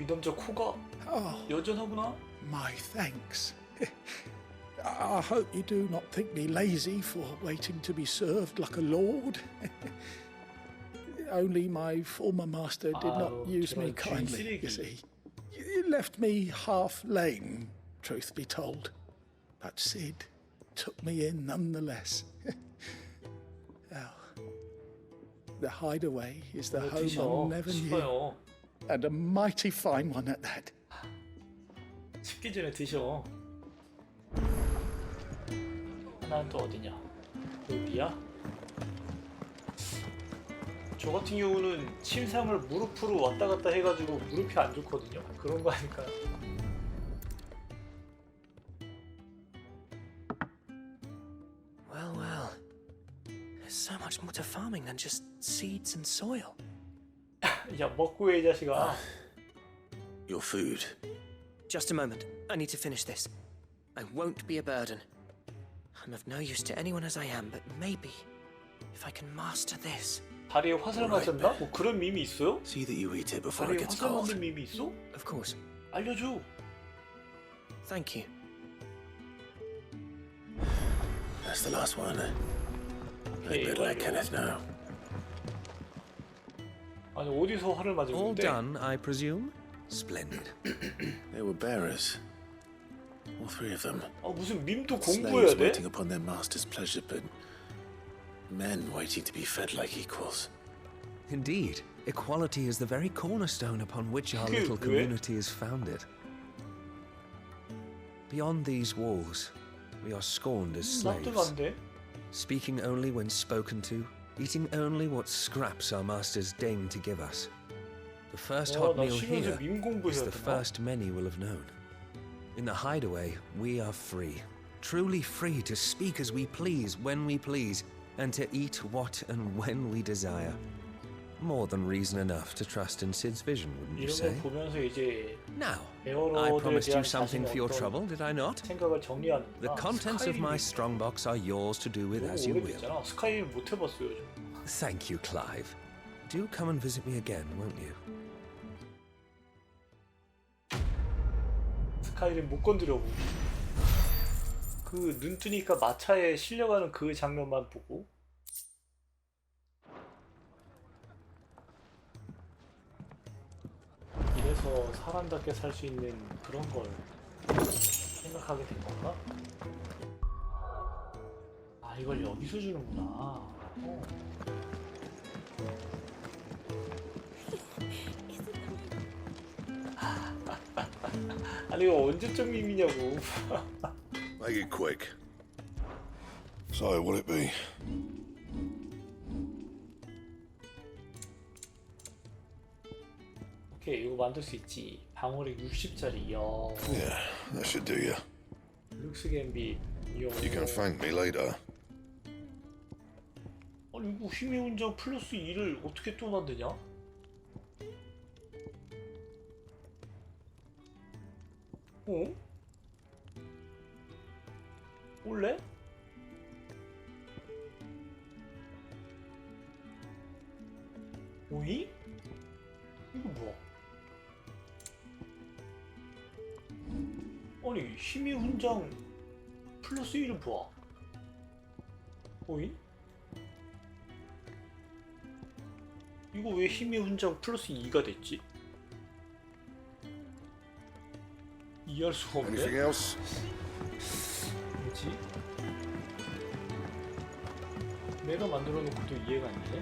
이 남자 코가 여전하구나. My thanks. I hope you do not think me lazy for waiting to be served like a lord. Only my former master did not use me kindly, you see. He left me half lame, truth be told. But Sid took me in nonetheless. Well, the hideaway is the home I never knew. And a mighty fine one at that. 식기 전에 드셔. 하나는 또 어디냐? 여기야? 저 같은 경우는 침상을 무릎으로 왔다 갔다 해가지고 무릎이 안 좋거든요. 그런 거 아닐까요? Well, well. There's so much more to farming than just seeds and soil. 야 먹고 해 이 자식아. Your food. Just a moment. I need to finish this. I won't be a burden. I'm of no use to anyone as I am, but maybe if I can master this. 다리에 화살 맞았나? 뭐 그런 밈이 있어요? See that you eat it before 다리에 it gets 화살 cold. 맞는 밈이 있어? Of course. 알려줘. Thank you. That's the last one. I better let Kenneth know. 아니 어디서 화를 맞은 All 건데? done, I presume? Splendid. They were bearers. All three of them. 아 무슨 밈도 공부해야 Slaves 돼? waiting upon their master's pleasure, but men waiting to be fed like equals. Indeed, equality is the very cornerstone upon which our 그게 little 왜? community is founded. Beyond these walls, we are scorned as slaves, 납득 speaking only when spoken to, eating only what scraps our masters deign to give us. The first hot 나 meal 쉬면서 here 밈 is the 공부해야 되나? first many will have known. In the hideaway, we are free, truly free to speak as we please, when we please, and to eat what and when we desire. More than reason enough to trust in Sid's vision, wouldn't you 이런 say? 걸 보면서 이제 Now, I 에어로드에 promised you 대한 something for your 자신의 trouble, did I not? 생각을 정리하는구나. The contents of my 스카이림이 strongbox are yours to do with 너무 as you will. 오래됐잖아. 스카이림 못 해봤어요 요즘. Thank you, Clive. Do come and visit me again, won't you? 스카이림 못 건드려고. 그 눈 뜨니까 마차에 실려가는 그 장면만 보고. 이래서 사람답게 살 수 있는 그런 걸 생각하게 된 건가? 아 이걸 여기서 주는구나. 아니 이거 언제적 밈이냐고. Make it quick. So, what'll it be? 오케이 이거 만들 수 있지. 방어력 60짜리. 야. Yeah, that should do you. 룩스 갬빗. You can thank me later. 아니 이거 힘의 운전 플러스 2를 어떻게 또 만드냐? 어? 원래? 오이? 이거 뭐야? 아니 힘의 훈장 플러스 1은 뭐야? 오이? 이거 왜 힘의 훈장 플러스 2가 됐지? 이해할 수가 없네. Anything else? 뭐지? 내가 만들어 놓고도 이해가 안 되네.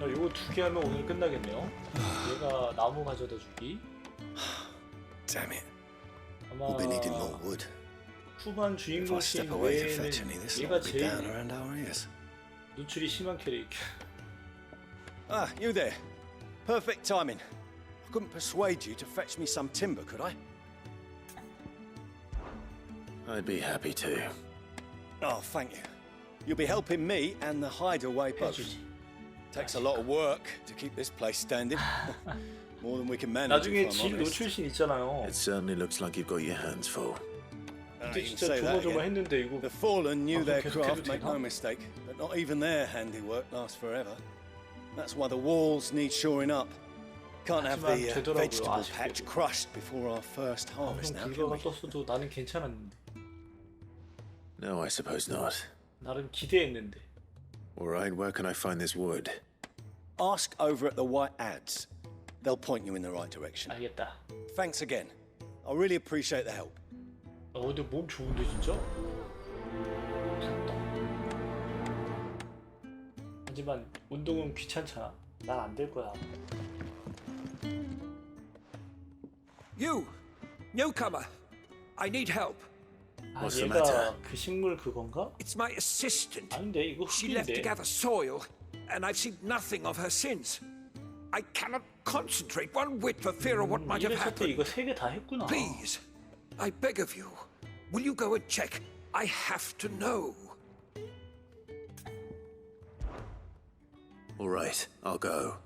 야, 이거 2개 하면 오늘 끝나겠네요. 얘가 나무 가져다 주기. Damn it. 아마 We'll be needing more wood. 후반 If I 주인공 step 씬 away to fetch any, 외에는 this 얘가 lot will be 제일 down around our ears. 노출이 심한 캐릭터. Ah, you there. Perfect timing. I couldn't persuade you to fetch me some timber, could I? I'd be happy to. Oh, thank you. You'll be helping me and the hideaway both. Takes a lot of work to keep this place standing. More than we can manage. 나중에 if I'm 질 honest. 노출신 있잖아요. It certainly looks like you've got your hands full. 근데 you can 진짜 say that 조마조마 again. 했는데 이거 The fallen knew their 계속 해도 craft, make 되나? no mistake, but not even their handiwork lasts forever. That's why the walls need shoring up. Can't have 하지만 the 되더라고요, vegetable 아쉽게도. patch crushed before our first harvest now, 좀 can 긁어가 we? 떴어도 나는 괜찮았는데. No, I suppose not. 나름 기대했는데. All right, where can I find this wood? Ask over at the White Ads. They'll point you in the right direction. 알겠다. Thanks again. I really appreciate the help. 근데 몸 좋은데 진짜? 하지만 운동은 귀찮잖아. 난 안 될 거야. You, newcomer. I need help. 아, 얘가 그 식물 그건가? It's my assistant. 아닌데 이거 She left to 흙인데. gather soil, and I've seen nothing of her since. I cannot concentrate one whit for fear of what might have 이래서 때 happened. 이거 3개 다 했구나. Please, I beg of you, will you go and check? I have to know. All right, I'll go.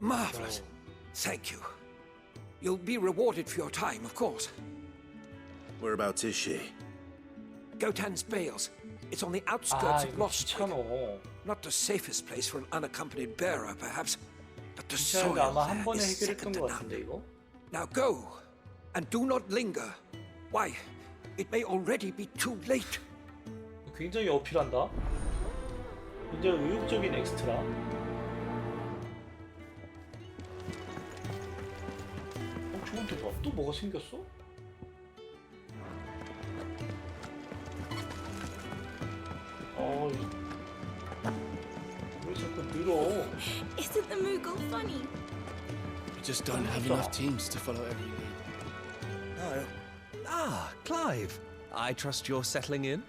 Marvelous. Thank you. You'll be rewarded for your time, of course. Whereabouts is she? Gotan's Bales. It's on the 아 outskirts of 이거 Lost. 귀찮어. Not the safest place for an unaccompanied bearer, perhaps, but the 귀찮은데 soil 아마 한 there 번에 is 해결했던 second to 것 none. 같은데 이거? Now go, and do not linger. Why, It may already be too late. 굉장히 어필한다. 굉장히 의욕적인 엑스트라. 저건데 봐. 또 뭐가 생겼어? 왜 자꾸 늘어? Isn't the Moogle funny? We just don't have enough teams to follow every lead. Oh. Ah, Clive. I trust you're settling in?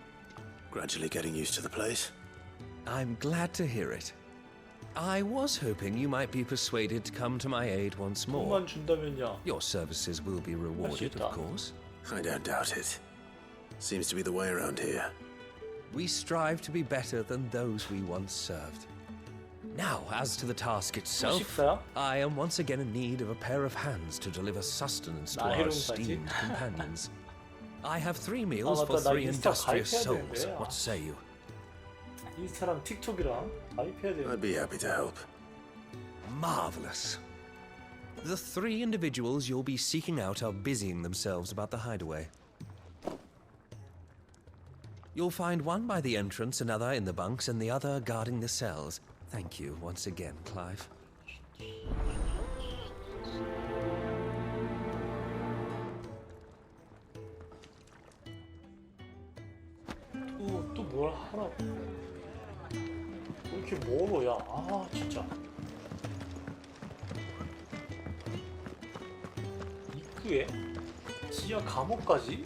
Gradually getting used to the place. I'm glad to hear it. I was hoping you might be persuaded to come to my aid once more. 돈만 준다면야. Your services will be rewarded, of course. I don't doubt it. Seems to be the way around here. We strive to be better than those we once served. Now, as to the task itself, I am once again in need of a pair of hands to deliver sustenance to our esteemed companions. I have 3 meals for 3 industrious souls. What say you? 인스타랑 틱톡이랑 가입해야 돼. I'd be happy to help. Marvelous. The 3 individuals you'll be seeking out are busying themselves about the hideaway. You'll find one by the entrance, another in the bunks, and the other guarding the cells. Thank you once again, Clive. 또 뭘 하라고? 왜 이렇게 멀어, 야? 아, 진짜. 입구에 지하 감옥까지?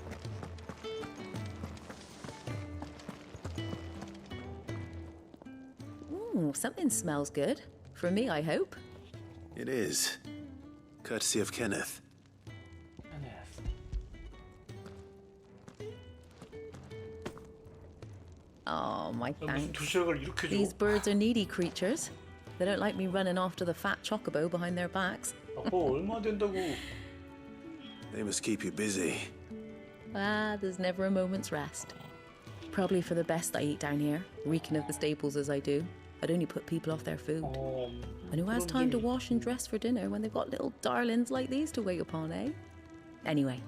Ooh, something smells good. For me, I hope. It is. Courtesy of Kenneth. Oh, my 무슨 thanks. 도시락을 이렇게 줘? These birds are needy creatures. They don't like me running after the fat chocobo behind their backs. 아빠 얼마 된다고? They must keep you busy. Ah, there's never a moment's rest. Probably for the best I eat down here, reeking of the staples as I do. I'd only put people off their food. And who has time to wash and dress for dinner when they've got little darlings like these to wait upon, eh? Anyway,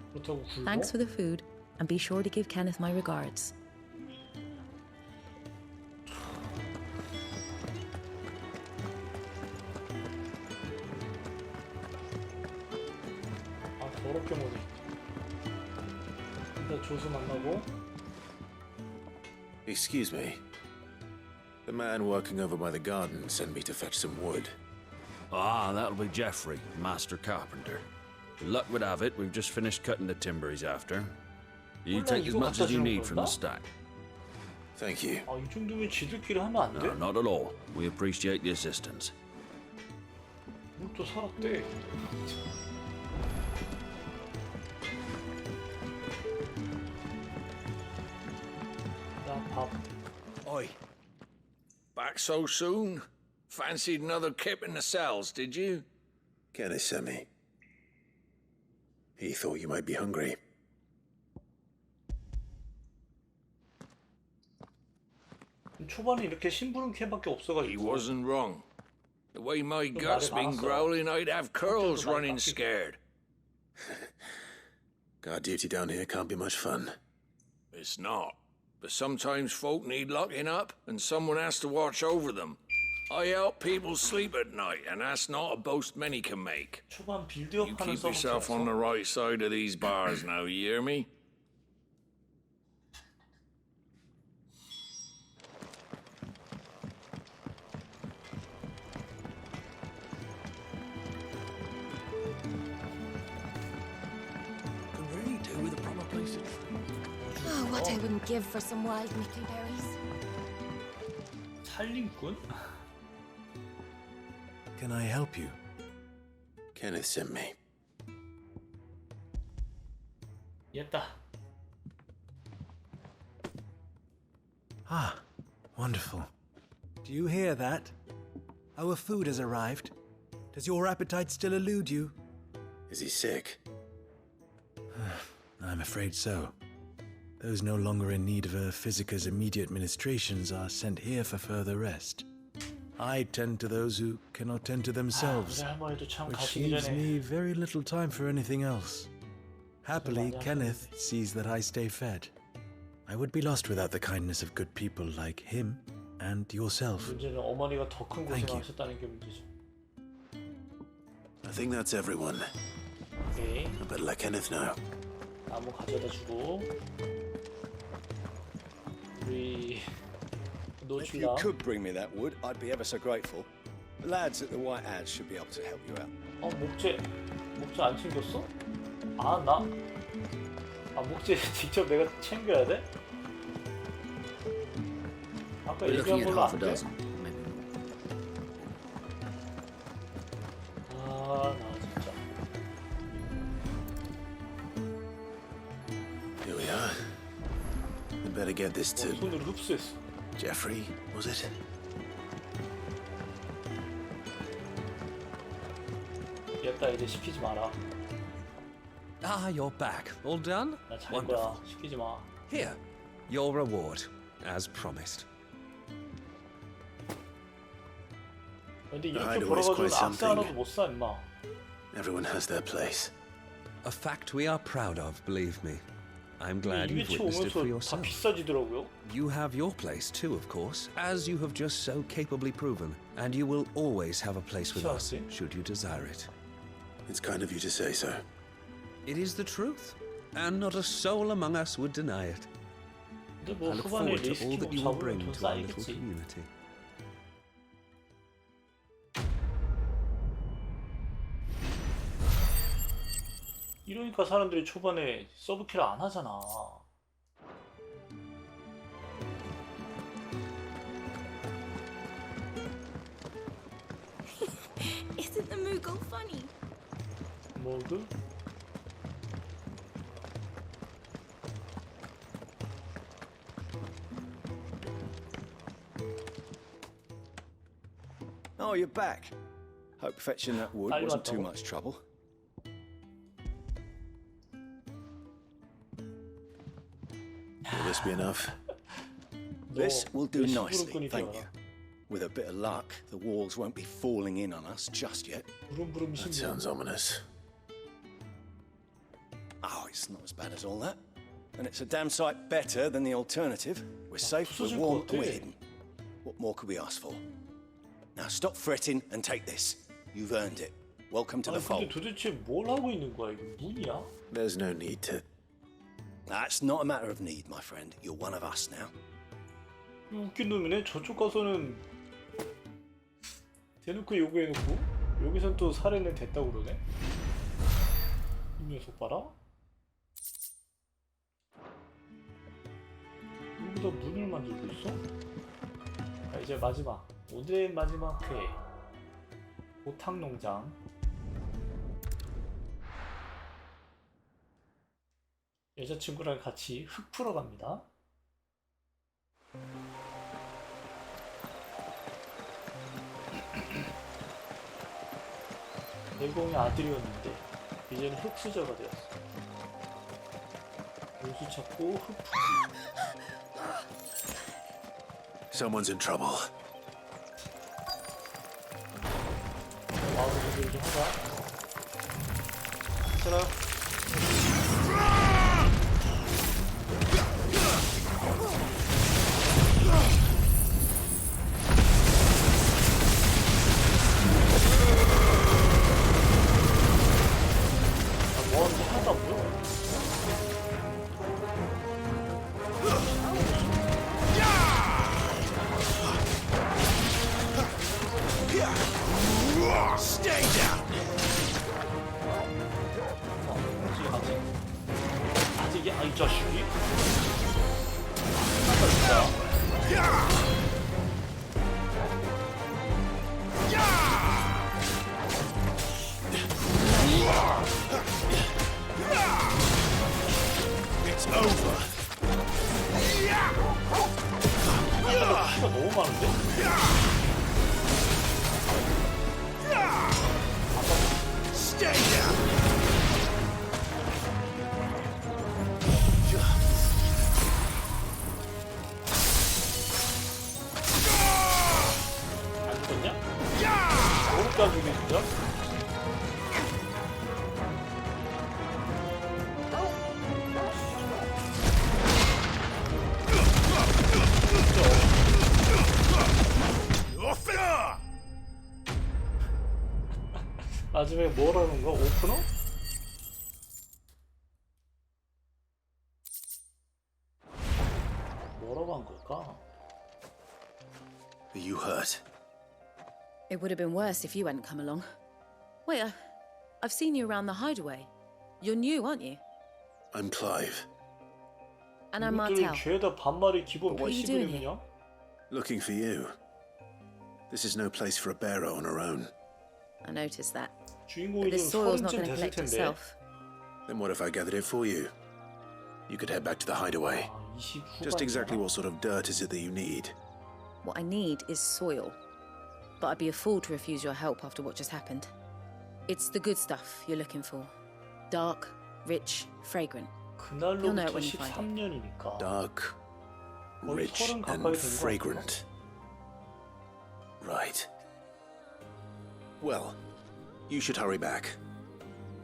thanks for the food, and be sure to give Kenneth my regards. 아, 더럽게 머리. 일단 조수 만나고. Excuse me. The man working over by the garden sent me to fetch some wood. Ah, that'll be Geoffrey, master carpenter. Luck would have it, we've just finished cutting the timber he's after. You take as much as you need from the stack. Thank you. 아, 이 정도면 지들끼리 하면 안 돼? No, not at all. We appreciate the assistance. 또 살았대. Oi. Back so soon? Fancied another kip in the cells, did you? Kenneth sent me. He thought you might be hungry. 초반에 이렇게 심부름캐밖에 없어가지고. He wasn't wrong. The way my gut's been growling, I'd have curls running scared. Guard duty down here can't be much fun. It's not. But sometimes folk need locking up, and someone has to watch over them. I help people sleep at night, and that's not a boast many can make. 초반 빌드업 You 하는 keep yourself on 서브였어. the right side of these bars now, you hear me? Can really do with a proper place to Oh, what I wouldn't give for some wild mickleberries. 살림꾼? Can I help you? Kenneth sent me. 됐다. Ah, wonderful. Do you hear that? Our food has arrived. Does your appetite still elude you? Is he sick? I'm afraid so. Those no longer in need of a physicus immediate ministrations are sent here for further rest. I tend to those who cannot tend to themselves, 우리 할머니도 참 which 가시기 leaves 전에 me very little time for anything else. Happily, Kenneth sees that I stay fed. I would be lost without the kindness of good people like him and yourself. 문제는 어머니가 더 큰 고생을 하셨다는 게 문제죠. I think that's everyone. 오케이. I better let Kenneth know. 나무 가져다 주고 우리 If you 노출랑. could bring me that wood, I'd be ever so grateful. The lads at the White Ads should be able to help you out. 목재 안 챙겼어? 나? 목재 직접 내가 챙겨야 돼? 아까 We're looking 얘기한 at 걸로 half a 안 돼? dozen, maybe more. 나 진짜. Here we are. We better get this to 손으로 흡수했어. Jeffrey, was it? 얘다 이제 시키지 마라. Ah, you're back. All done? 나 잘 거야. 시키지 마. Here, your reward, as promised. 근데 이렇게 벌어가지고 악세 하나도 못 사, 임마. Everyone has their place. A fact we are proud of, believe me. I'm glad you've 이외치 witnessed it for 오면서 다 yourself. 비싸지더라고요. You have your place too, of course, as you have just so capably proven, and you will always have a place with us, should you desire it. It's kind of you to say so. It is the truth, and not a soul among us would deny it. 근데 뭐 I look 후반에 forward to all 리스키복 that you will 잡으면 bring 돈 to our little 쌓이겠지. community. 이러니까 사람들이 초반에 서브킬 안 하잖아. Isn't the Moogle funny? 뭐그? Oh, you're back. Hope fetching that wood wasn't too much trouble. Will this be enough? This will do nicely, thank you. With a bit of luck, the walls won't be falling in on us just yet. That sounds ominous. Oh, it's not as bad as all that. And it's a damn sight better than the alternative. We're safe, we're warm, and we're hidden. What more could we ask for? Now stop fretting and take this. You've earned it. Welcome to the fold. 근데 도대체 뭘 하고 있는 거야? 이거 문이야? There's no need to. That's not a matter of need, my friend. You're one of us now. 웃긴 놈이네. 저쪽 가서는 대놓고 요구해놓고 여기선 또 살해는 됐다고 그러네. 이 녀석 봐라. 여기다 문을 만들고 있어? 자, 이제 마지막. 오늘의 마지막 회. 고탕농장. 여자친구랑 같이 흙 풀어 갑니다. 내공의 아들이었는데 이제는 흙수저가 되었어. 요수 찾고 흙 푸기. Someone's in trouble. 마을 준비를 좀 하자. 괜찮아요? 뭐하는지 하나도 안 보여. Stay down. 아직이야, 이 자식이. 진짜. It's over. 피가 너무 많은데? Stay down. 안 죽었냐? 어렵게 안 죽네 진짜? 마지막에 뭐라는 거야? 오프너? 뭐라고 한 걸까? Are you hurt? It would have been worse if you hadn't come along. Wait, I've seen you around the hideaway. You're new, aren't you? I'm Clive. And I'm 이것들은 Martel. 죄다 반말이 기본 What are you doing 패시브를 here? 그냥? Looking for you. This is no place for a bearer on her own. I noticed that. 주인공이 But 좀 this soil's not 서른쯤 going to 됐을 collect 텐데. itself. Then what if I gathered it for you? You could head back to the hideaway. 20 Just exactly 후반이구나. what sort of dirt is it that you need? What I need is soil. But I'd be a fool to refuse your help after what just happened. It's the good stuff you're looking for. Dark, rich, fragrant. You'll know it 그날로부터 when you find it. 13년이니까. Dark, 거의 rich, 30 가까이 and 된거 같아. fragrant. Right. Well, you should hurry back.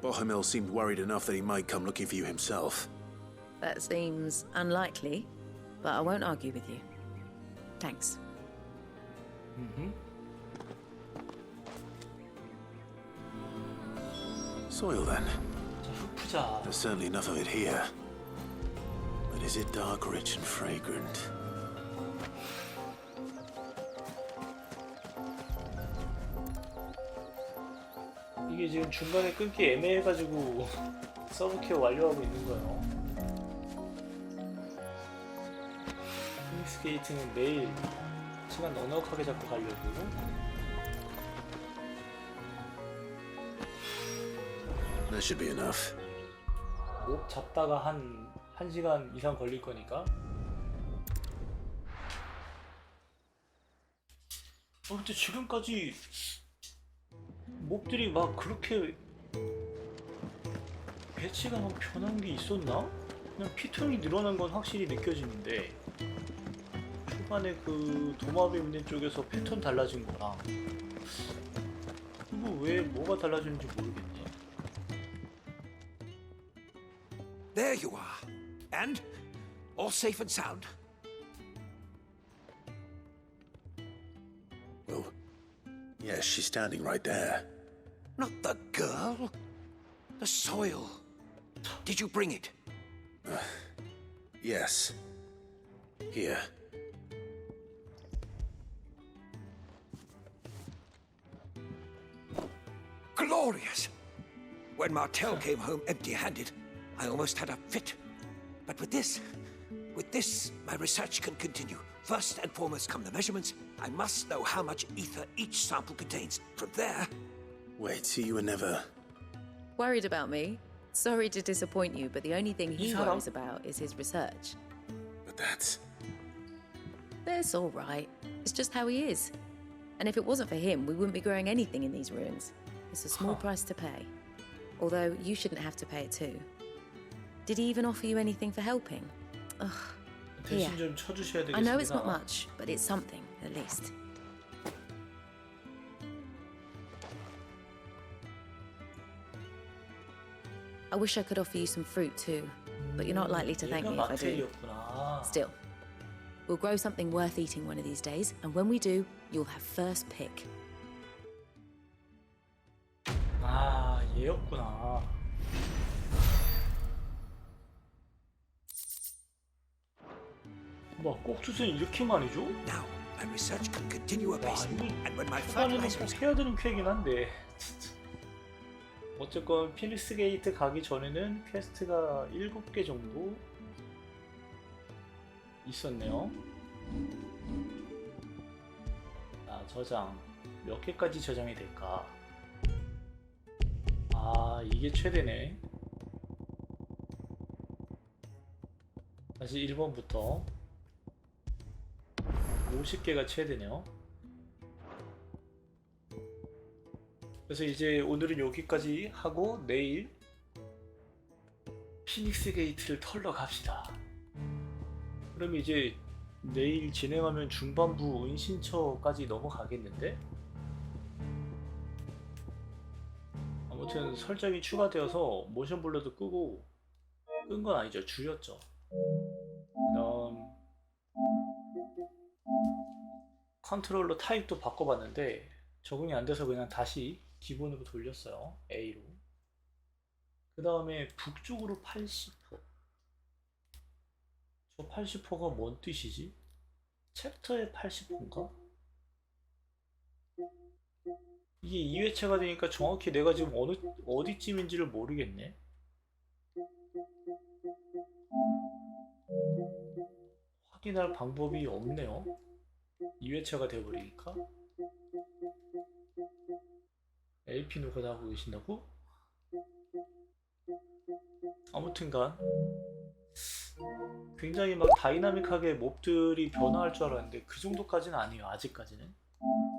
Bohemil seemed worried enough that he might come looking for you himself. That seems unlikely, but I won't argue with you. Thanks. Soil then. 자, 흙푸자. There's certainly enough of it here. But is it dark, rich, and fragrant? 이게 지금 중간에 끊기 애매해가지고 서브케어 완료하고 있는 거예요. 피닉스 게이트는 내일 시간 넉넉하게 잡고 가려고. That should be enough. 목 잡다가 한 1시간 이상 걸릴 거니까. 근데 지금까지 몹들이 막 그렇게 배치가 막 변한 게 있었나? 그냥 피통이 늘어난 건 확실히 느껴지는데 초반에 그 도마뱀 있는 쪽에서 패턴 달라진 거랑 이거 왜 뭐가 달라지는지 모르겠네. There you are. And all safe and sound. Well, yes, she's standing right there. Not the girl. The soil. Did you bring it? Yes. Here. Glorious! When Martel came home empty-handed, I almost had a fit. But with this, my research can continue. First and foremost come the measurements. I must know how much ether each sample contains. From there... Wait, so you were never... Worried about me? Sorry to disappoint you, but the only thing he 사람? worries about is his research. But that's... That's all right. It's just how he is. And if it wasn't for him, we wouldn't be growing anything in these ruins. It's a small price to pay. Although you shouldn't have to pay it too. Did he even offer you anything for helping? Ugh. Here. 대신 좀 쳐주셔야 I know it's not 되겠습니다. much, but it's something, at least. I wish I could offer you some fruit too, but you're not likely to thank me if I do. 마텔이었구나. Still, we'll grow something worth eating one of these days, and when we do, you'll have first pick. 아, 얘였구나. 뭐 꼭두선 이렇게 많이 줘? Now, my research can continue apace. 이거 And when my 초반에는 fertilizers... 꼭 해야 되는 퀘이긴 한데 진짜. 어쨌건 피닉스 게이트 가기 전에는 퀘스트가 7개 정도 있었네요. 자, 저장 몇 개까지 저장이 될까? 아, 이게 최대네. 다시 1번부터 50개가 최대네요. 그래서 이제 오늘은 여기까지 하고 내일 피닉스 게이트를 털러 갑시다. 그럼 이제 내일 진행하면 중반부 은신처까지 넘어가겠는데? 아무튼 설정이 추가되어서 모션 블러도 끄고 끈 건 아니죠. 줄였죠. 그다음 컨트롤러 타입도 바꿔봤는데 적응이 안 돼서 그냥 다시 기본으로 돌렸어요. A로. 그 다음에 북쪽으로 80%. 저 80%가 뭔 뜻이지? 챕터의 80%인가? 이게 2회차가 되니까 정확히 내가 지금 어디쯤인지를 모르겠네. 확인할 방법이 없네요. 2회차가 돼버리니까. LP 누가 나오고 계신다고? 아무튼간 굉장히 막 다이나믹하게 몹들이 변화할 줄 알았는데 그 정도까지는 아니에요. 아직까지는.